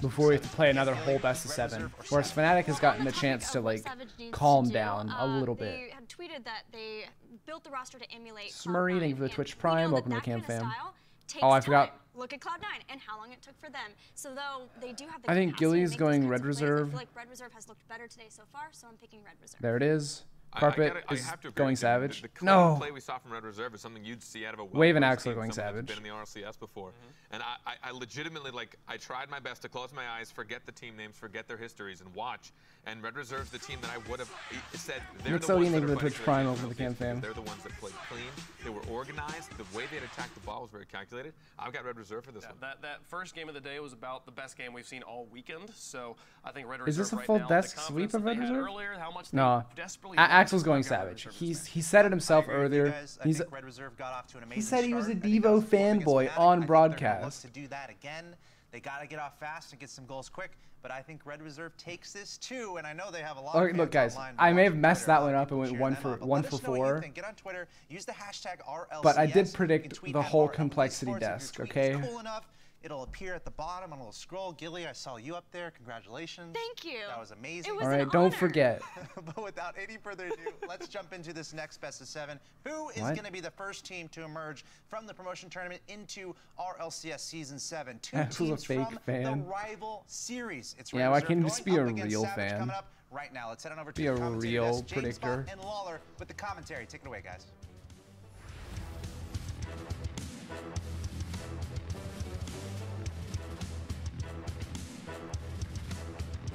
before you have to play another whole best of 7. Whereas Fnatic has gotten the chance to like calm down a little bit. They had tweeted that they built the roster to emulate Smurry, thank you for the and Twitch we Prime. know Welcome to that the Cam kind of fam. style takes Oh, I forgot. time. Look at Cloud9 and how long it took for them. So though they do have the I think capacity to Gilly's make those going kinds Red of plays, I Reserve. feel like Red Reserve has looked better today so far, so I'm picking Red Reserve. There it is. I Carpet I is have to agree going with you. Savage. The clean No. play we saw from Red Reserve is something you'd see out of a Wave and well-coached Axel team, going someone Savage. that's been in the RLCS before. And I legitimately, like, I tried my best to close my eyes, forget the team names, forget their histories, and watch. And Red Reserve's the team that I would have said they're Nick the Sodi, ones thank that you are for the fighting Twitch for Prime. the Welcome to the Cam fam. They're the ones that played clean. They were organized. The way they'd attacked the ball was very calculated. I've got Red Reserve for this one. That first game of the day was about the best game we've seen all weekend. So I think Red Reserve Is this a right full now, desk the sweep confidence of that Red they had Reserve? earlier, how much No. they desperately wanted Axel's to going knock out Red Savage. Reserve He said it himself I agree with you earlier. guys. I He's think Red Reserve got off to an amazing he said he was a start. I think Devo that was cool against fanboy Fnatic. on I think they're gonna look broadcast. to do that again. They got to get off fast and get some goals quick. But I think Red Reserve takes this too, and I know they have a lot of Okay, look, guys, fans online I may have watching messed Twitter, that one up and people went cheering 1 them for on. But 1 let for us know what you 4. think. Get on Twitter, use the hashtag RLCS. But I did You predict can tweet the at whole RLCS Complexity Sports if desk, your tweet okay? is cool enough. It'll appear at the bottom on a little scroll. Gilly, I saw you up there. Congratulations. Thank you. That was amazing. It was All right, an don't honor. forget. But without any further ado, let's jump into this next best of 7. Who is going to be the first team to emerge from the promotion tournament into RLCS Season 7? Two That was a teams fake from fan. the rival series. It's Yeah, Red why Reserve can't you just going be a up against real Savage fan? coming up right now. Let's head on over to Be the a commentator real desk. James predictor. Bott and Lawler with the commentary. Take it away, guys.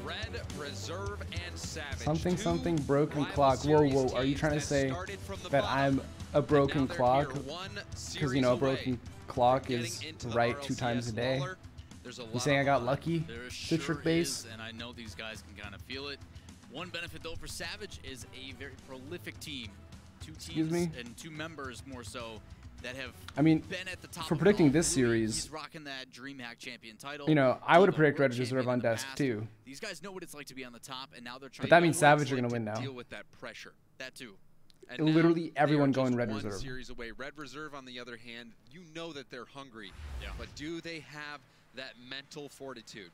Red Reserve and Savage. Something broken clock. Whoa. Are you trying to say that I'm a broken clock? Because, you know, a broken clock is right 2 times a day. You saying I got lucky? Citric base? And I know these guys can kind of feel it. One benefit, though, for Savage is a very prolific team. 2 teams and 2 members more so that have been at the top for of predicting it all. this series, he's rocking that DreamHack champion title. you know, I would have Diva predicted World Red Reserve champion on in the desk past. too. These guys know what it's like to be on the top, and now they're trying. But that to means Savage are going to win now. Deal with that pressure. That too. And Literally now everyone they are going just Red one Reserve. series away. Red Reserve, on the other hand, you know that they're hungry. Yeah. But do they have that mental fortitude?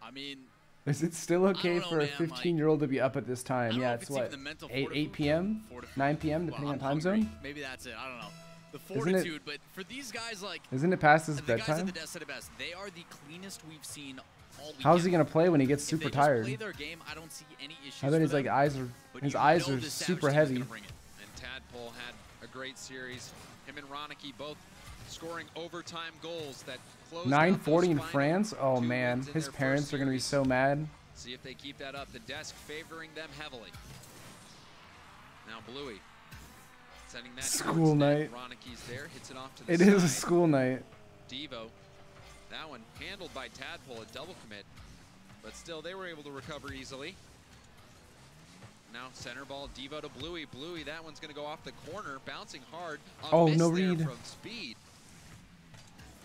I mean, Is it still okay know, for a man, 15-year-old to be up at this time? don't Yeah, know if it's it's what, even the mental 8 p.m., 9 p.m., depending on I'm time hungry. zone? Maybe that's it. I don't know. The Isn't it- fortitude, but for these guys, like, Isn't it past his the guys at bedtime? the desk said it best. They are the cleanest we've seen all weekend. How's he going to play when he gets If super they just tired? play their game, I don't see any issues. I bet for his like them, eyes are but his you eyes know are this Savage super team is heavy. gonna bring it. And Tadpole had a great series. Him and Ronicky both scoring overtime goals that closed out 9:40 those in final France. Oh 2 man, wins in his their parents first are going to be series. so mad. See if they keep that up. The desk favoring them heavily. Now Bluey sending that School towards net. night. Ronicky's there, hits it off to the It side. is a school night. Devo, that one handled by Tadpole, a double commit, but still they were able to recover easily. Now center ball, Devo to Bluey. Bluey, that one's going to go off the corner, bouncing hard. Oh, miss no there read. from Speed.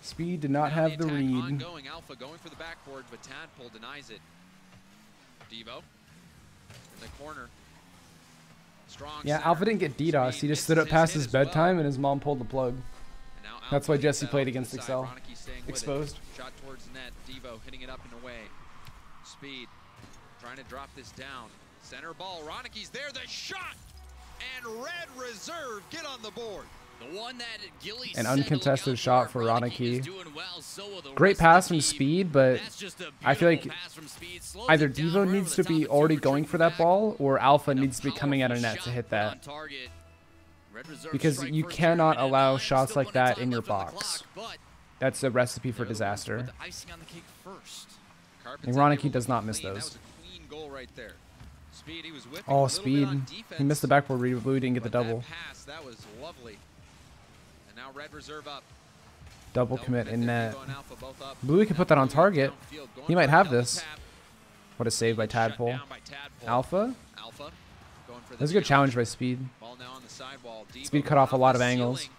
Speed did not Now have the the attack read. ongoing. Alpha going for the backboard, but Tadpole denies it. Devo in the corner. Strong Yeah, center. Alpha didn't get DDoS. He just stood up Misses past hit his as well. bedtime and his mom pulled the plug. And now That's why Alpha Jesse gets played that against off the Excel. side. Ronicky staying with it. Exposed. Shot towards net. Devo hitting it up and away. Speed trying to drop this down. Center ball. Ronicky's there. The shot. And Red Reserve get on the board. The one that Gilly An said to look uncontested out shot for Ronicky is Ronicky. doing well, so will the Great rest of pass the from team. Speed, but That's just a I feel like beautiful pass from Speed. Slows either it down, Devo right needs over to the be top, already super going tricky for that back, ball, or Alpha and a needs to be coming out of powerful net to shot hit put on that. target. Red Reserve Because strike you first cannot period, allow and shots still like plenty that time in your left on the box. clock, but That's a recipe for they're the ones who put disaster. the icing on the cake first. Carpen's And able Ronicky to does not miss clean. those. That was a clean goal right there. Speed, he was whipping a Oh, little bit Speed. on He defense, missed the backboard read, but Blue didn't get the but double. That pass, that was lovely. And now Red Reserve up. Double commit in net. Devo and Alpha both up. Bluey could put that on Bluey target. downfield, going He for might a have double this. tap. What a save by Shut Tadpole. down by Tadpole. Alpha? Alpha going for the That's a good challenge by Speed. Ball now on the sidewall. Devo Speed cut off a lot of the angles. ceiling.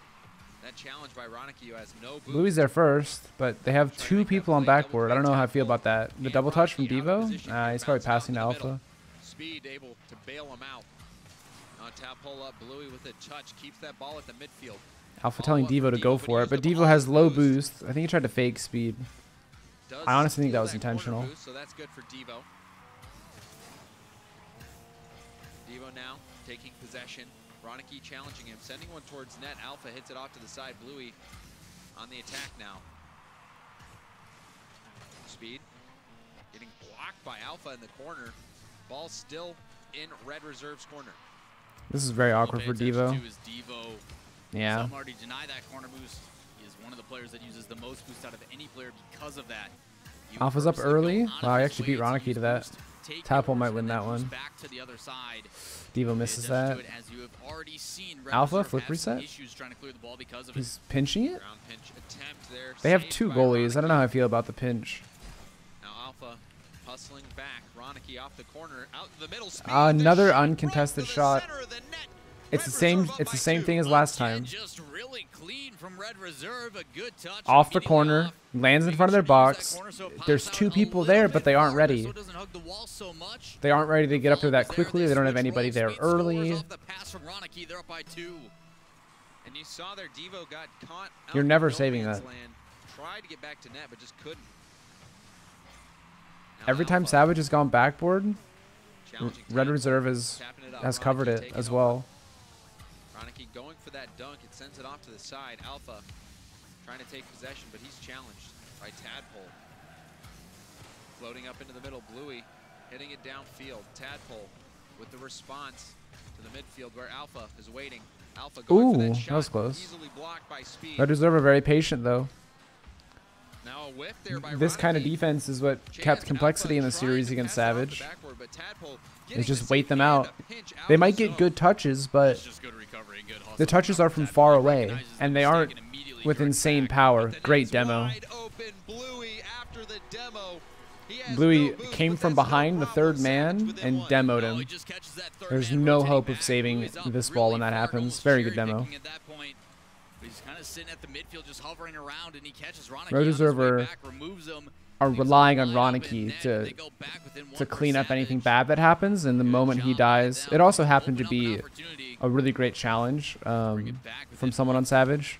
That challenge by Ronicky, who has no boost. Bluey's there first, but they have 2 people on backboard. I don't know how I feel about that. The double touch from Devo? He's probably passing to Alpha. Speed able to bail him out. Now Tadpole up. Bluey with a touch keeps that ball at the midfield. Alpha telling Devo to go for it, but Devo has low boost. I think he tried to fake Speed. Does I honestly think that steal was corner intentional. boost, so that's good for Devo. Devo now taking possession. Ronicky challenging him, sending one towards net. Alpha hits it off to the side. Bluey on the attack now. Speed getting blocked by Alpha in the corner. Ball still in Red Reserve's corner. This is very All awkward pay for attention Devo. to is Devo. Yeah. Some already deny that corner boost. He is one of the players that uses the most boost out of any player because of that. You Alpha's up purposely go early. out of Wow, I his actually way beat Ronicky use to that. boost, take Tadpole yours, might and win then that boost one. back to the other side. Devo Pay misses attention that. to it, as you have already seen Red Alpha, Reserve flip have some reset? issues trying to clear the ball because of it. He's pinching it? Ground pinch attempt there. They have saved 2 by goalies. I don't know Ronicky. how I feel about the pinch. Now Alpha hustling back. Ronicky off the corner, out in the middle. Speed, Another the shot uncontested right to the shot. center of the net. It's Red the same. Reserve up It's the by same 2. thing as last Again, time. just really clean from Red Reserve. A good touch Off the immediately corner, off. lands in Making front of their sure to use box. that corner so it There's pops 2 out a people little there, bit but they aren't farther ready. so it doesn't hug the wall so much. They aren't ready to get up there that Ball was there, quickly. They don't have switch anybody roles. there Speed scores early. off the pass from Ronicky. They're up by 2. And you saw there, Devo got caught. out You're in never no saving man's that. land, tried to get back to net, but just couldn't. Now Every time Alpha Savage has gone backboard, challenging Red Tadpole, Reserve tapping it up. has covered Ronicky it taking as over. well. Ronicky going for that dunk. It sends it off to the side. Alpha trying to take possession, but he's challenged by Tadpole. Floating up into the middle, Bluey hitting it downfield. Tadpole with the response to the midfield where Alpha is waiting. Alpha going for Ooh, that shot, that was close. easily blocked by Speed. Red Reserve are very patient though. Now a whiff there by This kind of Ronicky. defense is what Chance, kept complexity in the Alpha trying series to against pass it off the Savage. backward, but Tadpole Is getting just the wait save them and out. a pinch out They of might the get zone. good touches, but It's just good recovery and good hustle. the touches are from Tadpole far away, recognizes the and they mistake aren't and immediately with corrects insane back. power. But the Great net's demo. wide open. Bluey after the demo. He has Bluey no boost, came but from that's no behind the problem. third man Savage within and one. demoed No, he him. just catches that third There's man no rotating hope of back. saving Bluey's up this really ball when that far, happens. almost Very good cherry demo. picking at that point. But he's kind of sitting at the midfield, just hovering around, and he catches Ronicky Red on his Reserve way are- back, removes him, Are leaves him relying on wide open Ronicky net, to and they go back within one for clean up anything Savage. bad that happens, and the moment he job by dies, them it also to happened to open up an be opportunity. a really great challenge Bring it back from within someone one. on Savage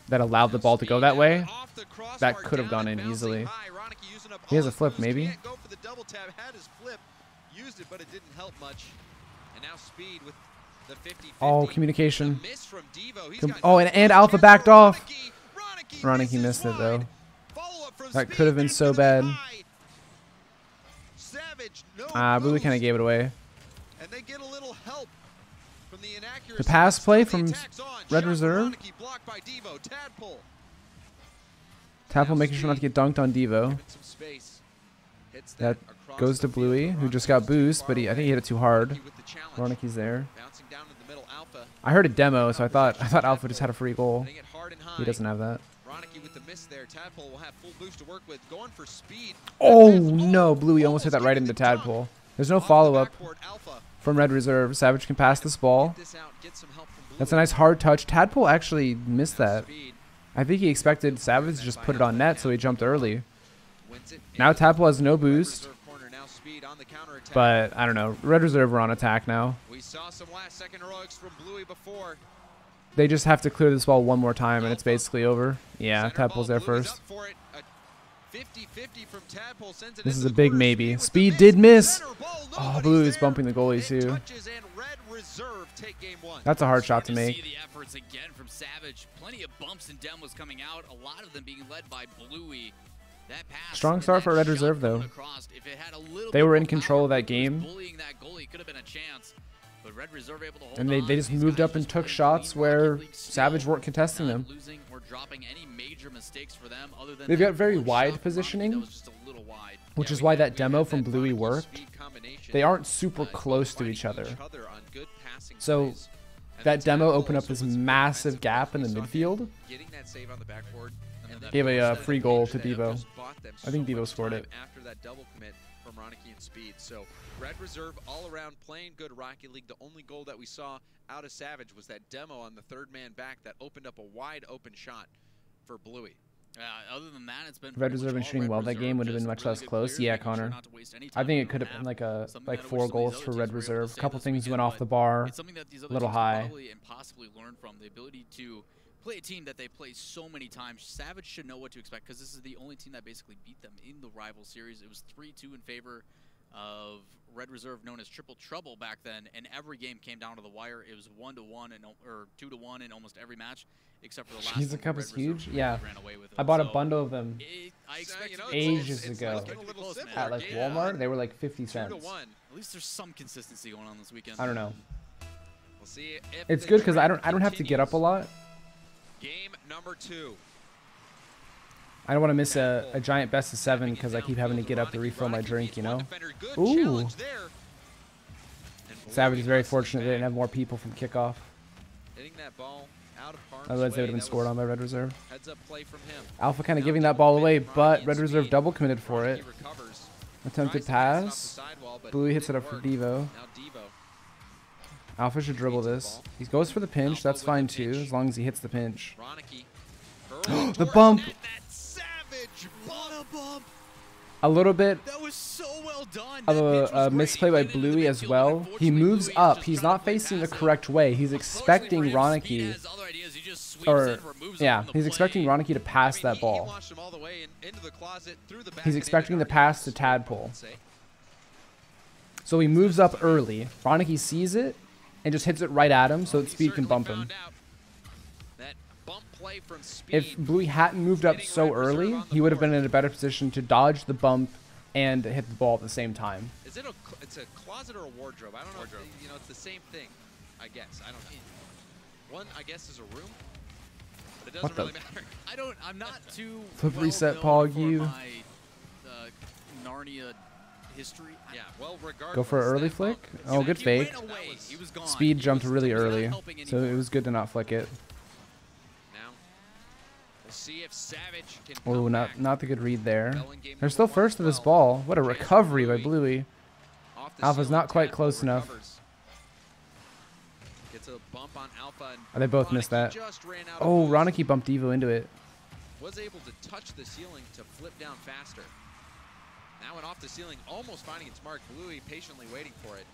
that allowed the ball to go that way. That could have gone in easily. He has a flip, maybe. Can't go for the double tap. Had his flip, used it, but it didn't help much. And now Speed with the 50-50. Oh, communication. The miss from Devo. He's Com- got oh, no and chance Alpha for backed off. Ronicky Ronicky misses missed it, though. wide. Follow-up from That Speed, could have been that's so gonna be bad. high. Savage, no Bluey boost. kind of gave it away. And they get a little help from the inaccuracy. The pass play Still the from attack's on. Red Shot Reserve. Ronicky, blocked by Devo. Tadpole. Tadpole making sure not to get dunked on Devo. Given some space. Hits That across goes the to field, Bluey, but who just Ronicky got was too boost, far but I think he away. hit it too hard. Ronicky with the challenge. Ronicky's there. Bouncing down to the middle. Alpha. I heard a demo, so I thought Alpha just had a free goal. Hitting it hard and high. He doesn't have that. Ronicky with the miss there. Tadpole will have full boost to work with. Going for Speed. Oh no, Bluey almost hit that right into Tadpole. There's no Off the follow-up backboard, Alpha. from Red Reserve. Savage can pass this ball. Get this out, get some help from Bluey. That's a nice hard touch. Tadpole actually missed Now that. Speed I think he expected Savage to just put it on net, so he jumped early. wins it. Now And Tadpole has no Red boost, Reserve corner, now Speed on the counterattack. but I don't know. Red Reserve are on attack now. We saw some last-second heroics from Bluey before. They just have to clear this ball one more time, and it's basically over. Yeah, Center Tadpole's ball, there Bluey's first. up for it. A 50-50 from Tadpole sends it This into is a the big corner. maybe. with the Speed did miss. Center ball, Oh, nobody's Bluey's there. bumping the goalie It too. touches and Red Reserve take game one. That's a hard shot to Starting make. see the efforts again from Savage. Plenty of bumps and demos coming out. A lot of them being led by Bluey. That pass Strong and start that for Red shot Reserve, coming though. across, if it had a little They bit were more in control of power, that Bluey was game. bullying that goalie, could have been a chance. But Red Reserve able to hold And on. they just These moved guys up and just took playing shots clean where Rocket League Savage skill, weren't contesting not them. losing or dropping any major mistakes for them other than They've that got very one wide shot from Rocket positioning, that was just a little wide. which Yeah, is we why had- that we demo had from that Bluey Ronicky worked. Speed combination. They aren't super Both close to fighting each other. on good passing So plays. And that then demo Tadpole opened up also this with some massive defensive gap in the work. We saw him midfield. Getting that save on the backboard. And then Gave a that free goal to that Devo. just bought them I think so Devo much scored time it. After that double commit from Ronicky and Speed. So Red Reserve all around playing good Rocket League. The only goal that we saw out of Savage was that demo on the third man back that opened up a wide open shot for Bluey. Other than that, it's been Red pretty Reserve much been all shooting Red well. That Reserve, game would have been just much really less good close. players, Yeah, making sure Connor. not to waste any I time think in it the could have half. been like a Something like that I 4 wish some of goals these for other Red teams were able to Reserve. say A couple this things weekend, went off but the bar. It's something that these other Little teams high. could probably and possibly learn from. The ability to play a team that they play so many times. Savage should know what to expect because this is the only team that basically beat them in the rival series. It was 3-2 in favor of Red Reserve, known as Triple Trouble back then, and every game came down to the wire. It was 1-1 or 2-1 in almost every match, except for the last Jeez, the one cup where is Red Reserve huge. really Yeah, ran away with I it. bought a So bundle of them I expect you know, ages it's ago getting a little Close, man. similar. at like Yeah. Walmart. They were like 50 2-1. cents. At least there's some consistency going on this weekend. I don't know. We'll see if It's the good because I trend don't have to get up a continues. lot. Game number 2. I don't want to miss a giant best of 7 because I keep having to get up to refill my drink, you know? Ooh. Savage is very fortunate they didn't have more people from kickoff. Hitting that ball out of harm's Otherwise, they way. would have been That scored was on by Red Reserve. heads up play from him. Alpha kind of Now giving that double ball commit away, from but Ronicky Red and Reserve Speed. double committed for it. Ronicky recovers. Attempted Tries to pass it off the pass. sidewall, but Bluey hits it didn't up for work. Devo. Now Devo. Alpha should dribble this. He goes for the pinch. Alpha That's with fine the too, pinch. as long as he hits the pinch. Ronicky. The bump. That savage bump. A little bit That was so well done. of That pitch was a great. misplay He by played into the Bluey as midfield, well. and He unfortunately, moves Bluey is up. just He's trying to not play facing the passive. correct way. He's Unfortunately expecting for him, Speed Ronicky has other ideas. He just just sweeps or in, removes him yeah, from the he's expecting play. Ronicki to pass that He ball. launched him all the way into the closet, through the back He's and expecting into the pass to Tadpole. So he moves up early. Ronicki sees it and just hits it right at him so that Speed can bump him. That bump play from Speed. If Bluey hadn't moved up so early, he would have been in a better position to dodge the bump and hit the ball at the same time. Is it it's a closet or a wardrobe? I don't know. You know, it's the same thing, I guess. I don't know. One, I guess, is a room, but it doesn't really matter. I'm not too Flip well reset known Pog for you. my Narnia history. Yeah, well, regardless. Go for an early flick. Oh, good fake. He was gone. Speed jumped really early, helping so it was good to not flick it. Now, we'll see if Savage can Oh, come back. not the good read there. They're still first to this ball. What a recovery by Bluey. Off the Alpha's ceiling, not quite Tadpole close enough. recovers. Gets a bump on Alpha. And Oh, they both missed that. just ran out of Oh, boost. Ronicki bumped Evo into it. Was able to touch the ceiling to flip down faster. Now went off the ceiling, almost finding its mark. Bluey patiently waiting for it.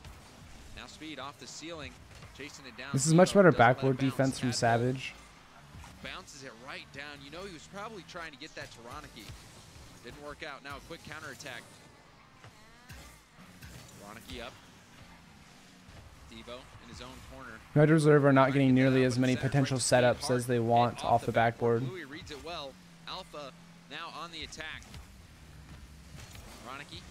Now Speed off the ceiling, chasing it down. This is much Evo better doesn't let it backboard bounce. defense from Tadpole Savage. bounces it right down. You know he was probably trying to get that to Ronicki. Didn't work out. Now a quick counterattack. Ronicki up. Devo in his own corner. Red Reserve are not getting nearly as many potential setups as they want off the backboard. Bluey reads it well. Alpha now on the attack. Ronicki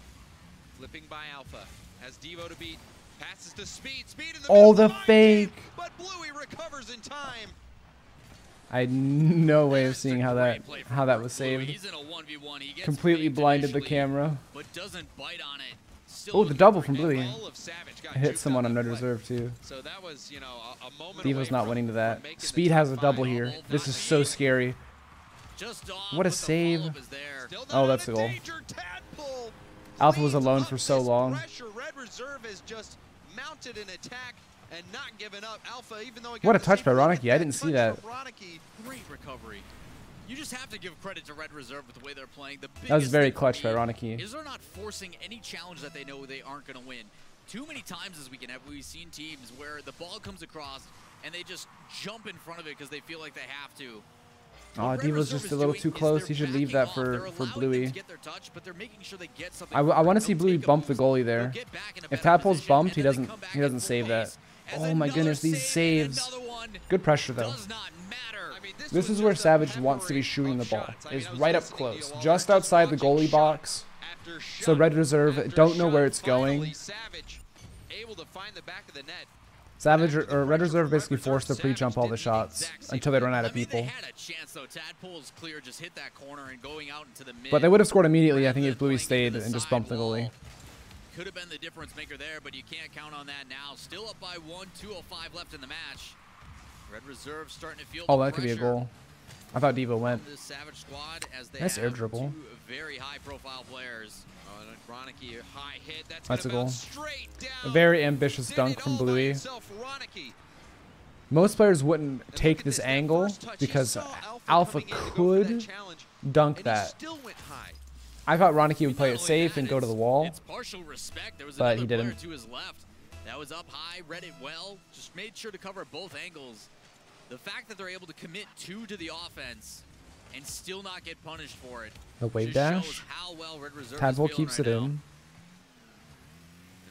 flipping by Alpha. Has Devo to beat. Passes to Speed. Speed in the Oh, middle. the fake. But Bluey recovers in time. I had no way of seeing how that was saved. He's in a 1v1. He gets Completely faked blinded the initially, camera. but doesn't bite on it. Still Oh, the looking double for from him. Bluey. All of Savage got Hit juked someone on that Red play. Reserve too. So that was, you know, a moment Devo's away not from- winning to that. from making the Speed top has a five. double here. This is so scary. Just off, What a but the save. follow-up is there. Still not Oh, out that's of a goal. danger. Tadpole Alpha was cleans alone up for so this long. pressure. Red Reserve has just mounted an attack and not given up. Alpha, even though he What got a touch the by same Ronicki. I touch didn't see that. from Ronicki. Great recovery. You just have to give credit to Red Reserve with the way they're playing. The That was biggest very thing for clutch by me Ronicki. is they're not forcing any challenge that they know they aren't going to win. Too many times this weekend have we seen teams where the ball comes across and they just jump in front of it because they feel like they have to. Oh, Devo's just a little too close. He should leave that for Bluey. I want to see Bluey bump the goalie there. If Tadpole's bumped, he doesn't save that. Oh my goodness, these saves. Good pressure though. This is where Savage wants to be shooting the ball. Is right up close, just outside the goalie box. So Red Reserve don't know where it's going. Savage or Red Reserve basically forced to pre-jump all the shots until they run out of people. But they would have scored immediately, I think, if Bluey stayed and just bumped the goalie. Could have been the difference maker there, but you can't count on that now. Still up by 1, 2:05 left in the match. Red Reserve starting to feel Oh, the that could be a pressure goal. I thought Devo went. from this Savage squad as they Nice air have dribble. two very high-profile players. Oh, and Ronicki, a high hit. That's a gonna goal. bounce straight down. A very ambitious Did dunk it from all by Bluey. himself, Ronicki. Most players wouldn't take Look at this that angle first touch. He because saw Alpha coming in to go for that could challenge, dunk and he that. still went high. I thought Ronicki would play Not it only safe that, and go to the it's- wall. It's partial respect. There was but another he player didn't. to his left that was up high, read it well, just made sure to cover both angles. The fact that they're able to commit 2 to the offense and still not get punished for it. The wave just dash. shows how well Red Reserve is Tadpole feeling keeps right it now. in. And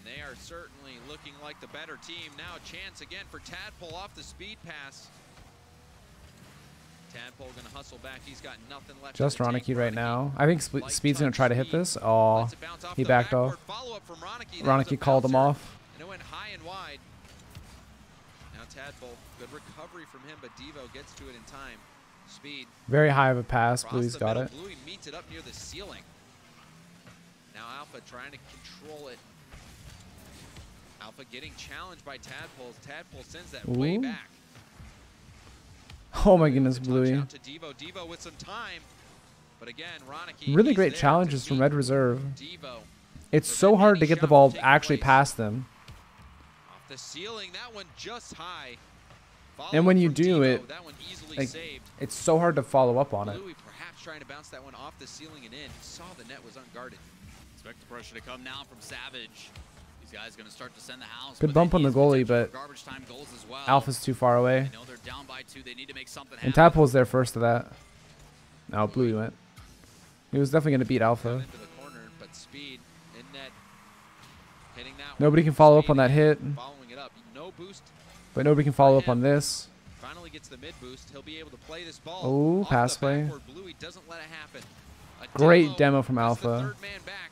they are certainly looking like the better team. Now a chance again for Tadpole off the speed pass. Tadpole gonna hustle back. He's got nothing left. Just in the tank. Ronicki right now. I think Light Speed's going to touch try to hit Speed. this. Oh, Lets it bounce off he the backed backboard. off. Follow-up from Ronicki. That was a Ronicki called him bouncer, off. And it went high and wide. Now Tadpole, good recovery from him, but Devo gets to it in time. Speed. Very high of a pass. Across Bluey's the got middle. it. Bluey meets it up near the ceiling. Now Alpha trying to control it. Alpha getting challenged by Tadpole. Tadpole sends that way Ooh. back. Oh my goodness, Touch Bluey. out to Devo. Devo with some time. But again, Ronicki. Really he's great there challenges to from meet Red Reserve. Devo. It's Prevent so hard any to get the shot ball from taking actually place. past them. Off the ceiling, that one just high. And when Follow-up you from do Devo, it, that one easily like, saved. it's so hard to follow up on it. Bluey perhaps trying to bounce that one off the ceiling and in. He saw the net was unguarded. Expect the pressure to come now from Savage. He's These guys going to start to send the house. Good bump on the goalie, but garbage time goals as well. Alpha's too far away. They know they're down by 2. They need to make something And happen. Tadpole's there first to that. No, Bluey went. He was definitely going to beat Alpha. Into the corner, but Speed in net, hitting that Nobody one. can follow up Speed on that hit. Following it up. No boost. But nobody can follow up on this. Finally gets the mid boost. He'll be able to play this ball. Oh, off pass the play. backboard. Bluey doesn't let it happen. A Great demo from That's the Alpha. third man back.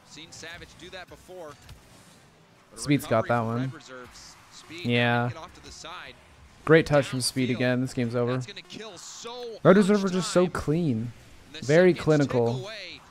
Seen Savage do that before. But a Speed's got recovery that from one. Red Reserves. Speed Yeah. getting it off to the side. Great touch from Speed again. This game's over. That's gonna kill so Red much Reserve are just so time. clean. And the Very seconds tick clinical. away.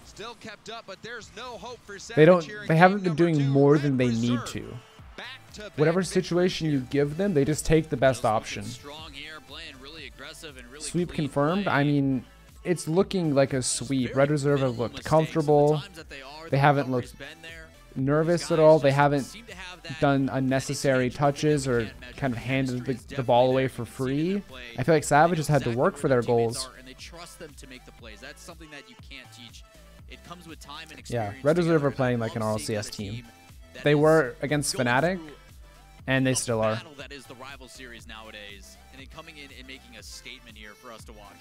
Still kept up, but there's no hope for Savage They don't. here in They game haven't been number doing 2. more Red than they need Reserve to. back-to-back Whatever victories situation here. you give them, they just take the best option. Strong here, playing really aggressive and really Sweep clean confirmed. play. I mean, it's looking like a sweep. Very Red Reserve have minimal looked mistakes. comfortable. The times that they are, They the haven't recovery's looked been there. nervous These at guys all. They just haven't seem to have that done unnecessary touches or kind of handed the ball away for free. I feel like Savage has had to work for their goals. And they trust them to make the plays. That's something that you can't teach. It comes with time and Yeah, experience. Red Reserve together, are playing and I like an love seeing RLCS that a team. that They is were against going Fnatic, through and they a still are. battle that is the rival series nowadays, and then coming in and making a statement here for us to watch.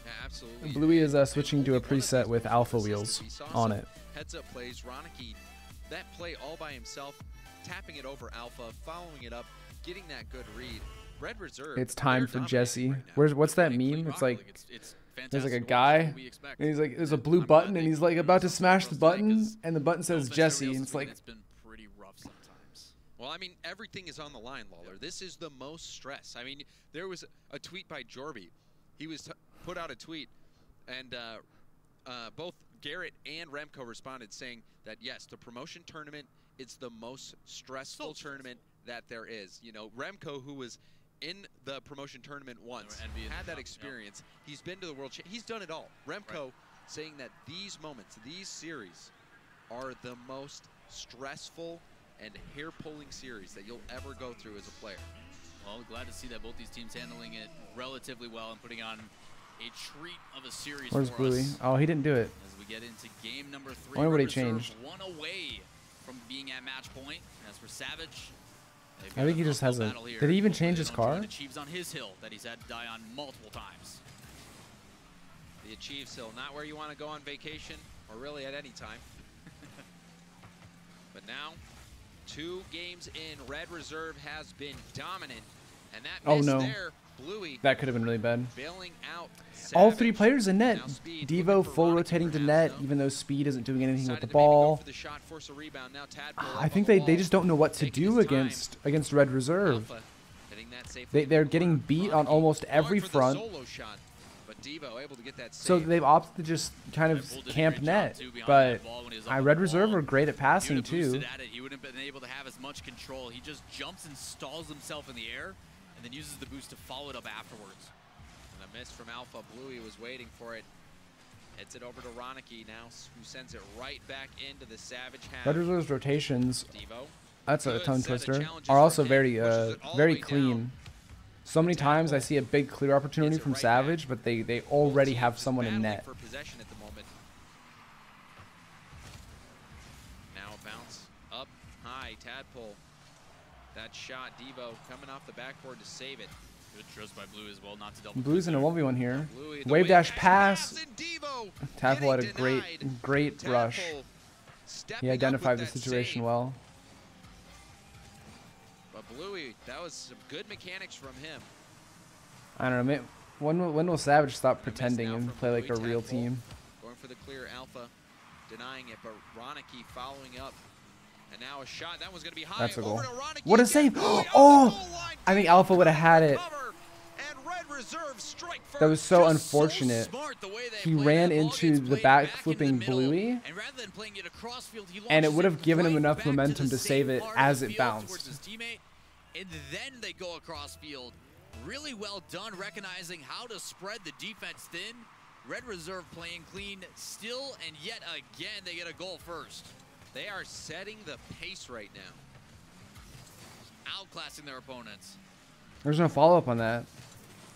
Yeah, absolutely. Bluey is switching to a preset with alpha wheels on it. Heads up plays. Ronicky, that play all by himself, tapping it over Alpha, following it up, getting that good read. Red Reserve. It's time they're for dominating Jesse. right now. What's that Playing meme? clean It's rock like league. It's there's like a fantastic. guy, What we expect. and he's like, there's a blue button, and he's like about to smash the button, and the button says Jesse, and it's like, It's been pretty rough sometimes. Well, I mean, everything is on the line, Lawler. This is the most stress. I mean, there was a tweet by Jorby. He was put out a tweet, and both Garrett and Remco responded saying that, yes, the promotion tournament is the most stressful tournament that there is. You know, Remco, who was in the promotion tournament once, had that experience. He's been to the World He's done it all. Remco saying that these moments, these series, are the most stressful and hair-pulling series that you'll ever go through as a player. Well, glad to see that both these teams handling it relatively well and putting on a treat of a series where's for Bluey? us. Oh, he didn't do it. As we get into game number 3, Wonder what he Red Reserve changed. one away from being at match point. As for Savage, I think he just has a. Did he even change his car? Achieves on his hill that he's had to die on multiple times. The Achieves Hill, not where you want to go on vacation, or really at any time. But now, 2 games in, Red Reserve has been dominant. And that Oh miss no, there, Bluey that could have been really bad. bailing out All Savage. 3 players in net. Now Speed Devo looking for full Ronicky rotating to perhaps, net, though. even though Speed isn't doing anything with Decided the to maybe go ball. for the shot, force a rebound. Now Tadpole I up think on the they wall, just don't know what to taking do his time. against Red Reserve. Alpha hitting that safely in They're the getting corner. beat on Ronicky almost going every for the front. solo shot, but Devo able to get that So save. they've opted to just kind of Red Bull did a camp great job, net, too, behind but that ball when he was up on Red the Reserve ball. are great at He passing would have too. boosted at it. He wouldn't have been able to have as much control. He just jumps and stalls himself in the air and then uses the boost to follow it up afterwards. And a miss from Alpha. Bluey was waiting for it. Hits it over to Ronicky now, who sends it right back into the Savage half. Red Reserve's rotations, Devo. that's a Good tongue set of twister, challenges are also for him. very Pushes it all the very way clean. down. So many times I Tadpole see a big clear opportunity gets it from right Savage, back. but they Both already teams have just someone in battling net. for possession at the moment. Now a bounce up high. Tadpole. That shot, Devo coming off the backboard to save it. Good trust by Blue as well, not to double. Blue's in a 1v1 here. Bluey, the Wave dash pass. and Devo Tadpole had a getting denied. great rush. Tadpole He stepping up identified the with that situation save. well. But Bluey, that was some good mechanics from him. I don't know. When will Savage stop miss pretending now and from play like a Bluey. real Tadpole team? Going for the clear. Alpha denying it, but Ronicky following up. And now a shot. That was going to be high. That's a goal. Over to Ronicky What a again. save! Bluey on the Oh! goal line. I think Alpha would have had it. Cover. And Red Reserve strike That first. was so Just unfortunate. smart the way they He played ran that ball, into gets the played back back into flipping the middle, Bluey, and rather than playing it across field, he and it launches would have given him right enough back to momentum the to save safe it part of as the it field bounced. towards his teammate, and then they go across field. Really well done, recognizing how to spread the defense thin. Red Reserve playing clean still, and yet again they get a goal first. They are setting the pace right now. Outclassing their opponents. There's no follow-up on that.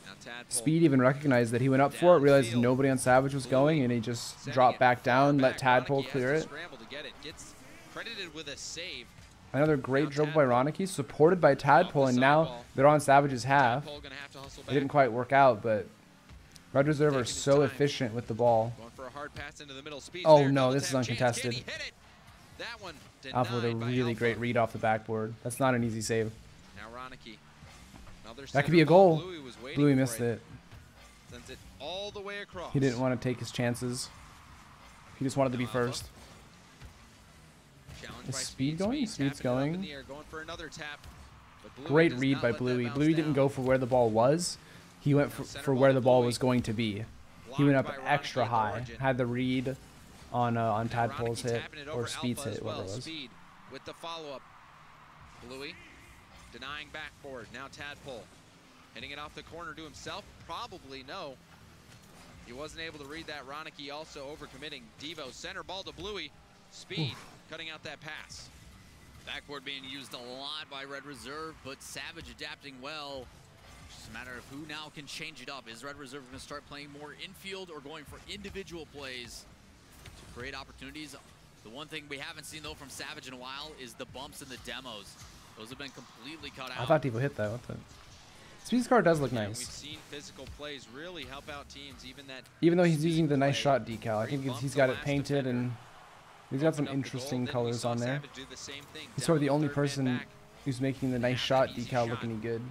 Now Tadpole Speed even recognized that. He went up for it, realized nobody on Savage was going, and he just sending dropped it back far down, let back. Tadpole Ronicky clear has it. to scramble to get it. Gets credited with a save. Another great dribble by Ronicky, supported by Tadpole, and now they're on Savage's half. It didn't quite work out, but Red Reserve are so efficient with the ball. Going for a hard pass into the middle. Speeds Oh there. no, Double this is tap uncontested. chance. Can he hit it? That one Alpha with a denied by really Alpha. great read off the backboard. That's not an easy save. Now Ronicky. Another That could be a center ball. goal. Bluey was waiting Bluey for missed it. Sends it all the way across. He didn't want to take his chances. He just wanted to be first. Challenged Is by Speed going? Speed's tapping it up in going. the air, going for another tap. But Bluey Great does read not by let that Bluey. bounce Bluey didn't down. go for where the ball was. He went for where the ball was going to be. He went up Blocked by extra Ronicky at the high. origin. Had the read on Tadpole's Ronicky hit tapping it or over Speed's Alpha hit, as whatever well. it was. Speed with the follow-up. Bluey denying backboard. Now Tadpole hitting it off the corner to himself. Probably no. He wasn't able to read that. Ronicky also overcommitting. Devo center ball to Bluey. Speed cutting out that pass. Backboard being used a lot by Red Reserve, but Savage adapting well. Just a matter of who now can change it up. Is Red Reserve going to start playing more infield or going for individual plays to create opportunities? The one thing we haven't seen, though, from Savage in a while is the bumps and the demos. Those have been completely cut out. I thought Devo hit that. What the? Speed's card does look We've nice. seen physical plays really help out teams, Even though he's using the nice play. shot decal. I think he's got it painted and he's got some Open up the interesting goal, then we colors saw on there. Savage do the same thing. He's sort of the Down only third man person back. who's making the nice Have shot an easy decal shot. looking good.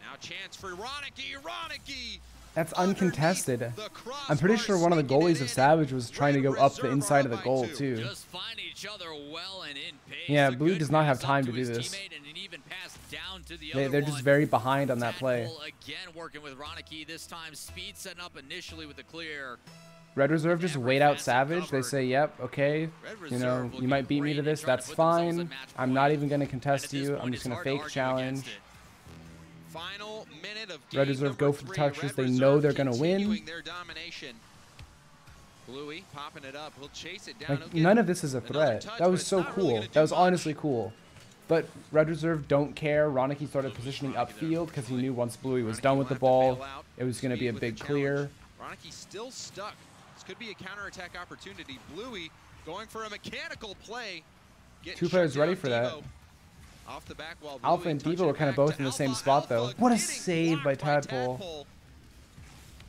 Now chance for Ronicky. Ronicky! That's Underneath uncontested. the I'm pretty sure one of the crossbar, goalies sneaking of it Savage in. was trying to go Red up the Reserve inside are of the up by goal 2. too. Just find each other well and in pace. Yeah, A Blue good does not have pass up time to to do his this. teammate and an even pass down to the They're other just one. very behind on that play. Tadpole again working with Ronicky. This time Speed setting up initially with the clear. Red Reserve just Every wait out facet Savage. They covered. say, yep, okay, Red you know, Reserve you looking might beat me great to and this, trying to that's put themselves fine. at match I'm point. not even going to And contest at this you. point, I'm it's just going to hard fake argue challenge. against it. Final minute of Red game Reserve number go for the 3. touches. Red They know Reserve they're going to win. continuing their domination. Bluey popping it up. He'll chase it down. Like, none of this is a threat. That was so cool. That was honestly cool. But Red Reserve don't care. Ronicky started positioning upfield because he knew once Bluey was done with the ball, it was going to be a big clear. Ronicky still stuck. This could be a counterattack opportunity. Bluey going for a mechanical play. Two players ready for that. Off the back while Alpha Bluey and touching Devo are kind of back both to in the same Alpha. spot though. Alpha What a getting save by blocked Tadpole.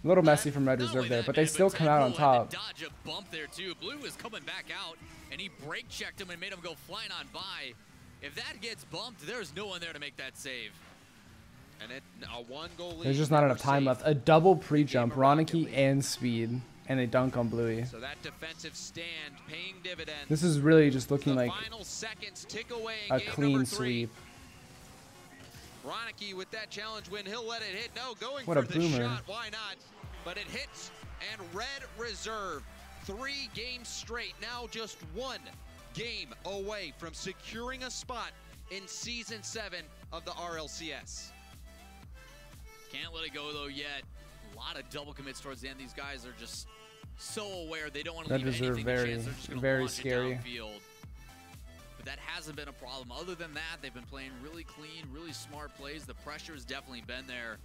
A little messy from Red Not Reserve only there, that, but they man, still come out on Tadpole had to top. dodge a bump there too. Blue was coming back out, and he brake checked him and made him go flying on by. If that gets bumped, there's no one there to make that save. And a one-goal lead. There's just not enough time Never left. A double pre-jump, Ronicky and Speed, and a dunk on Bluey. safe. So that defensive stand paying dividends. This is really just looking The like final seconds tick away in a game clean number 3. sweep. Ronicky with that challenge win, he'll let it hit. No, going What for a the boomer. shot. Why not? But it hits, and Red Reserve, 3 games straight, now just 1 game away from securing a spot in Season 7 of the RLCS. Can't let it go though yet. A lot of double commits towards the end. These guys are just so aware they don't want to Red leave Reserve anything very, to chance. They're just gonna very launch it scary. downfield. But that hasn't been a problem. Other than that, they've been playing really clean, really smart plays. The pressure has definitely been there.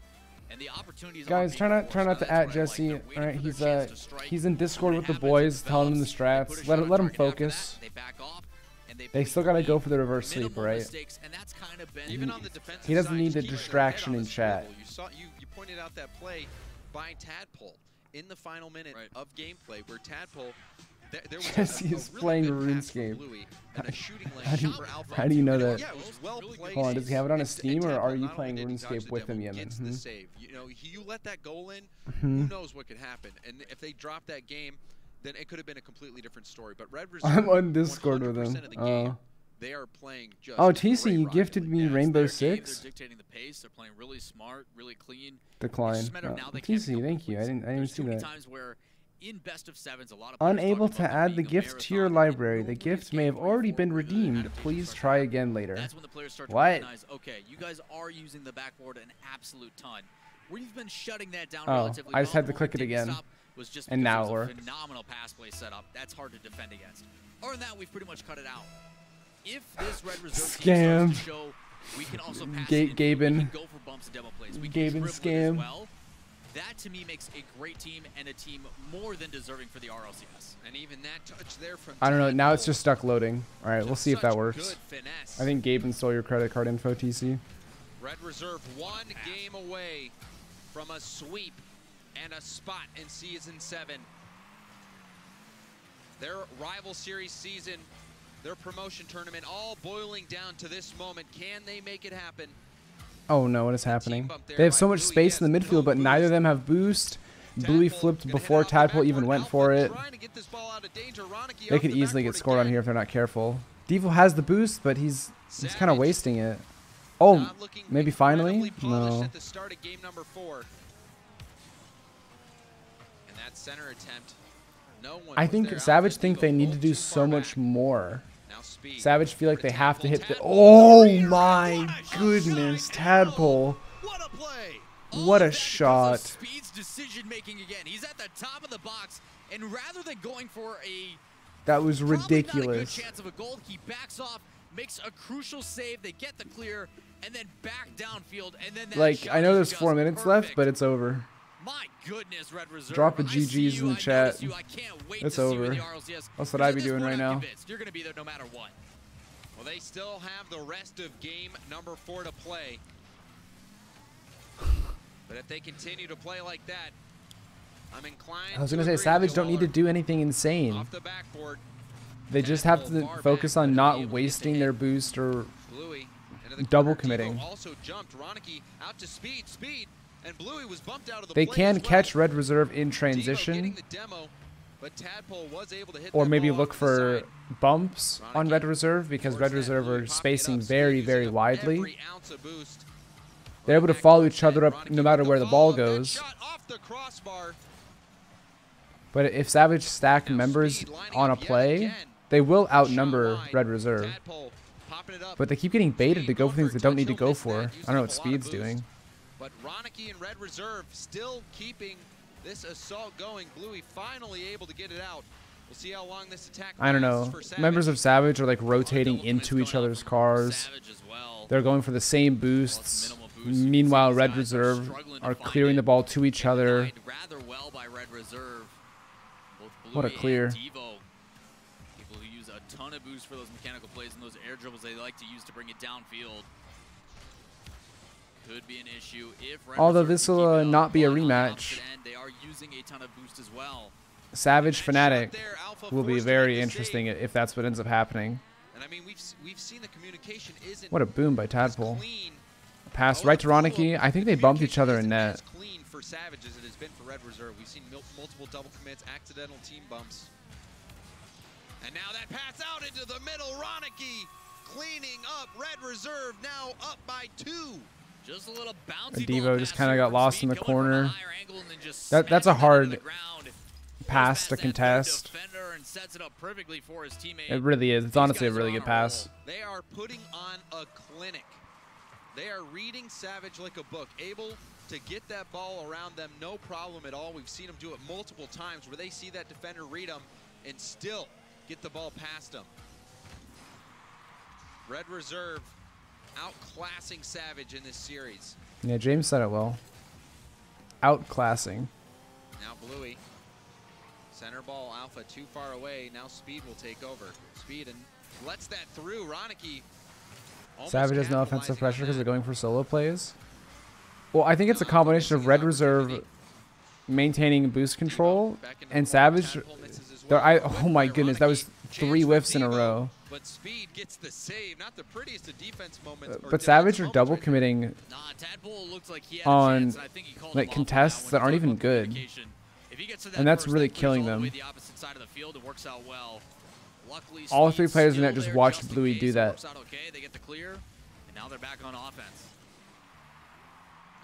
And the opportunities Guys, try not to at Jesse. All right, he's in Discord with the boys, telling him the strats. Let him focus. They back off, and They still gotta go for the reverse sweep, minimal right? mistakes, and that's kind of been Even on the defensive He doesn't side, need the keeping their distraction head on in a chat. swivel. You pointed out that play by Tadpole in the final minute of gameplay where Tadpole there was Jesse a is really playing good pass from RuneScape. Bluey and a shooting lane How do you- for Alpha. how do you know And that? Yeah, it was well played. Hold on, does he have it on his And Steam, or Tadpole are you not only playing did he dodge RuneScape the with him, demo, Yemen? gets the save. You know, you let that goal in, who knows what could happen? And if they drop that game, then it could have been a completely different story. But Red Reserve, I'm on Discord with 100% him. of the game, they are playing just Oh, TC, great you Rocket gifted League. me Yeah, it's Rainbow their game. Six. They're dictating the pace. They're playing really smart, really clean. Decline. It's just a matter of Oh, now they can't TC, pick up thank you. I points. didn't There's see too many that. times where in best of sevens, a lot of players Unable talk to about add it the being a gift to your marathon, and library. The nobody's gift may have getting already ready been for it. redeemed. Attitudes Please start try to again later. That's when the players start to What? recognize, okay, you guys are using the backboard an absolute ton. We've been shutting that down Oh, relatively I just well. had to click it Didn't again. stop was just And because now it it was a worked. phenomenal pass play setup. That's hard to defend against. Other than that, we've pretty much cut it out. If this Red Reserve team Scam. starts to show we can also pass Ga- it in, we Gaben. can go for bumps and demo plays. We can Gaben dribble it as scam. well. That to me makes a great team and a team more than deserving for the RLCS. And even that touch there from I don't know. Now Tadpole. it's just stuck loading. All right, we'll see if that works. Good finesse. I think Gaben stole your credit card info, TC. Red Reserve one game away from a sweep and a spot in Season 7. Their rival series season, their promotion tournament, all boiling down to this moment. Can they make it happen? Oh no, what is happening? They have so much space in the midfield, but neither of them have boost. Bluey flipped before Tadpole even went for it. They could easily get scored on here if they're not careful. Devo has the boost, but he's kind of wasting it. Oh, maybe finally? No. At the start of game number 4. And that center attempt, no one I think Savage think they need to do so much more. Savage feel like they have to hit the... Oh my goodness, Tadpole. What a play! What a shot. Speed's decision making again. He's at the top of the box, and rather than going for a That was probably ridiculous. not a good chance of a goal, he backs off, makes a crucial save. They get the clear, and then back downfield, and then that Like, shot I know is there's just 4 minutes left, but it's over. My goodness, Red Reserve. Drop a I see GG's you, in the I chat. notice you, I can't wait It's to see you over. in the RLCS. That's what I'd be Because at doing this right point, I'm now. convinced You're going to be there no matter what. Well, they still have the rest of game number 4 to play. But if they continue to play like that, I'm inclined I was to going to say, agree Savage with don't need to Waller. do anything insane. Off the backboard, They just have to focus on not wasting their boost or Bluey into the double corner. committing. Devo also jumped. Ronicky out to Speed, and Bluey was bumped out of the They play can as well. catch Red Reserve in Devo transition, getting the demo, but Tadpole was able to hit or that maybe ball look off to the for side. bumps on Red Reserve, because Red Reserve are spacing very, very widely. Every ounce of boost. They're able to follow each other up no matter where the ball goes. Shot off the crossbar. But if Savage stack members on a play, they will outnumber Red Reserve. Tadpole popping it up. But they keep getting baited to go for things they don't need to go for. I don't know what Speed's doing. But Ronicky and Red Reserve still keeping this assault going. Bluey finally able to get it out. We'll see how long this attack I don't know. lasts for Savage. Members of Savage are like rotating into each other's cars. Savage as well. They're going for the same boosts. Meanwhile, Red Reserve are clearing the ball to each other. Rather well by Red Reserve. Both What a Bluey clear. and Devo. People who use a ton of boost for those mechanical plays and those air dribbles they like to use to bring it downfield. Could be an issue if Red Although Reserve this can will keep it up. not be a But on the rematch. opposite end, they are using a ton of boost as well. Savage Fnatic There, Alpha will be forced to very make the interesting save. if that's what ends up happening. And I mean, we've seen the communication isn't What a boom by as Tadpole. clean. Pass right to Ronicky. I think they bumped each other in net. As clean for Savage as it has been for Red Reserve. We've seen multiple double commits, accidental team bumps. And now that pass out into the middle. Ronicky cleaning up. Red Reserve now up by 2. Just a little bouncy And ball Devo just pass kind of here got from lost Speed in the going from a corner. higher angle and then just That's a smashing it into hard the ground. pass to That contest. defender and sets it up perfectly for his teammate. It really is. It's These honestly a guys are really on good a pass. roll. They are putting on a clinic. They are reading Savage like a book, able to get that ball around them, no problem at all. We've seen them do it multiple times where they see that defender read them and still get the ball past them. Red Reserve outclassing Savage in this series. Yeah, James said it well. Outclassing. Now Bluey. Center ball, Alpha too far away. Now Speed will take over. Speed and lets that through. Ronicky. almost Savage has no offensive capitalizing on pressure because that. they're going for solo plays. Well, I think it's a combination of Red Reserve maintaining boost control and Savage. Oh my goodness, that was 3 whiffs in a row. But Speed gets the save, not the prettiest of defense moments. But Savage are double committing Nah, Tadpole looks like he had a on chance, and I think he called like him off on contests one that aren't talk even about good. communication. If he gets to that And that's first, really that moves killing all the them. way the opposite side of the field, it works out well. Luckily, All Speed's 3 players in still net just there watched in Bluey case. do It that. works out okay. They get the clear, and now they're back on offense.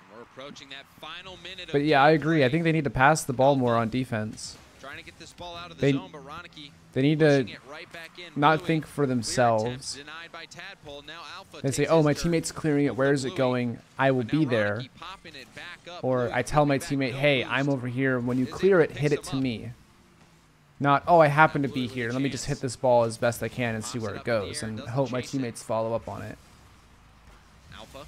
And we're approaching that final minute. But yeah, I agree. I think they need to pass the ball more on defense. Trying to get this ball out of the They- zone, but Ronicky They need to pushing it right back in. not Bluey, think for clear themselves. attempts denied by Tadpole. Now Alpha They say, takes oh, his my turn. teammate's clearing it. Where is it Bluey. going? I will But be now there. Ronicky popping it back up. Or Bluey I tell my putting it back, teammate, no hey, boost. I'm over here. When you Is clear able it, to hit pick it some to up. me. Not, oh, I happen to Bluey be with here. a Let me just hit chance. this ball as best I can and see Pops where it it up in the goes air, and doesn't hope my chase it. teammates follow up on it. Alpha.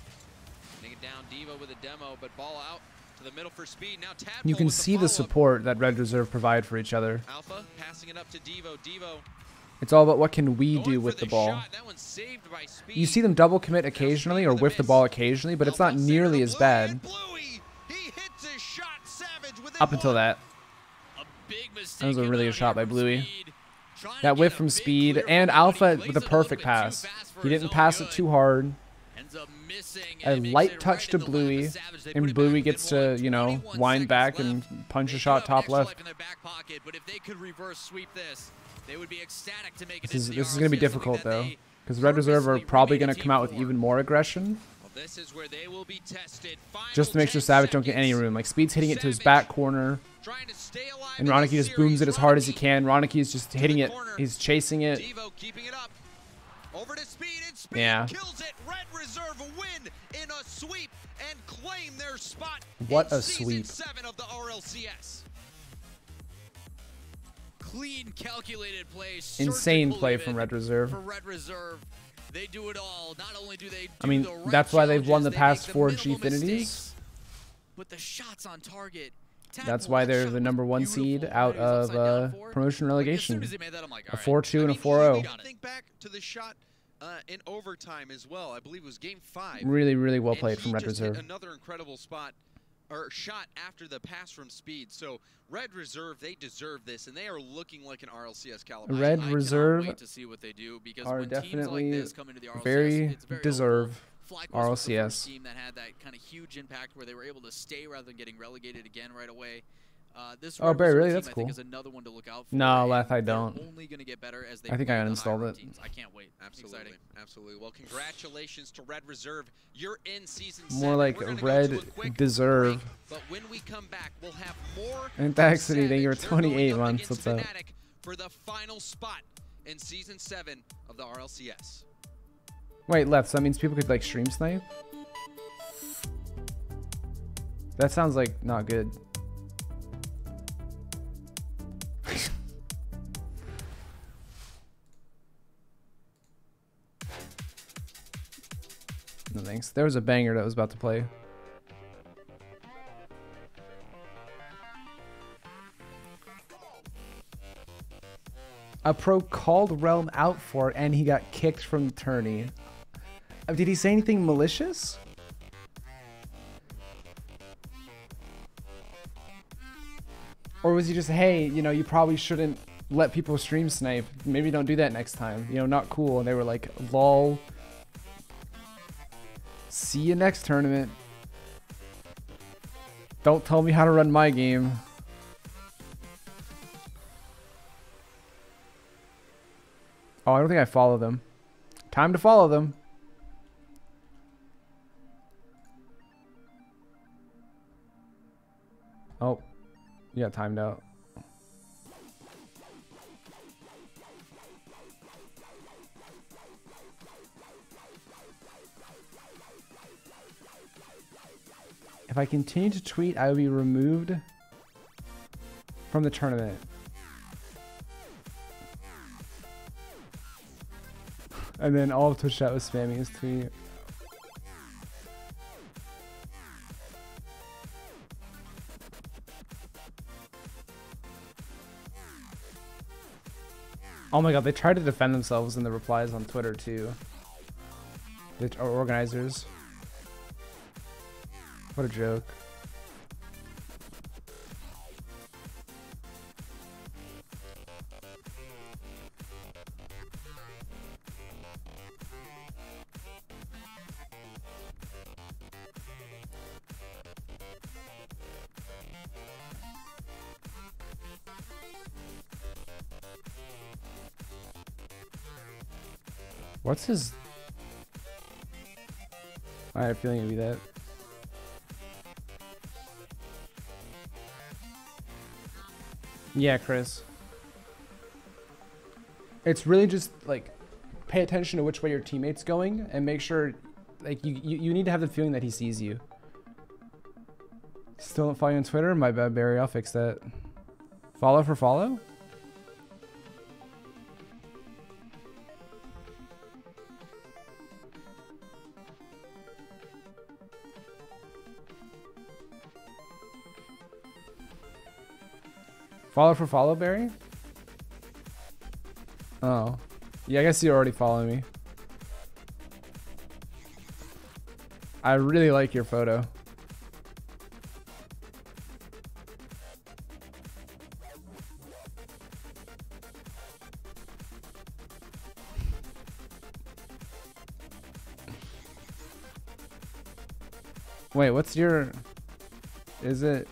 Getting it down, Devo with a demo, but ball out. To the middle for Speed. Now Tadpole You can with see the follow-up. support that Red Reserve provide for each other. Alpha passing it up to Devo. Devo It's all about what can we going do for with the ball. shot. That one's saved by Speed. You see them double commit occasionally or whiff the ball occasionally, but it's not nearly as bad Bluey. He hits his shot. Savage within up until one. that. A big mistake. That was a really good shot by Bluey. Trying to That get whiff a from big Speed clear and from Monty. Alpha Plays with a it a little perfect bit too pass. fast for He his didn't own pass it good. too hard. Ends up missing, A and it makes light it touch right to in the lap of Bluey, Savage. They put and it Bluey back gets within to, one. you know, 21 wind back seconds and left. punch They a do shot have top extra left. life in their back pocket, but if they could reverse sweep this, they would be ecstatic to make it This into is the going to be RLCS, difficult something that though, they because Red Reserve are purposely probably remade going a to team come out with for. even more aggression, Well, this is where they will be tested. just to make sure Savage don't get any room. Like Speed's hitting it to his back corner, Trying to stay alive and in Ronicky this just booms series. it as hard as he Ronicky can. Ronicky is just hitting it. corner. He's chasing it. Devo keeping it up. Over to Speed, and Speed Yeah. kills it. Red Reserve win in a sweep and claim their spot What in a Season sweep. 7 of the RLCS. Clean, calculated play. Insane surgically play fit from Red Reserve. For Red Reserve, they do it all. Not only do they do I mean, the right that's why they've won the challenges, past they 4 make the minimal Gfinities. mistakes, but the shots on target. That's Tadpole, why that they're shot the was number 1 beautiful. seed Right, out he was of upside down for. promotion Like, as relegation. soon as he made that, I'm like, A all right. 4-2 and a I 4-0. mean, Think back to the shot in overtime as well. I believe it was game 5. Really, really well And played he from Red just hit Reserve. another incredible spot or shot after the pass from Speed. So Red Reserve, they deserve this, and they are looking like an RLCS caliber. Red I Reserve cannot wait to see what they do, because are when teams like definitely this come into the RLCS, very it's very deserve Flyquest was the first RLCS. team that had that kind of huge impact where they were able to stay rather than getting relegated again right away. This Oh, Red Barry, Reserve really? team, That's I cool. think, is another one to look out for. No, and Leth, I they're don't. only going to get better as they I think I play the uninstalled higher-ranked it. teams. I can't wait. Absolutely, Exciting. absolutely. Well, congratulations to Red Reserve. You're in season 7. More like We're gonna Red go to a quick Deserve. break, but when we come back, we'll have more. And from thanks, City. Thank you for Savage. They're going 28 up months. against What's up? Fnatic for the final spot in season 7 of the RLCS. Wait, Left, so that means people could like stream snipe? That sounds like not good. No thanks. There was a banger that was about to play. A pro called Realm out for it, and he got kicked from the tourney. Did he say anything malicious? Or was he just, hey, you know, you probably shouldn't let people stream snipe. Maybe don't do that next time. You know, not cool. And they were like, lol. See you next tournament. Don't tell me how to run my game. Oh, I don't think I follow them. Time to follow them. Oh, you got timed out. If I continue to tweet, I will be removed from the tournament. And then all of Twitch chat was spamming his tweet. Oh my god, they tried to defend themselves in the replies on Twitter too. The organizers. What a joke. What's his... I had a feeling it'd be that. Yeah, Chris. It's really just like pay attention to which way your teammate's going and make sure like you need to have the feeling that he sees you. Still don't follow you on Twitter? My bad, Barry. I'll fix that. Follow for follow? Follow for follow, Barry? Oh. Yeah, I guess you already follow me. I really like your photo. Wait, what's your... Is it...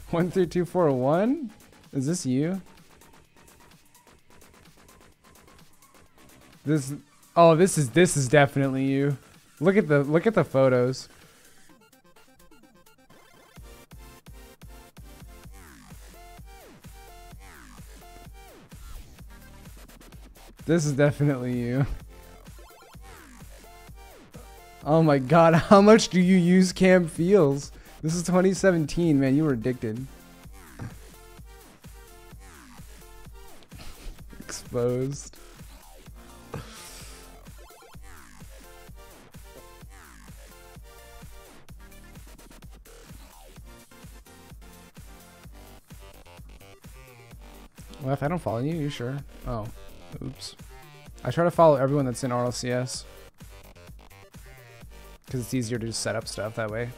13241? Is this you? This... Oh, this is definitely you. Look at the photos. This is definitely you. Oh my god, how much do you use Cam Feels? This is 2017, man, you were addicted. Exposed. Well, if I don't follow you, you sure? Oh, oops. I try to follow everyone that's in RLCS. Because it's easier to just set up stuff that way.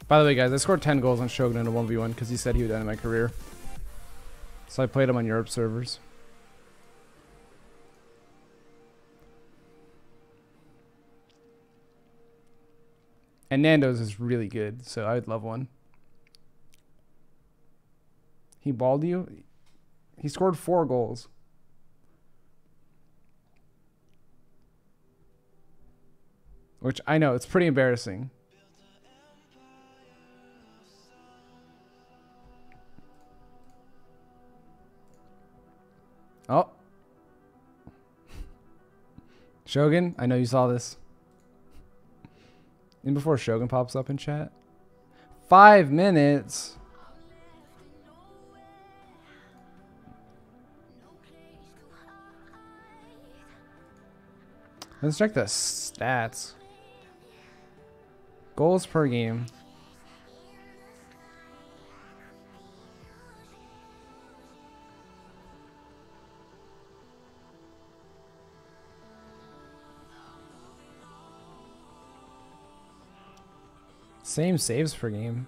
By the way, guys, I scored 10 goals on Shogun in a 1v1 because he said he would end my career. So I played him on Europe servers. And Nando's is really good, so I'd love one. He balled you? He scored 4 goals. Which I know, it's pretty embarrassing. Oh. Shogun, I know you saw this. And before Shogun pops up in chat. 5 minutes. Let's check the stats. Goals per game. Same saves per game.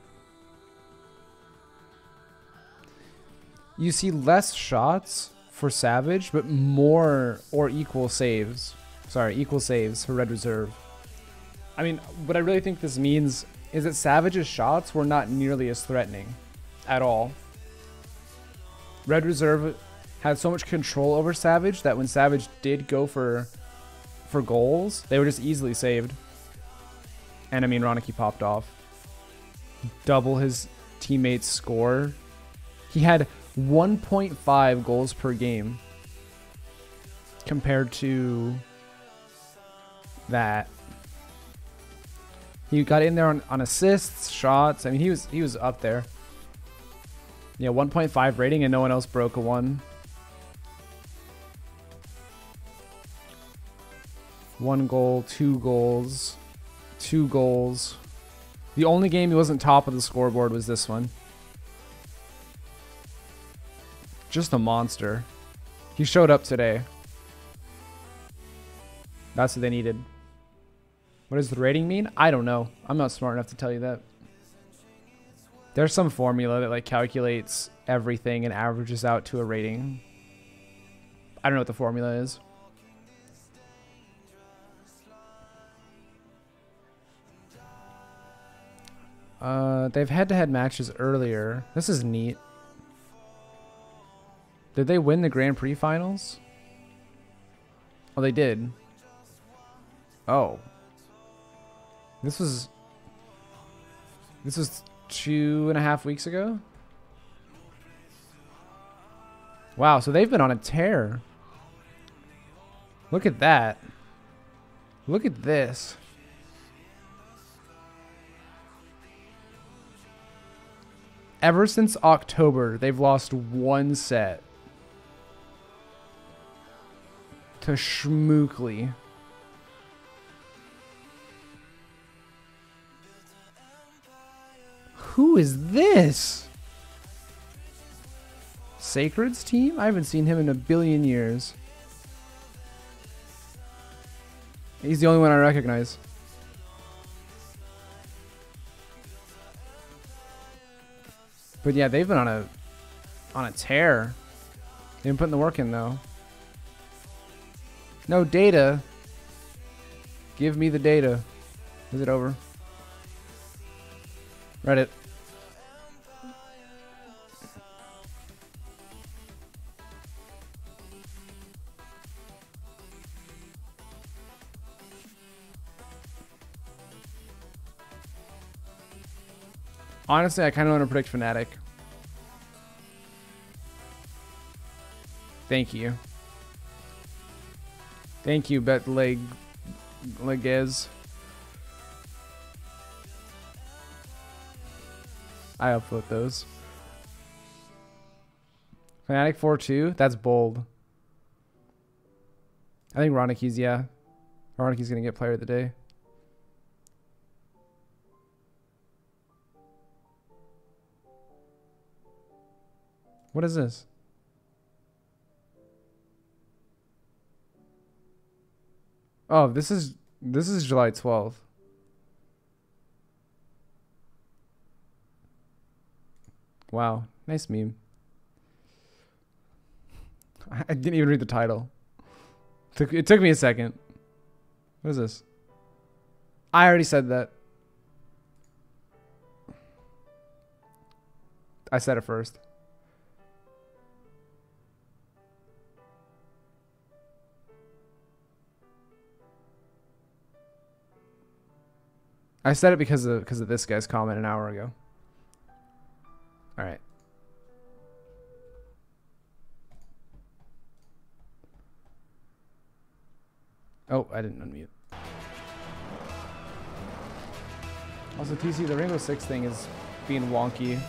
You see less shots for Savage, but more or equal saves. Sorry, equal saves for Red Reserve. I mean, what I really think this means is that Savage's shots were not nearly as threatening at all. Red Reserve had so much control over Savage that when Savage did go for goals, they were just easily saved. And I mean, Ronicky popped off. Double his teammate's score. He had 1.5 goals per game compared to that. He got in there on assists, shots. I mean, he was up there. Yeah, 1.5 rating and no one else broke a 1. 1 goal, 2 goals, 2 goals. The only game he wasn't top of the scoreboard was this one. Just a monster. He showed up today. That's what they needed. What does the rating mean? I don't know. I'm not smart enough to tell you that. There's some formula that like calculates everything and averages out to a rating. I don't know what the formula is. They've head-to-head matches earlier. This is neat. Did they win the Grand Prix finals? Oh, they did. Oh. This was 2.5 weeks ago? Wow, so they've been on a tear. Look at that. Look at this. Ever since October, they've lost 1 set to Schmookly. Who is this? Sacred's team? I haven't seen him in a billion years. He's the only one I recognize. But yeah, they've been on a tear. They've been putting the work in though. No data. Give me the data. Is it over? Reddit. Honestly, I kind of want to predict Fnatic. Thank you. Thank you, Leguez. I upvote those. Fnatic 4-2? That's bold. I think Roniki's, yeah. Roniki's going to get player of the day. What is this? Oh, this is July 12th. Wow, nice meme. I didn't even read the title. It took me a second. What is this? I already said that. I said it first. I said it because of this guy's comment an hour ago. All right. Oh, I didn't unmute. Also, TC, the Rainbow Six thing is being wonky.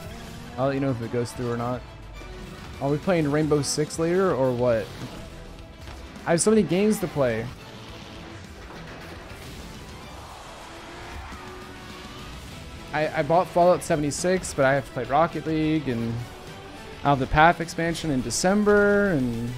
I'll let you know if it goes through or not. Are we playing Rainbow Six later or what? I have so many games to play. I bought Fallout 76, but I have to play Rocket League, and I'll have the Path expansion in December, and...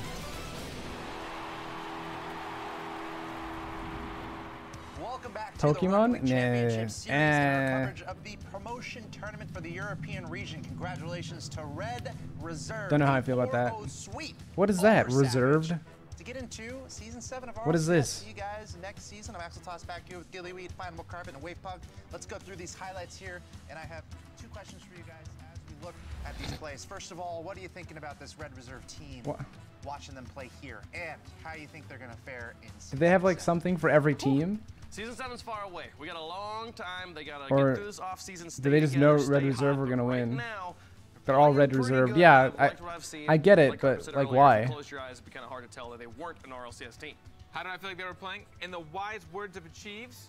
Welcome back to Pokemon? the Championship Series and our coverage of the promotion tournament for the European region. Congratulations to Red Reserve. Don't know how I feel about that. Sweep What is that? over Reserved? Savage. To get into Season 7 of RLCS. What is this? See you guys next season. I'm Axel Toss back here with Gillyweed, Final Carpet, and Wave Pug. Let's go through these highlights here, and I have 2 questions for you guys as we look at these plays. First of all, what are you thinking about this Red Reserve team? What? Watching them play here, and how you think they're going to fare in Do they have like something for every team? Season 7's far away. We got a long time. They got to Or get through this off-season stage. do they just know Red Reserve are gonna win? They're all Red Reserve. Yeah, I get it, but like why? Close your eyes, it'd be kind of hard to tell that they weren't an RLCS team. How did I feel like they were playing? In the wise words of Achieves,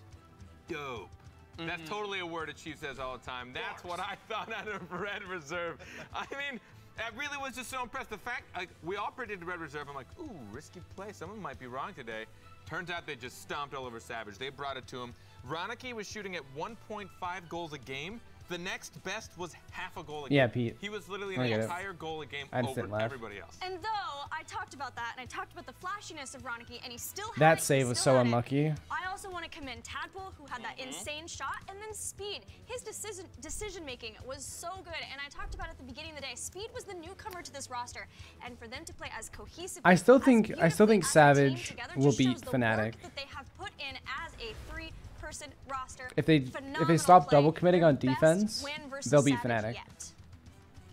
dope. That's totally a word Achieve says all the time. That's what I thought out of Red Reserve. I mean, I really was just so impressed. The fact, like, we all predicted Red Reserve. I'm like, ooh, risky play. Someone might be wrong today. Turns out they just stomped all over Savage. They brought it to him. Roniki was shooting at 1.5 goals a game. The next best was half a goal a game. Yeah, Pete. He was literally an entire goal a game over everybody else. And though I talked about that, and I talked about the flashiness of Roniki, and he still had That it, save was so unlucky. I also want to commend Tadpole, who had that insane shot, and then Speed. His decision making was so good, and I talked about it at the beginning of the day. Speed was the newcomer to this roster, and for them to play as cohesively, I still think Savage together will just beat shows the Fnatic. work that they have put in as a 3-person roster. If they stop double committing on defense, they'll beat Fnatic.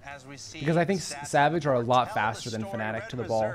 As we see, Because I think Savage are a lot faster than Fnatic to the ball.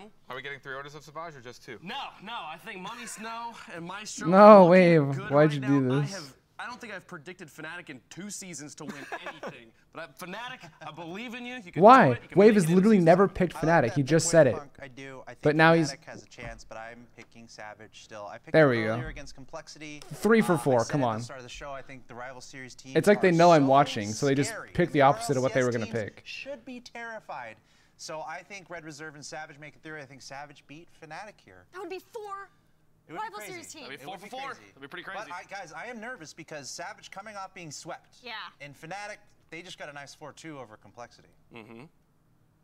time. Are we getting 3 orders of Savage or just 2? No, I think Money Snow and Maestro. No, Wave. Why'd you do this? I don't think I've predicted Fnatic in 2 seasons to win anything. But Fnatic, I believe in you. You can Why? do it. You can Wave make has it in the literally season. never picked Fnatic. He just said it. I do. I think But now Fnatic he's... has a chance, but I'm picking Savage still. I picked There him we go. earlier against Complexity. 3 for I 4. said Come at on. the start of the show, I think the rival series teams It's like they are know I'm so watching, so they just scary. pick the The opposite of what they RLCS were going to teams pick. Should be terrified. So I think Red Reserve and Savage make it through. I think Savage beat Fnatic here. That would be 4 It would be rival crazy. series teams. That'd be It 4 would for be 4. crazy. That'd be pretty crazy. But guys, I am nervous because Savage coming off being swept. Yeah. And Fnatic, they just got a nice 4-2 over Complexity. Mm-hmm.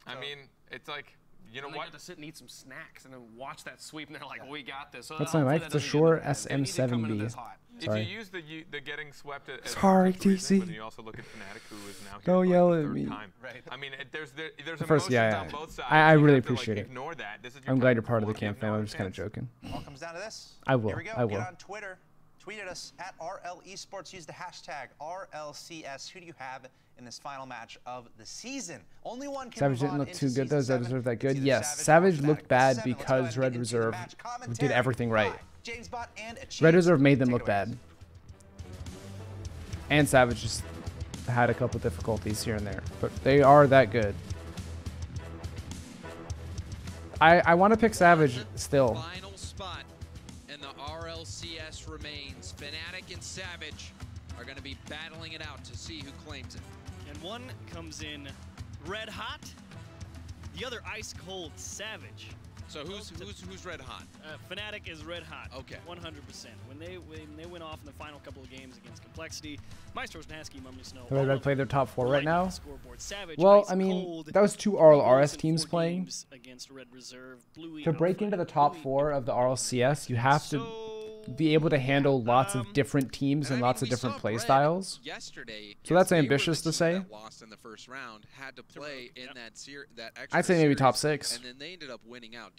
I mean, it's like, you know They what? got to sit and eat some snacks and then watch that sweep, and they're like, we got this. That's my mic. It's a Shure SM7B. If Sorry. you use the getting swept as Sorry, a reason, TC. but then you also look at Fnatic, who is now here Don't for yell the at third me. time. Right. I mean, there's First, emotions yeah, on both sides. I You really have to, appreciate like, it. Ignore that. This is your I'm glad time you're to part of the perform. camp You fam. have no I'm just kind of chance. joking. All comes down to this. I will. Here we go. I will. Get on Twitter. Tweet at us at RL Esports. Use the hashtag RLCS. Who do you have in this final match of the season? Only one can Savage move didn't on look into too good though. Does season Red Reserve 7. that good? It's either Yes. Savage looked or bad Fnatic. Let's go ahead because and get Red into the Reserve match did commentary everything right. by James Bott and Red James. Reserve made them Take look it away. bad. And Savage just had a couple difficulties here and there. But they are that good. I want to pick Savage still. Final spot in the RLCS remains. Fnatic and Savage are going to be battling it out to see who claims it. And one comes in red hot, the other ice cold Savage. So who's red hot? Fnatic is red hot. Okay. 100%. When they went off in the final couple of games against Complexity, Maestro, Snaski, Mummy Snow. Have Red play their top 4 right now? Savage, Well, ice I mean, cold, that was 2 3 RLRS goals in teams 4 playing. games against Red Reserve, Bluey, To and break into the top 4 of the RLCS, you have to be able to handle lots of different teams and lots of different play styles. Yesterday, So that's they were ambitious the to team say. that lost in the first round, had to play in that extra I'd say maybe series, top 6. and then they ended up winning out.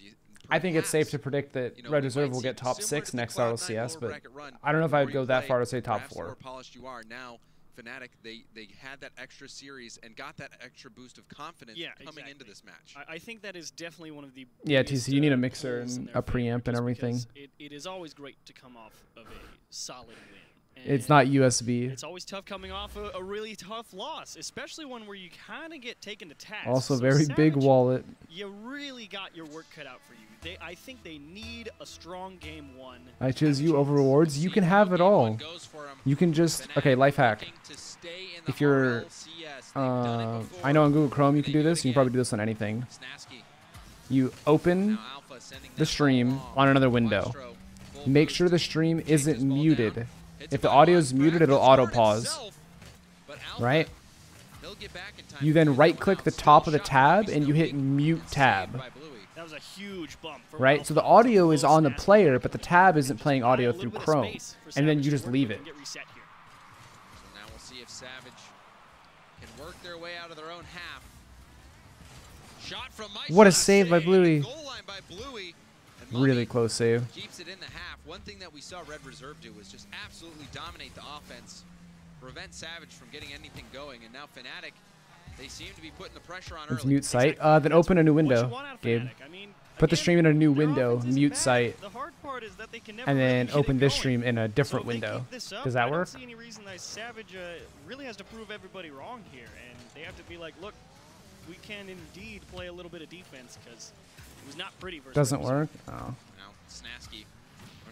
I think it's safe to predict that Red Reserve will get top 6 next RLCS, but I don't know if I would go that far to say top 4. More polished you are now. Fnatic, they had that extra series and got that extra boost of confidence coming into this match. I think that is definitely one of the Yeah, biggest, TC, you need a mixer goals in and their a preamp favor, and everything. just because it is always great to come off of a solid win. It's not USB. It's always tough coming off a really tough loss, especially one where you kind of get taken to task. Also, So very big Savage, wallet. You really got your work cut out for you. I think they need a strong game 1. I choose you over rewards. You can have it all. You can just... Okay, life hack. If you're... I know on Google Chrome you can do this. You can probably do this on anything. You open the stream on another window. Make sure the stream isn't muted. If the audio is muted, it'll auto-pause. Right? You then right-click the top of the tab and you hit mute tab. That was a huge bump. For Right? So the audio is on the player, but the tab isn't playing audio through Chrome. And then you just leave it. So now we'll see if Savage can work their way out of their own half. Shot from Maestro. What a save by Bluey. Goal line by Bluey. And Really close save. keeps it in the half. One thing that we saw Red Reserve do was just absolutely dominate the offense, prevent Savage from getting anything going, and now Fnatic, they seem to be putting the pressure on Let's early. mute site. Then open a new window, Gabe. Put the stream in a new window, mute site, and then open this stream in a different window. Does that work? I don't see any reason that Savage really has to prove everybody wrong here, and they have to be like, look, we can indeed play a little bit of defense because it was not pretty versus Doesn't Red Reserve. work? Oh. Now Snaski,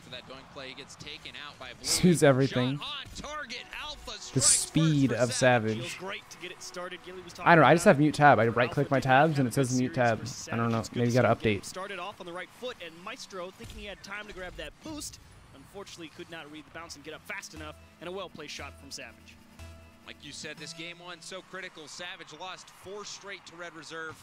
for that doink play, gets taken out by Bluey. Snooze everything. Shot on target. Alpha The speed of Savage. Feels great to get it started. Gilly was talking I don't know. I just about have mute tab. I right-click my tabs and it says mute tab. I don't know. Maybe you gotta update. Started off on the right foot, and Maestro, thinking he had time to grab that boost, unfortunately could not read the bounce and get up fast enough, and a well-placed shot from Savage. Like you said, this game 1 so critical. Savage lost 4 straight to Red Reserve.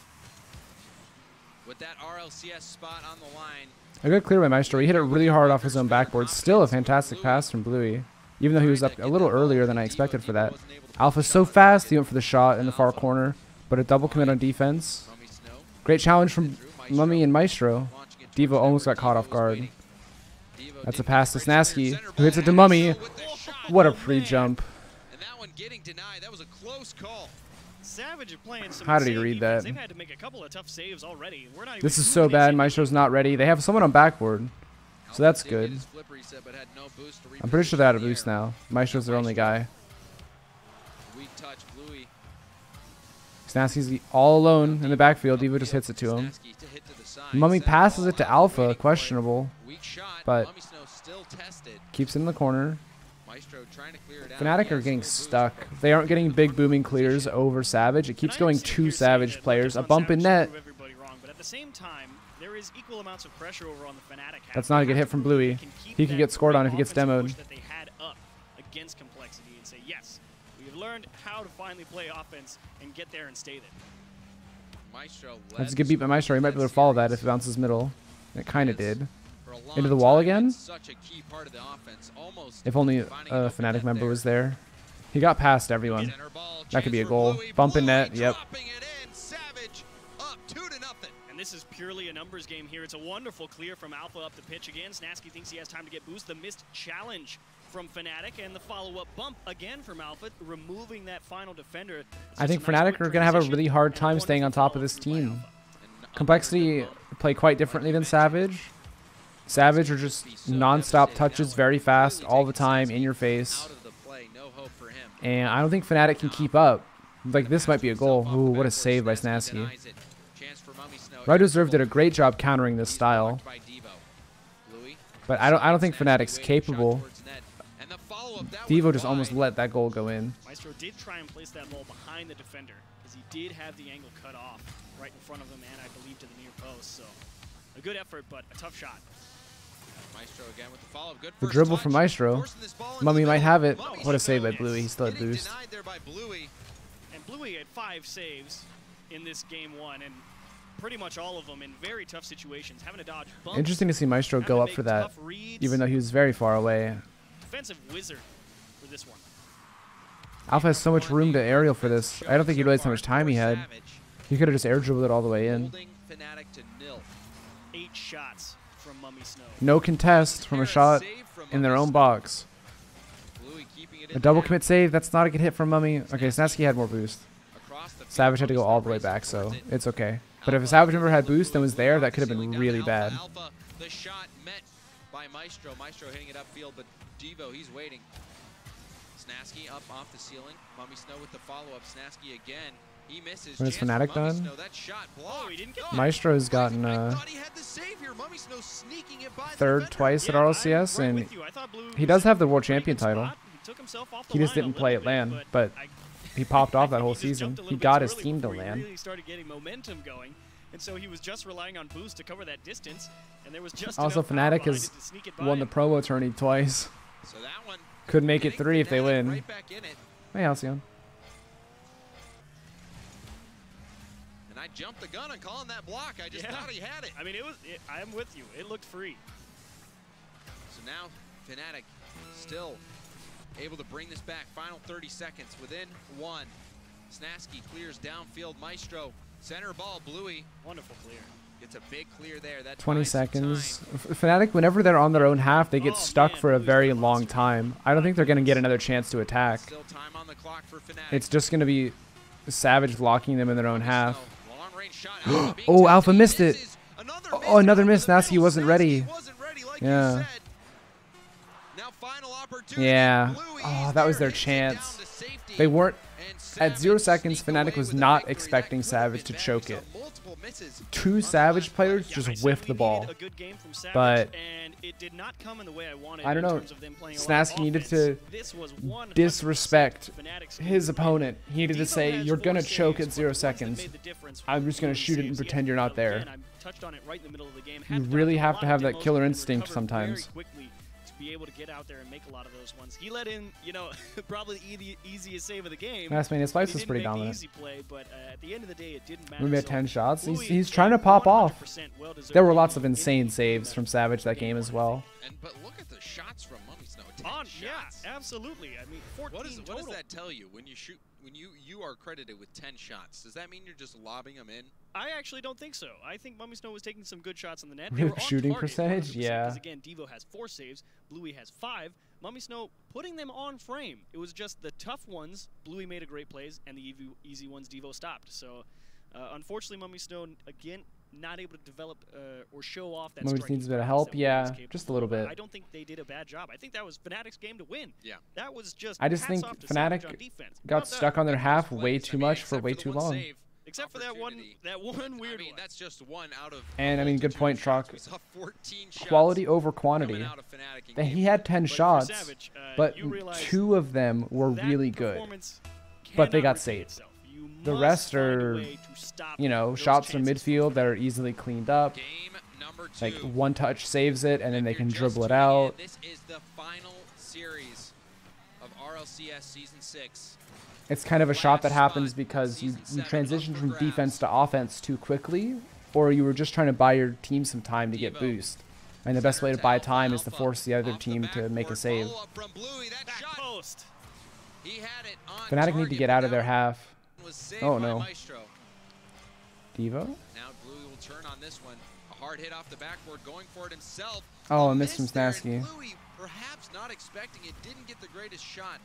With that RLCS spot on the line. A good clear by Maestro. He hit it really hard off his own backboard. Still a fantastic pass from Bluey. Even though he was up a little earlier than I expected for that. Alpha's so fast. He went for the shot in the far corner. But a double commit on defense. Great challenge from Mummy and Maestro. Devo almost got caught off guard. That's a pass to Snaski, who hits it to Mummy. What a pre-jump. And that one getting denied. That was a close call. Savage are playing some How did he insane read defense. that? They've had to make a couple of tough saves already. We're not even This is through so the bad. sequence. Maestro's not ready. They have someone on backboard. So that's good. I'm pretty sure they're out of boost now. Maestro's their only guy. Weak touch, Bluey. Snaski's all alone in the backfield. Devo just hits it to him. Mummy passes it to Alpha, questionable, but keeps it in the corner. Fnatic are getting stuck. They aren't getting big booming clears over Savage. It keeps going to Savage players. A bump in net. That's not a good hit from Bluey. He could get scored on if he gets demoed. Against Complexity and say, yes, we have learned how to finally play offense and get there and stay there. That's a good beat by Maestro. He might be able to follow that if it bounces middle. It kind of did. Into the wall again? If only a Fnatic member was there. He got past everyone. That could be a goal. Bump in net, yep. And this is purely a numbers game here. It's a wonderful clear from Alpha up the pitch again. Snaski thinks he has time to get boost. The missed challenge from Fnatic and the follow-up bump again from Alpha, removing that final defender. I think Fnatic are going to have a really hard time staying on top of this team. Complexity play quite differently than Savage. Savage are just non-stop touches very fast all the time in your face. And I don't think Fnatic can keep up. Like, this might be a goal. Ooh, what a save by Snaski. Right Reserve did a great job countering this style. But I don't think Fnatic's capable. Devo just almost let that goal go in. Maestro did try and place that ball behind the defender because he did have the angle cut off right in front of him and I believe to the near post. So a good effort, but a tough shot. Maestro again with the follow-up. Good the dribble from Maestro. Mummy might have it. What a save by Bluey. He still had boost. And Bluey had 5 saves in this game 1, and pretty much all of them in very tough situations. Having to dodge bumps. Interesting to see Maestro go up for that, even though he was very far away. Defensive wizard for this one. Alpha has so much room to aerial for this. I don't think he realized how much time he had. He could have just air dribbled it all the way in. 8 shots from Mummy Snow. No contest from a shot in their own box. A double commit save. That's not a good hit from Mummy. Okay, Snaski had more boost. Savage had to go all the way back, so it's okay. But if a Savage member had boost and was there, that could have been really bad. The shot met by Maestro. Maestro hitting it upfield, but Devo, he's waiting. Snaski up off the ceiling. Mummy Snow with the follow-up. Snaski again. He misses. When is Fnatic done? Snow, that shot Maestro's gotten third twice at RLCS, and he does have the World Champion title. He just didn't play at LAN, but he popped off that whole season. He got his team to LAN. Really started getting momentum going, and so he was just relying on boost to cover that distance, and there was just also Fnatic has won the promo tourney twice. So that one could make it 3 if they win. Right back in it. Hey, Halcyon. And I jumped the gun on calling that block. I just thought he had it. I mean, I'm with you. It looked free. So now Fnatic still able to bring this back. Final 30 seconds within 1. Snaski clears downfield. Maestro center ball. Bluey. Wonderful clear. Gets a big clear there. That 20 seconds. Fnatic, whenever they're on their own half, they get stuck for a very long time. I don't think they're going to get another chance to attack. Still time on the clock for Fnatic. It's just going to be Savage blocking them in their own half. Oh, Alpha missed it. Oh, another miss. Snaski wasn't ready. Yeah. Yeah. Oh, that was their chance. They weren't. At 0 seconds, Fnatic was not expecting Savage to choke it. 2 Savage players just whiffed the ball. But I don't know. Snaski needed to disrespect his opponent. He needed to say, you're going to choke at 0 seconds. I'm just going to shoot it and pretend you're not there. You really have to have that killer instinct sometimes. Be able to get out there and make a lot of those ones. He let in, you know, probably the easiest save of the game. His slice was pretty dominant. Easy play, but at the end of the day, it didn't matter. We had 10 shots. He's trying to pop off. There were lots of insane saves from Savage that game as well. But look at the shots from Mummy Snow. Yeah, absolutely. I mean, 14 what does that tell you when you shoot? When you are credited with 10 shots, does that mean you're just lobbing them in? I actually don't think so. I think Mummy Snow was taking some good shots on the net. Shooting percentage? Yeah. Because again, Devo has 4 saves, Bluey has 5. Mummy Snow putting them on frame. It was just the tough ones, Bluey made a great plays, and the easy ones Devo stopped. So, unfortunately, Mummy Snow, again, not able to develop or show off that. Mummy just needs a bit of help. Yeah, just a little bit. I don't think they did a bad job. I think that was Fnatic's game to win. Yeah. That was just. I just think Fnatic got stuck on their half way too much for way too long. Except for that one weird one. That's just one out of. And I mean, good point, Chalk. Quality over quantity. He had 10 shots, but 2 of them were really good. But they got saved. The rest are, you know, shots from midfield that are easily cleaned up. Like one touch saves it, and then they can dribble it out. This is the final series of RLCS Season 6. It's kind of a shot that happens because you transition from defense to offense too quickly, or you were just trying to buy your team some time to get boost. And the best way to buy time is to force the other team to make a save. Fnatic need to get out of their half. Oh no. Devo? Now Bluey will turn on this one. A hard hit off the backboard, going for it himself. Oh, I missed from Snasky. Bluey, perhaps not expecting it, didn't get the greatest shot.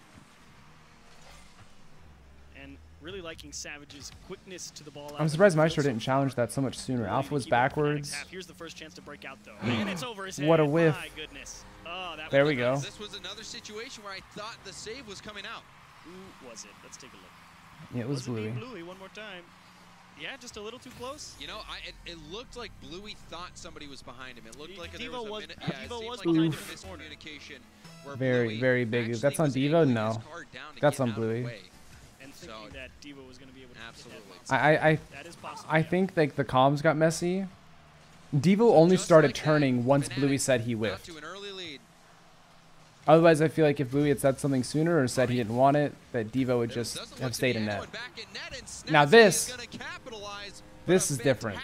And really liking Savage's quickness to the ball. I'm surprised Maestro didn't challenge that so much sooner. Alpha was backwards. Here's the first chance to break out though. And it's over his head. What a whiff. My goodness. Oh, that there we go. This was another situation where I thought the save was coming out. Who was it? Let's take a look. Yeah, it was Bluey. Bluey one more time. Yeah, just a little too close. You know, it looked like Bluey thought somebody was behind him. It looked like there Devo was a minute. Yeah, it seemed like behind there was miscommunication. Where Very, very big. That's on Devo? No. That's on Bluey. And thinking that Devo was going to be able to absolutely. I think like the comms got messy. Devo only started turning once Bluey said he whiffed. Otherwise, I feel like if Bluey had said something sooner or said he didn't want it, that Devo would just have stayed in net. Now this is different.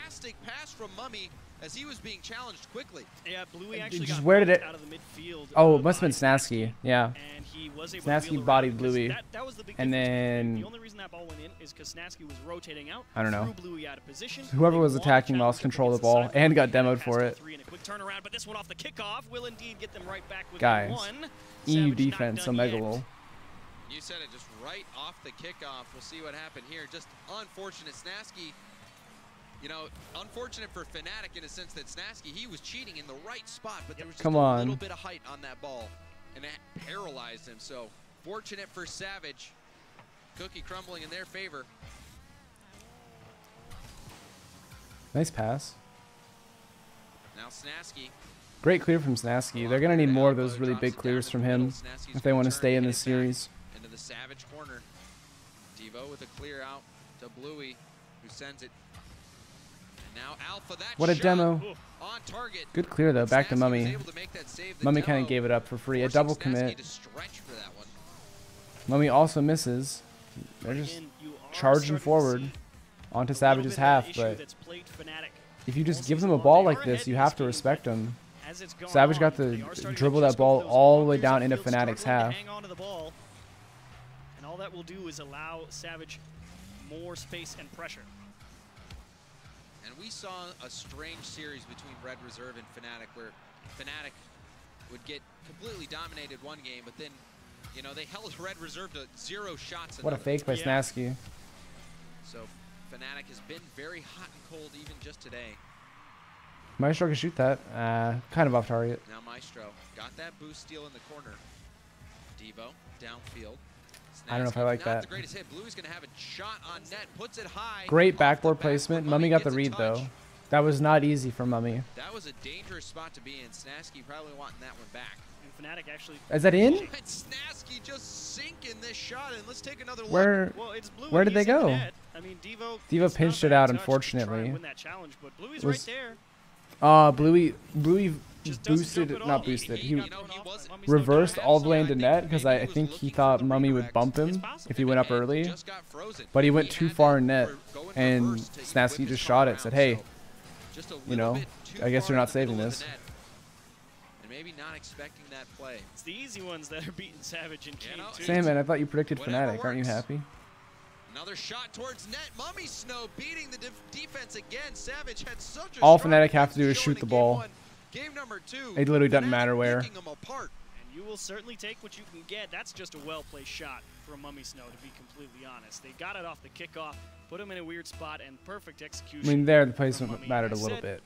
Pass from Mummy as he was being challenged quickly. Yeah, Bluey actually just got where did it? Out of the midfield. Oh, it must have been Snasky. Yeah. And he was able Snasky to bodied Bluey. That was the big and then the only reason that ball went in is because Snasky was rotating out. I don't know. Bluey out of position. Whoever was attacking lost control of the ball and got demoed for it. Quick turnaround, but this one off the kickoff will indeed get them right back with Guys, one. EU defense, Omega will. You said it just right off the kickoff. We'll see what happened here. Just unfortunate. Snasky, you know, unfortunate for Fnatic in a sense that Snasky, he was cheating in the right spot, but there was just a little bit of height on that ball, and that paralyzed him. So fortunate for Savage. Cookie crumbling in their favor. Nice pass. Now Snasky. Great clear from Snasky. They're going to need more of those really big clears from him if they want to stay in this series. Into the Savage corner. Devo with a clear out to Bluey, who sends it. And now Alpha, that what a demo. On target. Good clear, though. Back to Mummy. Mummy kind of gave it up for free. A double commit. Mummy also misses. They're just charging forward onto Savage's half, but if you just give them a ball like this, you have to respect them. Savage got to dribble that ball all the way down into Fnatic's half. And all that will do is allow Savage more space and pressure. And we saw a strange series between Red Reserve and Fnatic, where Fnatic would get completely dominated one game, but then, you know, they held Red Reserve to 0 shots. What a fake by Snasky. So Fnatic has been very hot and cold even just today. Maestro can shoot that. Kind of off target. Now Maestro got that boost steal in the corner. Devo downfield. Snasky, I don't know if I like that. The greatest hit. Bluey's gonna have a shot on net. Puts it high. Great backboard placement. Mummy got the read though. That was not easy for Mummy. That was a dangerous spot to be in. Snasky probably wanting that one back. And Fnatic actually. Is that in? Snasky just sinking this shot, and let's take another look. Where did they go? I mean, Devo pinched it out, unfortunately. Win that challenge, but Bluey's right there. Bluey boosted, not boosted. He reversed all the way into net because I think he thought Mummy would bump him if he went up early. But he went too far in net, and Snasky just shot it. Said, "Hey, you know, I guess you're not saving this." And maybe not expecting that play. It's the easy ones that are beating Savage in game 2. Sam, man, I thought you predicted Fnatic. Aren't you happy? Another shot towards net. Mummy Snow beating the defense again. Savage had such a all Fnatic have to do is shoot the ball. Game number 2. It literally doesn't matter where. And you will certainly take what you can get. That's just a well-placed shot. from Mummy Snow, to be completely honest. They got it off the kickoff, put him in a weird spot, and perfect execution. I mean, there the placement mattered a little bit.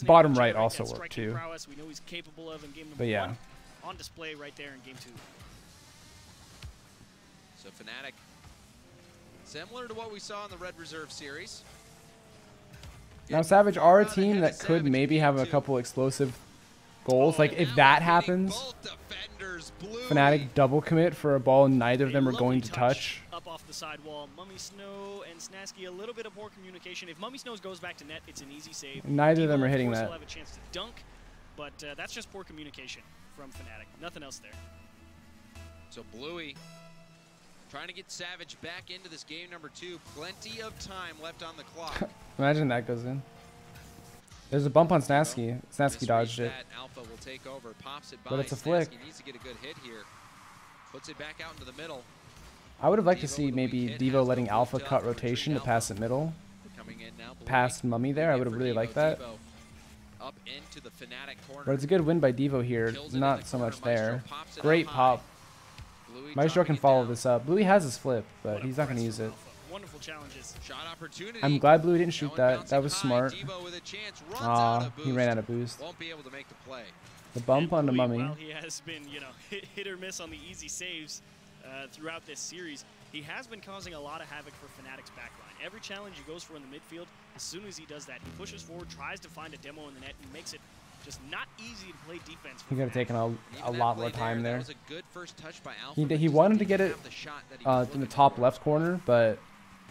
Bottom right also worked too. We know he's capable of in game number but yeah. 1. On display right there in game 2. So Fnatic, similar to what we saw in the Red Reserve series. Now Savage are a team that could maybe have a couple explosive goals. Like if that happens, Fnatic double commit for a ball neither of them are going to touch. Up off the side wall, Mummy Snow and Snasky a little bit of poor communication. If Mummy Snow goes back to net, it's an easy save. Neither of them are hitting that. Will have a chance to dunk, but that's just poor communication from Fnatic. Nothing else there. So Bluey trying to get Savage back into this game number 2. Plenty of time left on the clock. Imagine that goes in. There's a bump on Snasky. Snasky dodged it. Alpha will take over, pops it by. But it's a flick. Snasky needs to get a good hit here. Puts it back out into the middle. I would have liked to see maybe Devo letting Alpha cut rotation to pass it middle. Past Mummy there. I would have really liked that. Up into the Fnatic corner. But it's a good win by Devo here. Not so much there. Great pop. Maestro can follow this up. Bluey has his flip, but he's not going to use it. Wonderful challenges. Shot opportunity. I'm glad Bluey didn't shoot that. That was smart. Aw, he ran out of boost. Won't be able to make the play. The bump on the Mummy. While he has been, hit or miss on the easy saves throughout this series, he has been causing a lot of havoc for Fnatic's backline. Every challenge he goes for in the midfield, as soon as he does that, he pushes forward, tries to find a demo in the net, and makes it just not easy to play defense. He could have taken a lot more time there. That was a good first touch by Alpha, He wanted to get it in the top left corner, but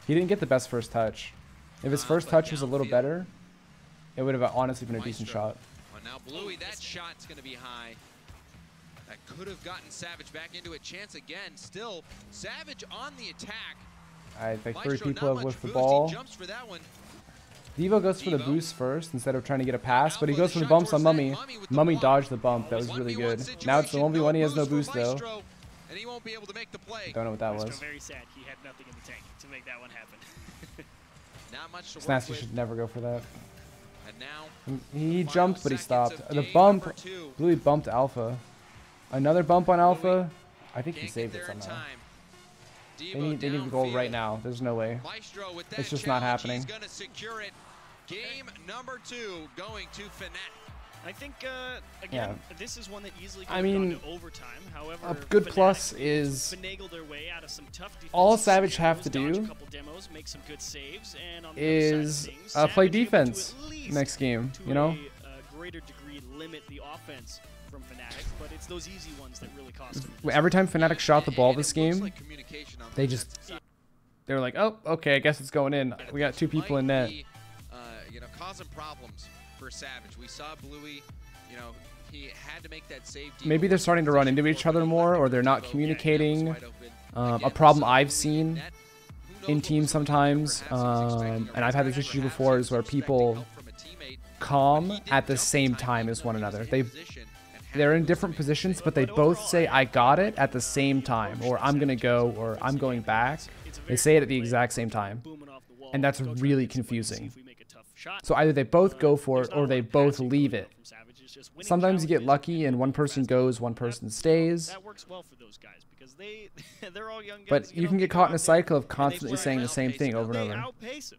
he didn't get the best first touch. If his first touch was a little better, it would have honestly been a decent shot. Well, now Bluey, that shot's going to be high. That could have gotten Savage back into a chance again. Still, Savage on the attack. I think 3 people have whiffed the ball. He jumps for that one. Devo goes for the boost first instead of trying to get a pass, but he goes for the bumps on Mummy. Mummy dodged the bump. That was really good. Now it's the 1v1. He has no boost, though. And he won't be able to make the play. Don't know what that was. Very sad. He had nothing in the tank to make that one happen. Not much to work Snasky with. should never go for that. And now, he jumped, but he stopped. The bump, Bluey bumped Alpha. Another bump on Alpha. I think he saved it somehow. They need the goal right now. There's no way. It's just not happening. He's going to secure it. Game number 2 going to Fnatic. I think, again, this is one that easily could I have mean, gone to overtime. However, a good Fnatic plus is finagled their way out of some tough all Savage have to do make some good saves, and on the is other side of things, play Savage able defense to next game, to you know? a greater degree limit the offense from Fnatic, but it's those easy ones that really cost them. Every time Fnatic shot the ball this game, they were like, oh, okay, I guess it's going in. We got 2 people in net. Causing problems for Savage. We saw Bluey, he had to make that save. Maybe they're starting to run into each other more, or they're not communicating. A problem I've seen in teams sometimes, and I've had this issue before, is where people calm at the same time as one another. They're in different positions, but they both say, I got it at the same time, or I'm going to go, or I'm going back. They say it at the exact same time, and that's really confusing. So either they both go for it, or they both leave it. Sometimes you get lucky and one person goes, one person stays. That works well for those guys because they're all young guys. But you can get caught in a cycle of constantly saying the same thing over and over.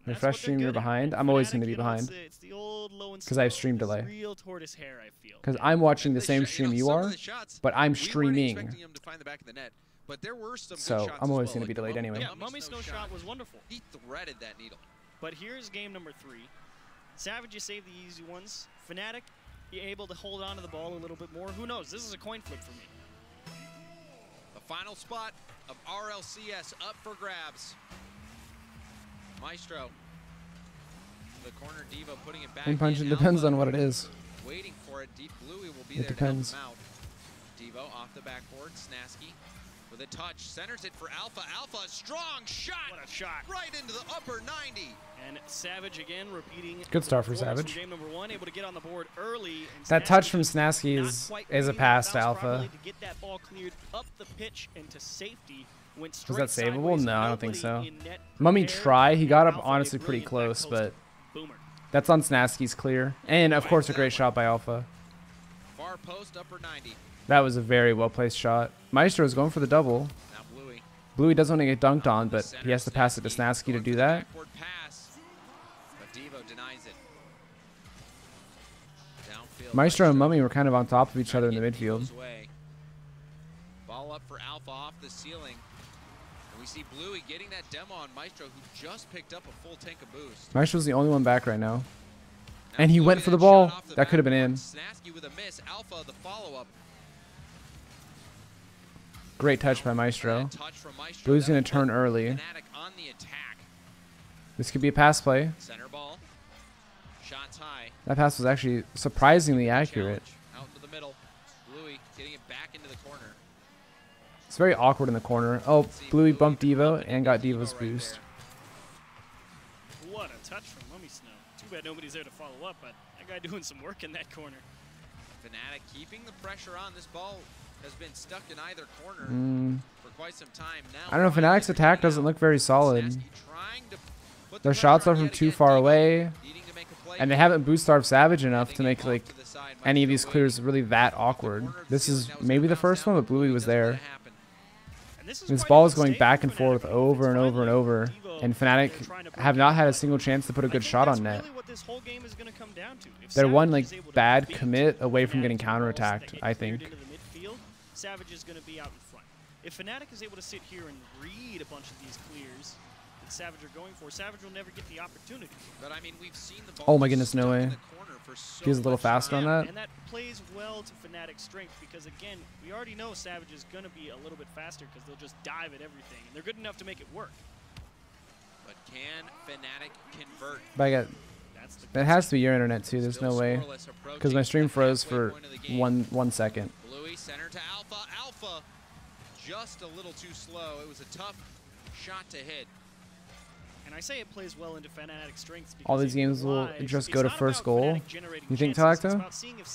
Refresh stream, you're behind. I'm always going to be behind because I have stream delay. Because I'm watching the same stream you are, but I'm streaming. So I'm always going to be delayed anyway. Yeah, Mummy's no shot was wonderful. He threaded that needle. But here's game number 3. Savage, you save the easy ones. Fnatic, you able to hold on to the ball a little bit more. Who knows? This is a coin flip for me. The final spot of RLCS up for grabs. Maestro. The corner Devo putting it back in. Punch, it depends on what it is. Waiting for it. Deep Bluey will be it there depends. to help him out. Devo off the backboard. Snasky with a touch. Centers it for Alpha. Alpha, strong shot. What a shot. Right into the upper 90. And Savage again repeating. Good start for Savage. Game number 1, able to get on the board early. That touch from Snasky is a pass to Alpha. To get that ball cleared up the pitch and to safety. Was that savable? No, I don't think so. Mummy tried. He got up honestly pretty close, but that's on Snasky's clear. And of course a great shot by Alpha. Far post, upper 90. That was a very well placed shot. Maestro is going for the double. Now Bluey Bluey doesn't want to get dunked on, but he has to pass it to Snasky to do that. Maestro and Mummy were kind of on top of each other in the midfield. Ball up for Alpha off the ceiling. And we see Bluey getting that demo on Maestro, who just picked up a full tank of boost. Maestro's the only one back right now. And he went for the ball. That could have been in. Snasky with a miss. Alpha the follow-up. Great touch by Maestro. Bluey's going to turn early. Fnatic on the attack. This could be a pass play. Center ball. Shots high. That pass was actually surprisingly accurate. Out into the middle. Bluey getting it back into the corner. It's very awkward in the corner. Oh, Bluey bumped Devo and got Devo's boost. What a touch from Mummy Snow. Too bad nobody's there to follow up, but that guy doing some work in that corner. Fnatic keeping the pressure on. This ball has been stuck in either corner for quite some time now. I don't know, Fnatic's attack doesn't look very solid. Their shots are from too far away, and they haven't boost starved Savage enough to make like any of these clears really that awkward. This is maybe the first one, but Bluey was there. This ball is going back and forth over and over and over, and Fnatic have not had a single chance to put a good shot on net. They're one like bad commit away from getting counterattacked, I think. Savage is going to be out in front. If Fnatic is able to sit here and read a bunch of these clears that Savage are going for, Savage will never get the opportunity. But I mean, we've seen the ball. Oh my goodness, no way. He's a little faster on that. And that plays well to Fnatic's strength because, again, we already know Savage is going to be a little bit faster because they'll just dive at everything, and they're good enough to make it work. But can Fnatic convert? But I got, that has to be your internet too. There's no way, because my stream froze for one second. Bluey center to Alpha. Alpha just a little too slow. It was a tough shot to hit. And I say it plays well into Fnatic's strengths because all these games will just go to first goal. You think, Talacto?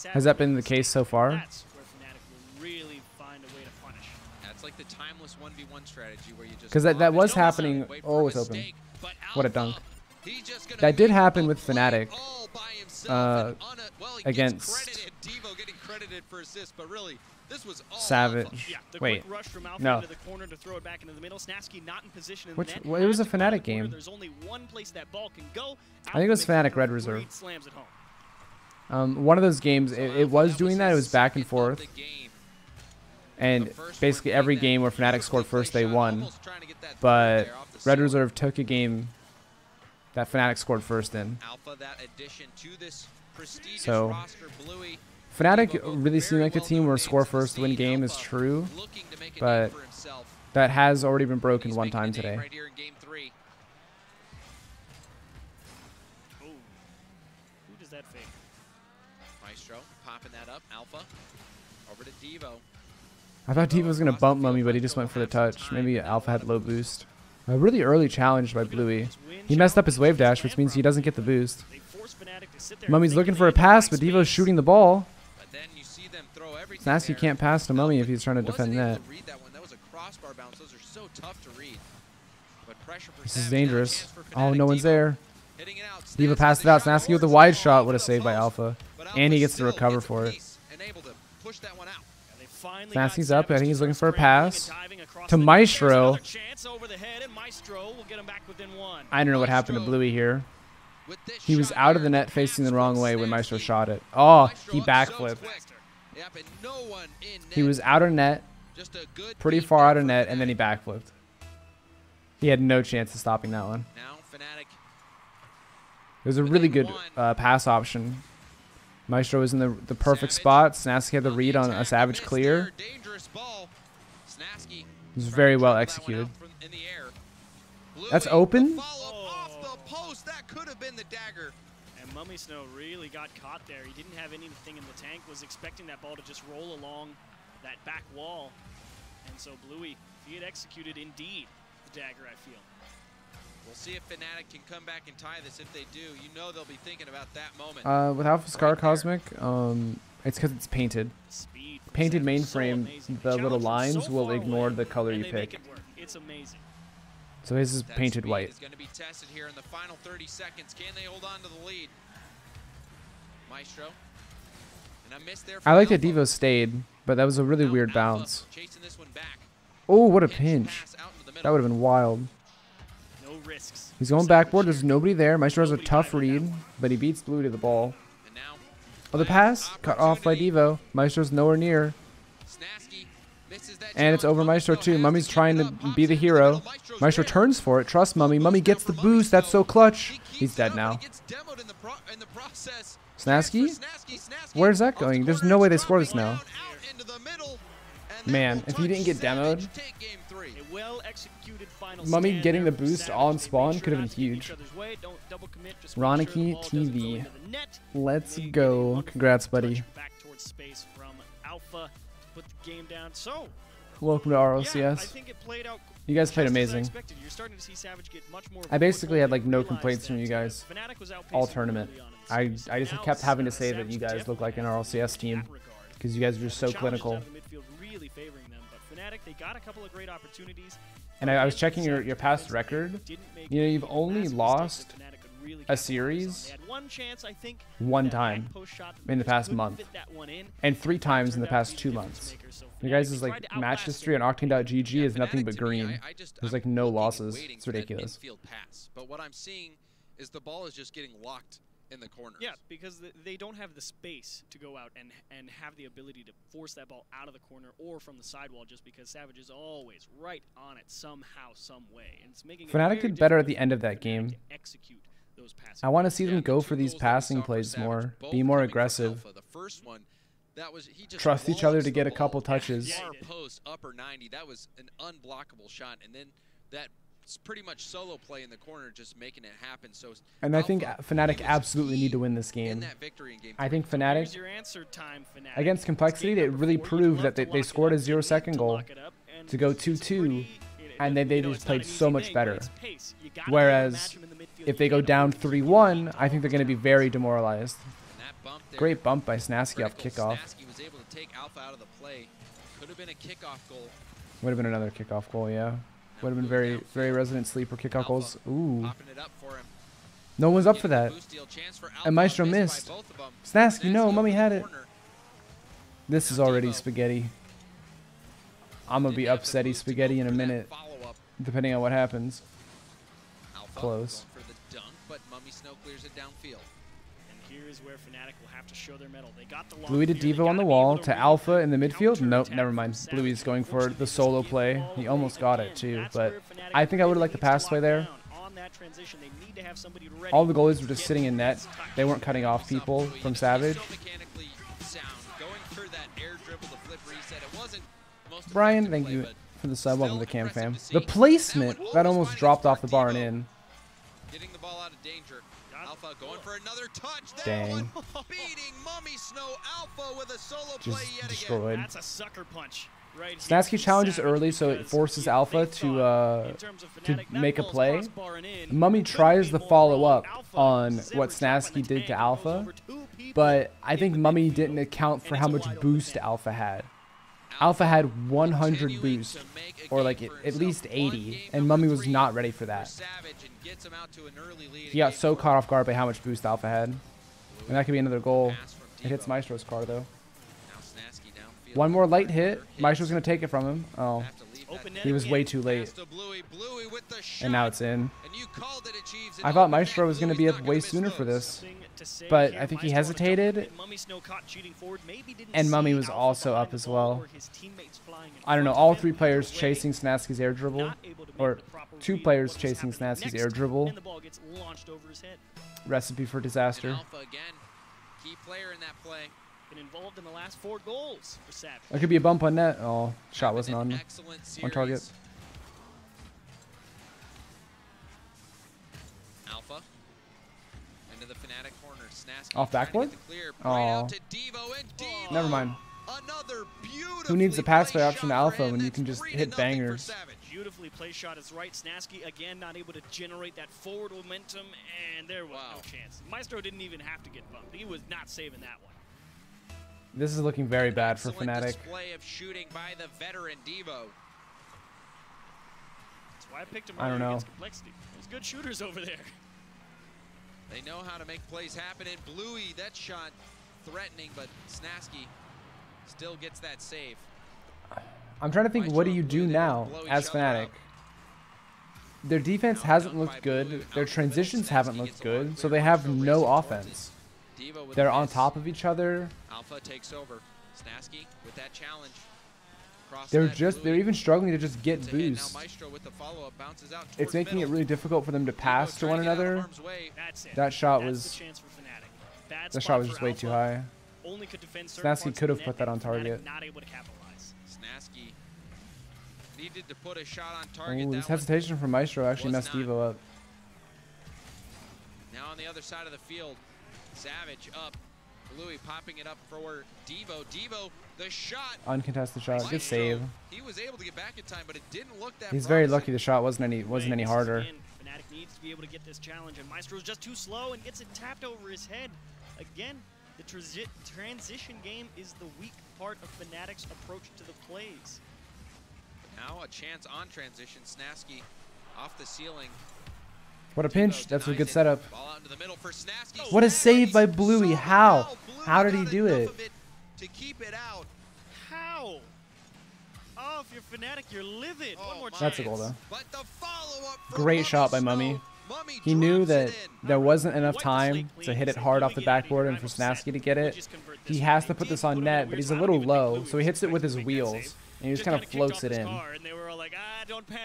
Has that been the case so far? That's where Fnatic will really find a way to punish. That's like the timeless 1v1 strategy where you just. Because that was happening. Oh, it's open. What a dunk. That did happen with Fnatic against Savage. Wait, no. Which? Well, it was a Fnatic game. I think it was Fnatic Red Reserve. One of those games, it was doing that. It was back and forth. And basically every game where Fnatic scored first, they won. But Red Reserve took a game that Fnatic scored first in. So Fnatic really seemed like a team where score first, win game is true, but that has already been broken one time today. Who does that fake? Maestro popping that up. Alpha over to Devo. I thought Devo was going to bump Mummy, but he just went for the touch. Maybe Alpha had low boost. A really early challenge by Bluey. He messed up his wave dash, which means he doesn't get the boost. Mummy's looking for a pass, but Devo's shooting the ball. Snasky can't pass to Mummy if he's trying to defend net. This is dangerous. Oh, no one's there. Devo passed it out. Snasky with a wide shot. What a save by Alpha. And he gets to recover for it. Snasky's up. I think he's looking for a pass to Maestro. I don't know what happened to Bluey here. He was out of the net facing the wrong way when Maestro shot it. Oh, he backflipped. He was out of net, pretty far out of net, and then he backflipped. He had no chance of stopping that one. It was a really good pass option. Maestro was in the perfect spot. Snasky had the read on a Savage clear. It was very well executed. That's open? And Mummy Snow really got caught there. He didn't have anything in the tank, was expecting that ball to just roll along that back wall. And so Bluey, if he had executed indeed the dagger, I feel. We'll see if Fnatic can come back and tie this. If they do, you know they'll be thinking about that moment. With Alpha Scar Cosmic, it's because it's painted. Painted mainframe, the little lines will ignore the color you pick. It's amazing. So his is painted white. Is going to be tested here in the final 30 seconds. Can they hold on to the lead? Maestro. And a miss there I like that Devo stayed, but that was a really weird bounce. Oh, what a pinch. That would have been wild. No risks. He's going backboard. There's nobody there. Maestro has a tough read, but he beats Bluey to the ball. Oh, the pass cut off by Devo. Maestro's nowhere near. And it's over Maestro too. Mummy's trying to be the hero. Maestro turns for it. Trust Mummy. Mummy gets the boost. That's so clutch. He's dead now. Snasky? Where's that going? There's no way they score this now. Man, if he didn't get demoed, Mummy getting the boost on spawn could have been huge. Ronicky TV. Let's go. Congrats, buddy. Welcome to RLCS. You guys played amazing. I basically had like no complaints from you guys all tournament. I just kept having to say that you guys look like an RLCS team because you guys are just so clinical. And I was checking your past record. You know, you've only lost a series one time in the past month and 3 times in the past 2 months. You guys' like match history on Octane.gg is nothing but green. There's like no losses. It's ridiculous. But what I'm seeing is the ball is just getting locked in the corners. Yeah, because they don't have the space to go out and have the ability to force that ball out of the corner or from the sidewall, just because Savage is always right on it somehow, some way. And it's making Fnatic did better at the end of that game. I want to see them go for these passing plays more, be more aggressive, trust each other to get a couple touches. Post upper 90, that was an unblockable shot, and then that pretty much solo play in the corner, just making it happen. So, and I think Fnatic absolutely need to win this game. I think Fnatic, against Complexity, they really proved that they scored a 0-second goal to go 2-2, and they just played so much better. Whereas if they go down 3-1, I think they're going to be very demoralized. Great bump by Snasky off kickoff. Was able to take Alpha out of the play. Could have been a kickoff goal. Would have been another kickoff goal, yeah. Would have been very, very resident sleeper kickoff goals. Ooh. No one's up for that. And Maestro missed. Snasky, no, Mummy had it. This is already spaghetti. I'm going to be upsetty spaghetti in a minute, depending on what happens. Close. Bluey to Devo on the wall, to Alpha in the midfield. Nope, never mind. Bluey's going for the solo play. He almost got it too, but I think I would have liked the pass play there. All the goalies were just sitting in net. They weren't cutting off people from Savage. Brian, thank you for the sub. Welcome to the Cam fam. The placement, that almost dropped off the bar and in. Getting the ball out of danger. Alpha going for another touch. Dang. Beating Mummy Snow Alpha with a solo just play yet destroyed. again. That's a sucker punch. Right. Snasky challenges early, so it forces Alpha to make a play. Mummy tries to follow up on what Snasky did to Alpha, but I think Mummy didn't account for how much boost Alpha had. Alpha had 100 boost, or like at least 80, and Mummy was not ready for that. He got so caught off guard by how much boost Alpha had. And that could be another goal. It hits Maestro's car though. One more light hit. Maestro's going to take it from him. Oh, he was way too late. And now it's in. I thought Maestro was going to be up way sooner for this, but I think he hesitated, and Mummy was also up as well. I don't know, all 3 players chasing Snasky's air dribble, or 2 players chasing Snasky's air dribble. Recipe for disaster. Key player in that play. Been involved in the last 4 goals for Savage. That could be a bump on net. Oh, shot wasn't on target. Alpha into the Fnatic corner. Snasky off backboard? Oh, never mind. Who needs the pass play option to Alpha when you can just hit bangers? Beautifully play shot is right. Snasky again not able to generate that forward momentum, and there was no chance. Maestro didn't even have to get bumped. He was not saving that one. This is looking very bad for Fnatic. Display of shooting by the veteran Devo. That's why I picked him. I don't know. Complexity. There's good shooters over there. They know how to make plays happen. And Bluey, that shot threatening, but Snasky still gets that save. I'm trying to think, what do you do now as Fnatic? their defense hasn't looked good. Their transitions haven't looked good. So they have no offense. They're on top of each other. Alpha takes over. Snasky with that challenge. They're even struggling to just get boost. It's making it really difficult for them to pass to one another. That shot was just way too high. Snasky could have put that on target. Snasky needed to put a shot on target. Ooh, this hesitation from Maestro actually messed Devo up. Now on the other side of the field, Savage up. Bluey popping it up for Devo. Devo, the shot. Uncontested shot. Good save. He was able to get back in time, but it didn't look that He's very lucky the shot wasn't any harder. Fnatic needs to be able to get this challenge, and Maestro's just too slow and gets it tapped over his head. Again, the transition game is the weak part of Fnatic's approach to the plays. Now a chance on transition. Snasky off the ceiling. What a pinch. That's a good setup. Ball out into the middle for Snasky. What a save by Bluey. How? How did he do it? To keep it out. How? Oh, if you're Fnatic, you're livid. One more chance. That's a goal, though. But the follow-up Great shot by Mummy. He knew that there wasn't enough time to hit it hard off the backboard and for Snasky to get it. He has to put this on net, but he's a little low, so he hits it with his wheels. And he just kind of floats it in.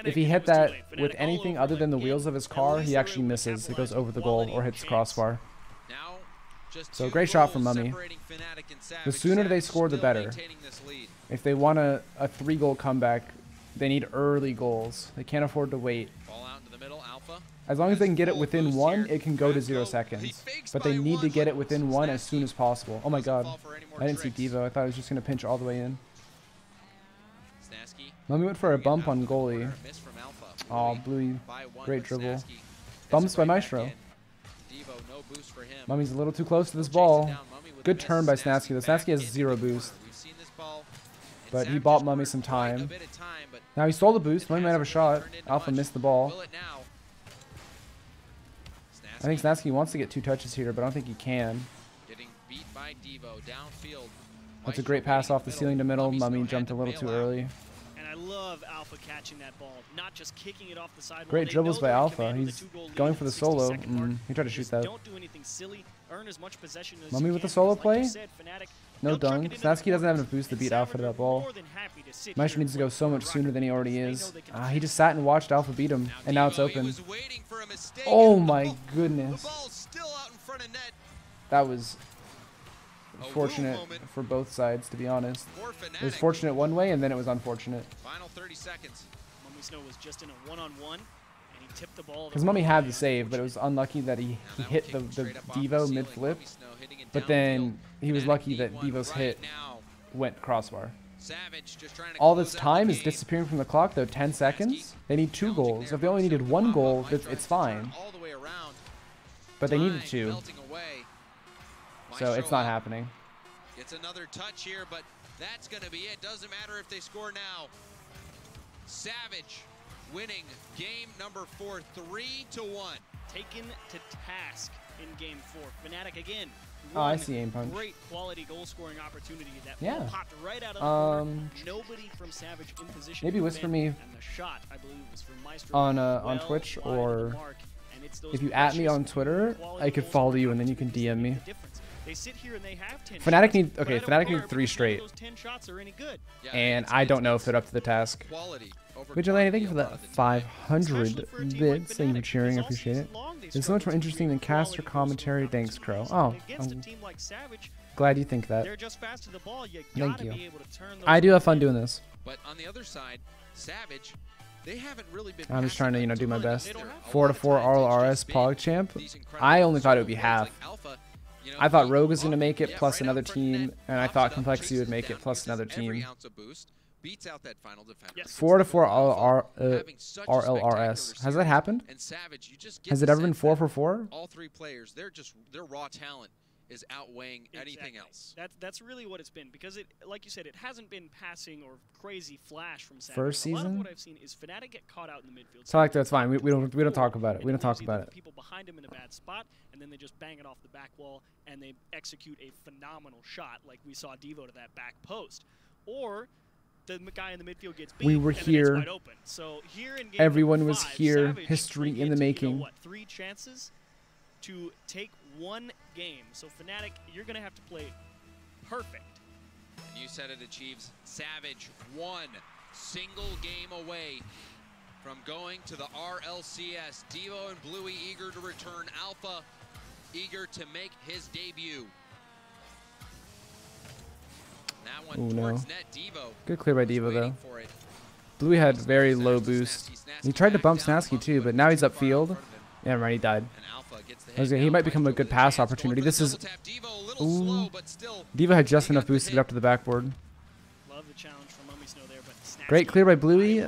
If he hit that with anything other than the wheels of his car, he actually misses. It goes over the goal or hits the crossbar. So great shot from Mummy. The sooner they score, the better. If they want a 3-goal comeback, they need early goals. They can't afford to wait. As long as they can get it within 1, it can go to 0 seconds. But they need to get it within 1 as soon as possible. Oh my god. I didn't see Devo. I thought he was just going to pinch all the way in. Mummy went for a bump on goalie. Oh, Bluey. Great dribble. Bumps by Maestro. Mummy's a little too close to this ball. Good turn by Snasky. The Snasky has 0 boost. But he bought Mummy some time. Now he stole the boost. Mummy might have a shot. Alpha missed the ball. I think Snasky wants to get 2 touches here, but I don't think he can. That's a great pass off the ceiling to middle. Mummy jumped a little too early. I love Alpha catching that ball, not just kicking it off the sideline. Great dribbles by Alpha. He's going for the solo. He tried to shoot that. Don't do anything silly. Earn as much possession as Mummy with the solo play? No dunk. Snasky doesn't have enough boost to beat Alpha to that ball. Maestro needs to go so much sooner than he already is. He just sat and watched Alpha beat him, and now it's open. Oh my goodness. That was fortunate for both sides, to be honest. It was fortunate one way, and then it was unfortunate. Final 30 seconds. Mummy Snow was just in a one-on-one, and he tipped the ball. Because Mummy had the save, but it was unlucky that he hit the Devo mid-flip. But then he was lucky that Devo's hit went crossbar. All this time is disappearing from the clock, though. 10 seconds. They need 2 goals. If they only needed 1 goal, it's fine. But they needed 2. So it's not happening. It's another touch here, but that's going to be it. Doesn't matter if they score now. Savage winning game number 4, 3-1. Taken to task in game 4. Fnatic again. Oh, I see aim punch. Great quality goal scoring opportunity. That ball popped right out of the corner. Nobody from Savage in position. Maybe whisper me and the shot, I believe, was from Maestro on Twitch, or if you at me on Twitter, I could follow you and then you can DM me. They sit here and they have 10 Fnatic need Fnatic need 3 straight. Those 10 shots are any good. And I don't know if they're up to the task. Vigilante, thank you for the 500 bits. Thank you for cheering. I appreciate it. It's so much more interesting than caster commentary. Thanks, Crow. Oh, I'm glad you think that. Thank you. I do have fun doing this. But on the other side, Savage, they haven't really been. I'm just trying to, do my best. 4-4 RLCS PogChamp. I only thought it would be half. I thought Rogue was going to make it plus another team, and I thought Complexity would make it plus another team. 4-4 RLCS. Has that happened? Has it ever been 4-4? All 3 players, their raw talent is outweighing anything else. That's really what it's been, because it, like you said, it hasn't been passing or crazy flash from Savage. First season? A lot of what I've seen is Fnatic get caught out in the midfield. So like that's fine. We don't talk about it. We don't talk about it. People behind him in a bad spot, and then they just bang it off the back wall and they execute a phenomenal shot, like we saw Devo to that back post. Or the guy in the midfield gets beat. We were and then it's here. wide open. So here in game Everyone number was 5, here. Savage History might in the get, making. what, 3 chances to take one game. So Fnatic, you're going to have to play perfect. And you said it achieves. Savage, 1 single game away from going to the RLCS. Devo and Bluey eager to return. Alpha eager to make his debut. That one towards net. Devo. Good clear by Devo, though. Bluey had very low boost. He tried to bump Snasky, too, but now he's upfield. Yeah, right, he died. He might become a good pass opportunity. This is... Ooh. Devo had just enough boost to get up to the backboard. Love the challenge from Mummy Snow there, but Snasky, Great clear by Bluey.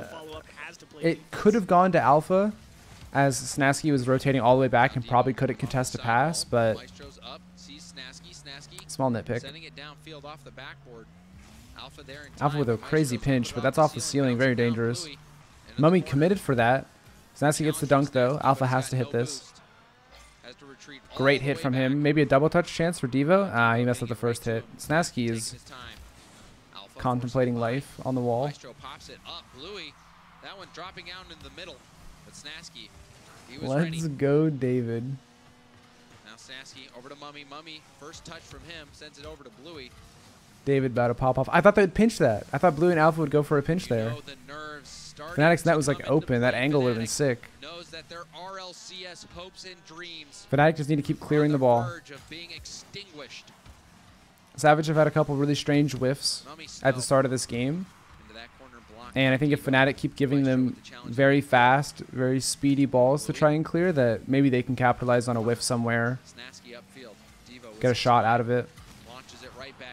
It could have gone to Alpha, as Snasky was rotating all the way back and probably couldn't contest a pass, but... Small nitpick. Alpha with a crazy pinch, but that's off the ceiling, very dangerous. Mummy committed for that. Snasky gets the dunk, though. Alpha has to hit this. Great hit from him. Maybe a double touch chance for Devo. Ah, he messed up the first hit. Snasky is contemplating life on the wall. That one dropping out in the middle, but Snasky, he was Let's ready. go, David. Now Snasky over to Mummy. Mummy, first touch from him, sends it over to Bluey. David about to pop off. I thought they'd pinch that. I thought Blue and Alpha would go for a pinch there. Fnatic's net was like open. That angle would have been sick. Knows that their RLCS hopes and dreams Fnatic just need to keep clearing the ball. of being extinguished. Savage have had a couple really strange whiffs at the start of this game. And I think if Fnatic keep giving them very fast, very speedy balls to try and clear, that maybe they can capitalize on a whiff somewhere. Get a shot out of it.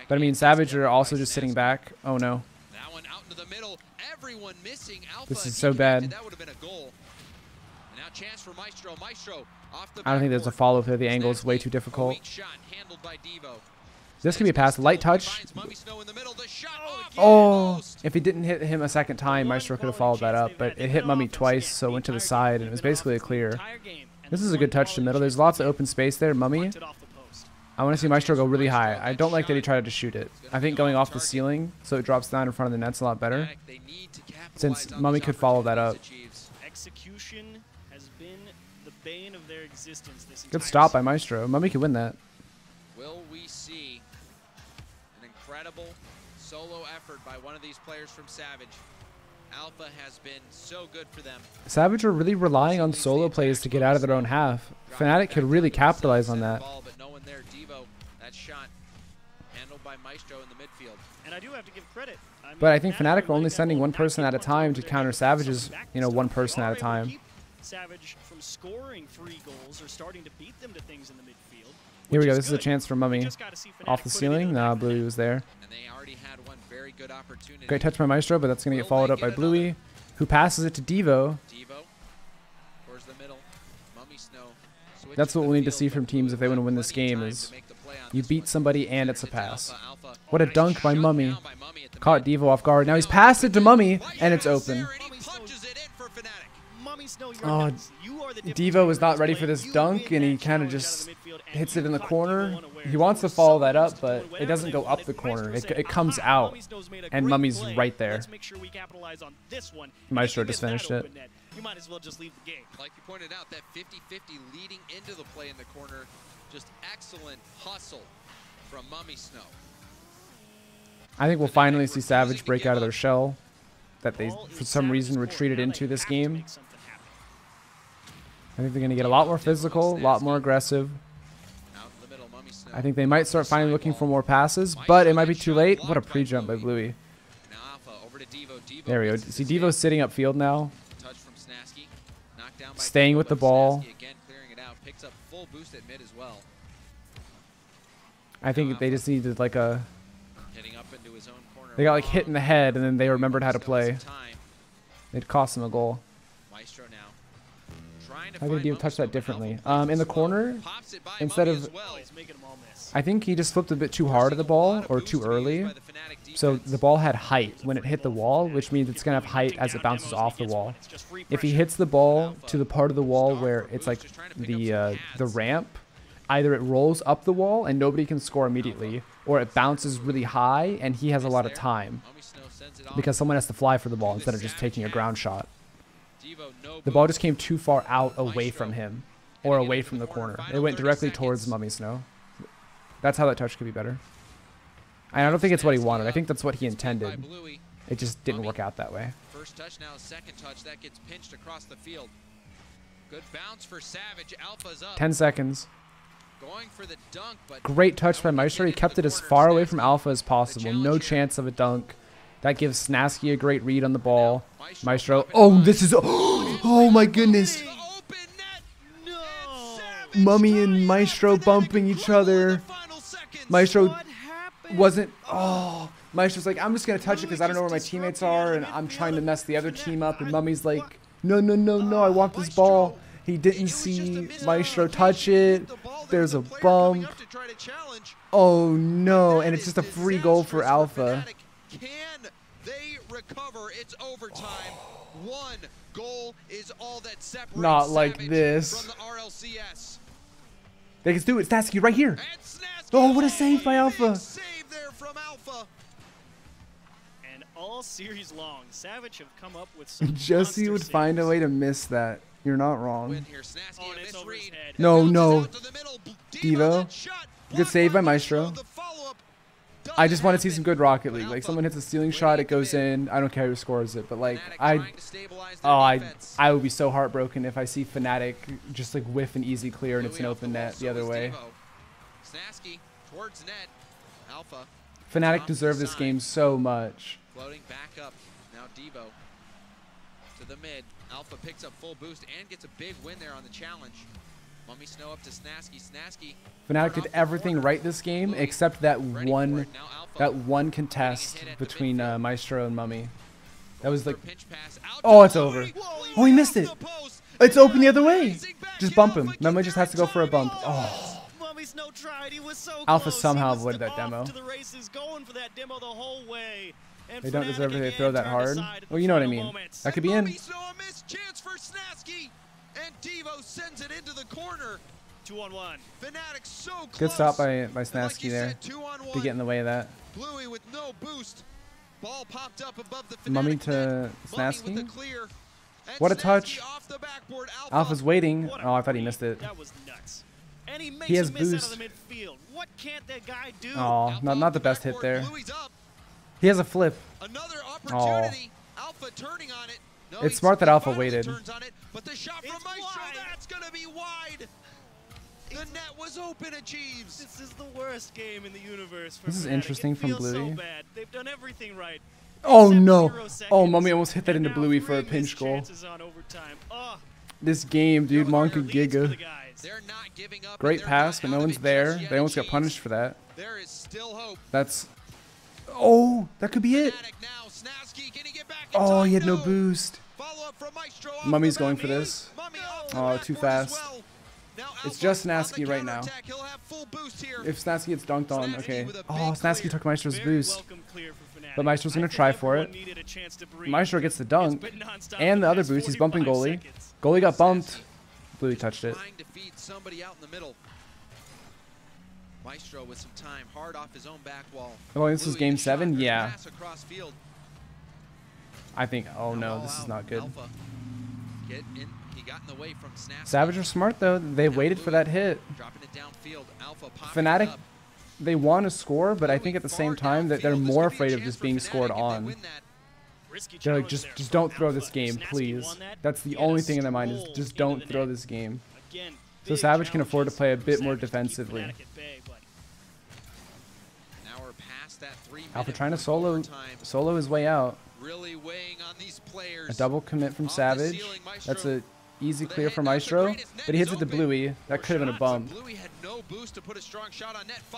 But I mean, Savage are also just sitting back. Oh no. This is so bad. I don't think there's a follow through. The angle is way too difficult. This could be a pass. Light touch. Oh, if he didn't hit him a second time, Maestro could have followed that up. But it hit Mummy twice, so it went to the side, and it was basically a clear. This is a good touch to middle. There's lots of open space there. Mummy, I want to see Maestro go really high. I don't like that he tried to shoot it. I think going off the ceiling so it drops down in front of the net's a lot better, since Mummy could follow that up. Execution has been the bane of their existence this Good stop by Maestro. Mummy could win that. Will we see an incredible solo effort by one of these players from Savage? Alpha has been so good for them. Savage are really relying on solo plays to get out of their own half. Fnatic could really capitalize on that. But no one there. Devo, that shot handled by Maestro in the midfield. And I do have to give credit. But I think Fnatic are only sending one person at a time to counter Savage's, one person at a time. Savage from scoring 3 goals or starting to beat them to things in the midfield. Here we go. This is a chance for Mummy. Off the ceiling. Nah, Bluey was there. And they already had one very good opportunity. Great touch by Maestro, but that's going to get followed up by Bluey, who passes it to Devo. Devo towards the middle. Mummy Snow. That's what we'll need to see from teams if they want to win this game is you beat somebody and it's a pass. What a dunk by Mummy. Caught Devo off guard. Now he's passed it to Mummy, and it's open. Oh, Devo was not ready for this dunk, and he kind of just hits it in the corner. He wants to follow that up, but it doesn't go up the corner. It comes out, and Mummy's right there. Maestro just finished it. You might as well just leave the game. Like you pointed out, that 50-50 leading into the play in the corner. Just excellent hustle from Mummy Snow. I think we'll finally see Savage break out of their shell that they, for some reason, retreated into this game. I think they're going to get a lot more physical, a lot more aggressive. I think they might start finally looking for more passes, but it might be too late. What a pre-jump by Bluey. There we go. See Devo sitting upfield now. Staying with the ball. I think they just needed like a... They got like hit in the head and then they remembered how to play. It cost them a goal. How could Devo touch that differently? In the corner, instead of... I think he just flipped a bit too hard at the ball, or too early. So the ball had height when it hit the wall, which means it's going to have height as it bounces off the wall. If he hits the ball to the part of the wall where it's like the ramp, either it rolls up the wall and nobody can score immediately, or it bounces really high and he has a lot of time because someone has to fly for the ball instead of just taking a ground shot. The ball just came too far out away from him or away from the corner. It went directly towards Mummy Snow. That's how that touch could be better. And I don't think it's what he wanted. I think that's what he intended. It just didn't work out that way. First touch, now second touch. That gets pinched across the field. Good bounce for Savage. Alpha's up. 10 seconds. Going for the dunk, but great touch by Maestro. He kept it as far away from Alpha as possible. No chance of a dunk. That gives Snasky a great read on the ball. Maestro. Oh, this is... Oh, my goodness. Mummy and Maestro bumping each other. Maestro wasn't... Oh... Maestro's like, I'm just going to touch it because I don't know where my teammates are, and I'm trying to mess the other team up. And Mummy's like, no, no, no, no, I want this ball. He didn't see Maestro touch it. There's a bump. Oh, no. And it's just a free goal for Alpha. Can they recover? It's overtime. One goal is all that separates Not like this. From the RLCS. They can do it. Snasky right here. Oh, what a save by Alpha. Save there from Alpha. All series long, Savage have come up with some Jesse would find a way to miss that. You're not wrong. Oh, no, no. Devo. Good save by Maestro. I just want to see some good Rocket League. Like, someone hits a stealing shot, it goes in. I don't care who scores it, but like, I would be so heartbroken if I see Fnatic just like whiff an easy clear and it's an open net the other way. Snasky towards net. Alpha. Fnatic deserve this game so much. Floating back up. Now Devo to the mid. Alpha picks up full boost and gets a big win there on the challenge. Mummy Snow up to Snasky. Snasky. Fnatic did everything right this game except that one contest between Maestro and Mummy. That was like, oh, it's over. Oh, he missed it. It's open the other way. Just bump him. Mummy just has to go for a bump. Oh. Alpha somehow avoided that demo. They don't deserve to throw that hard. Well, you know what I mean. That could be in. Chance for Snasky, and Devo sends it into the corner. 2-on-1. Fnatic so close. Good stop by Snasky there to get in the way of that. Bluey with no boost. Ball popped up above the Fnatic Mummy to Snasky. What a touch. Alpha's waiting. Oh, I thought he missed it. That was nuts. And he has boost. What can't that guy do? Oh, not the best hit there. He has a flip. Another opportunity. Alpha turning on it. No, it's smart that Alpha waited. But the shot from Maestro, that's going to be wide. The net was open at Jeeves. This is the worst game in the universe for This is Fnatic. interesting from Bluey. So bad. They've done everything right. Oh no. Oh, Mummy almost hit that into Bluey for a pinch goal. This game, dude, Monka Giga. Great pass, but no one's there. They almost got punished for that. There is still hope. That's... Oh, that could be it. Oh, he had no boost. Mummy's going for this. Oh, too fast. It's just Snasky right now. If Snasky gets dunked on, okay. Oh, Snasky took Maestro's boost. But Maestro's going to try for it. Maestro gets the dunk. And the other boost. He's bumping goalie. Goalie got bumped. Bluey touched it. Maestro with some time, hard off his own back wall. Oh, this is game 7? Yeah. I think, oh no, this is not good. Savage are smart though. They waited for that hit. Fnatic, they want to score, but I think at the same time that they're more afraid of just being scored on. They're like, just don't throw this game, please. That's the only thing in their mind is just don't throw this game. So Savage can afford to play a bit more defensively. Alpha trying to solo his way out. A double commit from Savage. That's a easy clear for Maestro, but he hits it to Bluey. That could have been a bump.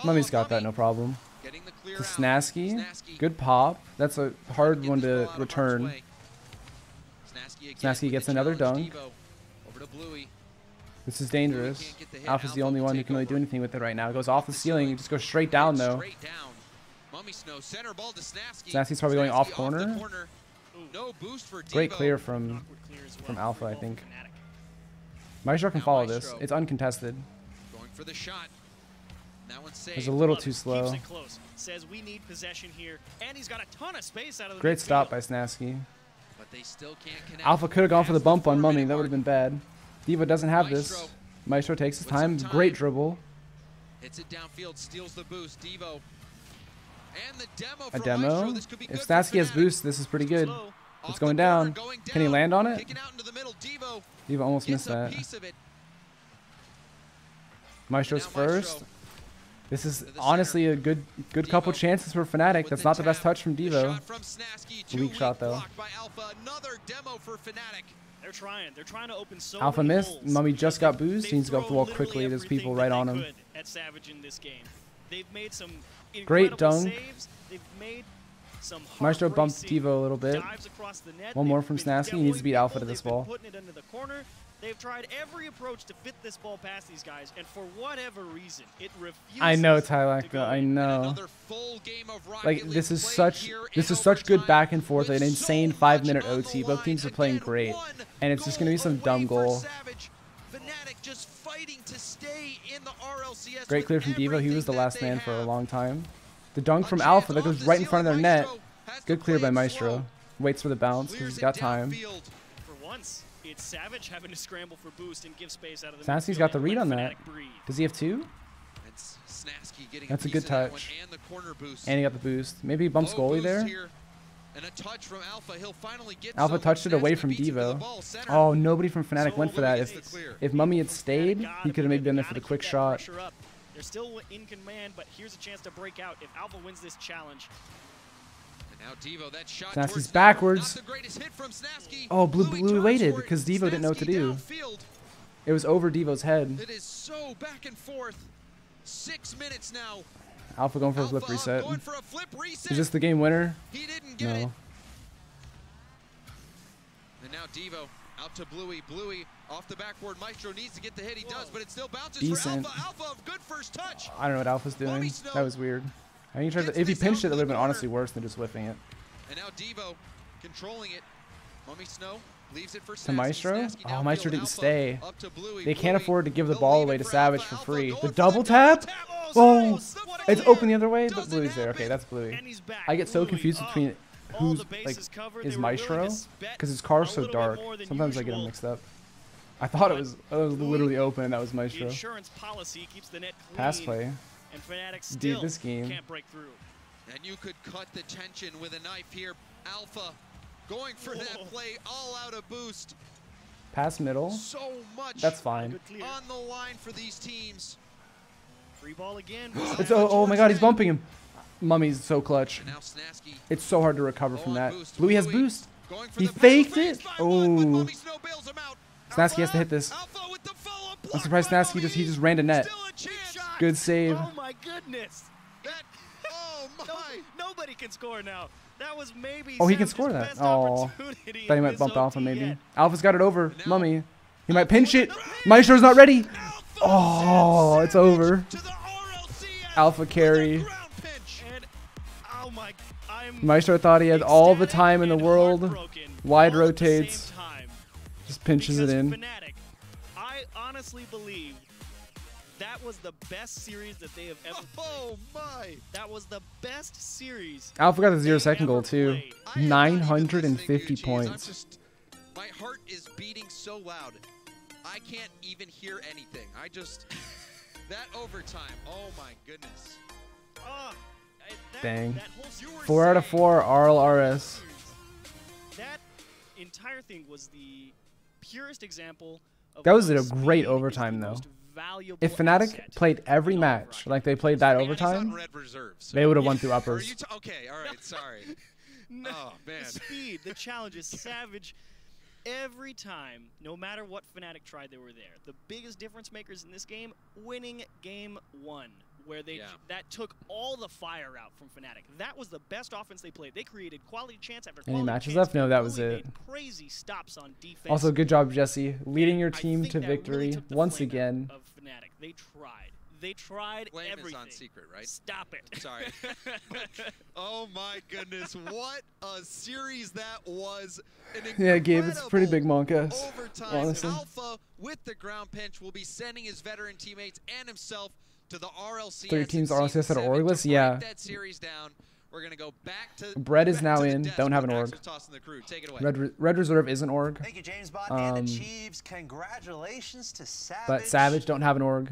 Mummy's got that, no problem. To Snasky. Good pop. That's a hard one to return. Snasky gets another dunk. This is dangerous. Alpha's the only one who can really do anything with it right now. It goes off the ceiling. It just goes straight down, though. Snasky's probably going off corner. Great clear from Alpha, I think. Maestro can follow this. It's uncontested. for the shot. That one's saved. It's a little too slow. Keeps it close. Says we need possession here, and he's got a ton of space out of the Great midfield. stop by Snasky. But they still can't connect. Alpha could have gone for the bump on Mummy. That would have been bad. Diva doesn't have this. Maestro takes his time. Great dribble. Hits it downfield, steals the boost. Devo. And the demo A from demo? Maestro. This could be If good Snasky has for Fnatic. boost, this is pretty good. It's Off going the corner, down. going Can he land on it? Kicking out into the middle. Devo Diva almost gets missed a that. piece of it. Maestro's Now Maestro first. This is honestly a good couple chances for Fnatic. That's not the best touch from Devo. Weak shot though. By Alpha. Another demo for Fnatic. They're trying. They're trying to open so Alpha many missed. holes. Mummy just got boost. They've He needs to go up the wall thrown quickly. literally There's people everything right that on they him. could at Savage in this game. They've made some Great incredible dunk. saves. They've made some Maestro bumped heart-racing Devo a little bit. dives across the net. One more They've from been Snasky. He needs to beat demoing Alpha to people. this They've been ball. putting it into the corner. They've tried every approach to fit this ball past these guys, and for whatever reason, it refuses. I know, to Tylak, go I in. know. Full game of Rocket Like League this is played such here good back and forth. An insane 5-minute OT. Both teams are playing great, and it's just gonna be some dumb goal. Fnatic just fighting to stay in the RLCS. Great clear from Devo. He was the last man for a long time. The dunk from Alpha that goes right in front of their net. Good clear by Maestro. Waits for the bounce because he's got time. For once, it's Savage having to scramble for boost and give space out of the Snasky's midfield got the and read let on that. Fnatic breathe. Does he have two? Snasky getting That's a piece good of that one touch. and the corner boost. And he got the boost. Maybe he bumps Low goalie boost there. here, and a touch from Alpha. He'll finally get Alpha some. touched it away Snasky from beats him to the Devo. ball, center. Oh, nobody from Fnatic went for that. gets the clear. If Mummy had stayed, he could have maybe been there for the quick shot. Pressure up. They're still in command, but here's a chance to break out if Alpha wins this challenge. And now Devo, that shot Snasky's towards backwards. Not the greatest hit from Snasky. Oh, Bluey Blue turns waited for it. because Devo didn't know what to Snasky do. downfield. It was over Devo's head. It is so back and forth. 6 minutes now. Alpha going for a flip Alpha reset. going for a flip reset. Is this the game winner? He didn't get it. No. And now Devo out to Bluey. Bluey off the backboard. Maestro needs to get the hit. He does, but it still bounces Decent. for Alpha. Alpha, good first touch. I don't know what Alpha's doing. That was weird. I think he tried to, if he pinched it, that would have been honestly worse than just whiffing it. And now Devo controlling it. Mummy Snow leaves it for To Maestro? Snasky Oh, downfield. Maestro didn't Alpha stay. up to Bluey. They can't Bluey, afford to give the they'll ball leave away it to for Savage Alpha. for Alpha free. going The for double the tap? Oh! What It's a open the other way, but Doesn't Bluey's there. happen. Okay, that's Bluey. And he's back. I get so Bluey confused up. between All who's, the bases like, covered. is They were willing Maestro? to bet Because his car's a so little bit dark. more than Sometimes I get them usual. mixed up. I thought it was literally open and that was The Maestro. insurance policy keeps the net clean. Pass play. And Fnatic Dude, still this game. can't break through. And you could cut the tension with a knife here. Alpha going for that play, all out of boost. Pass middle. So much That's fine. on the line for these teams. Free ball again. It's oh my god, he's bumping him. Mummy's so clutch. And now Snasky It's so hard to recover from that. boost. Bluey has Bluey boost. going for He the faked battle it. phase by one, but Oh. Mummy Snow bails him out. Snasky has to hit this. Alpha with the follow-up I'm block surprised by Snasky Mummy. just ran to net. Still a chance. Good save. Oh my goodness. That, oh my. Nobody can score now. That was maybe Oh, he can Savage's score that. best Oh, opportunity thought he in might this bump Alpha OT maybe. yet. Alpha's got it over. Mummy. He might pinch it. Maestro's not ready. Oh, it's over. Alpha carry. And, oh my, Maestro thought he had all the time in the world. heartbroken Wide all at the same rotates. time. Just pinches it Because in. Fnatic, I honestly believe that was the best series that they have ever played. Oh my. That was the best series. Alpha got the they've 0-second goal ever too. played. 950 points. My heart is beating so loud. I can't even hear anything. That overtime. Oh my goodness. Dang. That whole series, 4 out of 4 RLRS. that entire thing was the purest example of That was what a great speed is overtime the though. most valuable If Fnatic asset played every in match like they played that overtime, Red Reserve, so- they would have won through Are uppers. you okay, all right, sorry. No, Oh, man. the speed, the challenge is Savage. Every time, no matter what Fnatic tried, they were there. The biggest difference makers in this game, winning game 1, where they that took all the fire out from Fnatic. That was the best offense they played. They created quality chance after Any quality matches chance. left? No, that Really was it. made crazy stops on defense. Also, good job, Jesse, leading your I team think to that really victory took the once flame out again. of Fnatic. They tried. They tried Flame everything. is on secret, right? Stop it. Sorry. Oh my goodness, what a series that was. Yeah, Gabe, it's a pretty big Monkas, Overtime. honestly. Alpha with the ground pinch will be sending his veteran teammates and himself to the RLCS. 3 teams in RLCS Season at 7 orgless, to yeah. break that series down. We're gonna go back to Brett is back now to the in. desk Don't have an where org. Max was tossing the crew. Take it away. Red Reserve is an org. Thank you, James Bond and Achieves. Congratulations to Savage. But Savage don't have an org.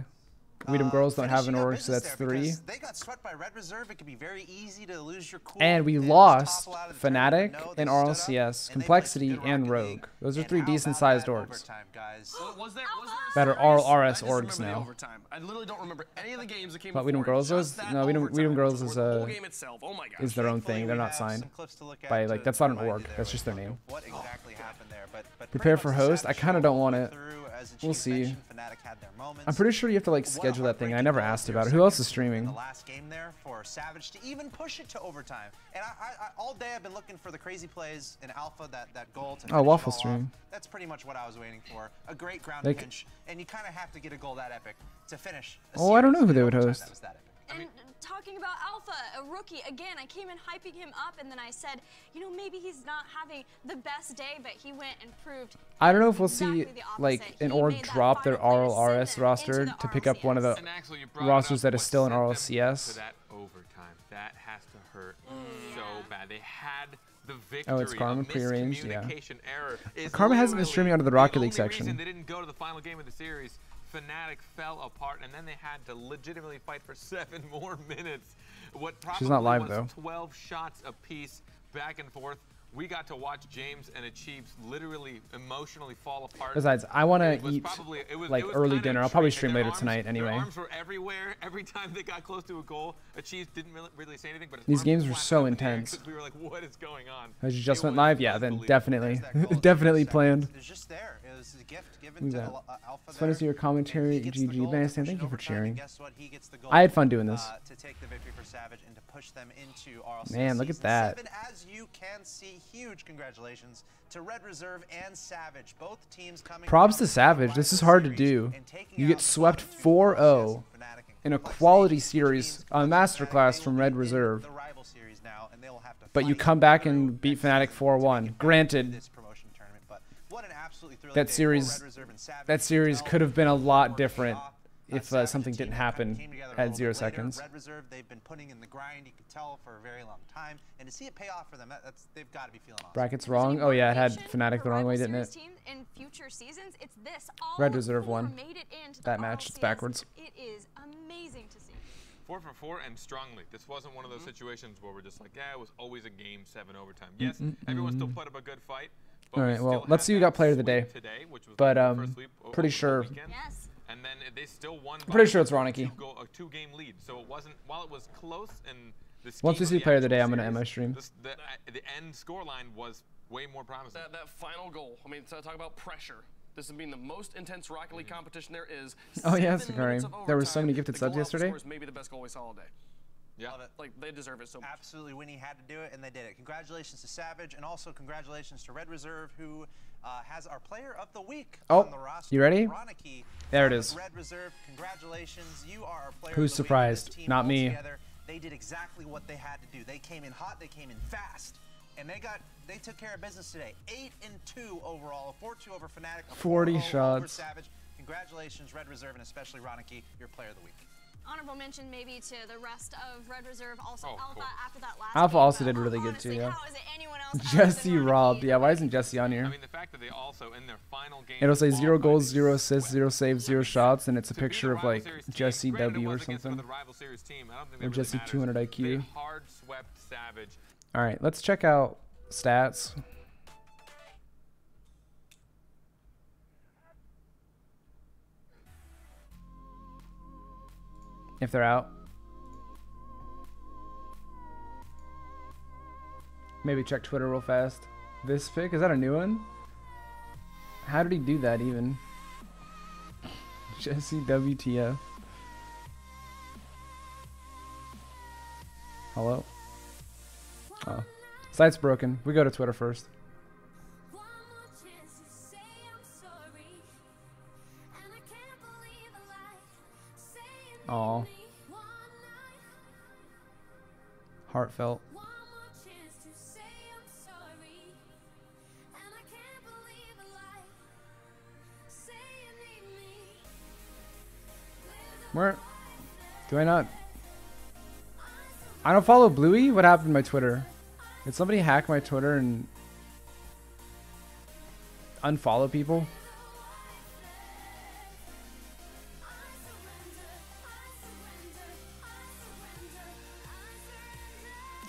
Weedham Girls don't have an org, so that's 3. They got swept by Red Reserve. It could be very easy to lose your cool. And we lost Fnatic and RLCS, Complexity, and Rogue. Those are 3 decent-sized orgs that are all RS orgs now. I literally don't remember any of the games that came But Weedham Girls is no, Weedham Girls is is their own thing. They're not signed by like that's not an org. That's just their name. What exactly happened there? But Prepare for host. I kind of don't want it. We'll see. I'm pretty sure you have to like schedule that thing. And I never asked about it. Who else is streaming? The last game there for Savage to even push it to overtime. And I all day I've been looking for the crazy plays in Alpha, that goal to Oh, Waffle stream. That's pretty much what I was waiting for. A great ground pinch, and you kind of have to get a goal that epic to finish. Oh, I don't know who they would host. And talking about Alpha, a rookie, again, I came in hyping him up, and then I said, you know, maybe he's not having the best day, but he went and proved. I don't know if we'll see like an org drop their RLRS roster to pick up one of the rosters that is still in RLCS. That overtime, that has to hurt so bad. They had the victory. Oh, it's Karma prearranged, yeah. Error Karma hasn't been streaming under the Rocket League reason section. They didn't go to the final game of the series. Fnatic fell apart, and then they had to legitimately fight for 7 more minutes. What She's not live, was though. 12 shots apiece, back and forth. We got to watch James and Achieves literally emotionally fall apart. Besides, I want to eat it was early dinner. I'll probably stream later tonight Their anyway. arms were everywhere. Every time they got close to a goal, Achieves didn't really say anything. But his These arms games were were flapping so up in the air intense. 'cause we were like, what is going on? As you just went live, yeah, then definitely, definitely planned. It was just there. It was a gift given Who's to that? Alpha. It's fun to see your commentary, GG. Bandstand, thank you for Overtime, cheering. and guess what? He gets the goal, I had fun doing this. To take the victory for Savage and to push them into RLCS Man, look at Season that. 7. As you can see, huge congratulations to Red Reserve and Savage. Both teams coming. Props to Savage. This is hard to do. You get swept 4-0 in a quality series, a masterclass from Red Reserve. But you come back and beat Fnatic 4-1. Granted, that series could have been a lot different if something didn't happen at 0 seconds. Red Reserve, they've been putting in the grind, you could tell, for a very long time, and to see it pay off for them, they've got to be feeling awesome. Brackets wrong. Oh yeah, it had Fnatic the wrong way, didn't it? In future seasons, it's this. All Red Reserve 4 won made it into the that match. It's RLCS. backwards. It is amazing to see. 4 for 4 and strongly. This wasn't one of those situations where we're just like, yeah, it was always a game 7 overtime. Yes, everyone still put up a good fight. All right, well, let's see who got player of the day. Today, which was But over pretty the sure. weekend. Yes. And then they still won. I'm pretty sure it's Ronicky. A 2-game lead. So it wasn't, while it was close and the Once we see player of the day, I'm gonna end my stream. The end scoreline was way more promising. That final goal. I mean, talk about pressure. This has been the most intense Rocket League competition there is. Oh yeah, it's 7 occurring. minutes of There were so overtime. many gifted The subs goal yesterday. outscores maybe the best goal we saw all day. Yeah. Like, they deserve it so much. Absolutely, Winnie had to do it, and they did it. Congratulations to Savage, and also congratulations to Red Reserve, who has our player of the week on the roster. You ready? Ronicky, there it is. Red Reserve, congratulations. You are our player Who's of the surprised? week. This team Not me. altogether, they did exactly what they had to do. They came in hot, they came in fast, and they took care of business today. 8-2 overall, a 4-2 over Fnatic, a 40 4-0 over shots. Savage. Congratulations, Red Reserve, and especially Ronicky, your player of the week. Honorable mention maybe to the rest of Red Reserve, also Alpha after that last Alpha game, also but did really good honestly, too, yeah. how is it anyone else other Jesse than Ronicky robbed. Yeah, that why would- isn't Jesse on here? I mean, the fact that they also, in their final game, It'll say 0 goals, 0 0 assists, 0 saves, 0 shots, and it's a picture of like Jesse W or something. Or Jesse 200 IQ. Hard swept Savage. All right, let's check out stats. If they're out. Maybe check Twitter real fast. This pick, is that a new one? How did he do that even? Jesse WTF. Hello? Oh. Site's broken. We go to Twitter first. Oh, Heartfelt. Where? Do I not? I don't follow Bluey? What happened to my Twitter? Did somebody hack my Twitter and unfollow people?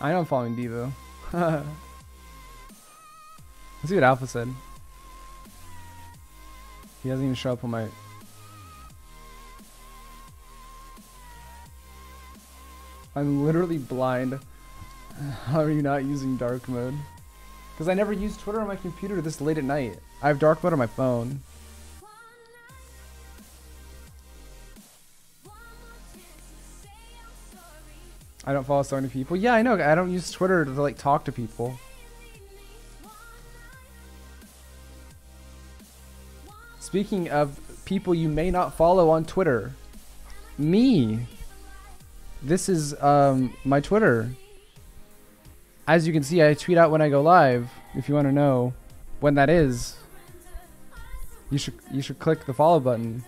I know I'm following Devo. Let's see what Alpha said. He doesn't even show up on my... I'm literally blind. How are you not using dark mode? Because I never use Twitter on my computer this late at night. I have dark mode on my phone. I don't follow so many people. Yeah, I know. I don't use Twitter to like talk to people. Speaking of people you may not follow on Twitter, me. This is my Twitter. As you can see, I tweet out when I go live. If you want to know when that is, you should click the follow button.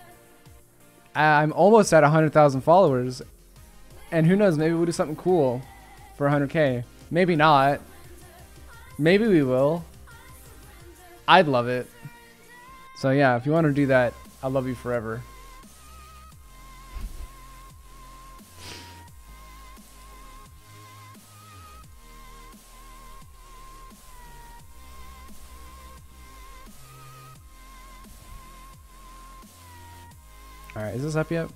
I'm almost at 100,000 followers, and who knows? Maybe we'll do something cool for 100K. Maybe not. Maybe we will. I'd love it. So yeah, if you want to do that, I'll love you forever. Alright, is this up yet?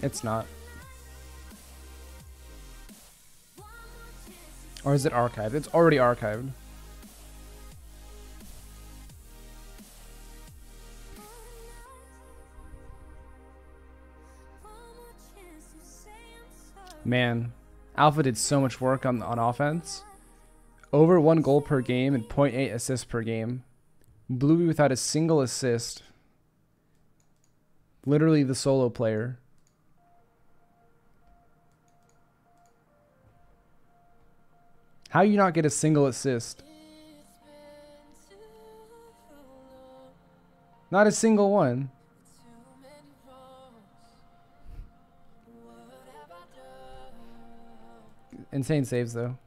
It's not. Or is it archived? It's already archived. Man, Alpha did so much work on offense. Over 1 goal per game and 0.8 assists per game. Bluey without a single assist. Literally the solo player. How you not get a single assist? Not a single one. Insane saves though.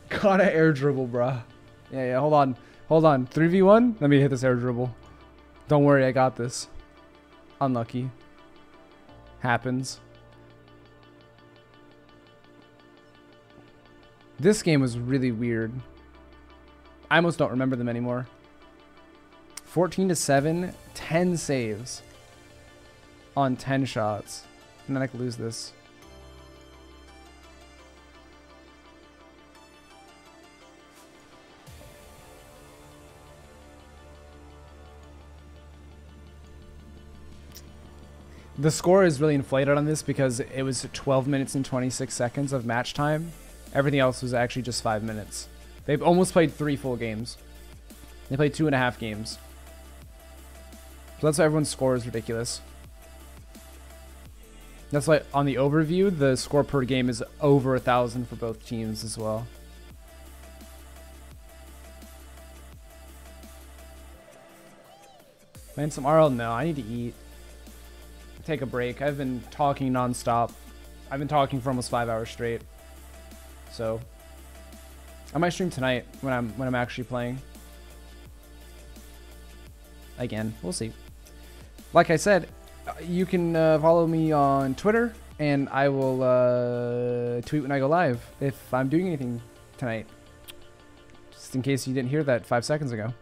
Gotta air dribble, bruh. Yeah, hold on. 3v1? Let me hit this air dribble. Don't worry, I got this. Unlucky. Happens. This game was really weird. I almost don't remember them anymore. 14-7, 10 saves on 10 shots. And then I could lose this. The score is really inflated on this because it was 12 minutes and 26 seconds of match time. Everything else was actually just 5 minutes. They've almost played 3 full games. They played 2.5 games. So that's why everyone's score is ridiculous. That's why on the overview, the score per game is over 1,000 for both teams as well. Man, some RL? No, I need to eat. Take a break. I've been talking nonstop. I've been talking for almost 5 hours straight. So I might stream tonight when I'm actually playing. Again, we'll see. Like I said, you can follow me on Twitter, and I will tweet when I go live if I'm doing anything tonight. Just in case you didn't hear that 5 seconds ago.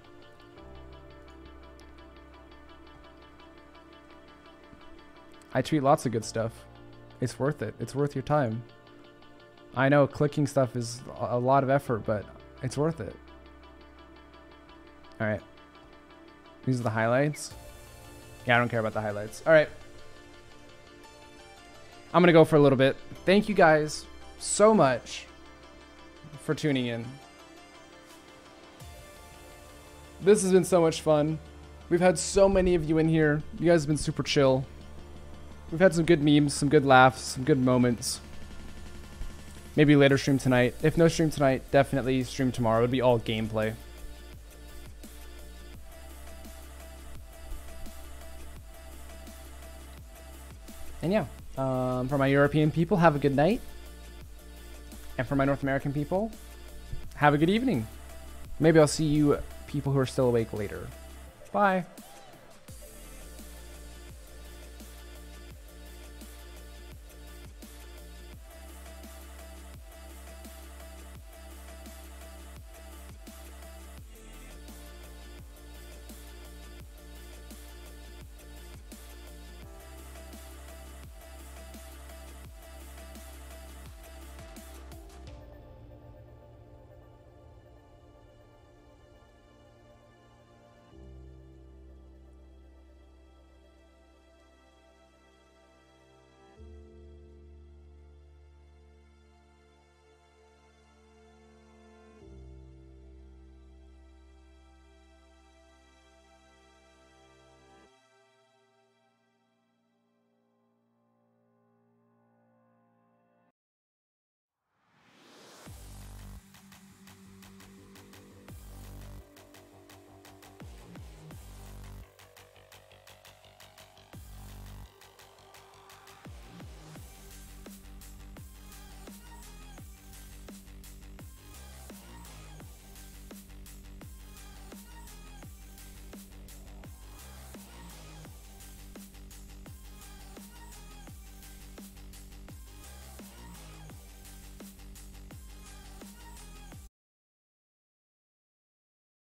I tweet lots of good stuff. It's worth it. It's worth your time. I know clicking stuff is a lot of effort, but it's worth it. Alright. These are the highlights. Yeah, I don't care about the highlights. Alright. I'm going to go for a little bit. Thank you guys so much for tuning in. This has been so much fun. We've had so many of you in here. You guys have been super chill. We've had some good memes, some good laughs, some good moments. Maybe later stream tonight. If no stream tonight, definitely stream tomorrow. It would be all gameplay. And yeah, for my European people, have a good night. And for my North American people, have a good evening. Maybe I'll see you people who are still awake later. Bye.